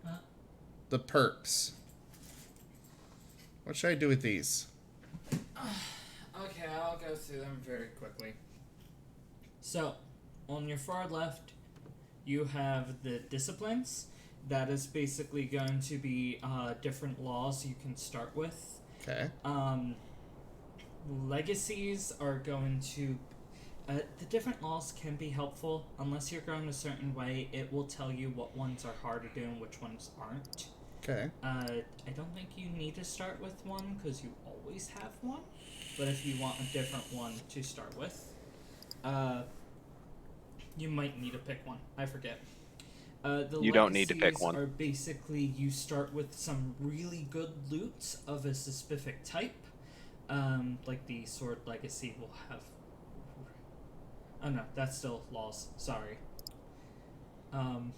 Huh? The perks. What should I do with these? Okay, I'll go through them very quickly. So, on your far left, you have the disciplines. That is basically going to be different laws you can start with. Okay. Legacies are going to The different laws can be helpful. Unless you're going a certain way, it will tell you what ones are hard to do and which ones aren't. Okay. I don't think you need to start with one, because you always have one. But if you want a different one to start with, you might need to pick one. I forget. You don't need to pick one. Are basically you start with some really good loot of a specific type. Like the Sword Legacy will have... Oh no, that's still laws. Sorry. And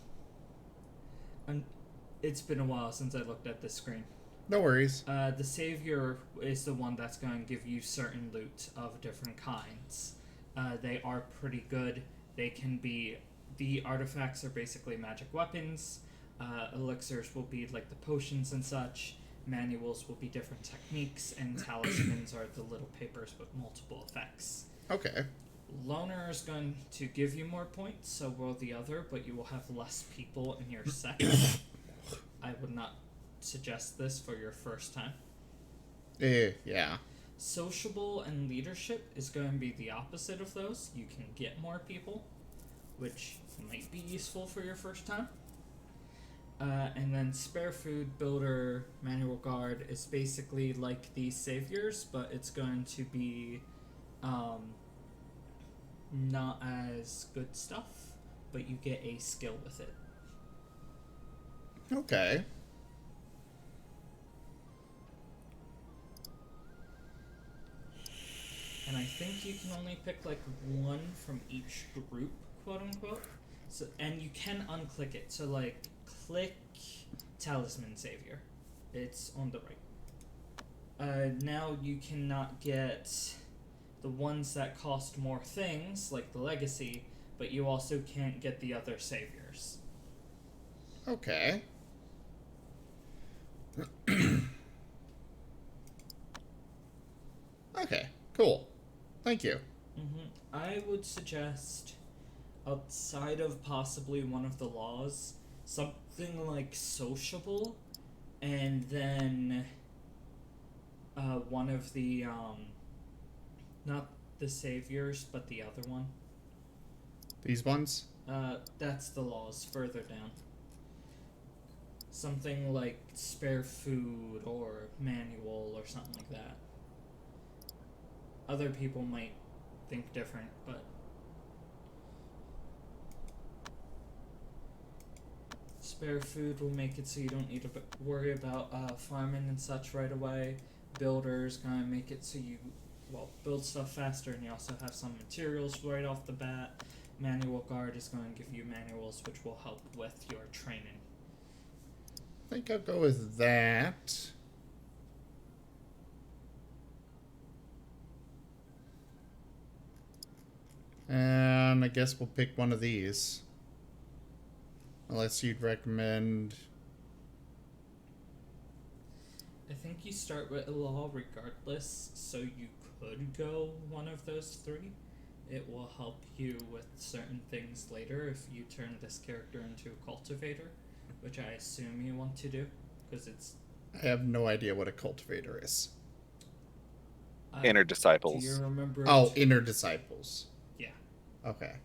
it's been a while since I looked at this screen. No worries. The Savior is the one that's going to give you certain loot of different kinds. They are pretty good. They can be... The artifacts are basically magic weapons. Elixirs will be like the potions and such. Manuals will be different techniques. And talismans are the little papers with multiple effects. Okay. Loner is going to give you more points, so will the other, but you will have less people in your sect. I would not suggest this for your first time. Yeah. Sociable and leadership is going to be the opposite of those. You can get more people, which might be useful for your first time. And then spare food, builder, manual guard is basically like these saviors, but it's going to be not as good stuff, but you get a skill with it. Okay. And I think you can only pick like one from each group, quote unquote. So, and you can unclick it. So like click Talisman Savior. It's on the right. Now you cannot get the ones that cost more things, like the Legacy, but you also can't get the other saviors. Okay. Okay, cool. Thank you. I would suggest, outside of possibly one of the laws, something like sociable, and then one of the, not the saviors, but the other one. These ones? That's the laws further down. Something like spare food or manual or something like that. Other people might think different, but spare food will make it so you don't need to worry about farming and such right away. Builder's gonna make it so you, well, build stuff faster, and you also have some materials right off the bat. Manual guard is going to give you manuals, which will help with your training. I think I'll go with that. And I guess we'll pick one of these. Unless you'd recommend... I think you start with a law regardless, so you could go one of those three. It will help you with certain things later if you turn this character into a cultivator, which I assume you want to do, because it's... I have no idea what a cultivator is. Inner disciples. Do you remember... Oh, inner disciples. Yeah. Okay.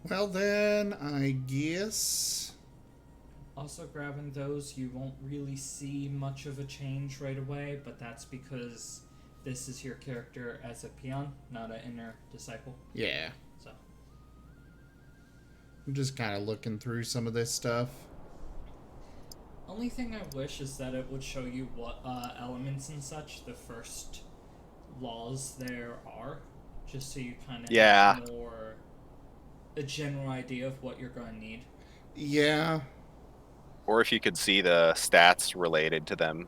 Well then, I guess... Also grabbing those, you won't really see much of a change right away, but that's because this is your character as a peon, not an inner disciple. Yeah. So I'm just kind of looking through some of this stuff. only thing I wish is that it would show you what elements and such the first laws there are, just so you kind of have more a general idea of what you're going to need. Yeah. Or if you could see the stats related to them.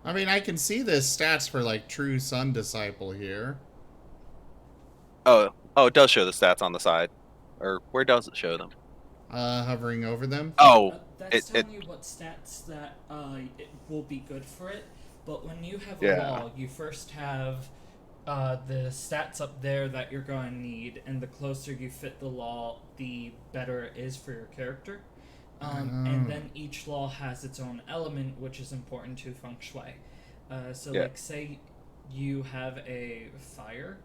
I mean, I can see the stats for, like, True Sun Disciple here. Oh, it does show the stats on the side. Or where does it show them? Hovering over them. Oh, that's telling you what stats that it will be good for it. But when you have a Yeah. law, you first have the stats up there that you're going to need, and the closer you fit the law, the better it is for your character. And then each law has its own element, which is important to feng shui. So, Yeah. like, say you have a fire.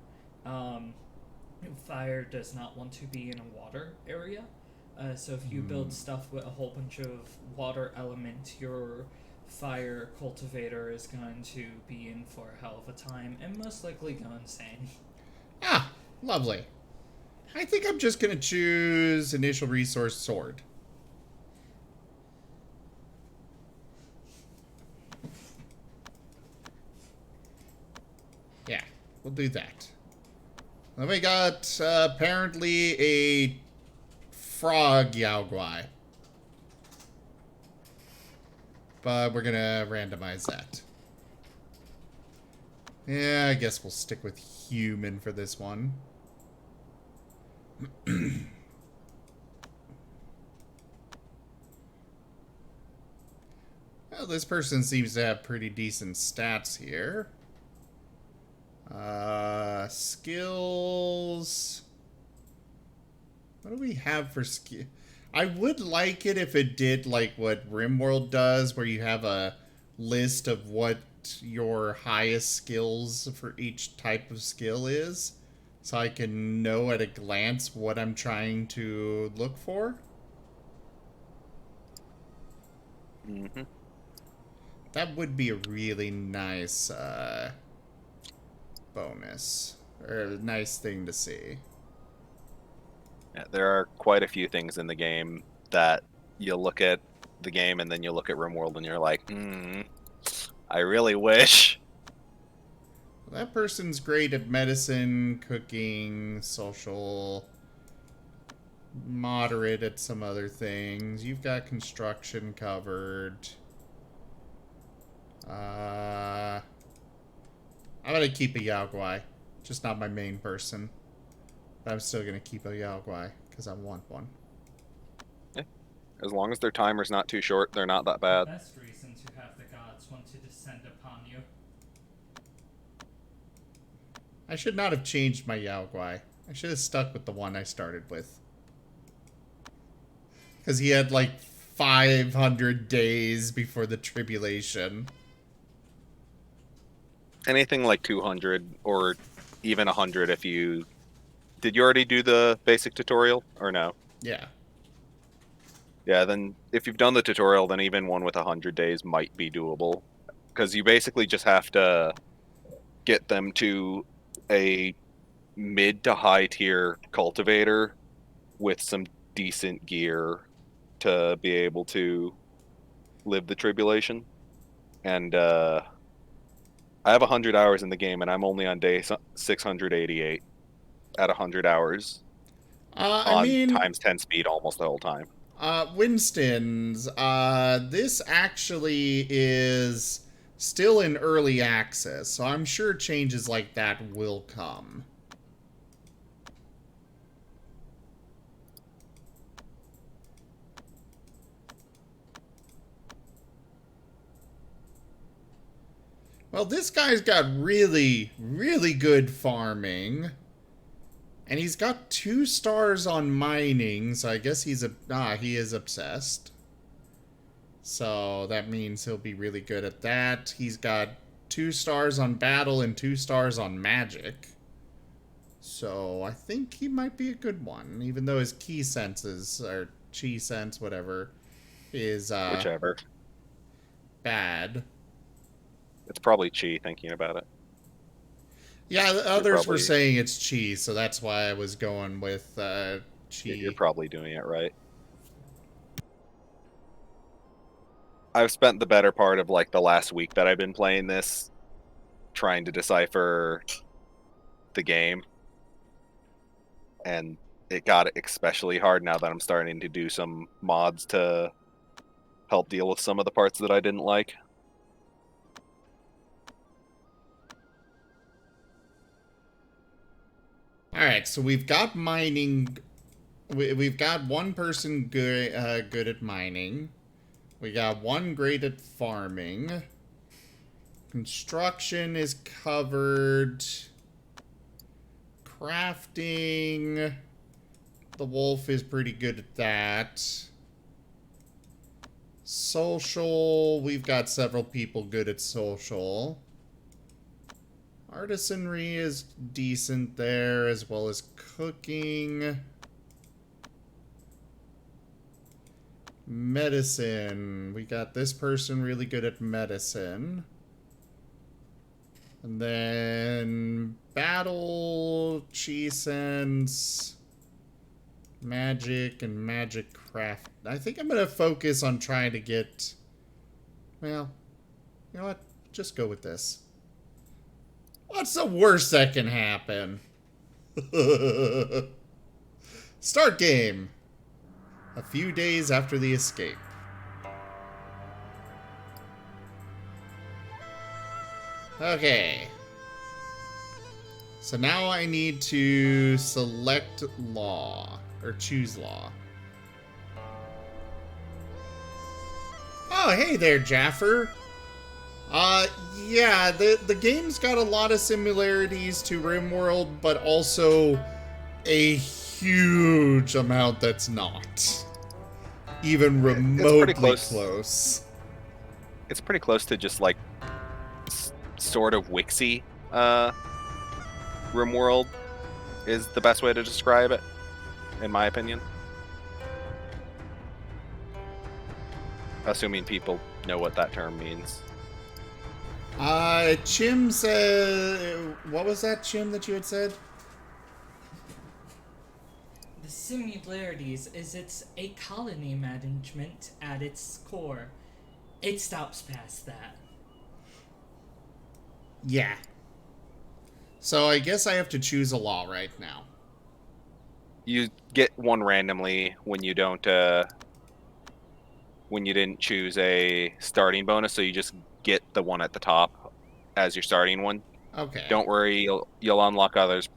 Fire does not want to be in a water area. So if you build stuff with a whole bunch of water element, your fire cultivator is going to be in for a hell of a time and most likely go insane. Ah, lovely. I think I'm just going to choose initial resource sword. Yeah, we'll do that. Then we got apparently a frog Yaoguai. But we're gonna randomize that. Yeah, I guess we'll stick with human for this one. Well, this person seems to have pretty decent stats here. Skills. What do we have for skill? I would like it if it did like what RimWorld does, where you have a list of what your highest skills for each type of skill is, so I can know at a glance what I'm trying to look for. Mm-hmm. That would be a really nice bonus, or a nice thing to see. Yeah, there are quite a few things in the game that you look at the game and then you look at RimWorld and you're like, I really wish. That person's great at medicine, cooking, social, moderate at some other things. You've got construction covered. I'm gonna keep a Yaoguai. Just not my main person. But I'm still gonna keep a Yaoguai, because I want one. Yeah. As long as their timer's not too short, they're not that bad. Best reason to have the gods want to descend upon you. I should not have changed my Yaoguai. I should have stuck with the one I started with. Because he had like 500 days before the tribulation. Anything like 200 or even 100 if you... Did you already do the basic tutorial or no? Yeah. Yeah, then if you've done the tutorial, then even one with 100 days might be doable. Because you basically just have to get them to a mid to high tier cultivator with some decent gear to be able to live the tribulation. And I have 100 hours in the game and I'm only on day 688 at 100 hours. I mean, times 10 speed almost the whole time. Winston's, this actually is still in early access, so I'm sure changes like that will come. Well, this guy's got really, really good farming. And he's got 2 stars on mining, so I guess he's he is obsessed. So that means he'll be really good at that. He's got 2 stars on battle and 2 stars on magic. So I think he might be a good one, even though his key senses, or chi sense, whatever, is whichever. Bad. It's probably chi thinking about it. Yeah, the others were saying it's chi, so that's why I was going with chi. You're probably doing it right. I've spent the better part of like the last week that I've been playing this trying to decipher the game. And it got especially hard now that I'm starting to do some mods to help deal with some of the parts that I didn't like. Alright, so we've got mining. We've got one person good at mining. We got 1 great at farming. Construction is covered. Crafting. The wolf is pretty good at that. Social. We've got several people good at social. Artisanry is decent there, as well as cooking. Medicine. We got this person really good at medicine. And then battle, sense, magic, and magic craft. I think I'm going to focus on trying to get... Well, you know what? Just go with this. What's the worst that can happen? Start game. A few days after the escape. Okay. So now I need to select law. Or choose law. Oh, hey there, Jaffer. Yeah, the game's got a lot of similarities to RimWorld, but also a huge amount that's not. Even remotely close. It's pretty close to just like sort of Wixie RimWorld is the best way to describe it, in my opinion. Assuming people know what that term means. Chim said... What was that, Chim, that you had said? The similarities is it's a colony management at its core. It stops past that. Yeah. So I guess I have to choose a law right now. You get one randomly when you don't, when you didn't choose a starting bonus, so you just get the one at the top as your starting one. Okay. Don't worry, you'll unlock others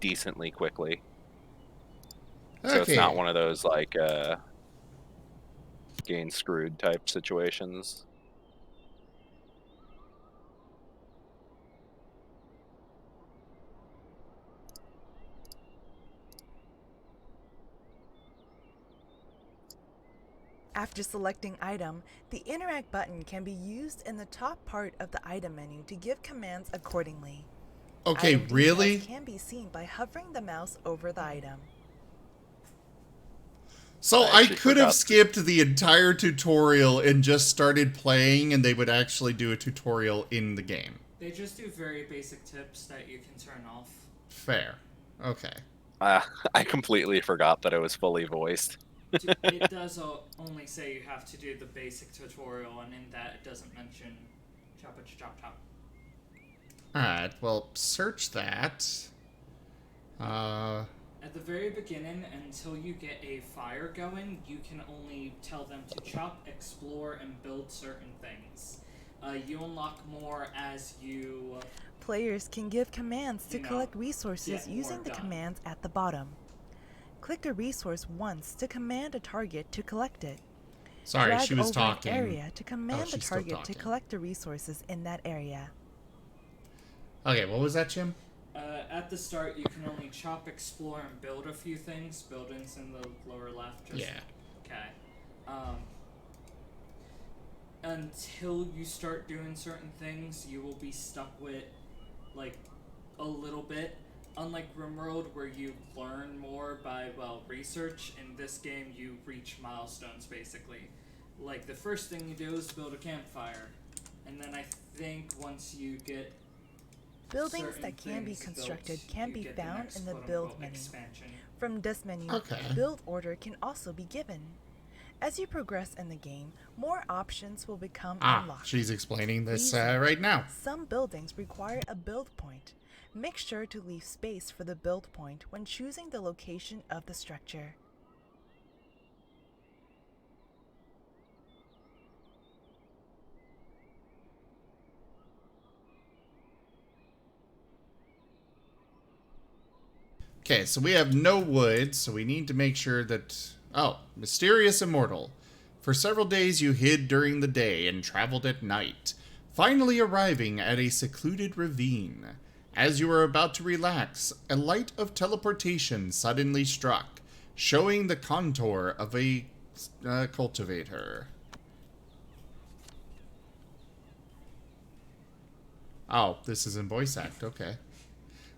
decently quickly. So it's not one of those like getting screwed type situations. After selecting item, the interact button can be used in the top part of the item menu to give commands accordingly. Okay, Item really? details can be seen by hovering the mouse over the item. So I could have skipped the entire tutorial and just started playing, and they would actually do a tutorial in the game. They just do very basic tips that you can turn off. Fair. Okay. I completely forgot that it was fully voiced. It does only say you have to do the basic tutorial, and in that it doesn't mention chop. Alright, well, search that. At the very beginning, until you get a fire going, you can only tell them to chop, explore, and build certain things. You unlock more as you... Players can give commands to collect resources using the commands at the bottom. Click a resource once to command a target to collect it. Sorry, Drag she was over talking. An area to command the she's still target to talking. collect the resources in that area. Okay, what was that, Jim? At the start, you can only chop, explore, and build a few things. Buildings in the lower left. Just, yeah. Okay. Until you start doing certain things, you will be stuck with, like, a little bit. Unlike RimWorld, where you learn more by, well, research, in this game you reach milestones, basically. Like, the first thing you do is build a campfire. And then I think once you get Buildings that can be constructed can be found in the build menu. From this menu, build order can also be given. As you progress in the game, more options will become unlocked. She's explaining this right now. Some buildings require a build point. Make sure to leave space for the build point when choosing the location of the structure. Okay, so we have no wood, so we need to make sure that... Oh, Mysterious Immortal. For several days you hid during the day and traveled at night, finally arriving at a secluded ravine. As you were about to relax, a light of teleportation suddenly struck, showing the contour of a cultivator. Oh, this is in voice act, okay.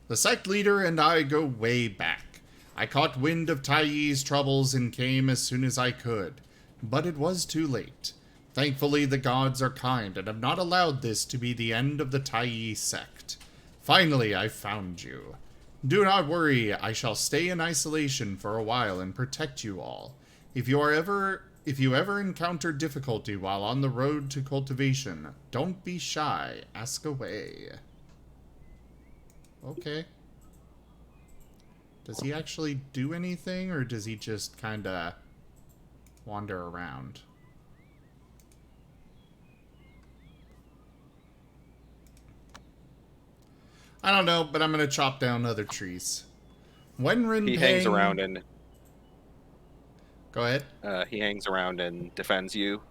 The sect leader and I go way back. I caught wind of Taiyi's troubles and came as soon as I could, but it was too late. Thankfully, the gods are kind and have not allowed this to be the end of the Taiyi sect. Finally, I found you. Do not worry, I shall stay in isolation for a while and protect you all. If you ever encounter difficulty while on the road to cultivation, don't be shy, ask away. Okay. Does he actually do anything, or does he just kinda wander around? I don't know, but I'm gonna chop down other trees. He hangs around and... Go ahead. He hangs around and defends you.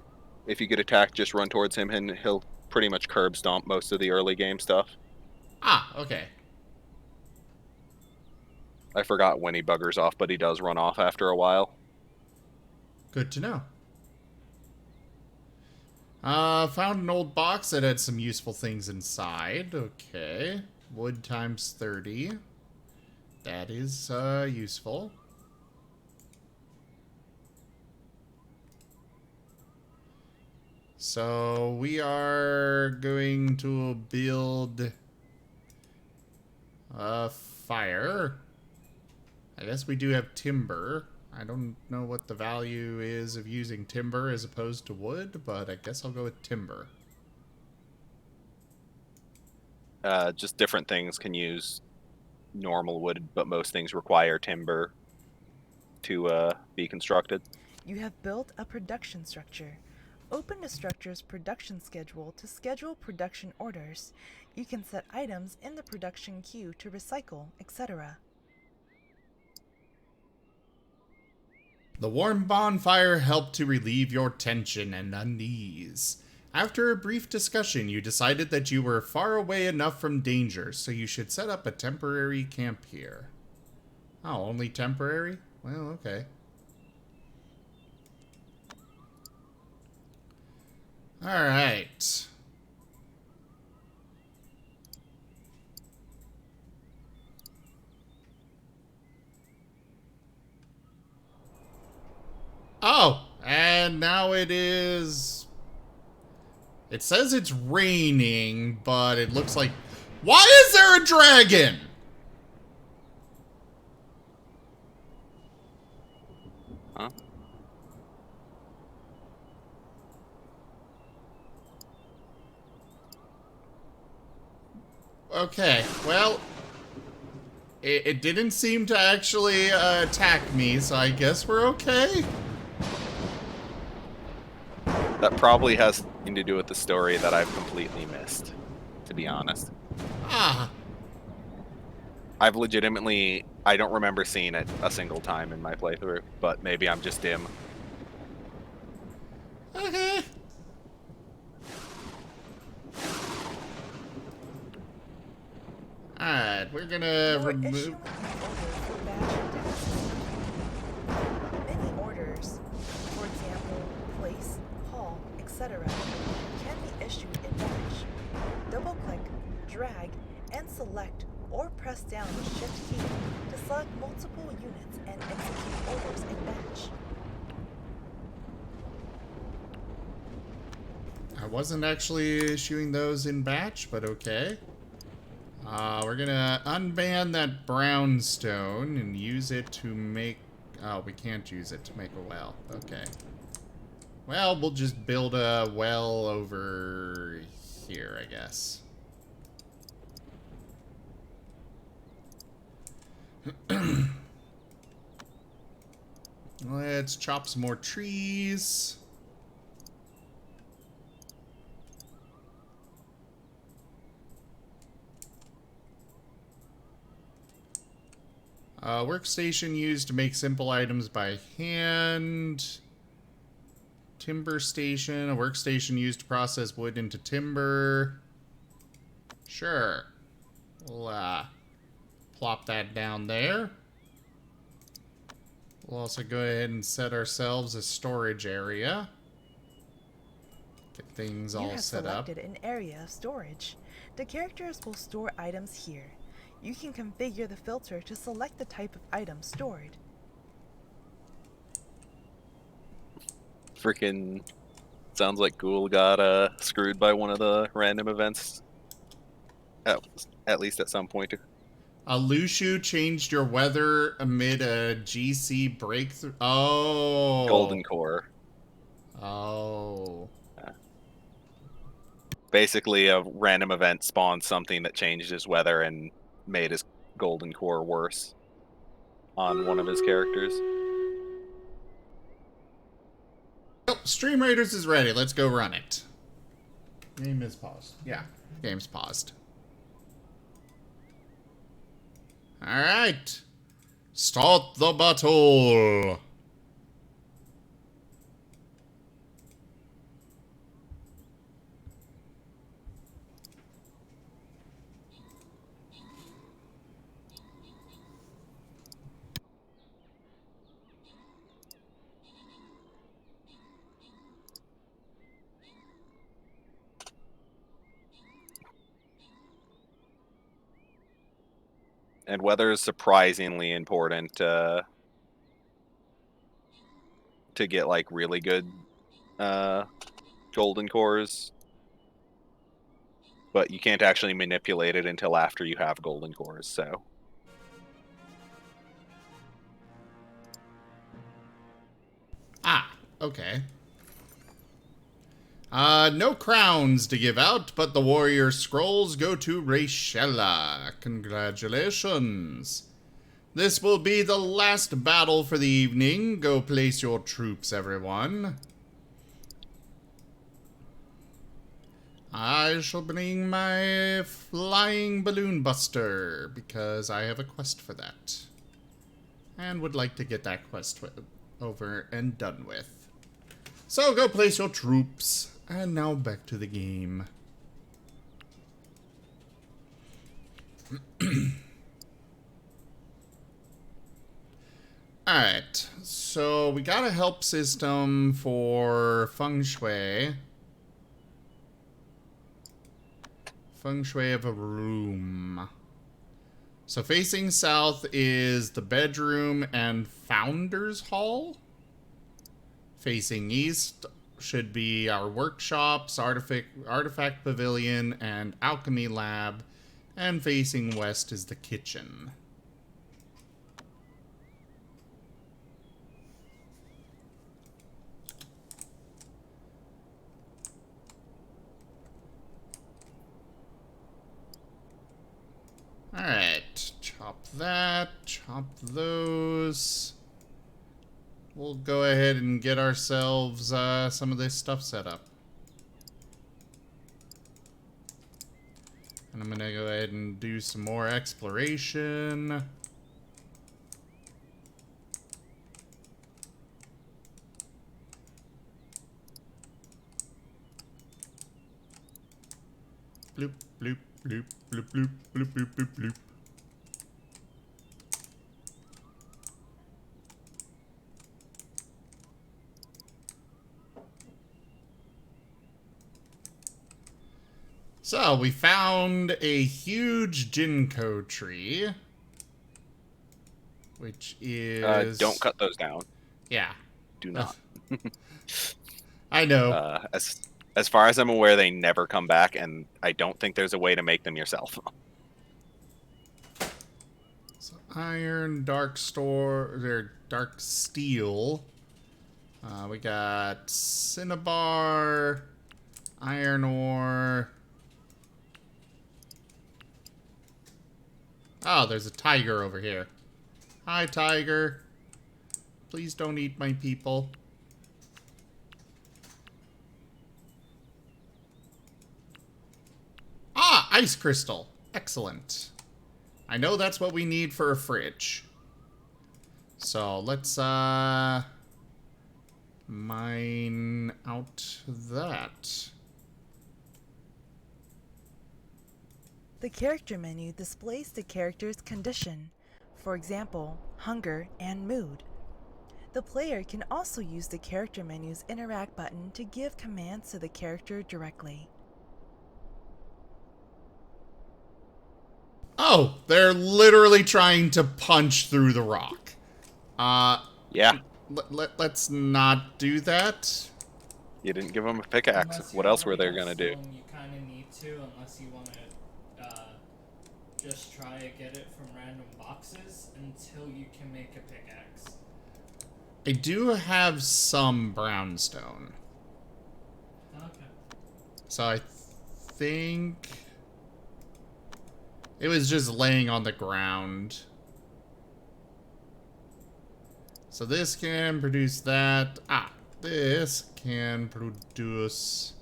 If you get attacked, just run towards him and he'll pretty much curb stomp most of the early game stuff. Ah, okay. I forgot when he buggers off, but he does run off after a while. Good to know. Found an old box that had some useful things inside. Okay. Wood times 30. That is, useful. So, we are going to build a fire. I guess we do have timber. I don't know what the value is of using timber as opposed to wood, but I guess I'll go with timber. Just different things can use normal wood, but most things require timber to be constructed. You have built a production structure. Open the structure's production schedule to schedule production orders. You can set items in the production queue to recycle, etc. The warm bonfire helped to relieve your tension and unease. After a brief discussion, you decided that you were far away enough from danger, so you should set up a temporary camp here. Oh, only temporary? Well, okay. Alright. Oh, and now it is... It says it's raining, but it looks like... Why is there a dragon? Huh? Okay, well... It didn't seem to actually attack me, so I guess we're okay. That probably has something to do with the story that I've completely missed, to be honest. Ah. I've legitimately... I don't remember seeing it a single time in my playthrough, but maybe I'm just dim. Okay. Alright, we're gonna remove... Many orders, for example, place, haul, etc., can be issued in batch. Double-click, drag, and select or press down the Shift key to select multiple units and execute orders in batch. I wasn't actually issuing those in batch, but okay. We're gonna unban that brownstone and use it to make... Oh, we can't use it to make a well. Okay. Well, we'll just build a well over here, I guess. Let's chop some more trees. Workstation used to make simple items by hand. Timber station, a workstation used to process wood into timber. Sure. We'll plop that down there. We'll also go ahead and set ourselves a storage area. Get things all set up. You have selected an area of storage. The characters will store items here. You can configure the filter to select the type of item stored. Freaking sounds like Ghoul got screwed by one of the random events. At least at some point. Lushu changed your weather amid a GC breakthrough. Oh. Golden Core. Oh. Basically, a random event spawned something that changed his weather and made his Golden Core worse on one of his characters. Oh, Stream Raiders is ready. Let's go run it. Game is paused. Yeah, game's paused. Alright. Start the battle. And weather is surprisingly important to get like really good golden cores, but you can't actually manipulate it until after you have golden cores. So okay. No crowns to give out, but the warrior scrolls go to Rachella. Congratulations. This will be the last battle for the evening. Go place your troops, everyone. I shall bring my flying balloon buster, because I have a quest for that. And would like to get that quest over and done with. So go place your troops. And now back to the game. Alright, so we got a help system for feng shui. Feng shui of a room. So facing south is the bedroom and founder's hall. Facing east should be our workshops, artifact pavilion, and alchemy lab. And facing west is the kitchen. Alright, chop that, chop those. We'll go ahead and get ourselves some of this stuff set up. And I'm gonna go ahead and do some more exploration. Bloop, bloop, bloop, bloop, bloop, bloop, bloop, bloop, bloop. So, we found a huge Jinko tree. Which is... don't cut those down. Yeah. Do not. I know. As far as I'm aware, they never come back, and I don't think there's a way to make them yourself. So, iron, dark steel. We got cinnabar, iron ore. Oh, there's a tiger over here. Hi, tiger. Please don't eat my people. Ah, ice crystal. Excellent. I know that's what we need for a fridge. So let's mine out that. The character menu displays the character's condition, for example, hunger and mood. The player can also use the character menu's interact button to give commands to the character directly. Oh, they're literally trying to punch through the rock. Yeah. Let's not do that. You didn't give them a pickaxe. Unless you What else were they already gonna have do? stone, you kind of need to, unless you want to just try to get it from random boxes until you can make a pickaxe. I do have some brownstone. Okay. So I think it was just laying on the ground. So this can produce that. This can produce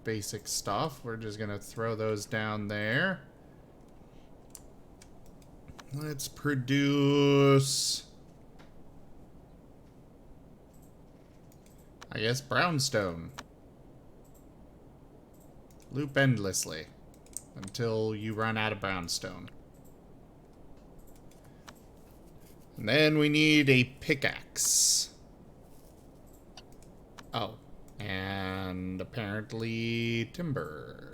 basic stuff. We're just gonna throw those down there. Let's produce, I guess, brownstone. Loop endlessly until you run out of brownstone. And then we need a pickaxe. Oh, and apparently timber.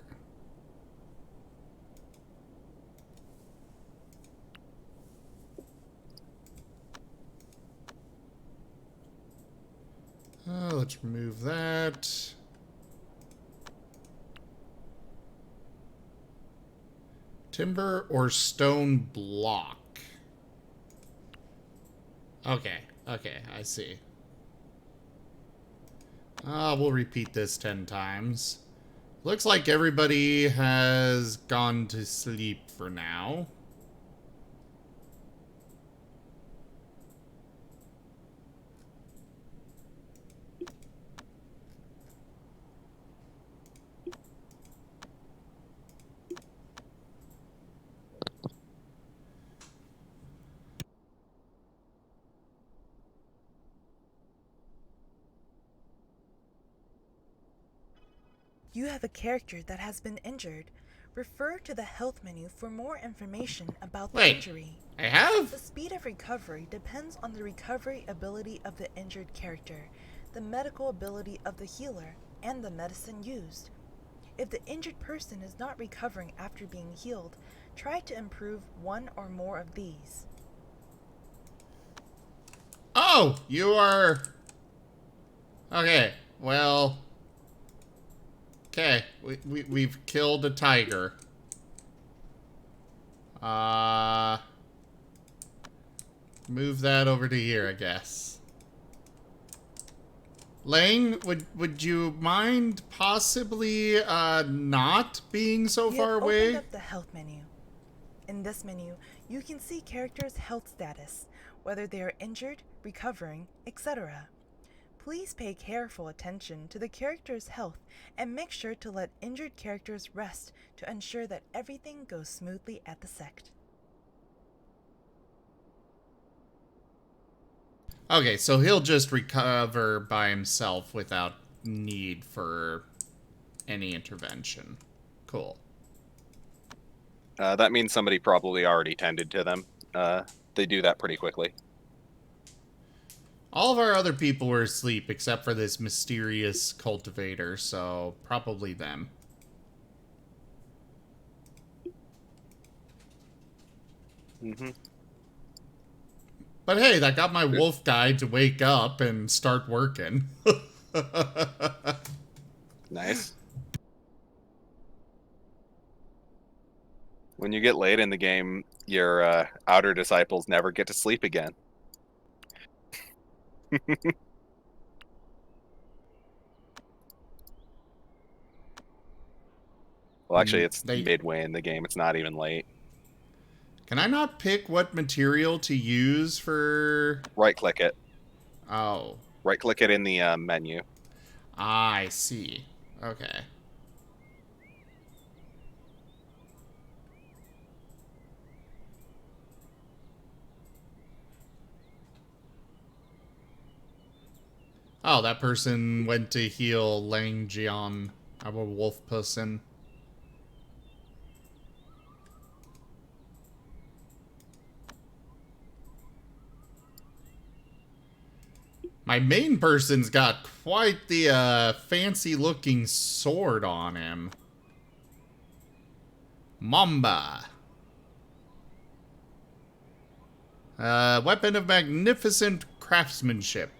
Let's remove that. Timber or stone block. Okay, I see. We'll repeat this 10 times. Looks like everybody has gone to sleep for now. You have a character that has been injured. Refer to the health menu for more information about the injury. I have? The speed of recovery depends on the recovery ability of the injured character, the medical ability of the healer, and the medicine used. If the injured person is not recovering after being healed, try to improve one or more of these. Oh, you are... Okay, well... Okay, we've killed a tiger. Move that over to here, I guess. Lang, would you mind possibly not being so far You have away? opened up the health menu. In this menu, you can see characters' health status, whether they are injured, recovering, etc. Please pay careful attention to the character's health and make sure to let injured characters rest to ensure that everything goes smoothly at the sect. Okay, so he'll just recover by himself without need for any intervention. Cool. That means somebody probably already tended to them. They do that pretty quickly. All of our other people were asleep except for this mysterious cultivator, so probably them. Mm-hmm. But hey, that got my wolf guy to wake up and start working. Nice. When you get late in the game, your outer disciples never get to sleep again. Well, actually, it's midway in the game. It's not even late. Can I not pick what material to use for... Right-click it. Oh. Right-click it in the menu. Ah, I see. Okay. Oh, that person went to heal Lang Jian, our wolf person. My main person's got quite the fancy-looking sword on him. Mamba. Weapon of magnificent craftsmanship.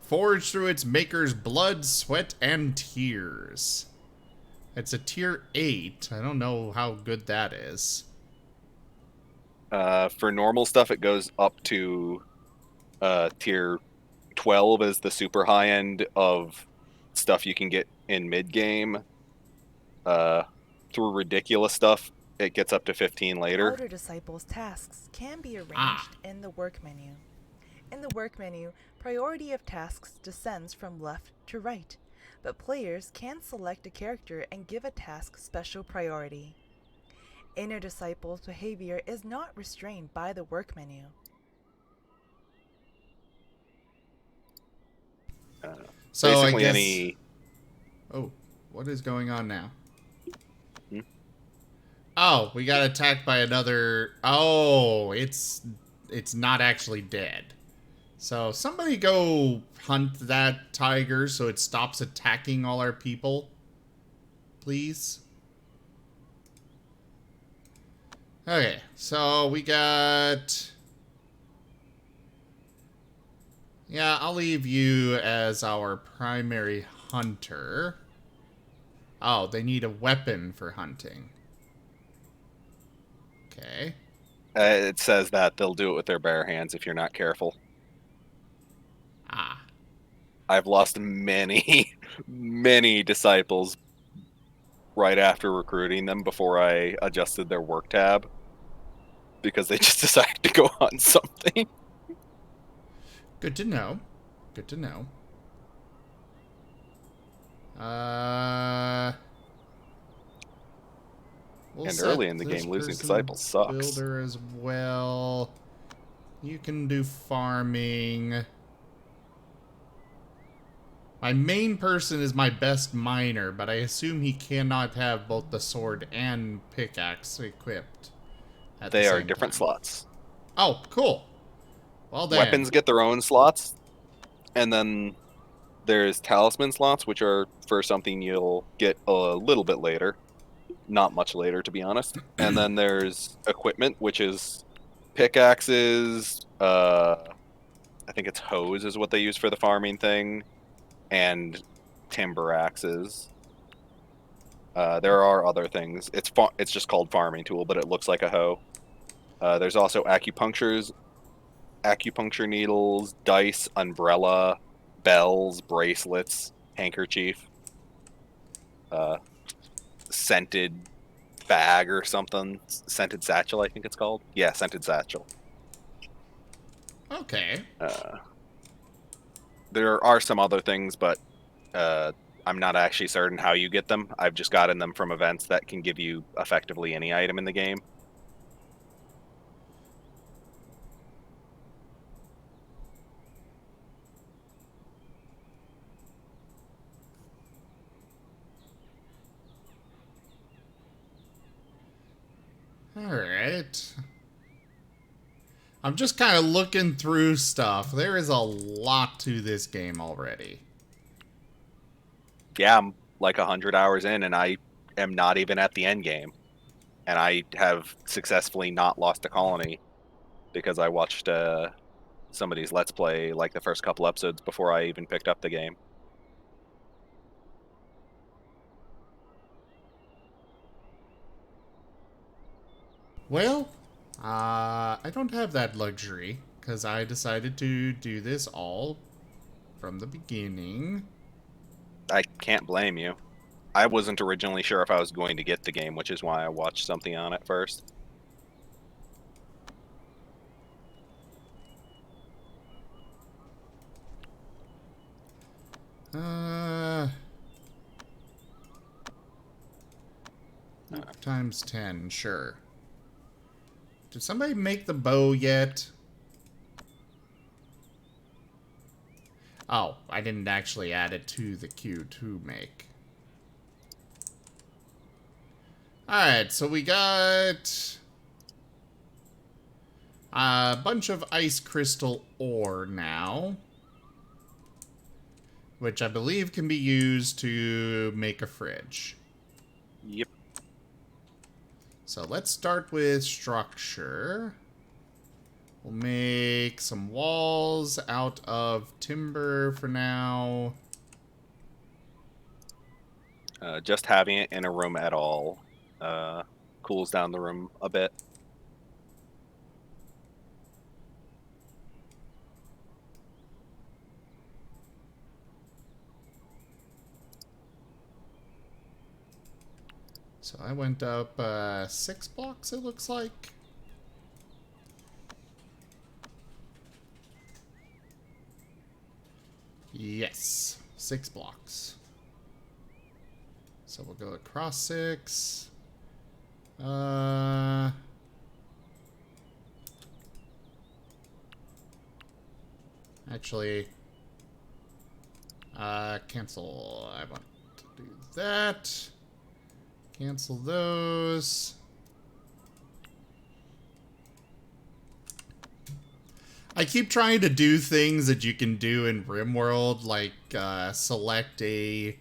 Forged through its maker's blood, sweat, and tears. It's a tier 8. I don't know how good that is. For normal stuff, it goes up to tier 12 as the super high end of stuff you can get in mid-game. Through ridiculous stuff, it gets up to 15 later. Elder Disciples tasks can be arranged in the work menu. In the work menu, priority of tasks descends from left to right, but players can select a character and give a task special priority. Inner Disciples' behavior is not restrained by the work menu. So Basically I guess... any... Oh, what is going on now? Oh, we got attacked by another... Oh, it's not actually dead. So somebody go hunt that tiger so it stops attacking all our people. Please. Okay, so we got... Yeah, I'll leave you as our primary hunter. Oh, they need a weapon for hunting. Okay. It says that they'll do it with their bare hands if you're not careful. Ah. I've lost many, many disciples right after recruiting them before I adjusted their work tab because they just decided to go hunt something. Good to know. Good to know. We'll And set early in the this game, losing person disciples sucks. Builder as well. You can do farming. My main person is my best miner, but I assume he cannot have both the sword and pickaxe equipped. They are different slots. Oh, cool. Well then. Weapons get their own slots, and then there's talisman slots, which are for something you'll get a little bit later. Not much later, to be honest. And then there's equipment, which is pickaxes, I think it's hose is what they use for the farming thing, and timber axes. There are other things. It's just called farming tool, but it looks like a hoe. There's also acupuncture needles, dice, umbrella, bells, bracelets, handkerchief, scented bag or something. Scented satchel, I think it's called. Yeah, scented satchel. Okay. There are some other things, but I'm not actually certain how you get them. I've just gotten them from events that can give you effectively any item in the game. Alright. I'm just kind of looking through stuff. There is a lot to this game already. Yeah, I'm like 100 hours in, and I am not even at the end game. And I have successfully not lost a colony because I watched somebody's Let's Play like the first couple episodes before I even picked up the game. Well, I don't have that luxury, because I decided to do this all from the beginning. I can't blame you. I wasn't originally sure if I was going to get the game, which is why I watched something on it first. Times 10, sure. Did somebody make the bow yet? Oh, I didn't actually add it to the queue to make. Alright, so we got a bunch of ice crystal ore now, which I believe can be used to make a fridge. Yep. So let's start with structure. We'll make some walls out of timber for now. Just having it in a room at all cools down the room a bit. So I went up 6 blocks, it looks like. Yes, 6 blocks. So we'll go across 6. Actually, cancel. I want to do that. Cancel those. I keep trying to do things that you can do in RimWorld, like select a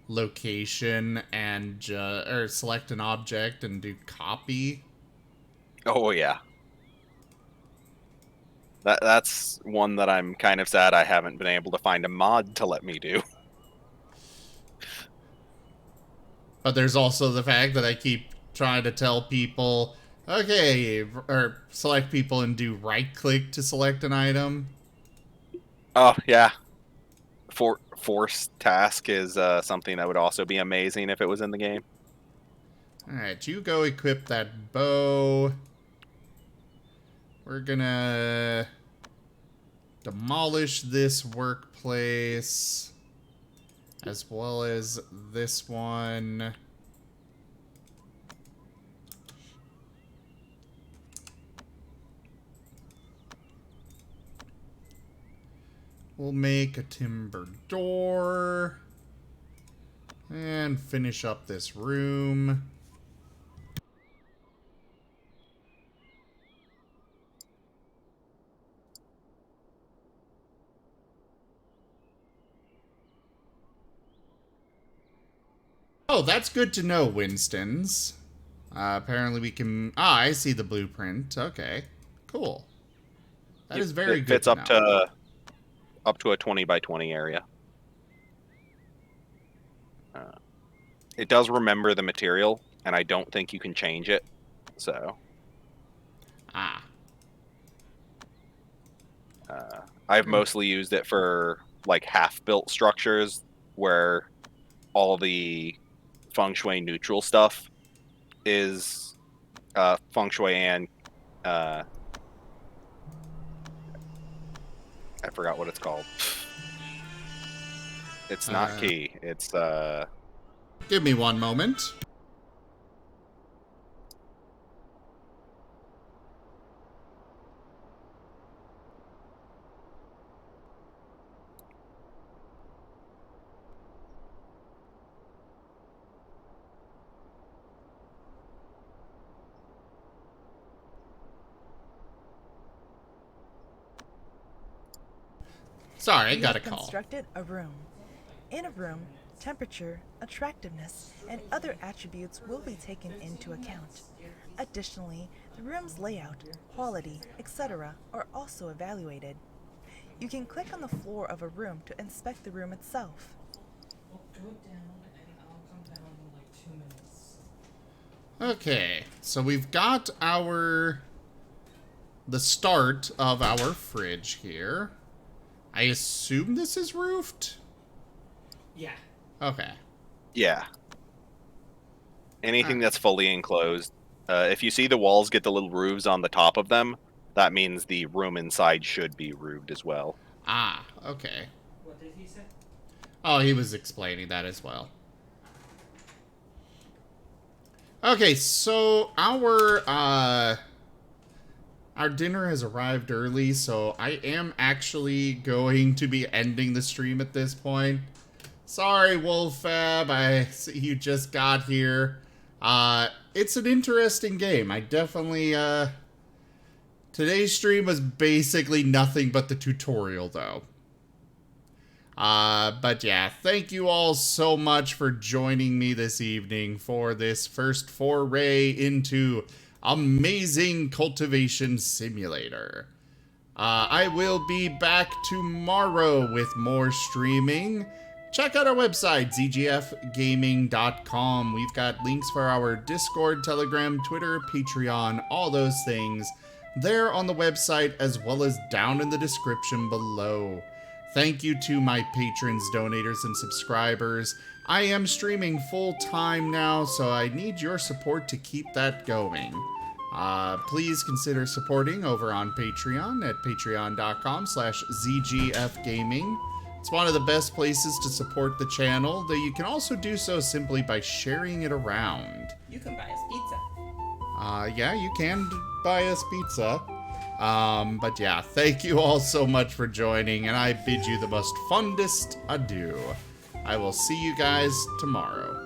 location and or select an object and do copy. Oh yeah. That's one that I'm kind of sad I haven't been able to find a mod to let me do. But there's also the fact that I keep trying to tell people, okay, or select people and do right click to select an item. Oh yeah. Force task is something that would also be amazing if it was in the game. Alright, you go equip that bow. We're gonna demolish this workplace, as well as this one. We'll make a timber door. And finish up this room. Oh, that's good to know, Winston's. Apparently we can... Ah, I see the blueprint. Okay, cool. That is very good fits to up know. up to a 20 by 20 area. It does remember the material, and I don't think you can change it. So... Ah. I've mostly used it for like half-built structures where all the feng shui neutral stuff is feng shui and I forgot what it's called. It's not key. It's Give me one moment. Sorry, I got a call. Constructed a room. In a room, temperature, attractiveness, and other attributes will be taken into account. Additionally, the room's layout, quality, etc. are also evaluated. You can click on the floor of a room to inspect the room itself. Well, go down and I'll come down in like 2 minutes. Okay, so we've got the start of our fridge here. I assume this is roofed? Yeah. Okay. yeah. Anything that's fully enclosed. If you see the walls get the little roofs on the top of them, that means the room inside should be roofed as well. Ah, okay. What did he say? Oh, he was explaining that as well. Okay, so our our dinner has arrived early, so I am actually going to be ending the stream at this point. Sorry, Wolffab, I see you just got here. It's an interesting game. I definitely, today's stream was basically nothing but the tutorial, though. But yeah, thank you all so much for joining me this evening for this first foray into Amazing Cultivation Simulator. I will be back tomorrow with more streaming. Check out our website, zgfgaming.com. We've got links for our Discord, Telegram, Twitter, Patreon, all those things there on the website, as well as down in the description below. Thank you to my patrons, donators, and subscribers. I am streaming full-time now, so I need your support to keep that going. Please consider supporting over on Patreon at patreon.com/zgfgaming. It's one of the best places to support the channel, though you can also do so simply by sharing it around. You can buy us pizza. Yeah, you can buy us pizza. But yeah, thank you all so much for joining, and I bid you the most fondest adieu. I will see you guys tomorrow.